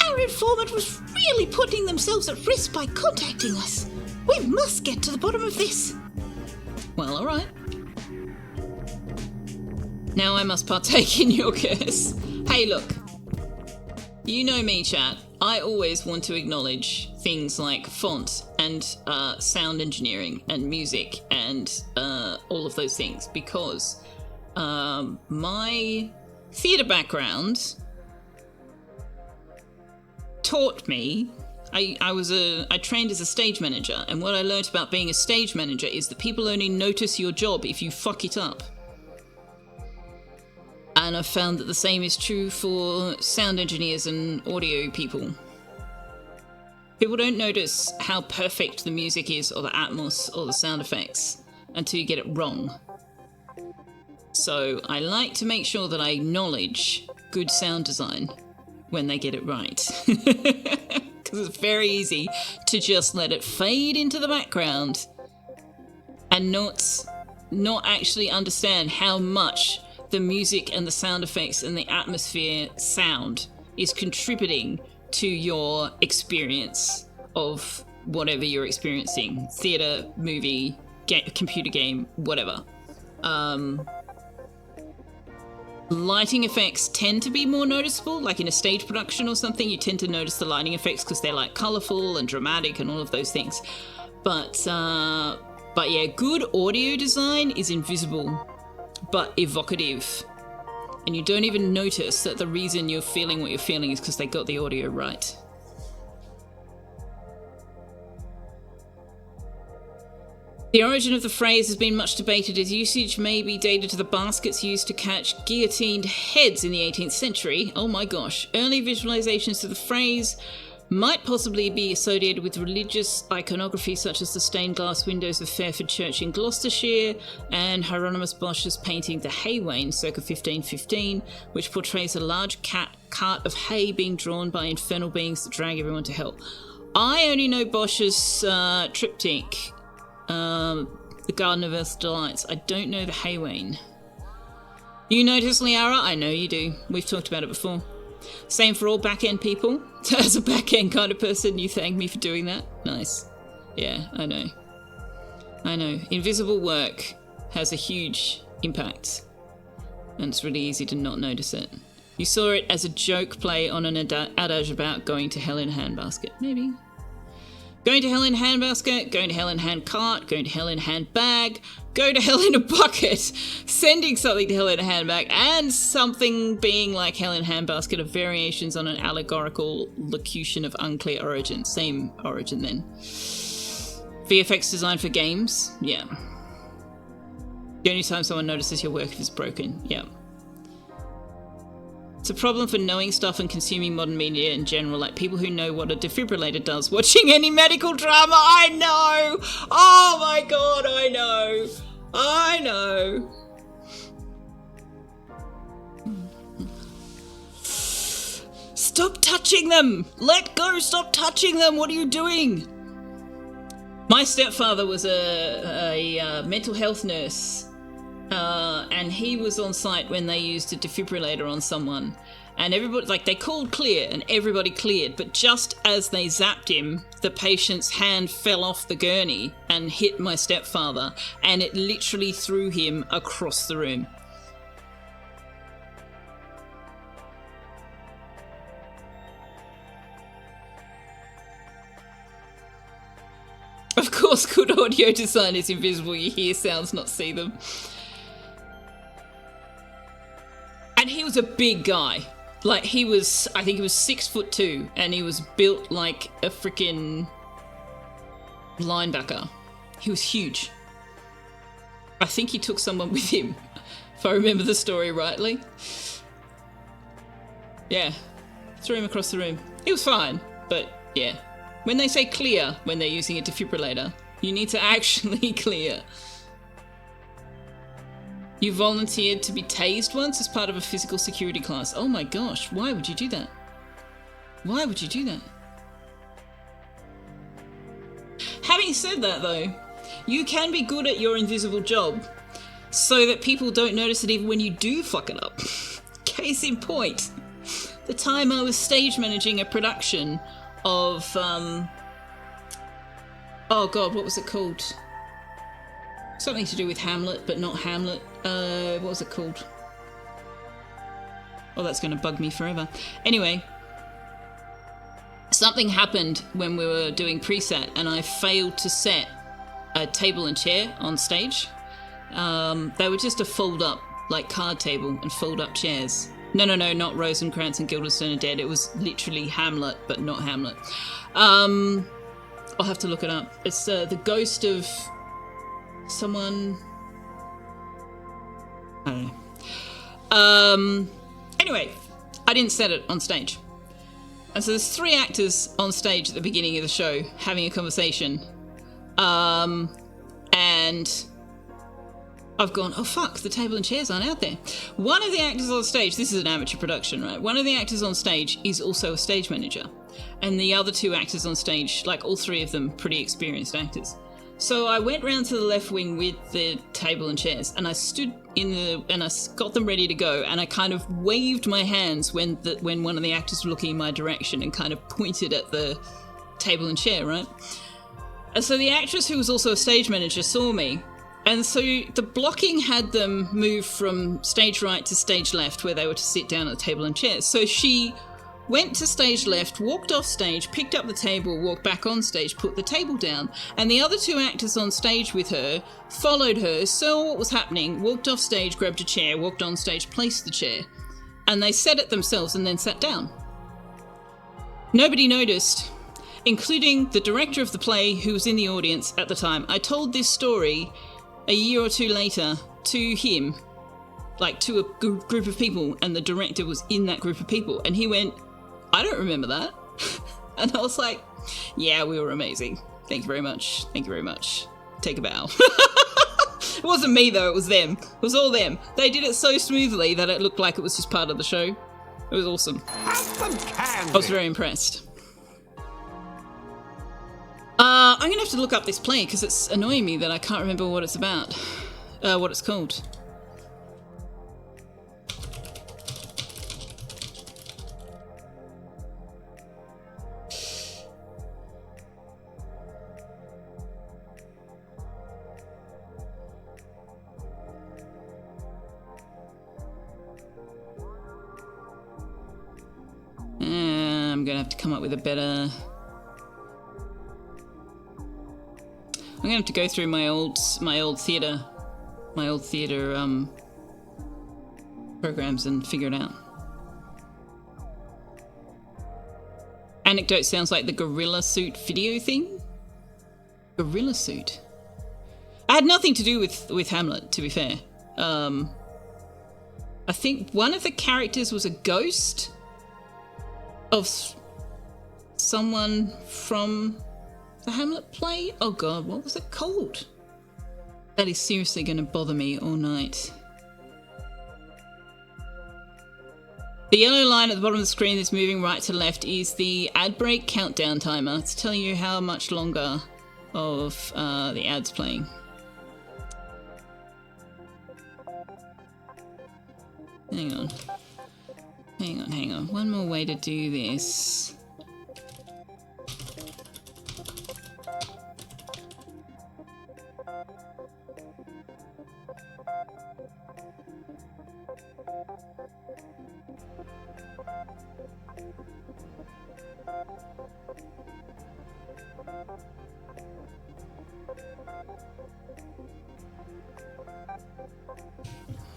Our informant was really putting themselves at risk by contacting us. We must get to the bottom of this. Well, alright. Now I must partake in your curse. Hey, look. You know me, chat. I always want to acknowledge things like font and sound engineering and music and all of those things because my theatre background taught me. I trained as a stage manager, and what I learned about being a stage manager is that people only notice your job if you fuck it up. And I've found that the same is true for sound engineers and audio people. People don't notice how perfect the music is or the atmos or the sound effects until you get it wrong. So I like to make sure that I acknowledge good sound design when they get it right. Because it's very easy to just let it fade into the background and not actually understand how much the music and the sound effects and the atmosphere sound is contributing to your experience of whatever you're experiencing. Theatre, movie, computer game, whatever. Lighting effects tend to be more noticeable, like in a stage production or something, you tend to notice the lighting effects because they're like colourful and dramatic and all of those things. But yeah, good audio design is invisible but evocative. And you don't even notice that the reason you're feeling what you're feeling is because they got the audio right. The origin of the phrase has been much debated. Its usage may be dated to the baskets used to catch guillotined heads in the 18th century. Oh my gosh. Early visualizations of the phrase might possibly be associated with religious iconography such as the stained glass windows of Fairford Church in Gloucestershire and Hieronymus Bosch's painting The Haywain circa 1515, which portrays a large cart of hay being drawn by infernal beings that drag everyone to hell. I only know Bosch's triptych, The Garden of Earth's Delights. I don't know The Haywain. You notice, Liara? I know you do. We've talked about it before. Same for all back-end people. As a back-end kind of person, you thank me for doing that. Nice. Yeah, I know. Invisible work has a huge impact, and it's really easy to not notice it. You saw it as a joke play on an adage about going to hell in a handbasket. Maybe. Going to hell in a handbasket, going to hell in a handcart, going to hell in a handbag, go to hell in a bucket, sending something to hell in a handbag, and something being like hell in a handbasket are variations on an allegorical locution of unclear origin. Same origin then. VFX design for games? Yeah. The only time someone notices your work is broken. Yeah. It's a problem for knowing stuff and consuming modern media in general, like people who know what a defibrillator does watching any medical drama. I know! Oh my god, I know! Stop touching them! Let go! Stop touching them! What are you doing? My stepfather was a mental health nurse. And he was on site when they used a defibrillator on someone, and everybody, like, they called clear and everybody cleared, but just as they zapped him, the patient's hand fell off the gurney and hit my stepfather, and it literally threw him across the room. Of course, good audio design is invisible. You hear sounds, not see them. And he was a big guy. Like, I think he was 6'2", and he was built like a freaking linebacker. He was huge. I think he took someone with him, if I remember the story rightly. Yeah, threw him across the room. He was fine, but yeah, When they say clear when they're using a defibrillator, you need to actually clear. You volunteered to be tased once as part of a physical security class. Oh my gosh, why would you do that? Why would you do that? Having said that though, you can be good at your invisible job so that people don't notice it even when you do fuck it up. Case in point, the time I was stage managing a production of, oh god, what was it called? Something to do with Hamlet, but not Hamlet. What was it called? Oh, that's going to bug me forever. Anyway, something happened when we were doing preset, and I failed to set a table and chair on stage. They were just a fold-up, like, card table and fold-up chairs. No, not Rosencrantz and Guildenstern are Dead. It was literally Hamlet, but not Hamlet. I'll have to look it up. It's the ghost of someone... I don't know. Anyway, I didn't set it on stage. And so there's 3 actors on stage at the beginning of the show having a conversation. And I've gone, oh fuck, the table and chairs aren't out there. One of the actors on stage, this is an amateur production, right? One of the actors on stage is also a stage manager. And the other 2 actors on stage, like all 3 of them, pretty experienced actors. So I went round to the left wing with the table and chairs, and I stood and I got them ready to go, and I kind of waved my hands when one of the actors was looking in my direction and kind of pointed at the table and chair, right? And so the actress, who was also a stage manager, saw me, and so the blocking had them move from stage right to stage left, where they were to sit down at the table and chairs. So she went to stage left, walked off stage, picked up the table, walked back on stage, put the table down, and the other 2 actors on stage with her followed her, saw what was happening, walked off stage, grabbed a chair, walked on stage, placed the chair, and they set it themselves and then sat down. Nobody noticed, including the director of the play, who was in the audience at the time. I told this story a year or 2 later to him, like to a group of people, and the director was in that group of people, and he went, I don't remember that. And I was like, yeah, we were amazing. Thank you very much. Thank you very much. Take a bow. It wasn't me though, it was them. It was all them. They did it so smoothly that it looked like it was just part of the show. It was awesome. I was very impressed. I'm gonna have to look up this play because it's annoying me that I can't remember what it's about. What it's called. I'm gonna have to come up with a better... I'm gonna have to go through my old theatre programs and figure it out. Anecdote sounds like the Gorilla Suit video thing. Gorilla Suit. I had nothing to do with Hamlet, to be fair. I think one of the characters was a ghost of someone from the Hamlet play? Oh god, what was it called? That is seriously going to bother me all night. The yellow line at the bottom of the screen that's moving right to left is the ad break countdown timer. It's telling you how much longer of the ad's playing. Hang on. Hang on. One more way to do this.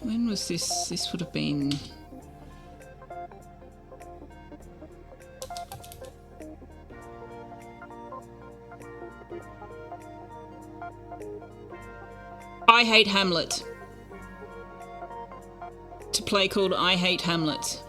When was this? This would have been... I Hate Hamlet. To play called I Hate Hamlet.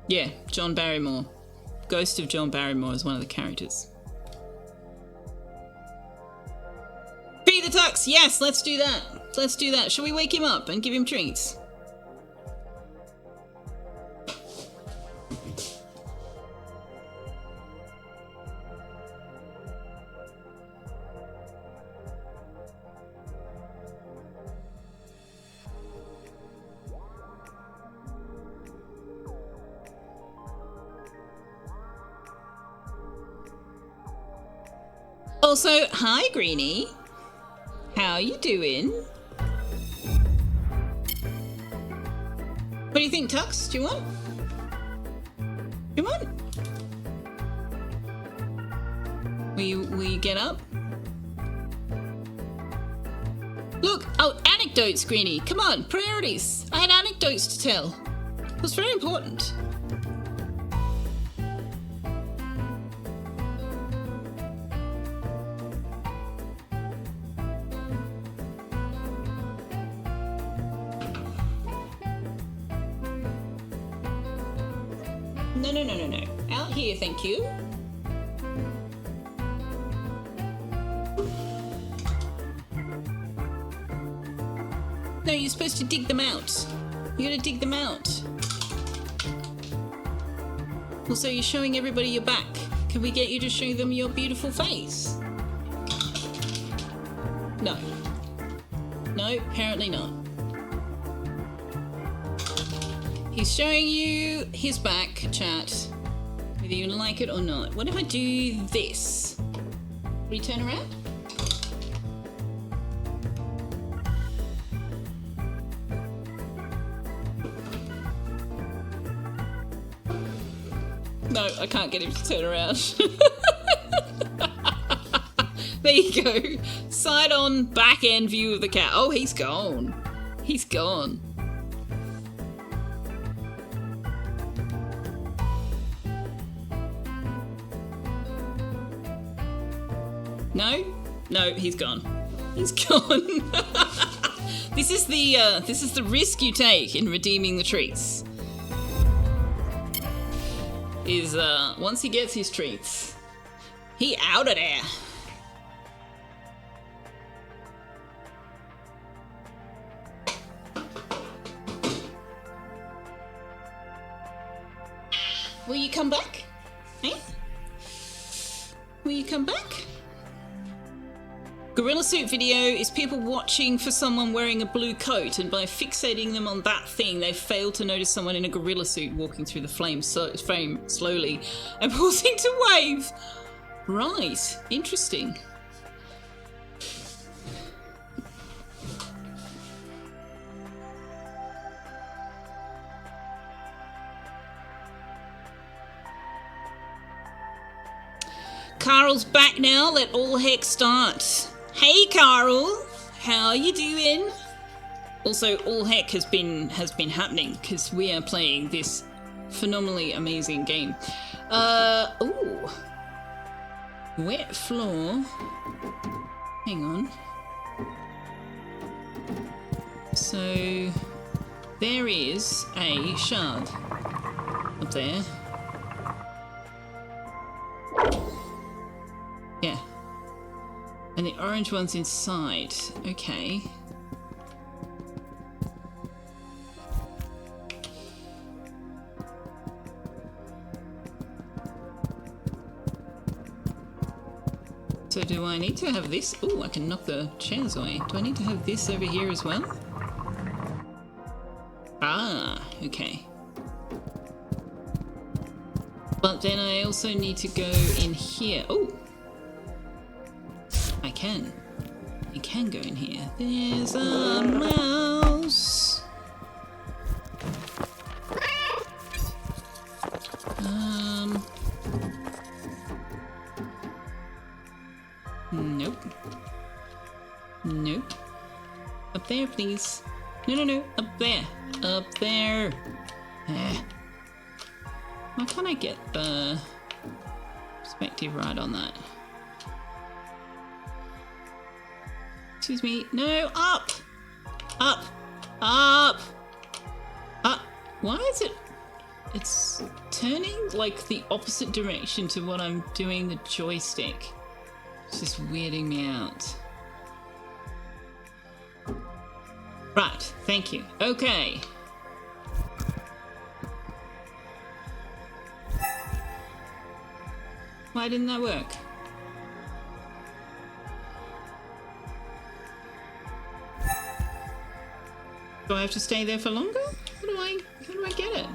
Yeah, John Barrymore. Ghost of John Barrymore is one of the characters. Feed the Tux! Yes, let's do that. Let's do that. Shall we wake him up and give him treats? Also, hi Greenie. How you doing? What do you think, Tux? Do you want? Do you want? Will you get up? Look, oh, anecdotes, Greenie. Come on, priorities. I had anecdotes to tell. It was very important. No. Out here, thank you. No, you're supposed to dig them out. You gotta dig them out. Also, you're showing everybody your back. Can we get you to show them your beautiful face? No. No, apparently not. He's showing you his back, chat, whether you like it or not. What if I do this? Will you turn around? No, I can't get him to turn around. There you go. Side on, back end view of the cat. Oh, he's gone. He's gone. No, he's gone. He's gone. This is the risk you take in redeeming the treats. Is once he gets his treats, he out of there. Will you come back? Eh? Will you come back? Gorilla suit video is people watching for someone wearing a blue coat, and by fixating them on that thing, they fail to notice someone in a gorilla suit walking through the flame slowly and pausing to wave. Right, interesting. Carl's back now. Let all heck start. Hey, Carl. How are you doing? Also, all heck has been happening because we are playing this phenomenally amazing game. Ooh. Wet floor. Hang on. So there is a shard up there. Yeah. And the orange one's inside. Okay. So do I need to have this? Oh, I can knock the chairs away. Do I need to have this over here as well? Ah, okay. But then I also need to go in here. Oh! I can go in here. There's a mouse. Nope. Nope. Up there, please. No. Up there. Up there. Why can't I get the perspective right on that? Excuse me. No, up! Up! Up! Up! Why is it? It's turning like the opposite direction to what I'm doing the joystick. It's just weirding me out. Right, thank you. Okay. Why didn't that work? Do I have to stay there for longer? How do I get it?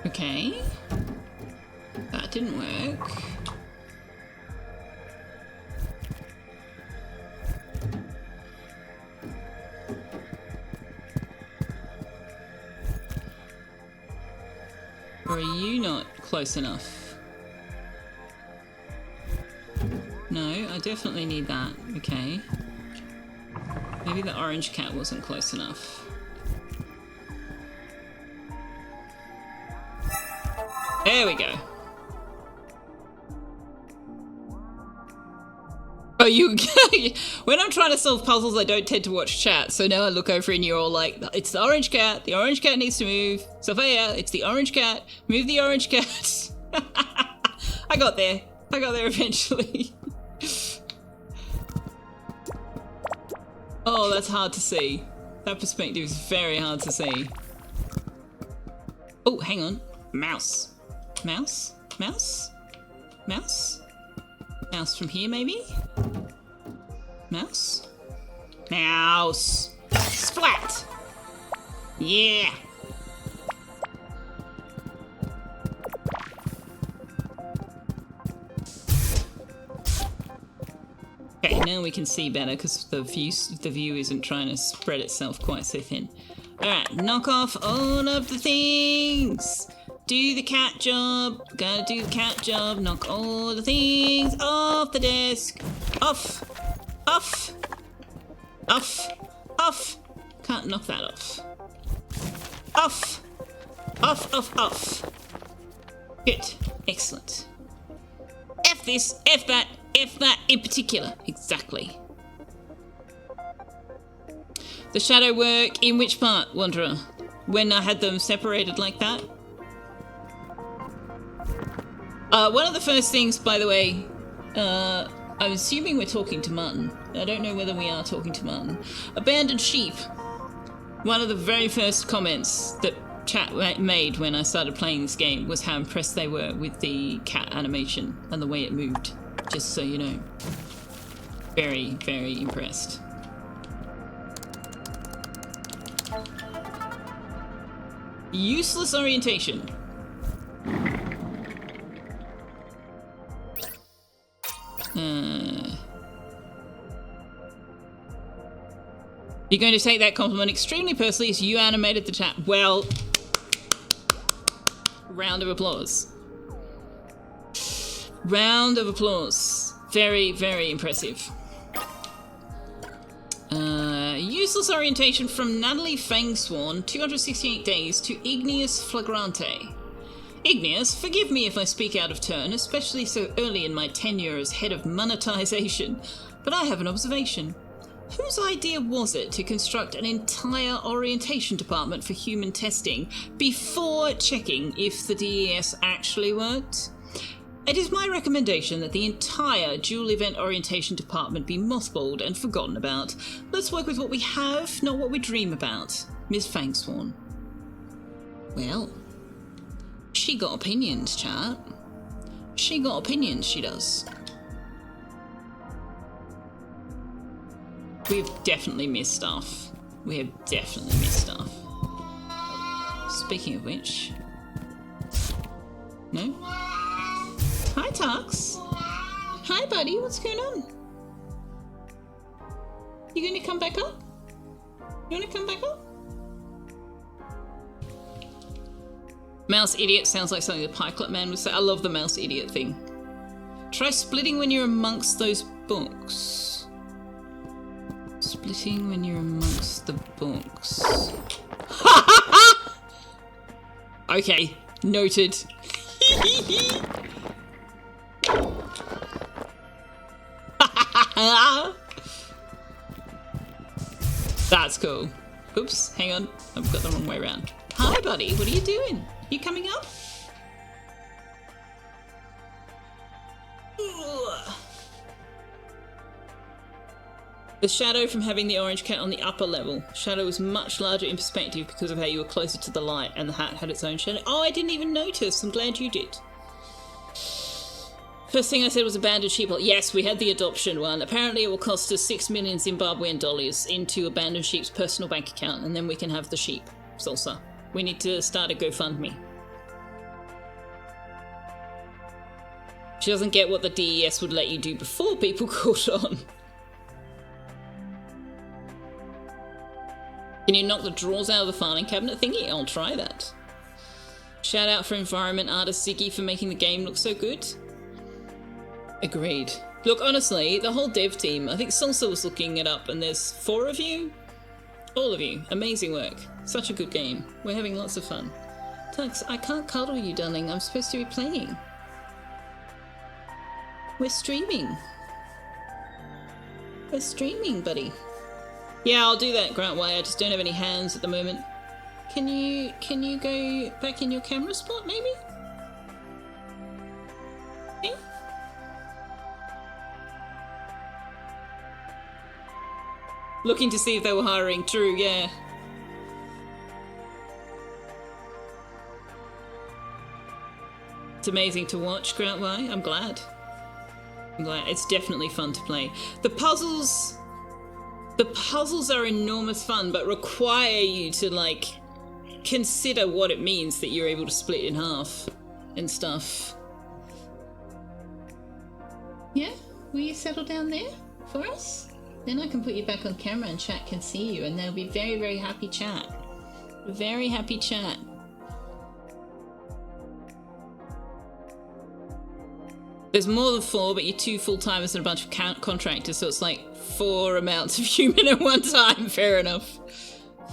Okay. That didn't work. Or are you not close enough? No, I definitely need that. Okay. Maybe the orange cat wasn't close enough. There we go. Oh, you... When I'm trying to solve puzzles, I don't tend to watch chat. So now I look over and you're all like, it's the orange cat. The orange cat needs to move. Selfeya, it's the orange cat. Move the orange cat. I got there. I got there eventually. Oh, that's hard to see. That perspective is very hard to see. Oh, hang on. Mouse. Mouse? Mouse? Mouse? Mouse from here, maybe? Mouse? Mouse! Splat! Yeah! Okay, now we can see better because the view isn't trying to spread itself quite so thin. Alright, knock off all of the things! Do the cat job. Gotta do the cat job. Knock all the things off the desk. Off. Off. Off. Off. Can't knock that off. Off. Off, off, off. Good. Excellent. F this, F that in particular. Exactly. The shadow work in which part, Wanderer? When I had them separated like that? One of the first things, by the way, I'm assuming we're talking to Martin. I don't know whether we are talking to Martin. Abandoned sheep. One of the very first comments that chat made when I started playing this game was how impressed they were with the cat animation and the way it moved. Just so you know. Very, very impressed. Useless orientation. You're going to take that compliment extremely personally as you animated the chat. Well, round of applause. Round of applause. Very, very impressive. Useless orientation from Natalie Fangsworn, 268 days to Igneous Flagrante. Igneous, forgive me if I speak out of turn, especially so early in my tenure as head of monetization, but I have an observation. Whose idea was it to construct an entire orientation department for human testing before checking if the DES actually worked? It is my recommendation that the entire dual event orientation department be mothballed and forgotten about. Let's work with what we have, not what we dream about. Ms. Fangsworn. Well, she got opinions, chat. She got opinions, she does. We've definitely missed stuff. We have definitely missed stuff. Speaking of which... No? Hi, Tux. Hi, buddy. What's going on? You gonna come back up? You wanna come back up? Mouse idiot sounds like something the Pikelet Man would say. I love the mouse idiot thing. Try splitting when you're amongst those books. Splitting when you're amongst the books. Okay, noted. That's cool. Oops, hang on. I've got the wrong way around. Hi, buddy. What are you doing? You coming up? Ugh. The shadow from having the orange cat on the upper level. Shadow was much larger in perspective because of how you were closer to the light, and the hat had its own shadow. Oh, I didn't even notice. I'm glad you did. First thing I said was abandoned sheep. Yes, we had the adoption one. Apparently it will cost us 6 million Zimbabwean dollars into abandoned sheep's personal bank account, and then we can have the sheep. Salsa. We need to start a GoFundMe. She doesn't get what the DES would let you do before people caught on. Can you knock the drawers out of the filing cabinet thingy? I'll try that. Shout out for environment artist Ziggy for making the game look so good. Agreed. Look, honestly, the whole dev team, I think Salsa was looking it up, and there's 4 of you? All of you. Amazing work. Such a good game. We're having lots of fun. Tux, I can't cuddle you, darling. I'm supposed to be playing. We're streaming. We're streaming, buddy. Yeah, I'll do that, Grant Way. I just don't have any hands at the moment. Can you go back in your camera spot, maybe? Okay. Looking to see if they were hiring. True, yeah. It's amazing to watch, Grant Way. I'm glad. I'm glad. It's definitely fun to play. The puzzles are enormous fun, but require you to, like, consider what it means that you're able to split in half and stuff. Yeah? Will you settle down there for us? Then I can put you back on camera and chat can see you, and there'll be very, very happy chat. Very happy chat. There's more than 4, but you're 2 full-timers and a bunch of contractors, so it's like 4 amounts of human at one time. Fair enough.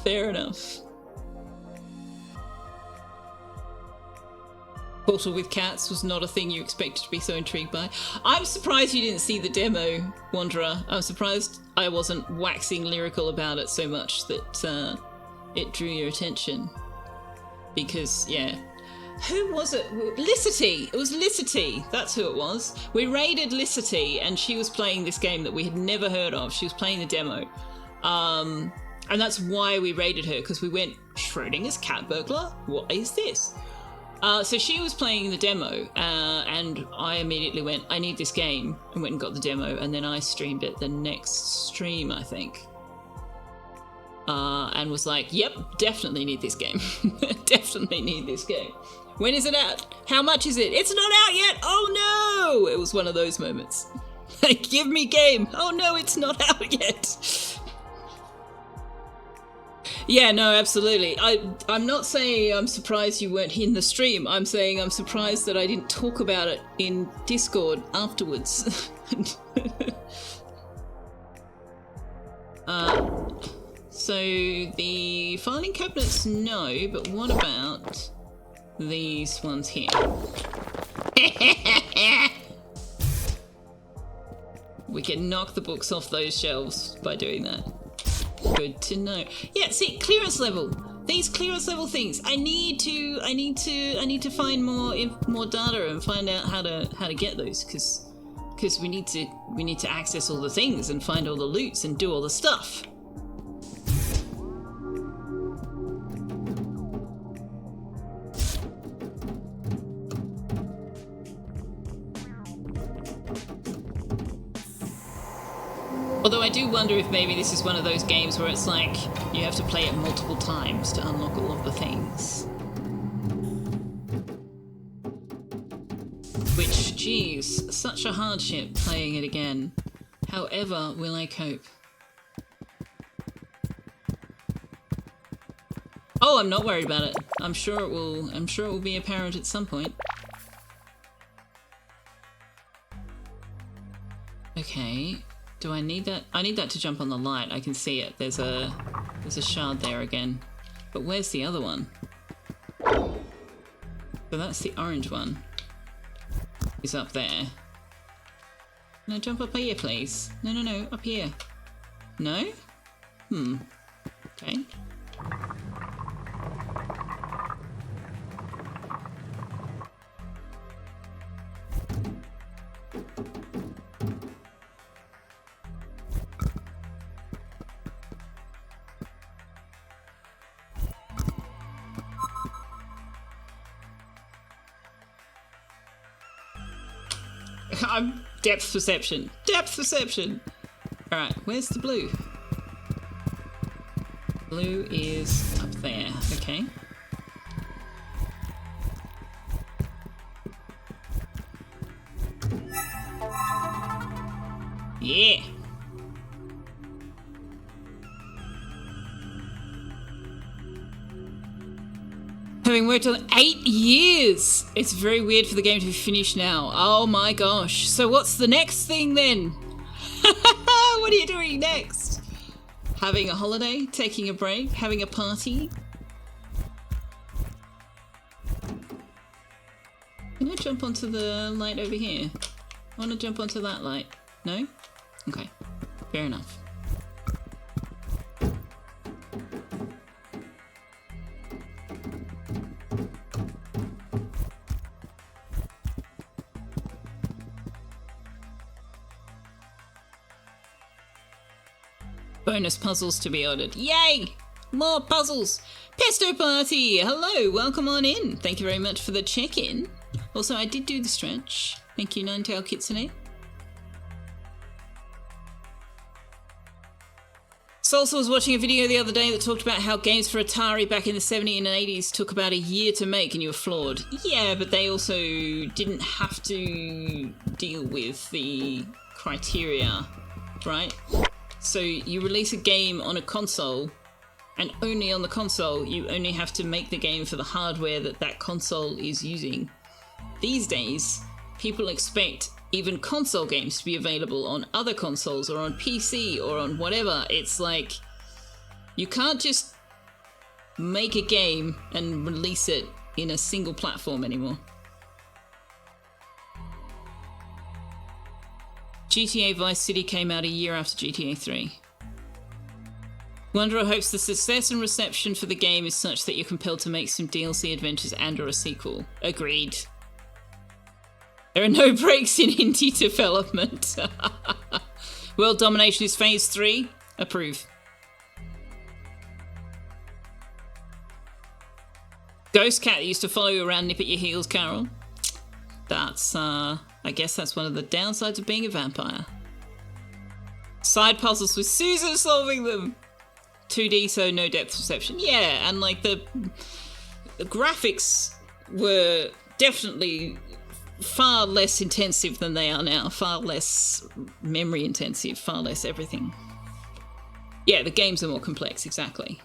Fair enough. Portal with cats was not a thing you expected to be so intrigued by. I'm surprised you didn't see the demo, Wanderer. I'm surprised I wasn't waxing lyrical about it so much that it drew your attention. Because, yeah. Who was it? Licity! It was Licity. That's who it was. We raided Licity, and she was playing this game that we had never heard of. She was playing the demo. And that's why we raided her, because we went, Schrodinger's cat burglar? What is this? So she was playing the demo, and I immediately went, I need this game, and went and got the demo, and then I streamed it the next stream, I think. And was like, yep, definitely need this game. Definitely need this game. When is it out? How much is it? It's not out yet! Oh no! It was one of those moments. Like, give me game! Oh no, it's not out yet! Yeah, no, absolutely. I'm not saying I'm surprised you weren't in the stream. I'm saying I'm surprised that I didn't talk about it in Discord afterwards. So the filing cabinets, no, but what about these ones here? We can knock the books off those shelves by doing that. Good to know. Yeah, see, clearance level. These clearance level things. I need to find more data and find out how to get those, because we need to access all the things and find all the loots and do all the stuff. Although I do wonder if maybe this is one of those games where it's like you have to play it multiple times to unlock all of the things. Which, geez, such a hardship playing it again. However, will I cope? Oh, I'm not worried about it. I'm sure it will be apparent at some point. Okay. Do I need that? I need that to jump on the light. I can see it. There's a shard there again. But where's the other one? So that's the orange one. Is up there. No, jump up here, please. No, up here. No? Okay. I'm depth perception. Depth perception. All right, where's the blue? Blue is up there. Okay. Yeah. Having worked on 8 years! It's very weird for the game to be finished now. Oh my gosh. So what's the next thing then? What are you doing next? Having a holiday? Taking a break? Having a party? Can I jump onto the light over here? I want to jump onto that light. No? Okay. Fair enough. Bonus puzzles to be ordered. Yay! More puzzles! Pesto Party! Hello, welcome on in. Thank you very much for the check-in. Also, I did do the stretch. Thank you, Ninetail Kitsune. Salsa was watching a video the other day that talked about how games for Atari back in the 70s and 80s took about a year to make and you were flawed. Yeah, but they also didn't have to deal with the criteria, right? So you release a game on a console, and only on the console, you only have to make the game for the hardware that that console is using. These days, people expect even console games to be available on other consoles or on PC or on whatever. It's like, you can't just make a game and release it in a single platform anymore. GTA Vice City came out a year after GTA 3. Wanderer hopes the success and reception for the game is such that you're compelled to make some DLC adventures and or a sequel. Agreed. There are no breaks in indie development. World Domination is Phase 3. Approve. Ghost Cat that used to follow you around, nip at your heels, Carol. That's, I guess that's one of the downsides of being a vampire. Side puzzles with Susan solving them. 2D, so no depth perception. Yeah, and like the graphics were definitely far less intensive than they are now. Far less memory intensive, far less everything. Yeah, the games are more complex, exactly.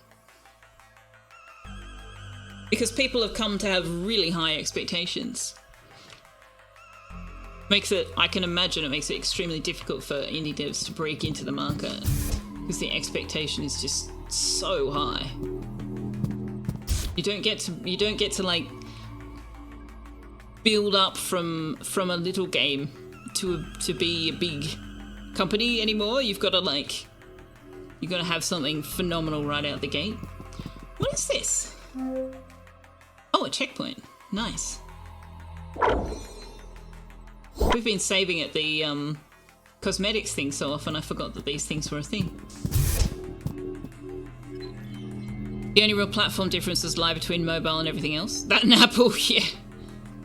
Because people have come to have really high expectations. Makes it, I can imagine it makes it extremely difficult for indie devs to break into the market. Because the expectation is just so high. You don't get to like build up from a little game to be a big company anymore. You've got to have something phenomenal right out the gate. What is this? Oh, a checkpoint. Nice. We've been saving at the cosmetics thing so often I forgot that these things were a thing. The only real platform difference is lie between mobile and everything else. That and Apple, yeah.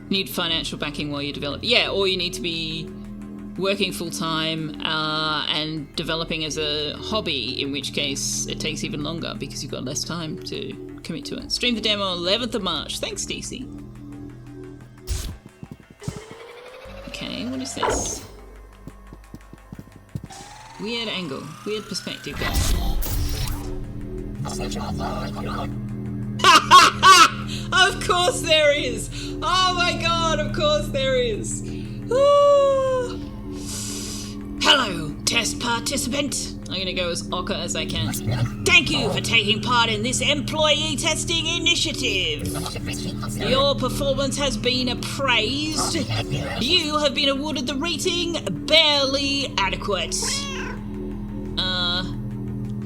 Need financial backing while you develop. Yeah, or you need to be working full-time and developing as a hobby, in which case it takes even longer because you've got less time to commit to it. Stream the demo on 11th of March. Thanks, DC. Okay, what is this? Weird angle, weird perspective going on. Of course there is! Oh my god, of course there is! Ooh. Hello, test participant. I'm gonna go as Ocker as I can. Thank you for taking part in this employee testing initiative. Your performance has been appraised. You have been awarded the rating barely adequate.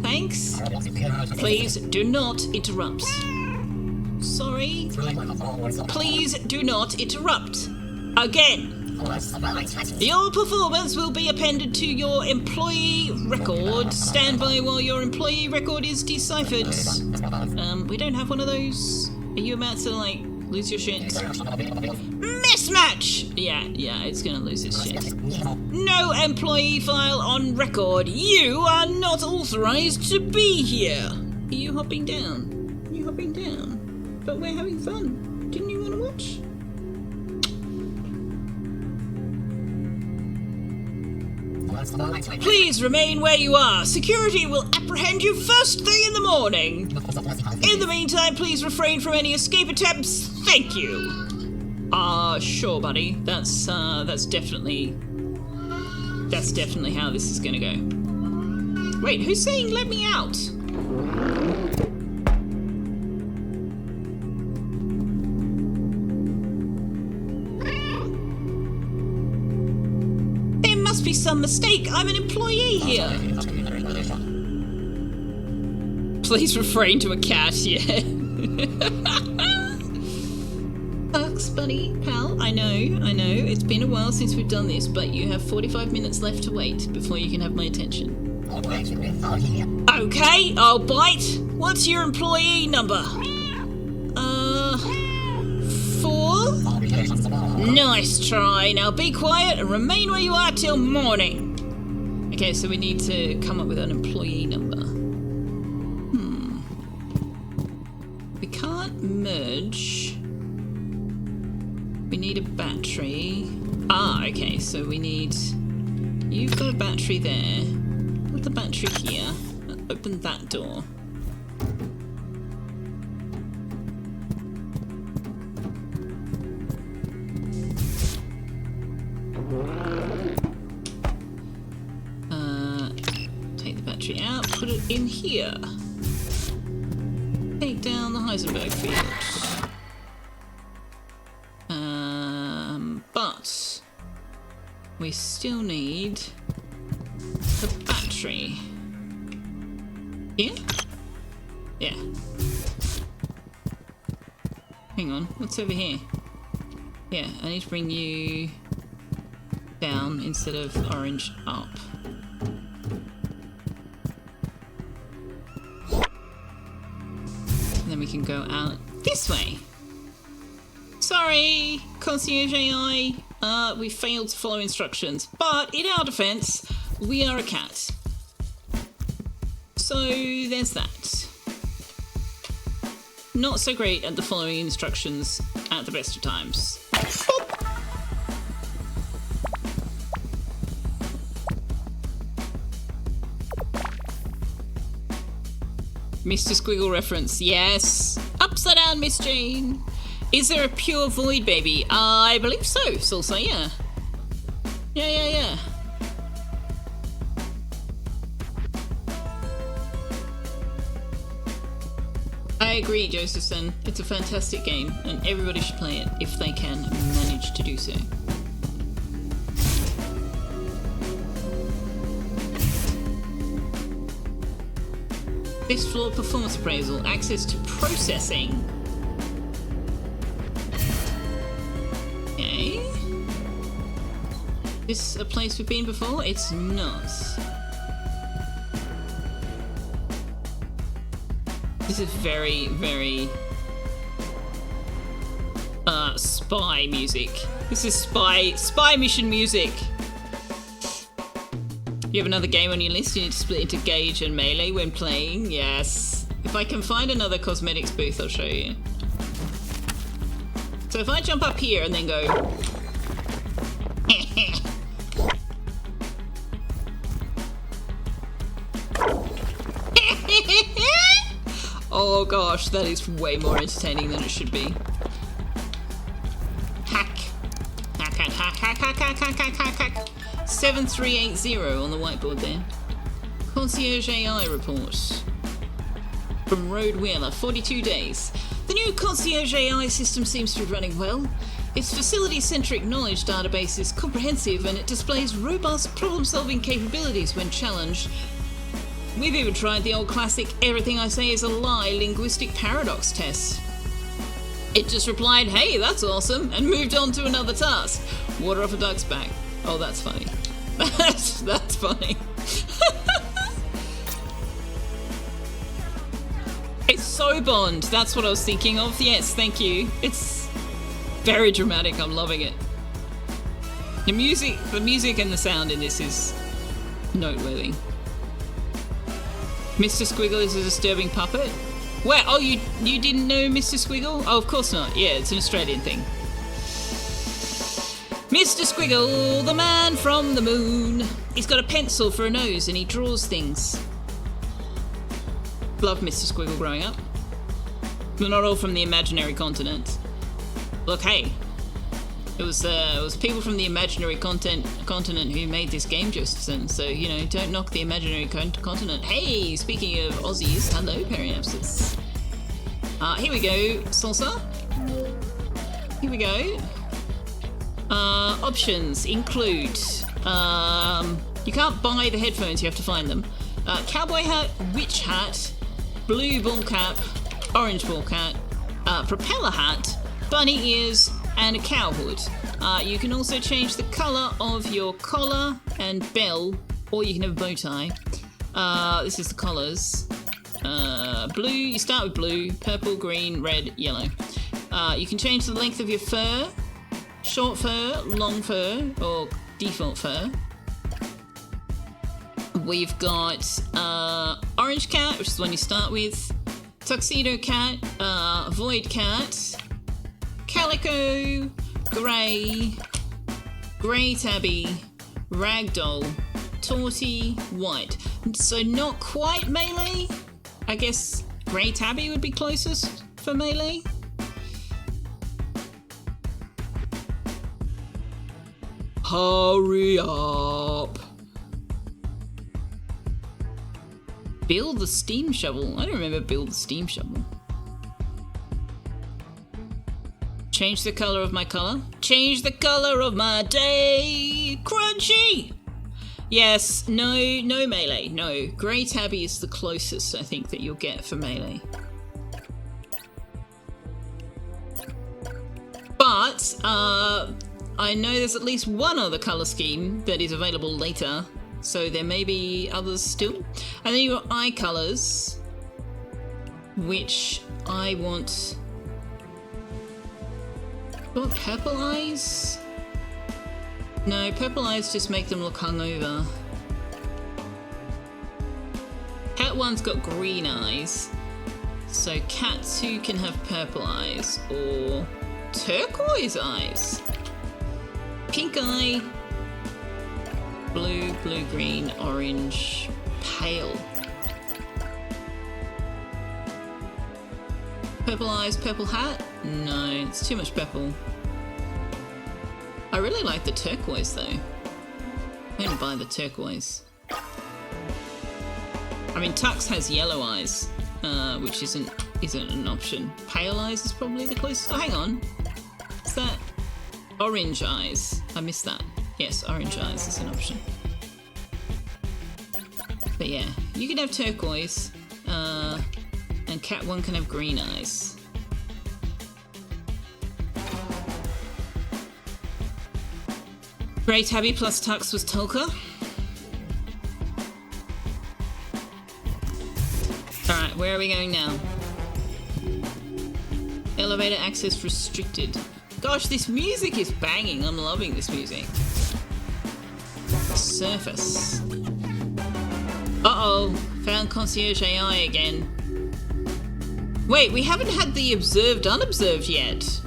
Thanks. Please do not interrupt. Sorry. Please do not interrupt. Again. Your performance will be appended to your employee record. Stand by while your employee record is deciphered. We don't have one of those. Are you about to, like, lose your shit? Miss Smash! Yeah, it's gonna lose its shit. No employee file on record. You are not authorized to be here. Are you hopping down? Are you hopping down? But we're having fun. Didn't you want to watch? Please remain where you are. Security will apprehend you first thing in the morning. In the meantime, please refrain from any escape attempts. Thank you. Sure, buddy. That's definitely how this is gonna go. Wait, who's saying let me out? There must be some mistake. I'm an employee here. Please refrain to a cat, yeah. Thanks, buddy, pal. I know. It's been a while since we've done this, but you have 45 minutes left to wait before you can have my attention. Okay, I'll bite. What's your employee number? 4? Nice try. Now be quiet and remain where you are till morning. Okay, so we need to come up with an employee number. We can't merge. We need a battery. Okay, so we need... You've got a battery there. Put the battery here. Open that door. Take the battery out, put it in here. Take down the Heisenberg field. But we still need the battery. Here? Yeah. Hang on, what's over here? Yeah, I need to bring you down instead of orange up. And then we can go out this way. Sorry, Concierge AI, we failed to follow instructions, but in our defense, we are a cat. So there's that. Not so great at the following instructions at the best of times. Mr. Squiggle reference, yes. Upside down, Miss Jane. Is there a pure void baby? I believe so, Salsa, yeah. Yeah. I agree, Josephson. It's a fantastic game, and everybody should play it if they can manage to do so. This floor performance appraisal, access to processing. Okay. This a place we've been before? It's not. This is very, very spy music. This is spy mission music. You have another game on your list, you need to split into Gauge and Melee when playing. Yes. If I can find another cosmetics booth, I'll show you. So if I jump up here and then go... Oh gosh, that is way more entertaining than it should be. Hack. 7380 on the whiteboard there. Concierge AI report. From Road Wheeler, 42 days. The new Concierge AI system seems to be running well. Its facility-centric knowledge database is comprehensive and it displays robust problem-solving capabilities when challenged. We've even tried the old classic everything I say is a lie linguistic paradox test. It just replied, hey, that's awesome, and moved on to another task. Water off a duck's back. Oh, that's funny. That's funny. It's so Bond. That's what I was thinking of. Yes, thank you. It's Very dramatic, I'm loving it. The music and the sound in this is noteworthy. Mr. Squiggle is a disturbing puppet. Where? Oh, you didn't know Mr. Squiggle? Oh, of course not. Yeah, it's an Australian thing. Mr. Squiggle, the man from the moon. He's got a pencil for a nose and he draws things. Loved Mr. Squiggle growing up. But not all from the imaginary continent. Look, hey. It was people from the imaginary continent who made this game, Justin. So, you know, don't knock the imaginary continent. Hey, speaking of Aussies, hello, Periapsis. Here we go, Salsa. Here we go. Options include, you can't buy the headphones, you have to find them. Cowboy hat, witch hat, blue ball cap, orange ball cap, propeller hat, bunny ears, and a cow hood. You can also change the colour of your collar and bell, or you can have a bow tie. This is the collars. Blue, you start with blue, purple, green, red, yellow. You can change the length of your fur, short fur, long fur, or default fur. We've got orange cat, which is the one you start with, tuxedo cat, void cat, calico, grey tabby, ragdoll, torty, white. So not quite melee. I guess grey tabby would be closest for melee. Hurry up. Build the steam shovel. I don't remember build the steam shovel. Change the colour of my colour. Change the colour of my day. Crunchy. Yes, no melee. No. Grey tabby is the closest I think that you'll get for melee. But I know there's at least one other colour scheme that is available later, so there may be others still. And then you've got eye colours, which I want... What, purple eyes? No, purple eyes just make them look hungover. Cat 1's got green eyes, so Cat 2 can have purple eyes, or turquoise eyes. Pink eye, blue, blue-green, orange, pale. Purple eyes, purple hat? No, it's too much purple. I really like the turquoise though. I'm gonna buy the turquoise. I mean, Tux has yellow eyes, which isn't an option. Pale eyes is probably the closest. Oh, hang on. Is that orange eyes? I missed that. Yes, orange eyes is an option. But yeah, you can have turquoise, and Cat 1 can have green eyes. Grey tabby plus Tux was Tolka. Alright, where are we going now? Elevator access restricted. Gosh, this music is banging. I'm loving this music. Surface. Uh-oh. Found concierge AI again. Wait, we haven't had the observed unobserved yet.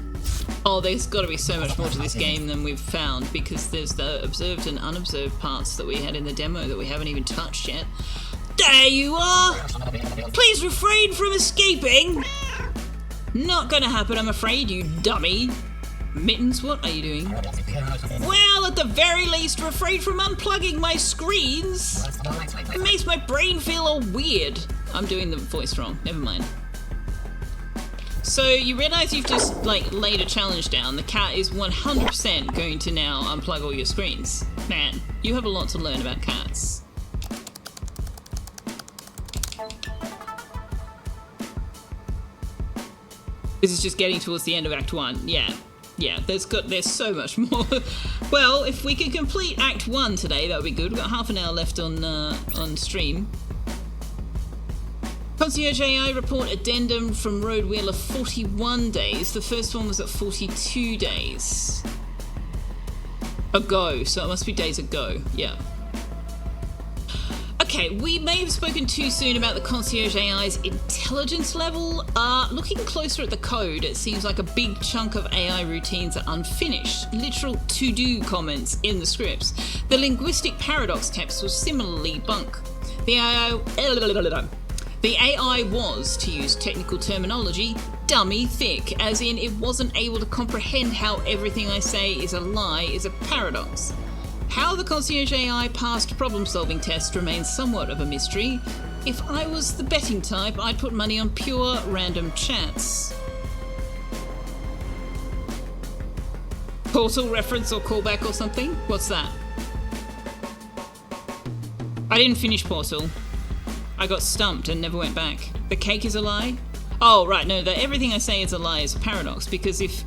Oh, there's got to be so much more to this game than we've found, because there's the observed and unobserved parts that we had in the demo that we haven't even touched yet. There you are! Please refrain from escaping! Not gonna happen, I'm afraid, you dummy. Mittens, what are you doing? Well, at the very least, refrain from unplugging my screens. It makes my brain feel all weird. I'm doing the voice wrong, never mind. So you realise you've just laid a challenge down. The cat is 100% going to now unplug all your screens. Man, you have a lot to learn about cats. This is just getting towards the end of Act 1. Yeah, there's so much more. Well, if we can complete Act 1 today, that would be good. We've got half an hour left on stream. Concierge AI report addendum from Road Wheeler 41 days. The first one was at 42 days. Ago, so it must be days ago. Yeah. Okay, we may have spoken too soon about the Concierge AI's intelligence level. Looking closer at the code, it seems like a big chunk of AI routines are unfinished, literal to-do comments in the scripts. The linguistic paradox text was similarly bunk. The AI was, to use technical terminology, dummy thick, as in it wasn't able to comprehend how everything I say is a lie is a paradox. How the Concierge AI passed problem-solving tests remains somewhat of a mystery. If I was the betting type, I'd put money on pure random chats. Portal reference or callback or something? What's that? I didn't finish Portal. I got stumped and never went back. The cake is a lie? Oh, right, no, everything I say is a lie is a paradox, because if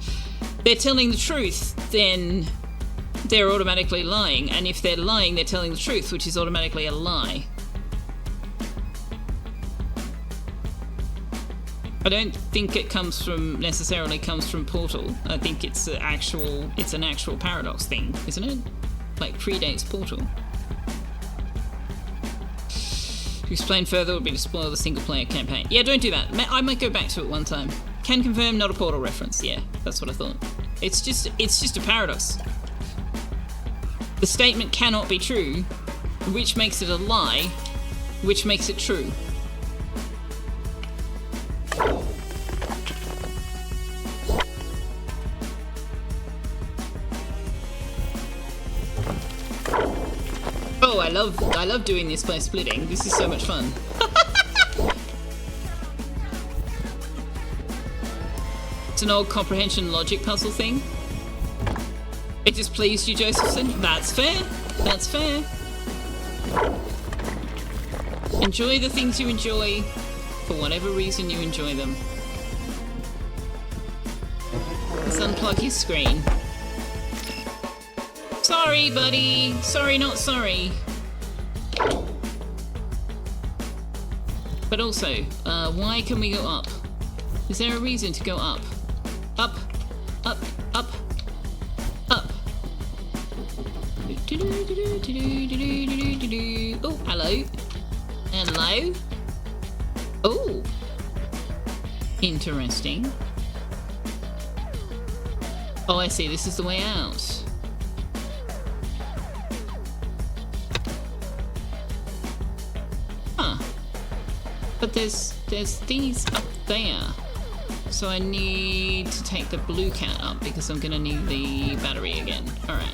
they're telling the truth, then they're automatically lying, and if they're lying, they're telling the truth, which is automatically a lie. I don't think it necessarily comes from Portal. I think it's an actual paradox thing, isn't it? Like predates Portal. To explain further would be to spoil the single-player campaign. Yeah, don't do that. I might go back to it one time. Can confirm, not a Portal reference. Yeah, that's what I thought. It's just a paradox. The statement cannot be true, which makes it a lie, which makes it true. Oh, I love doing this by splitting. This is so much fun. It's an old comprehension logic puzzle thing. It just pleased you, Josephson? That's fair. That's fair. Enjoy the things you enjoy for whatever reason you enjoy them. Let's unplug his screen. Sorry, buddy. Sorry, not sorry. But also, why can we go up? Is there a reason to go up? Up, up, up, up. Oh, hello. Hello. Oh. Interesting. Oh, I see. This is the way out. Huh. But there's these up there. So I need to take the blue cat up because I'm going to need the battery again. All right.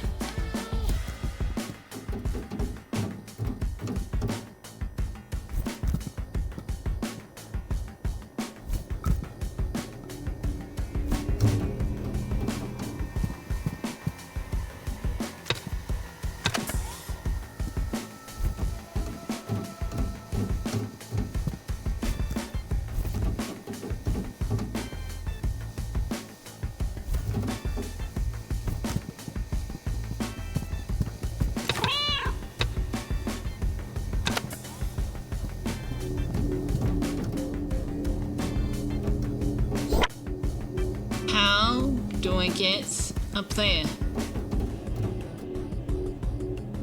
Do I get up there?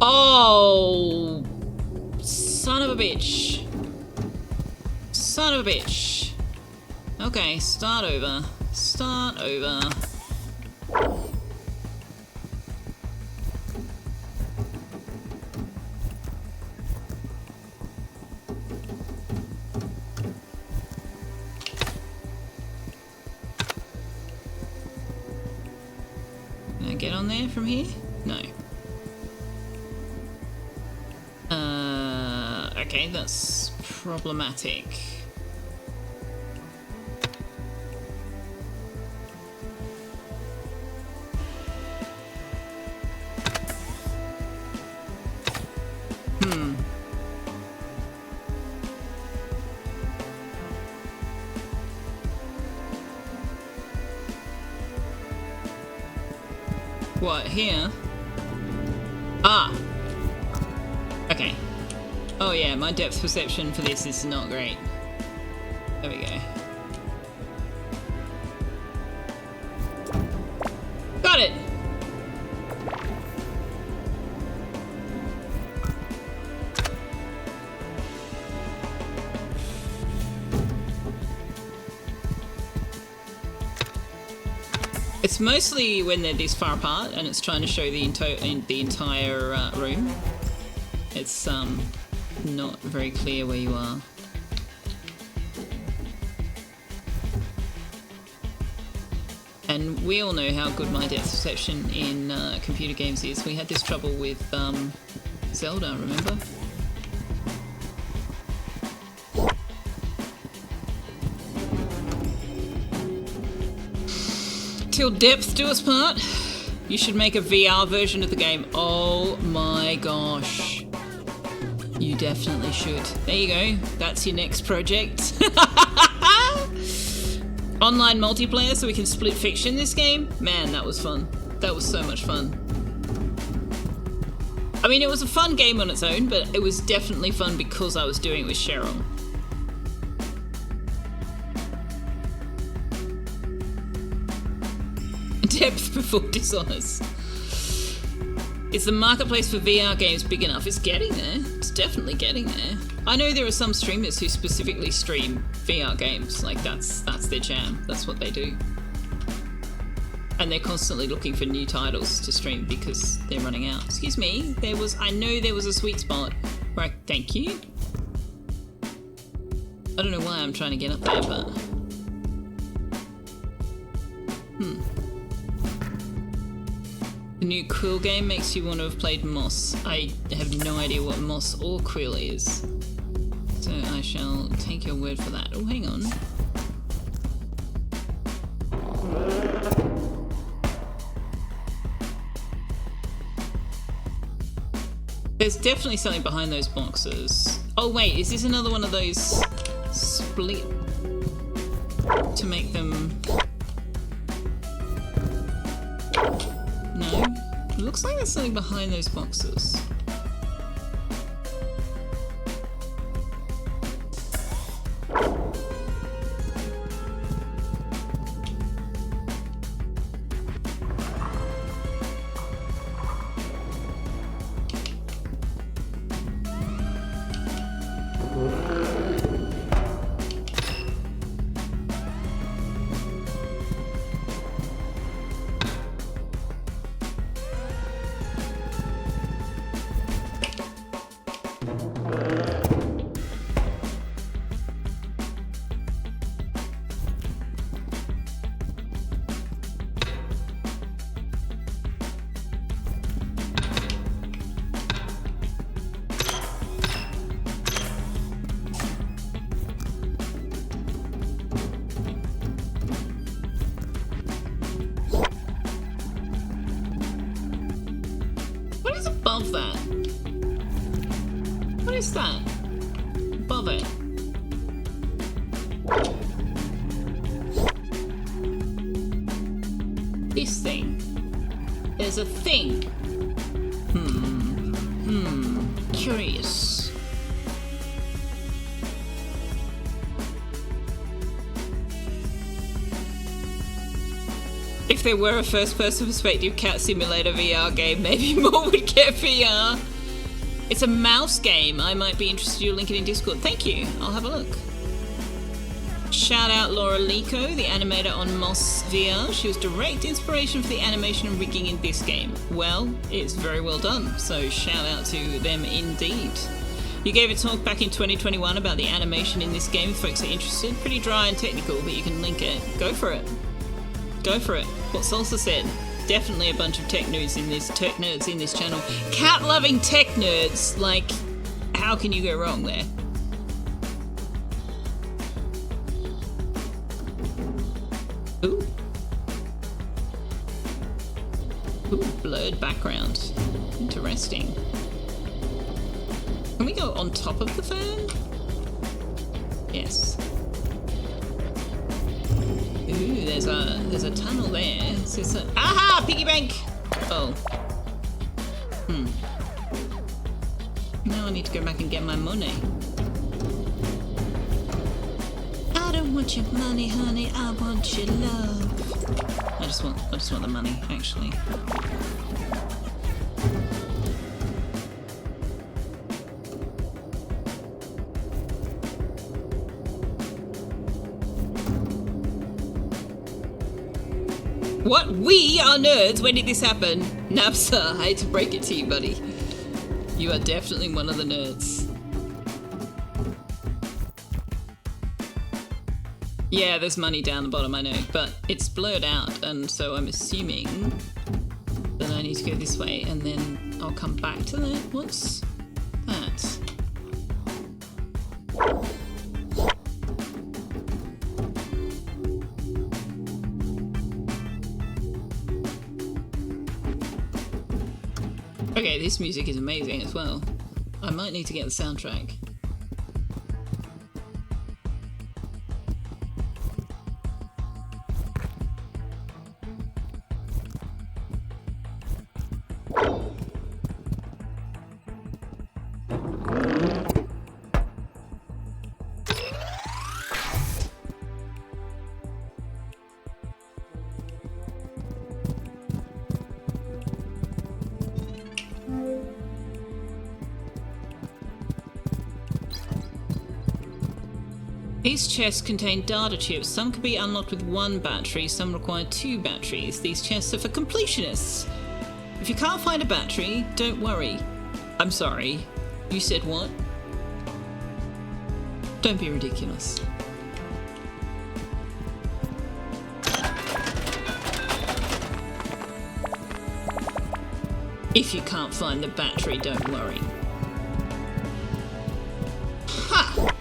Oh, son of a bitch. Son of a bitch. Okay, start over. Start over. Get on there from here? No. Okay, that's problematic. What, here? Ah! Okay. Oh yeah, my depth perception for this is not great. There we go. Got it! It's mostly when they're this far apart and it's trying to show the entire room. It's not very clear where you are. And we all know how good my depth perception in computer games is. We had this trouble with Zelda, remember? Till depth do us part. You should make a VR version of the game. Oh my gosh. You definitely should. There you go. That's your next project. Online multiplayer so we can split fiction this game. Man, that was fun. That was so much fun. I mean, it was a fun game on its own, but it was definitely fun because I was doing it with Cheryl. Depth before dishonest. Is the marketplace for VR games big enough? It's getting there. It's definitely getting there. I know there are some streamers who specifically stream VR games. Like that's their jam. That's what they do. And they're constantly looking for new titles to stream because they're running out. Excuse me. I know there was a sweet spot where thank you. I don't know why I'm trying to get up there, but The new Quill game makes you want to have played Moss. I have no idea what Moss or Quill is. So I shall take your word for that. Oh, hang on. There's definitely something behind those boxes. Oh wait, is this another one of those split to make them... No? It looks like there's something behind those boxes. Above that? What is that? Above it? This thing. There's a thing. Curious. If there were a first-person perspective cat simulator VR game, maybe more would get VR. It's a mouse game. I might be interested. You'll link it in Discord. Thank you. I'll have a look. Shout out Laura Lico, the animator on Moss VR. She was direct inspiration for the animation and rigging in this game. Well, it's very well done. So shout out to them indeed. You gave a talk back in 2021 about the animation in this game. If folks are interested, pretty dry and technical, but you can link it. Go for it. Go for it. What Salsa said. Definitely a bunch of tech nerds in this channel. Cat-loving tech nerds. Like, how can you go wrong there? Ooh. Ooh, blurred background. Interesting. Can we go on top of the fan? Yes. Ooh, there's a tunnel there. Aha! Piggy bank! Oh. Now I need to go back and get my money. I want your money, honey, I want your love. I just want the money, actually. What? We are nerds? When did this happen? Napsa, I hate to break it to you, buddy. You are definitely one of the nerds. Yeah, there's money down the bottom, I know, but it's blurred out, and so I'm assuming that I need to go this way, and then I'll come back to that. What's that? Okay, this music is amazing as well. I might need to get the soundtrack. These chests contain data chips. Some can be unlocked with 1 battery, some require 2 batteries. These chests are for completionists. If you can't find a battery, don't worry. I'm sorry. You said what? Don't be ridiculous. If you can't find the battery, don't worry. Ha!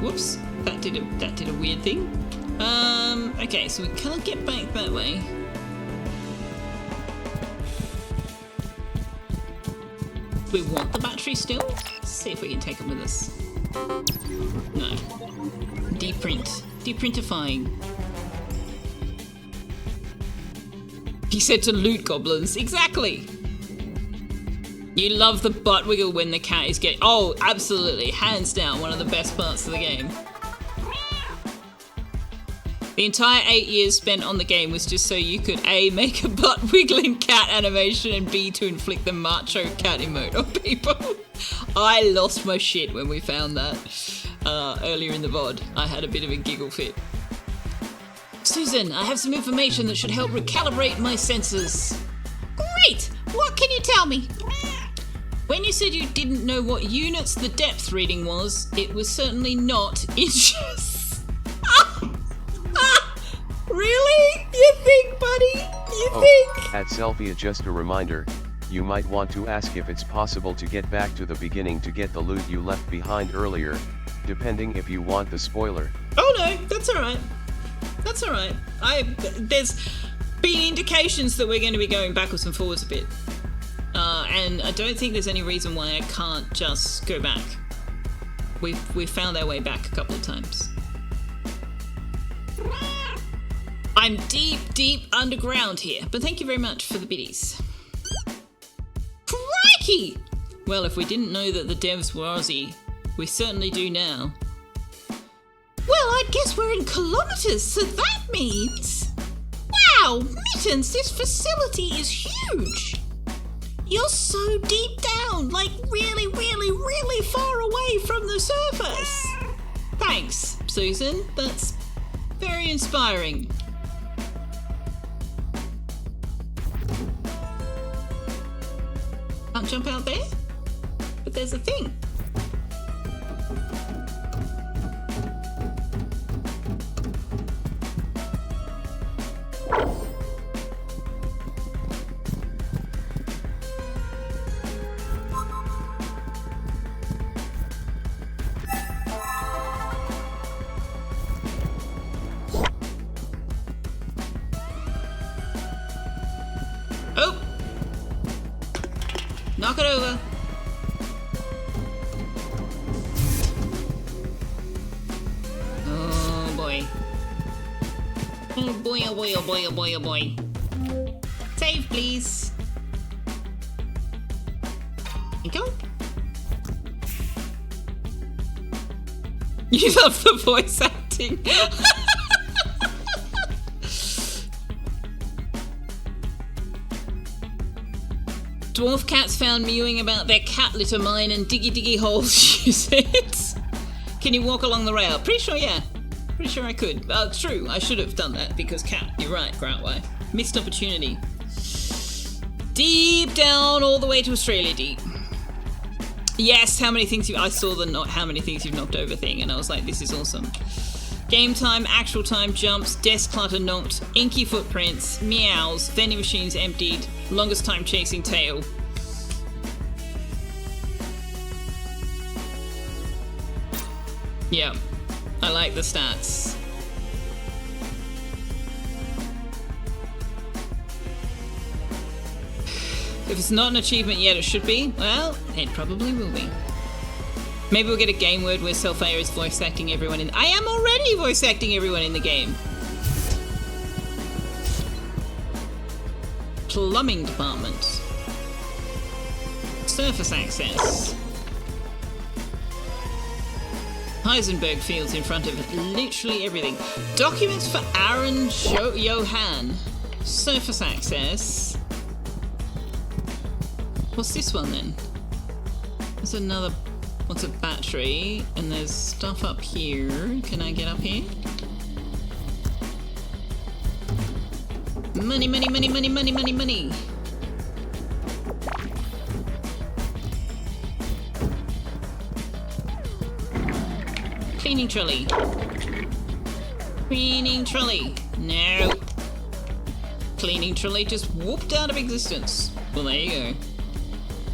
Whoops, that did a weird thing. Okay, so we can't get back that way. We want the battery still? Let's see if we can take it with us. No. Deprint. Deprintifying. He said to loot goblins. Exactly! You love the butt wiggle when the cat is getting... Oh, absolutely. Hands down, one of the best parts of the game. The entire 8 years spent on the game was just so you could A, make a butt wiggling cat animation, and B, to inflict the macho cat emote on people. I lost my shit when we found that earlier in the VOD. I had a bit of a giggle fit. Susan, I have some information that should help recalibrate my senses. Great! What can you tell me? When you said you didn't know what units the depth reading was, it was certainly not inches. Really? You think, buddy? You think? At Selfeya, just a reminder, you might want to ask if it's possible to get back to the beginning to get the loot you left behind earlier, depending if you want the spoiler. Oh no, that's alright. That's alright. There's been indications that we're going to be going backwards and forwards a bit. And I don't think there's any reason why I can't just go back. We've found our way back a couple of times. I'm deep underground here, but thank you very much for the biddies. Crikey! Well, if we didn't know that the devs were Aussie, we certainly do now. Well, I guess we're in kilometres, so that means... Wow, Mittens, this facility is huge! You're so deep down, like really far away from the surface. Thanks, Susan. That's very inspiring. Can't jump out there? But there's a thing. Oh! Knock it over. Oh boy. Oh boy, oh boy, oh boy, oh boy, oh boy. Save, please. you go. You love the voice acting. Dwarf cats found mewing about their cat litter mine and diggy holes, she said. Can you walk along the rail? Pretty sure, yeah. Pretty sure I could. True, I should have done that because cat, you're right, Groutway. Missed opportunity. Deep down, all the way to Australia deep. Yes, how many things I saw the not how many things you've knocked over thing, and I was like, this is awesome. Game time, actual time, jumps, desk clutter knocked, inky footprints, meows, vending machines emptied, longest time chasing tail. Yeah, I like the stats. If it's not an achievement yet, it should be. Well, it probably will be. Maybe we'll get a game word where Selfeya is voice acting everyone in. I am already voice acting everyone in the game. Plumbing department. Surface access. Heisenberg fields in front of literally everything. Documents for Aaron Johan. Surface access. What's this one then? There's another. What's a battery? And there's stuff up here. Can I get up here? Money, money, money, money, money, money, money. Cleaning trolley. Cleaning trolley. No. Cleaning trolley just whooped out of existence. Well, there you go.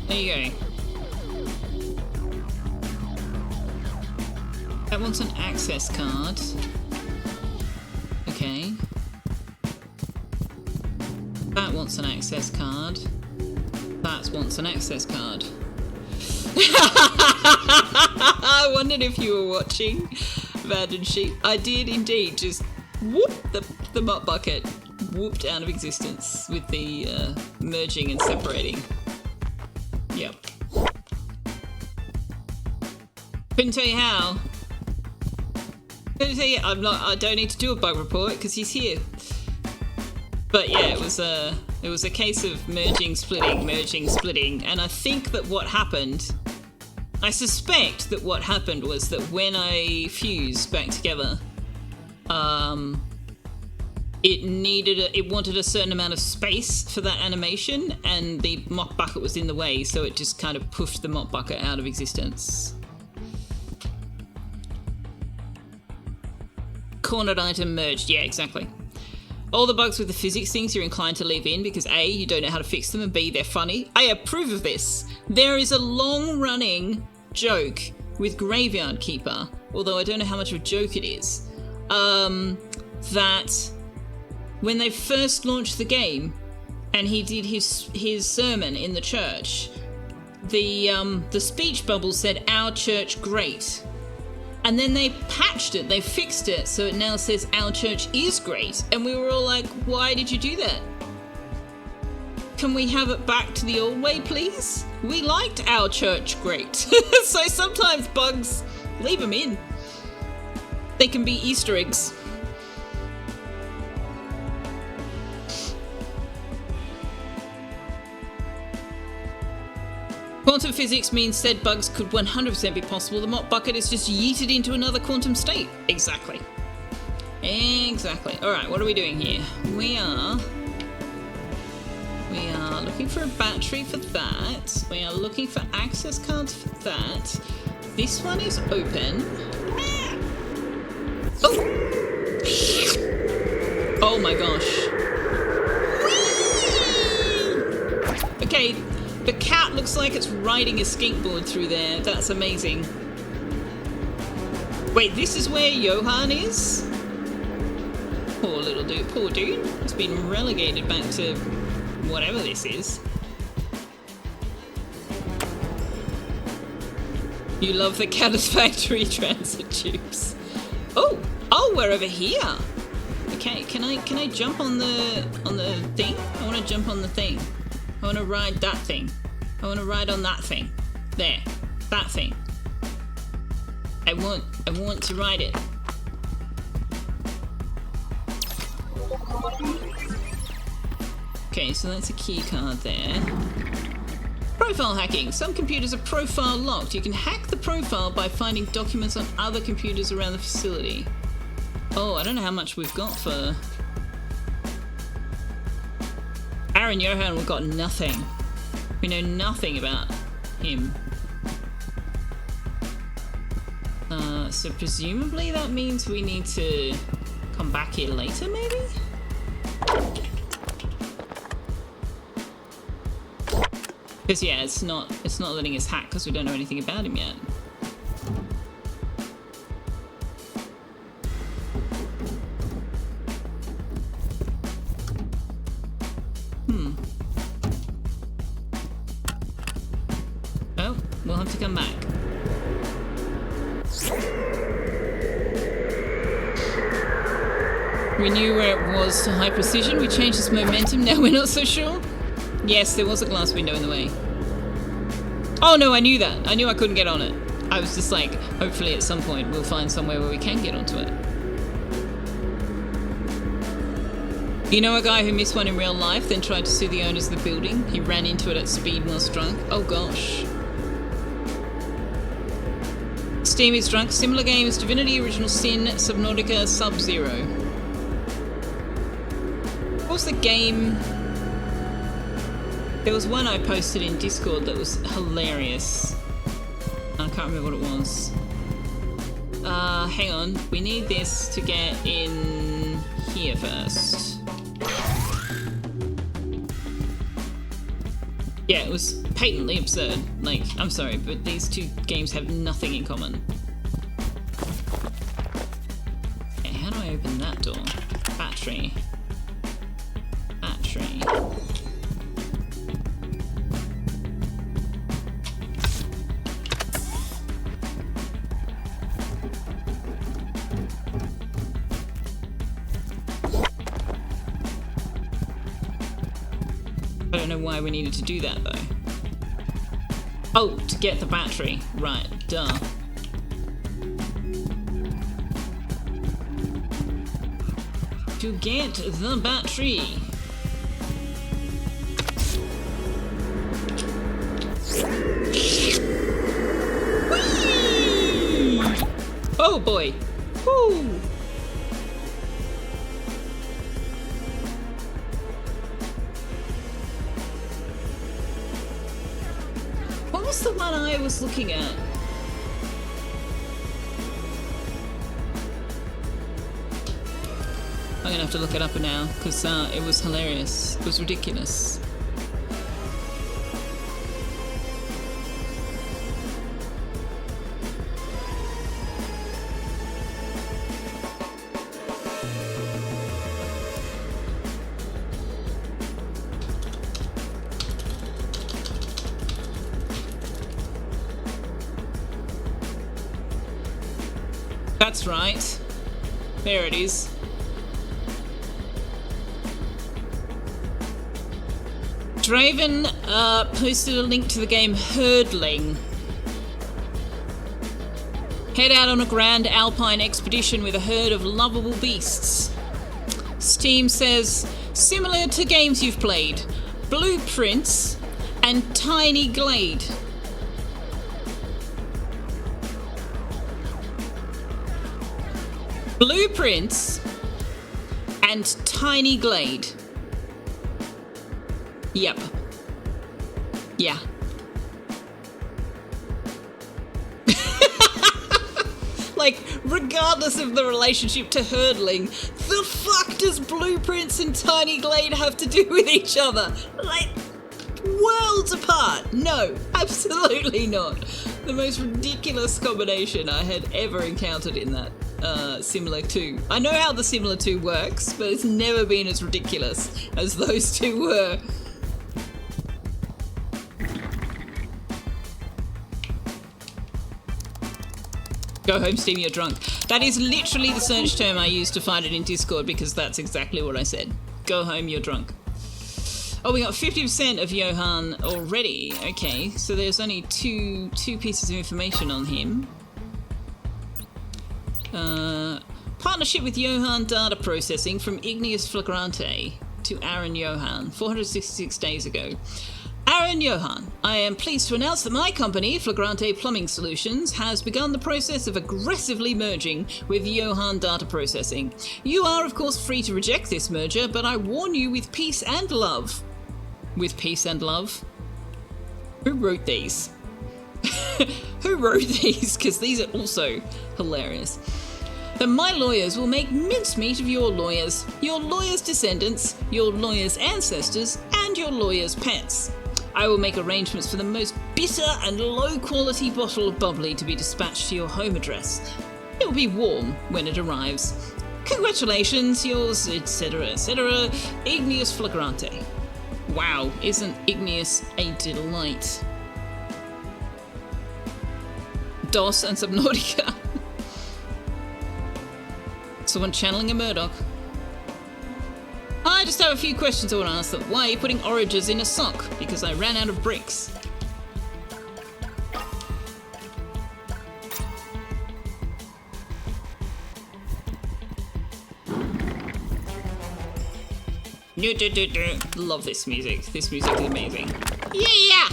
There you go. That wants an access card. Okay. That wants an access card. That wants an access card. I wondered if you were watching Abandoned Sheep. I did indeed. Just whoop the mop bucket whooped out of existence with the merging and separating. Yep. Couldn't tell you how. Couldn't tell you. I don't need to do a bug report because he's here. But yeah, it was a case of merging, splitting, and I think that what happened. I suspect that what happened was that when I fused back together, it wanted a certain amount of space for that animation, and the mop bucket was in the way, so it just kind of pushed the mop bucket out of existence. Cornered item merged, yeah, exactly. All the bugs with the physics things you're inclined to leave in because A, you don't know how to fix them, and B, they're funny. I approve of this. There is a long-running joke with Graveyard Keeper, although I don't know how much of a joke it is, that when they first launched the game and he did his sermon in the church, the speech bubble said, "Our church great." And then they patched it, they fixed it, so it now says, "Our church is great." And we were all like, why did you do that? Can we have it back to the old way, please? We liked "Our church great." So sometimes bugs, leave them in. They can be Easter eggs. Quantum physics means said bugs could 100% be possible. The mop bucket is just yeeted into another quantum state. Exactly. Exactly. Alright, what are we doing here? We are looking for a battery for that. We are looking for access cards for that. This one is open. Oh! Oh my gosh. Okay. The cat looks like it's riding a skateboard through there. That's amazing. Wait, this is where Johan is? Poor little dude. Poor dude. He's been relegated back to whatever this is. You love the Catter's Factory transit tubes. Oh, we're over here. Okay, can I jump on the thing? I want to jump on the thing. I want to ride that thing. I want to ride on that thing. There. That thing. I want to ride it. Okay, so that's a key card there. Profile hacking. Some computers are profile locked. You can hack the profile by finding documents on other computers around the facility. Oh, I don't know how much we've got for... Aaron Johan, we've got nothing. We know nothing about him. So presumably that means we need to come back here later, maybe? Because yeah, it's not letting us hack because we don't know anything about him yet. Oh, we'll have to come back. We knew where it was to high precision. We changed its momentum. Now we're not so sure. Yes, there was a glass window in the way. Oh no, I knew that. I knew I couldn't get on it. I was just like, hopefully at some point we'll find somewhere where we can get onto it. You know a guy who missed one in real life, then tried to sue the owners of the building? He ran into it at speed whilst drunk. Oh gosh. Steam is drunk. Similar games, Divinity, Original Sin, Subnautica, Sub-Zero. What was the game? There was one I posted in Discord that was hilarious. I can't remember what it was. Hang on. We need this to get in here first. Yeah, it was patently absurd. Like, I'm sorry, but these two games have nothing in common. Okay, how do I open that door? Battery. Battery. I don't know why we needed to do that though. Oh, to get the battery. Right, duh. To get the battery. Whee! Oh boy. Woo! What was the one I was looking at? I'm gonna have to look it up now because it was hilarious. It was ridiculous. That's right. There it is. Draven posted a link to the game Herdling. Head out on a grand alpine expedition with a herd of lovable beasts. Steam says, similar to games you've played, Blueprints and Tiny Glade. Blueprints and Tiny Glade. Yep. Yeah. Like, regardless of the relationship to hurdling, the fuck does Blueprints and Tiny Glade have to do with each other? Like, worlds apart. No, absolutely not. The most ridiculous combination I had ever encountered in that. Similar to. I know how the similar to works, but it's never been as ridiculous as those two were. Go home, Steam, you're drunk. That is literally the search term I used to find it in Discord because that's exactly what I said. Go home, you're drunk. Oh, we got 50% of Johan already. Okay, so there's only two pieces of information on him. Partnership with Johan Data Processing from Igneous Flagrante to Aaron Johan, 466 days ago. Aaron Johan, I am pleased to announce that my company, Flagrante Plumbing Solutions, has begun the process of aggressively merging with Johan Data Processing. You are, of course, free to reject this merger, but I warn you with peace and love. With peace and love? Who wrote these? Who wrote these? Because these are also hilarious. That my lawyers will make mincemeat of your lawyers' descendants, your lawyers' ancestors, and your lawyers' pets. I will make arrangements for the most bitter and low-quality bottle of bubbly to be dispatched to your home address. It will be warm when it arrives. Congratulations, yours, etc., etc., Igneous Flagrante. Wow, isn't Igneous a delight? DOS and Subnautica. Someone channeling a Murdoch. I just have a few questions I want to ask them. Why are you putting oranges in a sock? Because I ran out of bricks. Love this music. This music is amazing. Yeah!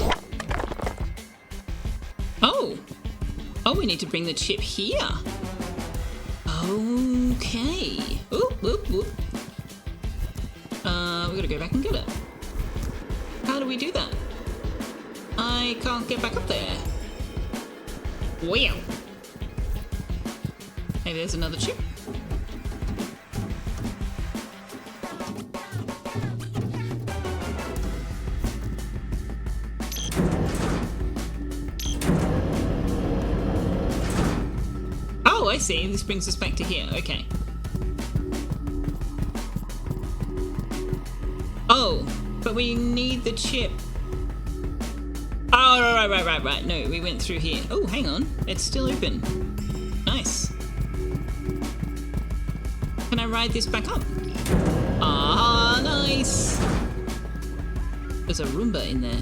Oh! Oh, we need to bring the chip here. Okay. Oop, oop, oop. We gotta go back and get it. How do we do that? I can't get back up there. Wow. Hey, there's another chip. Oh, I see. This brings us back to here. Okay. Oh, but we need the chip. Oh, right. No, we went through here. Oh, hang on. It's still open. Nice. Can I ride this back up? Ah, nice. There's a Roomba in there.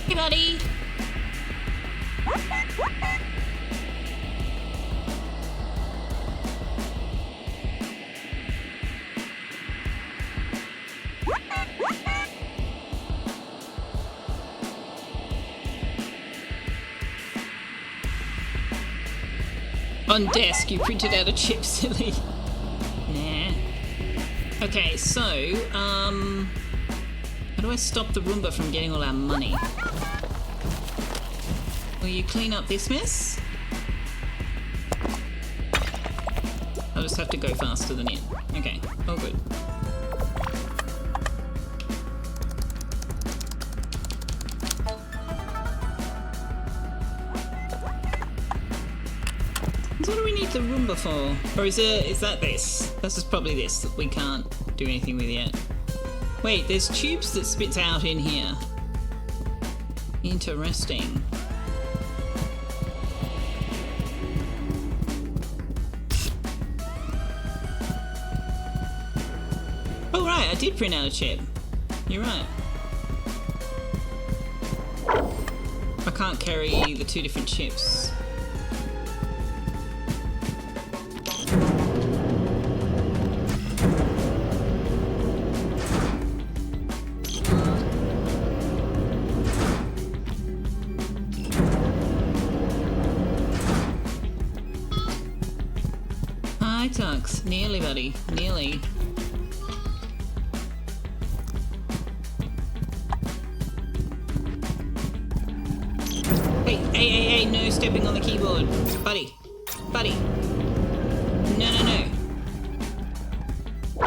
Hey, buddy. On desk, you printed out a chip, silly. Nah. Okay, so, how do I stop the Roomba from getting all our money? Will you clean up this mess? I'll just have to go faster than it. Okay, all good. So what do we need the Roomba for? Or is that this? This is probably this that we can't do anything with yet. Wait, there's tubes that spits out in here. Interesting. Oh right, I did print out a chip. You're right. I can't carry the two different chips. Hi, Tux. Nearly, buddy. Nearly. Hey, no stepping on the keyboard. Buddy. No.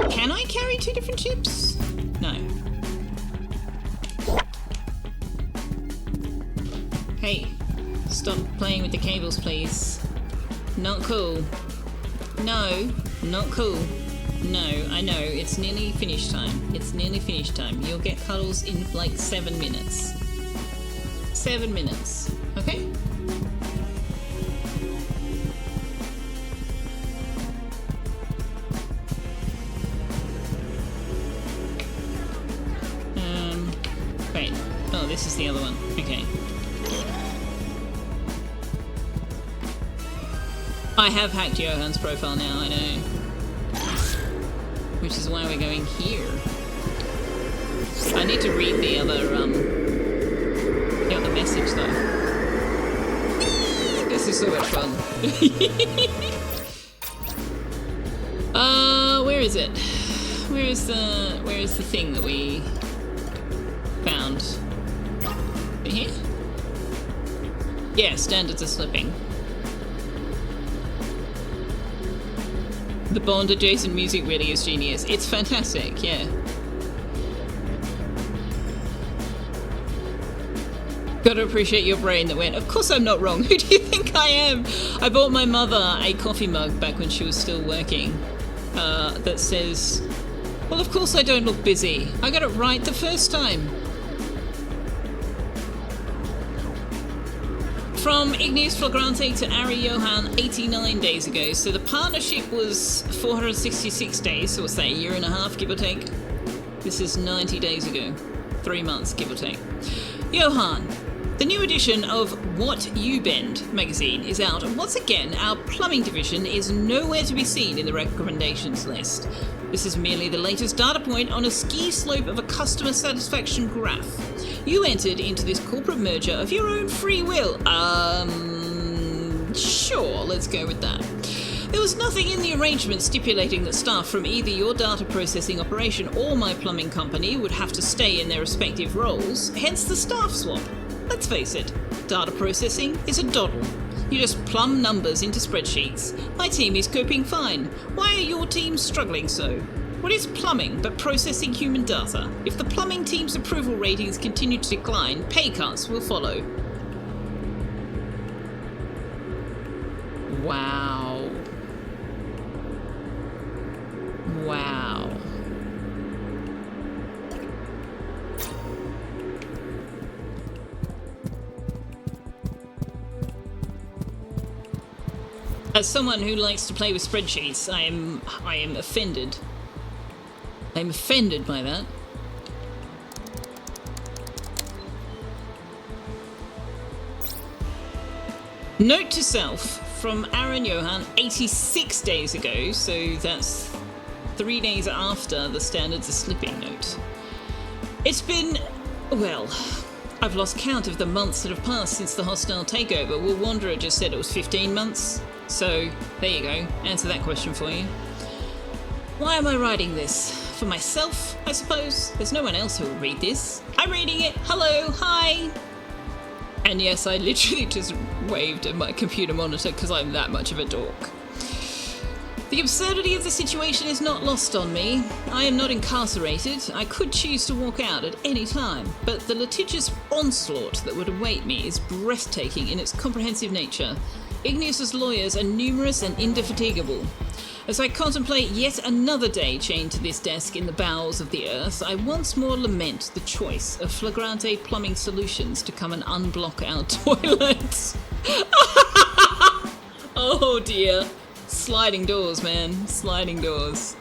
Can I carry two different chips? No. Hey, stop playing with the cables, please. Not cool. No, not cool. No, I know, it's nearly finish time. You'll get cuddles in like 7 minutes. 7 minutes, okay? this is the other one. Okay. I have hacked Johann's profile now, I know. Which is why we're going here. I need to read the other message though. This is so much fun. Where is it? Where is the thing that we found? Here? Yeah, standards are slipping. The Bond adjacent music really is genius. It's fantastic, yeah. Gotta appreciate your brain that went, of course I'm not wrong. Who do you think I am? I bought my mother a coffee mug back when she was still working that says, well, of course I don't look busy. I got it right the first time. From Igneous Flagrante to Ari Johan 89 days ago. So the partnership was 466 days, so what's that, a year and a half, give or take? This is 90 days ago. 3 months, give or take. Johan, the new edition of What You Bend magazine is out, and once again, our plumbing division is nowhere to be seen in the recommendations list. This is merely the latest data point on a ski slope of a customer satisfaction graph. You entered into this corporate merger of your own free will. Sure, let's go with that. There was nothing in the arrangement stipulating that staff from either your data processing operation or my plumbing company would have to stay in their respective roles, hence the staff swap. Let's face it, data processing is a doddle. You just plumb numbers into spreadsheets. My team is coping fine. Why are your teams struggling so? What is plumbing but processing human data? If the plumbing team's approval ratings continue to decline, pay cuts will follow. Wow. Wow. As someone who likes to play with spreadsheets, I am offended. I'm offended by that. Note to self from Aaron Johan 86 days ago, so that's 3 days after the standards are slipping note. It's been, well, I've lost count of the months that have passed since the hostile takeover. Will Wanderer just said it was 15 months? So, there you go. Answer that question for you. Why am I writing this? For myself, I suppose? There's no one else who will read this. I'm reading it. Hello, hi. And yes, I literally just waved at my computer monitor because I'm that much of a dork. The absurdity of the situation is not lost on me. I am not incarcerated. I could choose to walk out at any time, but the litigious onslaught that would await me is breathtaking in its comprehensive nature. Igneous's lawyers are numerous and indefatigable. As I contemplate yet another day chained to this desk in the bowels of the earth, I once more lament the choice of Flagrante Plumbing Solutions to come and unblock our toilets. Oh dear. Sliding doors, man. Sliding doors.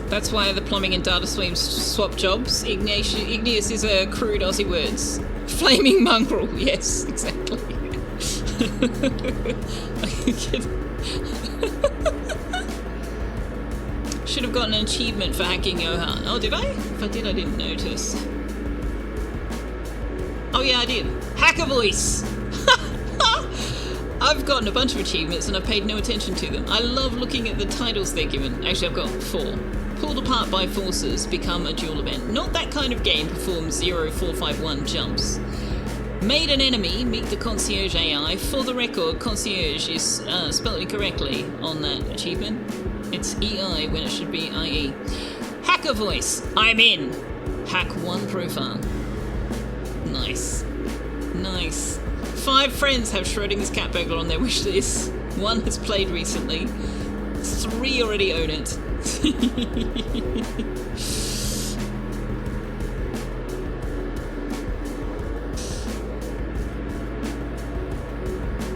That's why the plumbing and data streams swap jobs. Igneous is a crude Aussie words. Flaming mongrel, yes, exactly. Should have gotten an achievement for hacking Johan. Oh, did I? If I did, I didn't notice. Oh yeah, I did. Hacker voice! I've gotten a bunch of achievements and I've paid no attention to them. I love looking at the titles they're given. Actually, I've got 4. Pulled apart by forces, become a dual event. Not that kind of game, perform 0451 jumps. Made an enemy, meet the concierge AI. For the record, concierge is spelled incorrectly on that achievement. It's EI when it should be IE. Hacker voice, I'm in. Hack 1 profile. Nice. Nice. 5 friends have Schrodinger's cat burglar on their wish list. 1 has played recently. 3 already own it.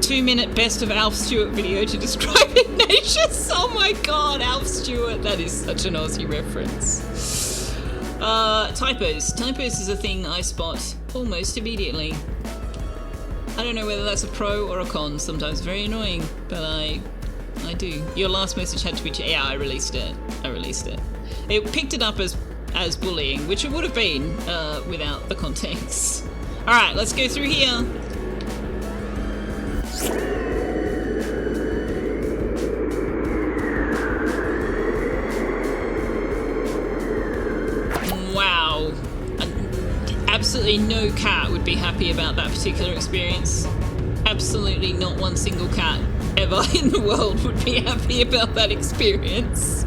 Two-minute best of Alf Stewart video to describe Ignatius. Oh my god, Alf Stewart. That is such an Aussie reference. Typos. Typos is a thing I spot almost immediately. I don't know whether that's a pro or a con. Sometimes very annoying, but I do. Your last message had to be... Yeah, I released it. It picked it up as bullying, which it would have been without the context. Alright, let's go through here. Wow. Absolutely no cat would be happy about that particular experience. Absolutely not one single cat ever in the world would be happy about that experience.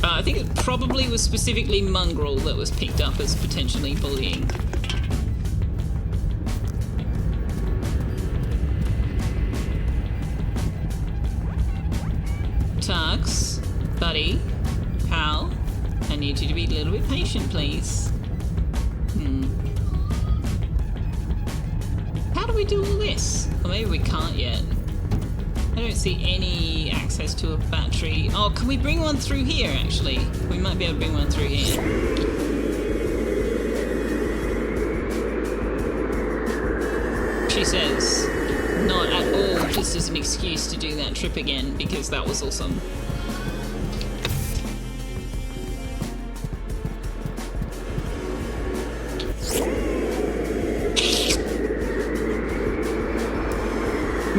I think it probably was specifically Mongrel that was picked up as potentially bullying. Tux, buddy, pal, I need you to be a little bit patient, please. How do we do all this? Or maybe we can't yet. I don't see any access to a battery. Oh, can we bring one through here, actually? We might be able to bring one through here. She says, not at all, just as an excuse to do that trip again, because that was awesome.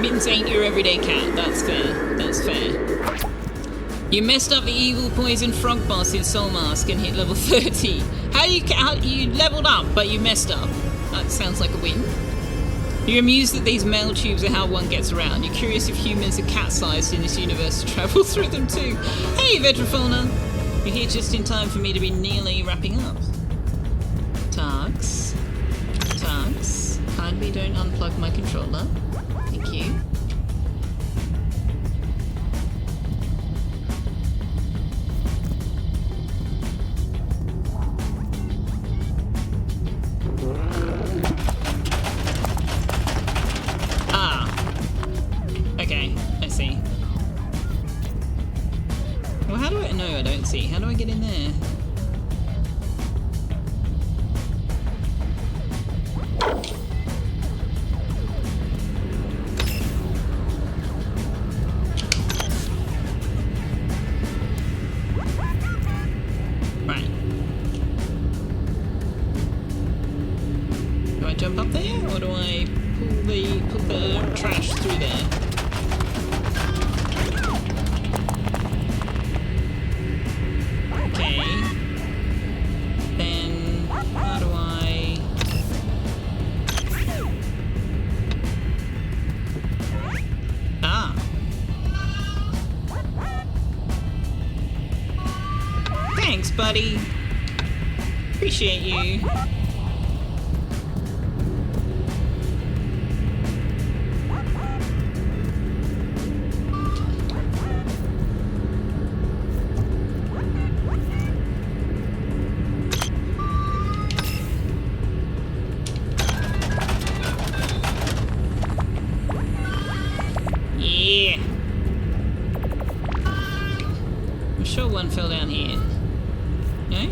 Mittens ain't your everyday cat, that's fair, that's fair. You messed up the evil poison frog boss in Soul Mask and hit level 30. How you leveled up, but you messed up? That sounds like a win. You're amused that these mail tubes are how one gets around. You're curious if humans are cat-sized in this universe to travel through them too. Hey, Vetrofauna! You're here just in time for me to be nearly wrapping up. Tux, kindly don't unplug my controller. Thank you. Okay, I see. Well, how do I... No, I don't see. How do I get in there? Right. Do I jump up there, or do I put the trash through there? Okay. Then how do I... Ah. Thanks, buddy. Appreciate you. Yeah. I'm sure one fell down here. No?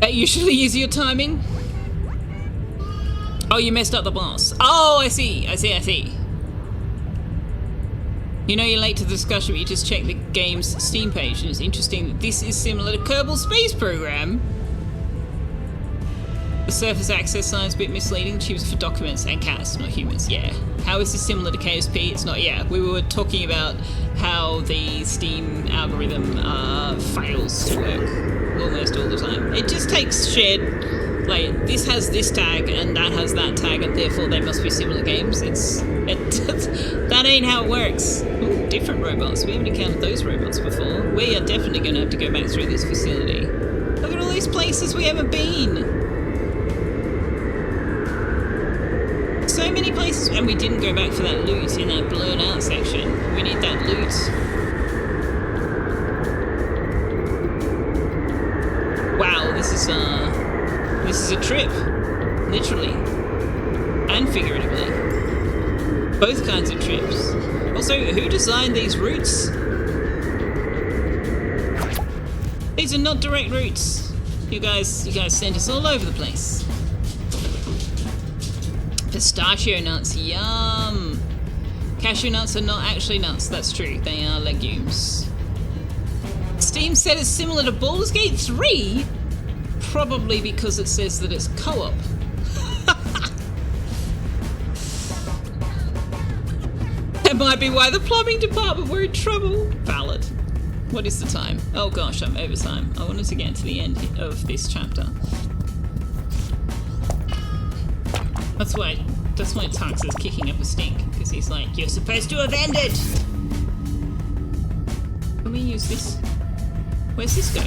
That usually is your timing? Oh, you messed up the boss. Oh, I see. You know you're late to the discussion, but you just checked the game's Steam page, and it's interesting that this is similar to Kerbal Space Program. The surface access sign is a bit misleading. Choose for documents and cats, not humans. Yeah. How is this similar to KSP? It's not. Yeah. We were talking about how the Steam algorithm fails to work almost all the time. It just takes shared Like, this has this tag and that has that tag, and therefore they must be similar games. That ain't how it works. Ooh, different robots. We haven't encountered those robots before. We are definitely going to have to go back through this facility. Look at all these places we haven't been. So many places, and we didn't go back for that loot in that blurred out section. We need that loot. Wow, this is a trip, literally and figuratively. Both kinds of trips. Also, who designed these routes? These are not direct routes. You guys sent us all over the place. Pistachio nuts, yum. Cashew nuts are not actually nuts, that's true. They are legumes. Steam said it's similar to Baldur's Gate 3? Probably because it says that it's co-op. That might be why the plumbing department were in trouble. Valid. What is the time? Oh gosh, I'm over time. I wanted to get to the end of this chapter. That's why Tux is kicking up a stink, because he's like, you're supposed to have ended! Can we use this? Where's this go?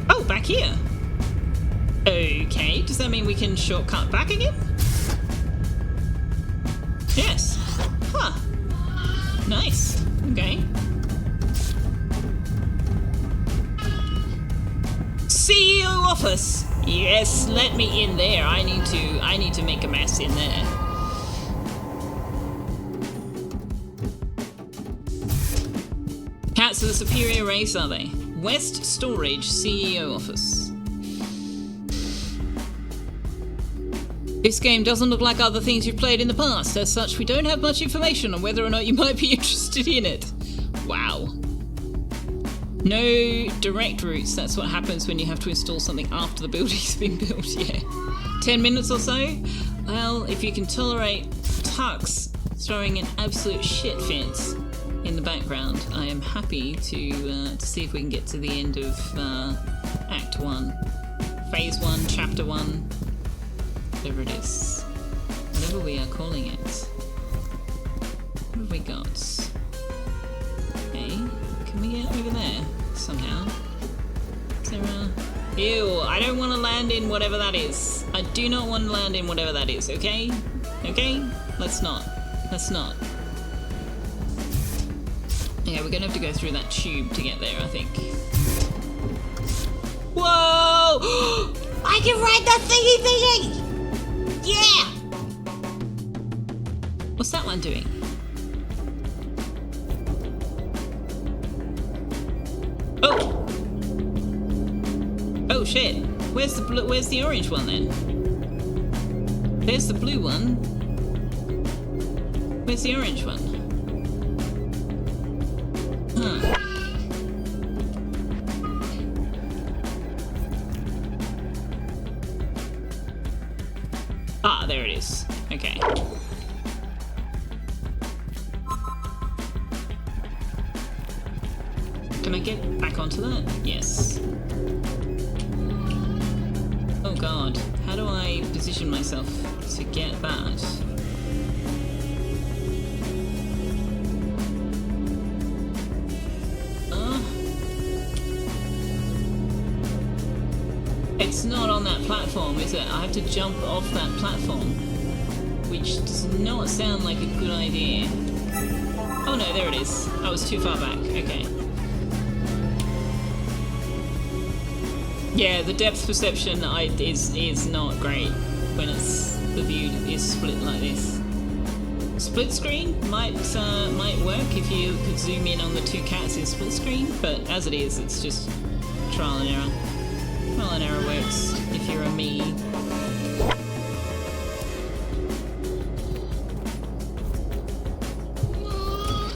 Oh, back here. Okay, does that mean we can shortcut back again? Yes. Huh. Nice. Okay. CEO office. Yes, let me in there. I need to make a mess in there. Cats are the superior race, are they? West Storage CEO office. This game doesn't look like other things you've played in the past. As such, we don't have much information on whether or not you might be interested in it. Wow. No direct routes. That's what happens when you have to install something after the building's been built, yeah. 10 minutes or so? Well, if you can tolerate Tux throwing an absolute shit fit in the background, I am happy to see if we can get to the end of Act 1. Phase 1, Chapter 1, whatever it is. Whatever we are calling it. What have we got? Okay, can we get over there somehow? Is there a... Ew, I don't want to land in whatever that is. I do not want to land in whatever that is, okay? Okay? Let's not. Let's not. Yeah, we're gonna have to go through that tube to get there, I think. Whoa! I can ride that thingy! Yeah! What's that one doing? Oh! Oh shit! Where's the orange one then? There's the blue one. Where's the orange one? Huh. Ah, there it is. Okay. Can I get back onto that? Yes. Oh god. How do I position myself to get that? It's not on that platform, is it? I have to jump off that platform, which does not sound like a good idea. Oh no, there it is. I was too far back. Okay. Yeah, the depth perception is not great when the view is split like this. Split screen might work if you could zoom in on the two cats in split screen, but as it is, it's just trial and error. Trial and error works if you're a me.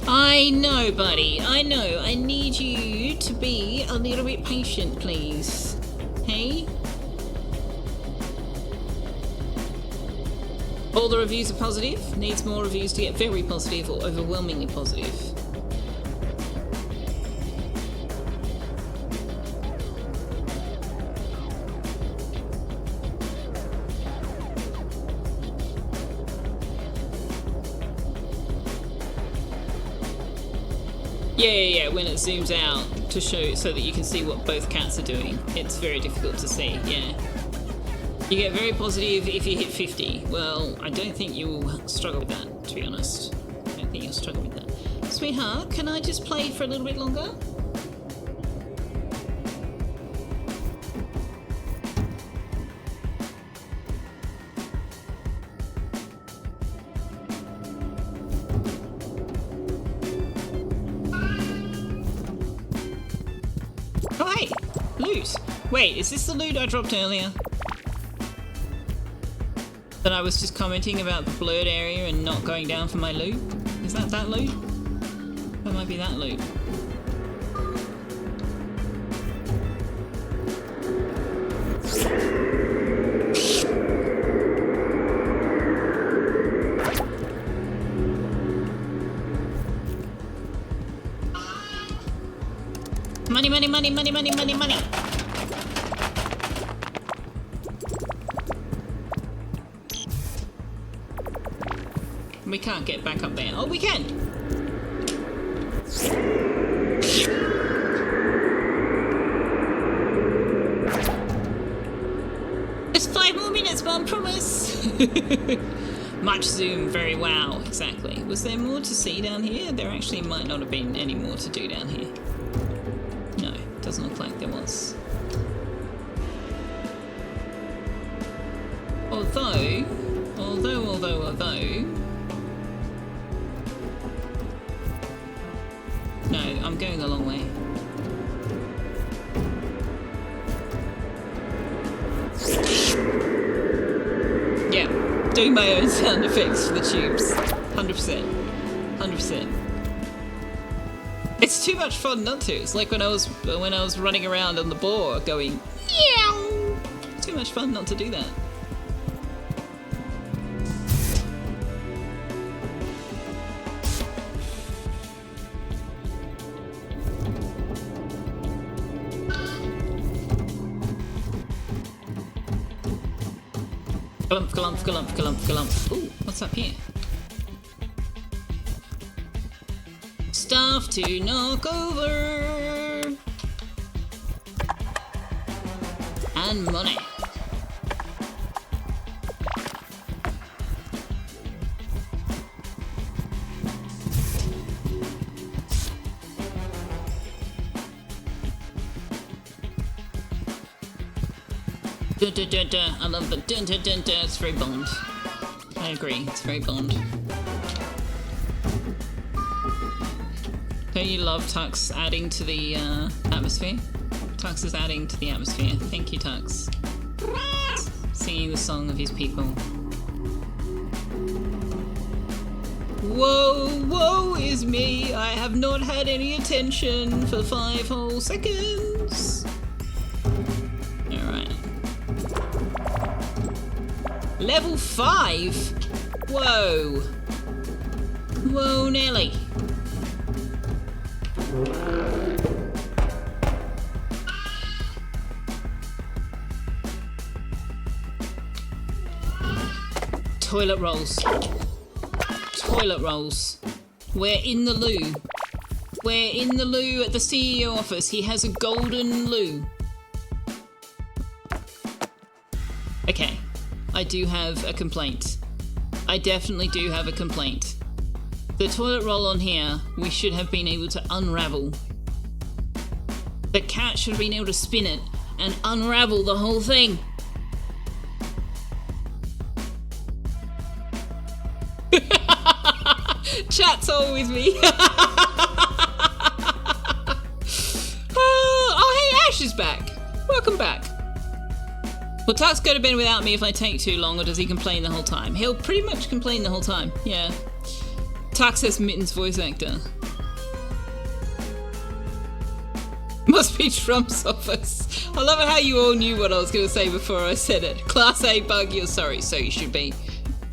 I know, buddy. I know. I need you to be a little bit patient, please. Hey? All the reviews are positive. Needs more reviews to get very positive or overwhelmingly positive. Yeah, when it zooms out to show so that you can see what both cats are doing. It's very difficult to see, yeah. You get very positive if you hit 50. Well, I don't think you'll struggle with that, to be honest. I don't think you'll struggle with that. Sweetheart, can I just play for a little bit longer? Oh, hey! Loot! Wait, is this the loot I dropped earlier? That I was just commenting about the blurred area and not going down for my loot? Is that loot? That might be that loot. Money, money, money, money, money, money, money! We can't get back up there. Oh, we can! Just 5 more minutes, Mom, promise! Much zoom, very wow, exactly. Was there more to see down here? There actually might not have been any more to do down here. No, doesn't look like there was. Although... No, I'm going the long way. Yeah, doing my own sound effects for the tubes. 100%. 100%. It's too much fun not to. It's like when I was running around on the boar going, meow. Too much fun not to do that. Glump, glump, glump, glump, glump. Ooh, what's up here? Stuff to knock over. And money. Dun, dun, dun, dun. I love the dun dun dun dun. It's very Bond. I agree, it's very Bond. Don't you love Tux adding to the atmosphere? Tux is adding to the atmosphere. Thank you, Tux. Singing the song of his people. Whoa, woe is me. I have not had any attention for 5 whole seconds. Alright. Level 5? Whoa. Whoa, Nelly. Toilet rolls. Toilet rolls. We're in the loo. We're in the loo at the CEO office. He has a golden loo. Okay. I do have a complaint. I definitely do have a complaint. The toilet roll on here, we should have been able to unravel. The cat should have been able to spin it and unravel the whole thing. Chat's all with me. Oh, hey, Ash is back. Welcome back. Will Tux go to bed without me if I take too long, or does he complain the whole time? He'll pretty much complain the whole time, yeah. Tux has Mitten's voice actor. Must be Trump's office. I love it how you all knew what I was going to say before I said it. Class A bug, you're sorry, so you should be.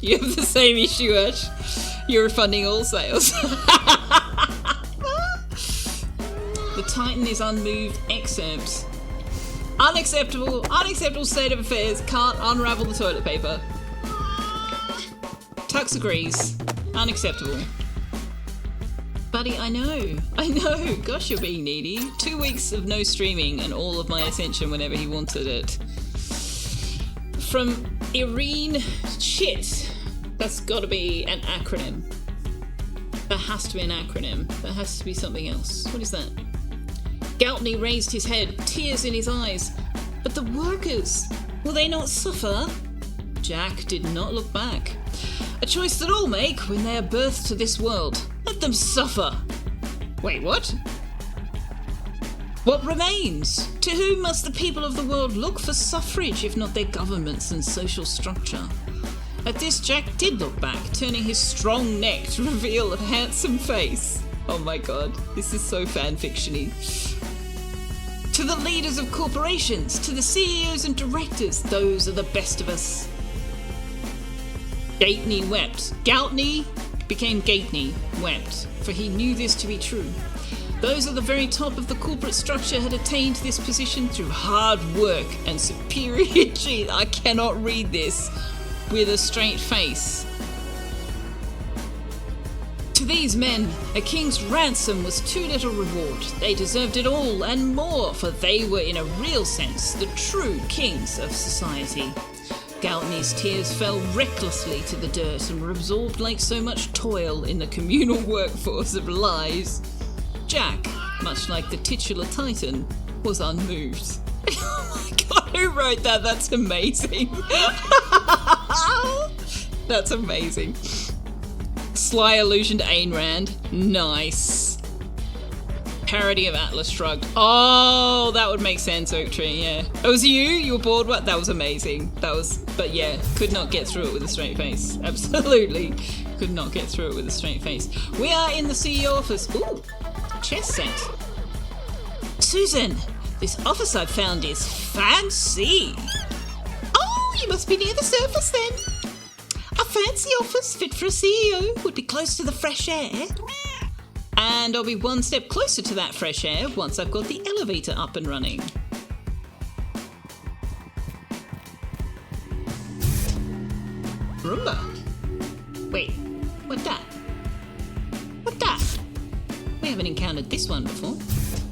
You have the same issue, Ash. You're refunding all sales. The Titan is unmoved. Excerpts. Unacceptable. Unacceptable state of affairs. Can't unravel the toilet paper. Tux agrees. Unacceptable. Buddy, I know. Gosh, you're being needy. 2 weeks of no streaming and all of my attention whenever he wanted it. From Irene, shit. That's got to be an acronym. That has to be an acronym. That has to be something else. What is that? Galtney raised his head, tears in his eyes. But the workers, will they not suffer? Jack did not look back. A choice that all make when they are birthed to this world. Let them suffer. Wait, what? What remains? To whom must the people of the world look for suffrage, if not their governments and social structure? At this, Jack did look back, turning his strong neck to reveal a handsome face. Oh my god, this is so fanfiction-y. To the leaders of corporations, to the CEOs and directors, those are the best of us. Galtney wept. Galtney became Galtney, wept, for he knew this to be true. Those at the very top of the corporate structure had attained this position through hard work and superior gene. I cannot read this with a straight face. To these men, a king's ransom was too little reward. They deserved it all and more, for they were in a real sense the true kings of society. Galtney's tears fell recklessly to the dirt and were absorbed like so much toil in the communal workforce of lies. Jack, much like the titular Titan, was unmoved. Oh my god, who wrote that? That's amazing. That's amazing. Sly allusion to Ayn Rand. Nice. Parody of Atlas Shrugged. Oh, that would make sense, Oak Tree, yeah. Oh, was it you? You were bored? What? That was amazing. But yeah, could not get through it with a straight face. Absolutely could not get through it with a straight face. We are in the CEO office. Ooh, chess set. Susan, this office I've found is fancy. Oh, you must be near the surface then. A fancy office fit for a CEO would be close to the fresh air. And I'll be one step closer to that fresh air once I've got the elevator up and running. Roomba. Wait, what's that? What's that? We haven't encountered this one before.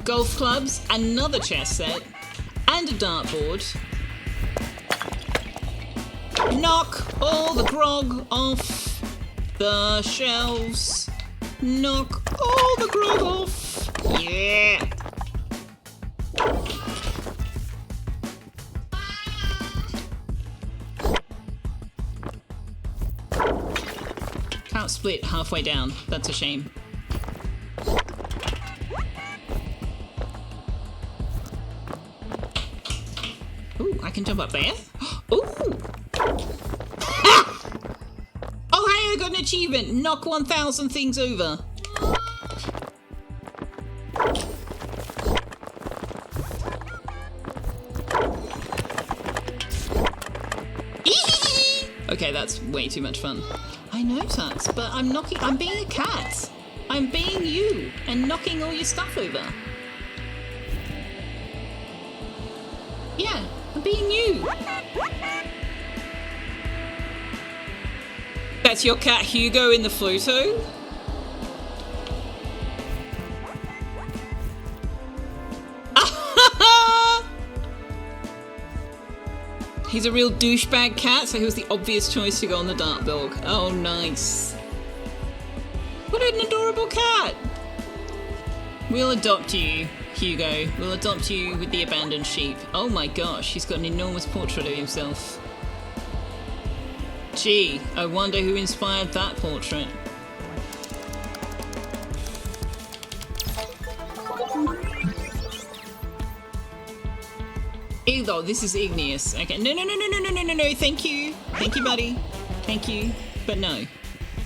Golf clubs, another chess set, and a dartboard. Knock all the grog off the shelves. Knock all the grog off. Yeah. Can't split halfway down. That's a shame. Ooh, I can jump up there. Ooh. Ah! Oh, hey, I got an achievement. Knock 1,000 things over. Okay, that's way too much fun. I know, Tux, but I'm being a cat. I'm being you and knocking all your stuff over. Yeah, I'm being you. That's your cat Hugo in the photo? He's a real douchebag cat, so he was the obvious choice to go on the dart dog. Oh, nice. What an adorable cat. We'll adopt you, Hugo. We'll adopt you with the abandoned sheep. Oh my gosh, he's got an enormous portrait of himself. Gee, I wonder who inspired that portrait. Oh, this is igneous. Okay, no, thank you. Thank you, buddy. Thank you. But no,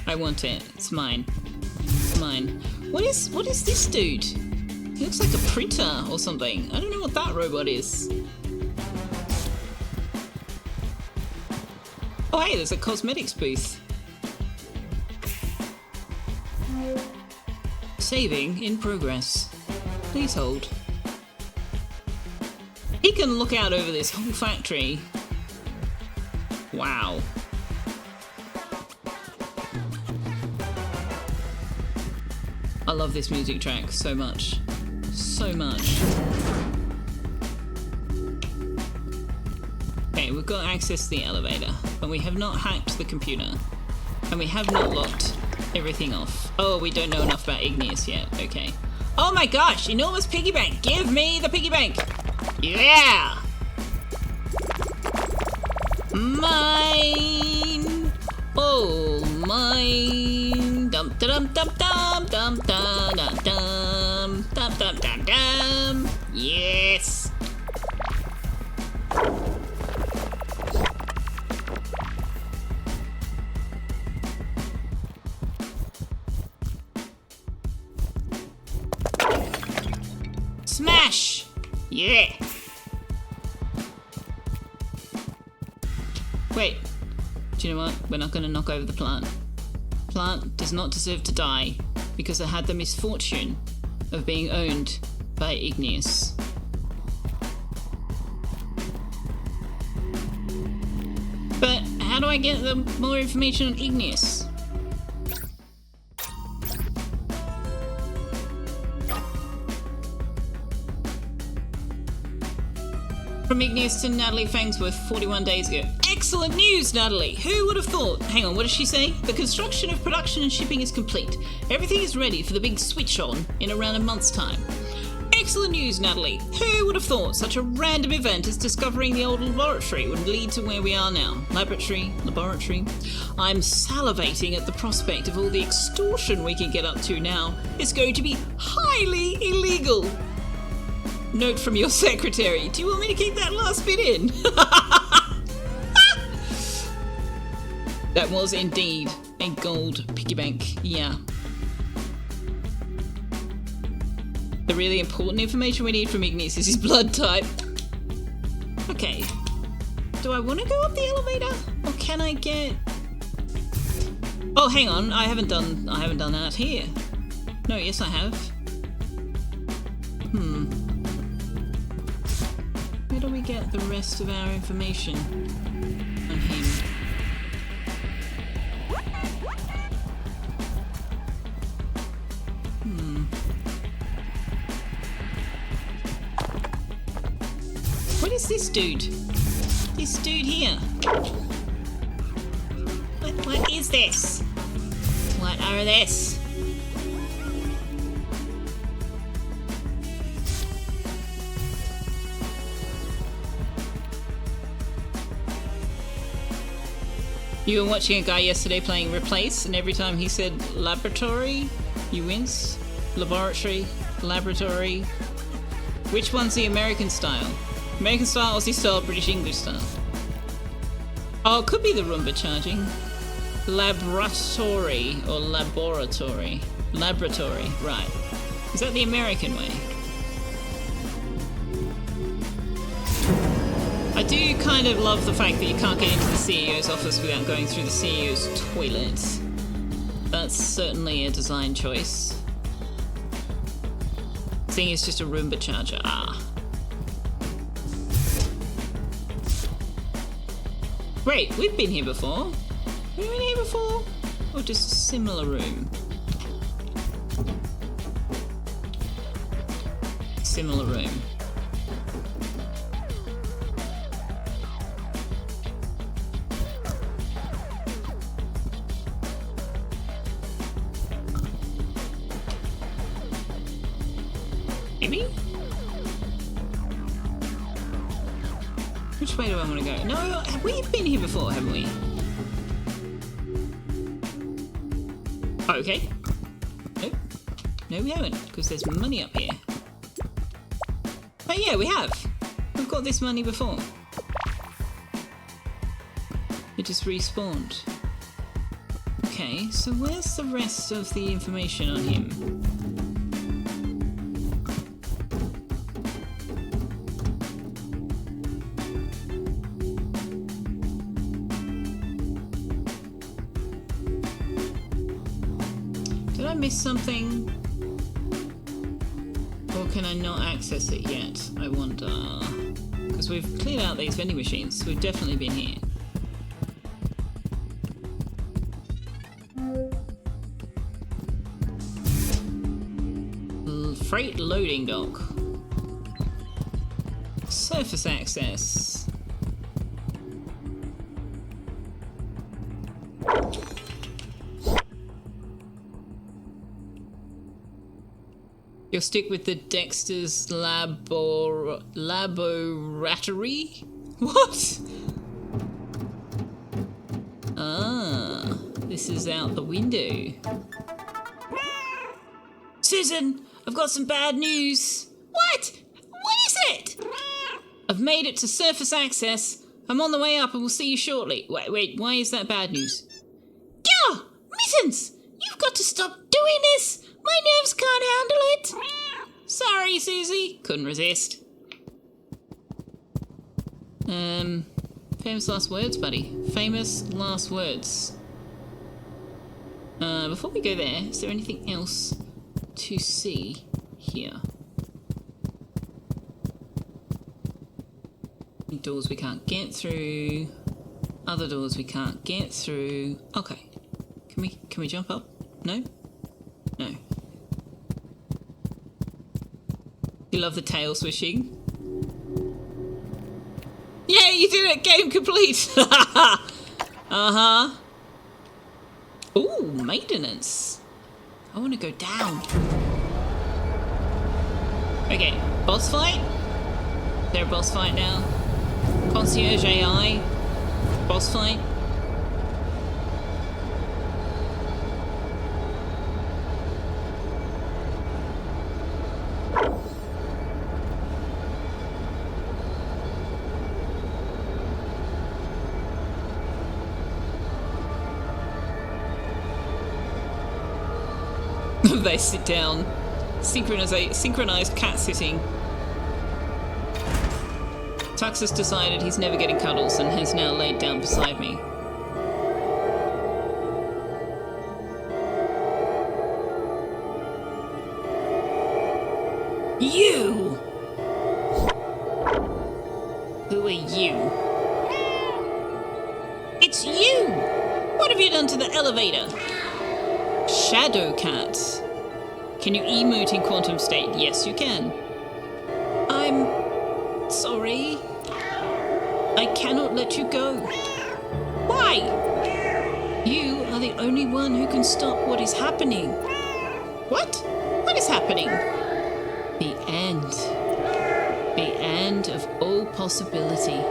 I want it. It's mine. It's mine. What is this dude? He looks like a printer or something. I don't know what that robot is. Oh, hey, there's a cosmetics booth. Saving in progress. Please hold. He can look out over this whole factory. Wow. I love this music track so much. So much. Okay, we've got access to the elevator, but we have not hacked the computer. And we have not locked everything off. Oh, we don't know enough about Igneous yet. Okay. Oh my gosh, enormous piggy bank. Give me the piggy bank. Yeah! Mine! Oh, mine! Dum dum dum dum dum dum dum dum dum dum dum dum. Yes! Smash! Yeah! Wait, do you know what? We're not going to knock over the plant. Plant does not deserve to die because it had the misfortune of being owned by Igneous. But how do I get the more information on Igneous? From Igneous to Natalie Fangsworth 41 days ago. Excellent news, Natalie! Who would have thought? Hang on, what does she say? The construction of production and shipping is complete. Everything is ready for the big switch on in around a month's time. Excellent news, Natalie! Who would have thought such a random event as discovering the old laboratory would lead to where we are now? Laboratory. I'm salivating at the prospect of all the extortion we can get up to now. It's going to be highly illegal. Note from your secretary. Do you want me to keep that last bit in? That was indeed a gold piggy bank. Yeah. The really important information we need from Igneous is his blood type. Okay. Do I want to go up the elevator? Or can I get... Oh, hang on. I haven't done that here. No, yes I have. Where do we get the rest of our information on him? What is this dude? This dude here. What is this? What are this? You were watching a guy yesterday playing Replace, and every time he said laboratory, you wince. Laboratory, laboratory. Which one's the American style? American style, Aussie style, British English style. Oh, it could be the Roomba charging. Laboratory or laboratory. Laboratory, right. Is that the American way? I do kind of love the fact that you can't get into the CEO's office without going through the CEO's toilet. That's certainly a design choice. Thing is just a Roomba charger. Ah. Wait, we've been here before. Have we been here before? Or just a similar room? Similar room. Maybe? Which way do I want to go? No, we've been here before, haven't we? Oh, okay. Nope. No, we haven't, because there's money up here. Oh yeah, we have. We've got this money before. It just respawned. Okay, so where's the rest of the information on him? Did I miss something? Or can I not access it yet? I wonder. Because we've cleared out these vending machines, so we've definitely been here. Freight loading dock. Surface access. You'll stick with the Dexter's laboratory? What? Ah, this is out the window. Susan, I've got some bad news. What? What is it? I've made it to surface access. I'm on the way up and we'll see you shortly. Wait, why is that bad news? Gah! Mittens! You've got to stop doing this! My nerves can't handle it! Sorry, Susie. Couldn't resist. Famous last words, buddy. Famous last words. Before we go there, is there anything else to see here? Doors we can't get through. Other doors we can't get through. Okay. Can we jump up? No? No. You love the tail swishing? Yeah, you did it! Game complete! Uh-huh. Ooh, maintenance. I want to go down. Okay, boss fight? Is there a boss fight now? Concierge AI? Boss fight? They sit down. Synchronized cat sitting. Tux has decided he's never getting cuddles and has now laid down beside me. You! Who are you? It's you! What have you done to the elevator? Shadow Cat. Can you emote in quantum state? Yes, you can. I'm sorry. I cannot let you go. Why? You are the only one who can stop what is happening. What? What is happening? The end. The end of all possibility.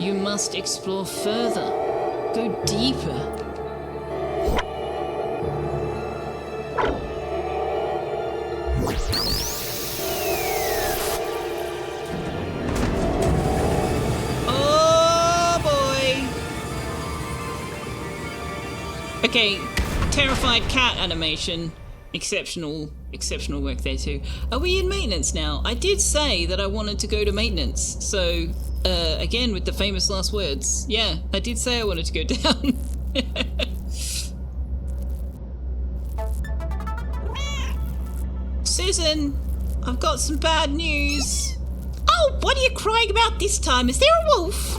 You must explore further. Go deeper. Okay, terrified cat animation. Exceptional work there too. Are we in maintenance now? I did say that I wanted to go to maintenance. So, again with the famous last words. Yeah, I did say I wanted to go down. Susan, I've got some bad news. Oh, what are you crying about this time? Is there a wolf?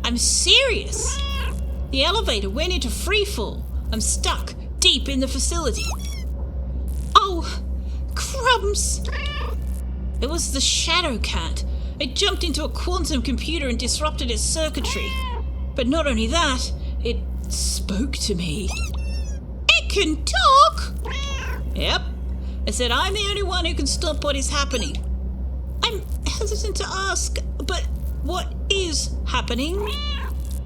I'm serious. The elevator went into freefall. I'm stuck deep in the facility. Oh, crumbs. It was the Shadow Cat. It jumped into a quantum computer and disrupted its circuitry. But not only that, it spoke to me. It can talk? Yep. It said I'm the only one who can stop what is happening. I'm hesitant to ask, but what is happening?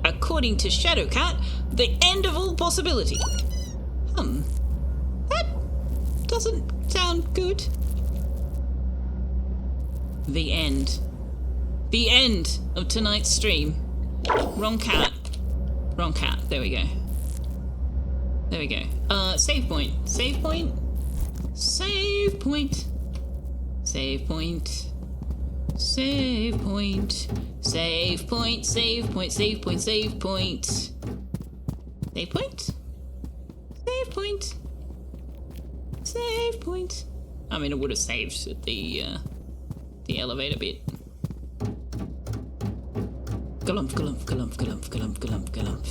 According to Shadow Cat, the end of all possibility. That doesn't sound good. The end. The end of tonight's stream. Wrong cat. Wrong cat. There we go. There we go. Save point. Save point. Save point. Save point. Save point. Save point. Save point. Save point. Save point. Save point. Save point. Save point. I mean, it would have saved the elevator bit. Galumph, galumph, galumph, galumph, galumph, galumph, galumph.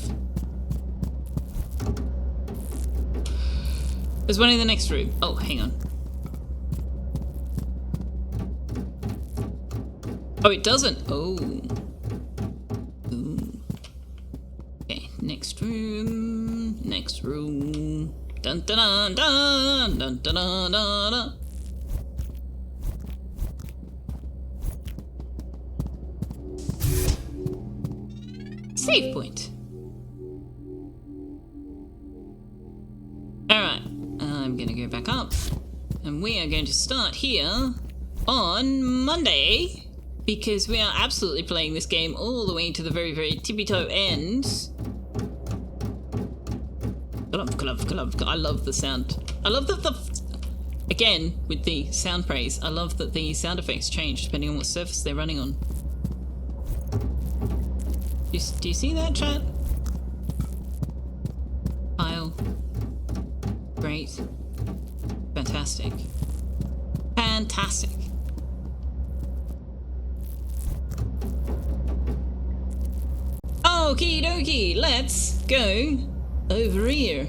There's one in the next room. Oh, hang on. Oh, it doesn't. Oh. Ooh. Okay, next room. Next room. Dun dun dun dun dun dun dun dun. Save point. Alright, I'm gonna go back up. And we are going to start here on Monday. Because we are absolutely playing this game all the way to the very, very tippy-toe end. I love the sound. I love that again, with the sound praise, I love that the sound effects change depending on what surface they're running on. Do you see that, chat? Kyle. Great. Fantastic. Fantastic. Okie dokie, let's go over here.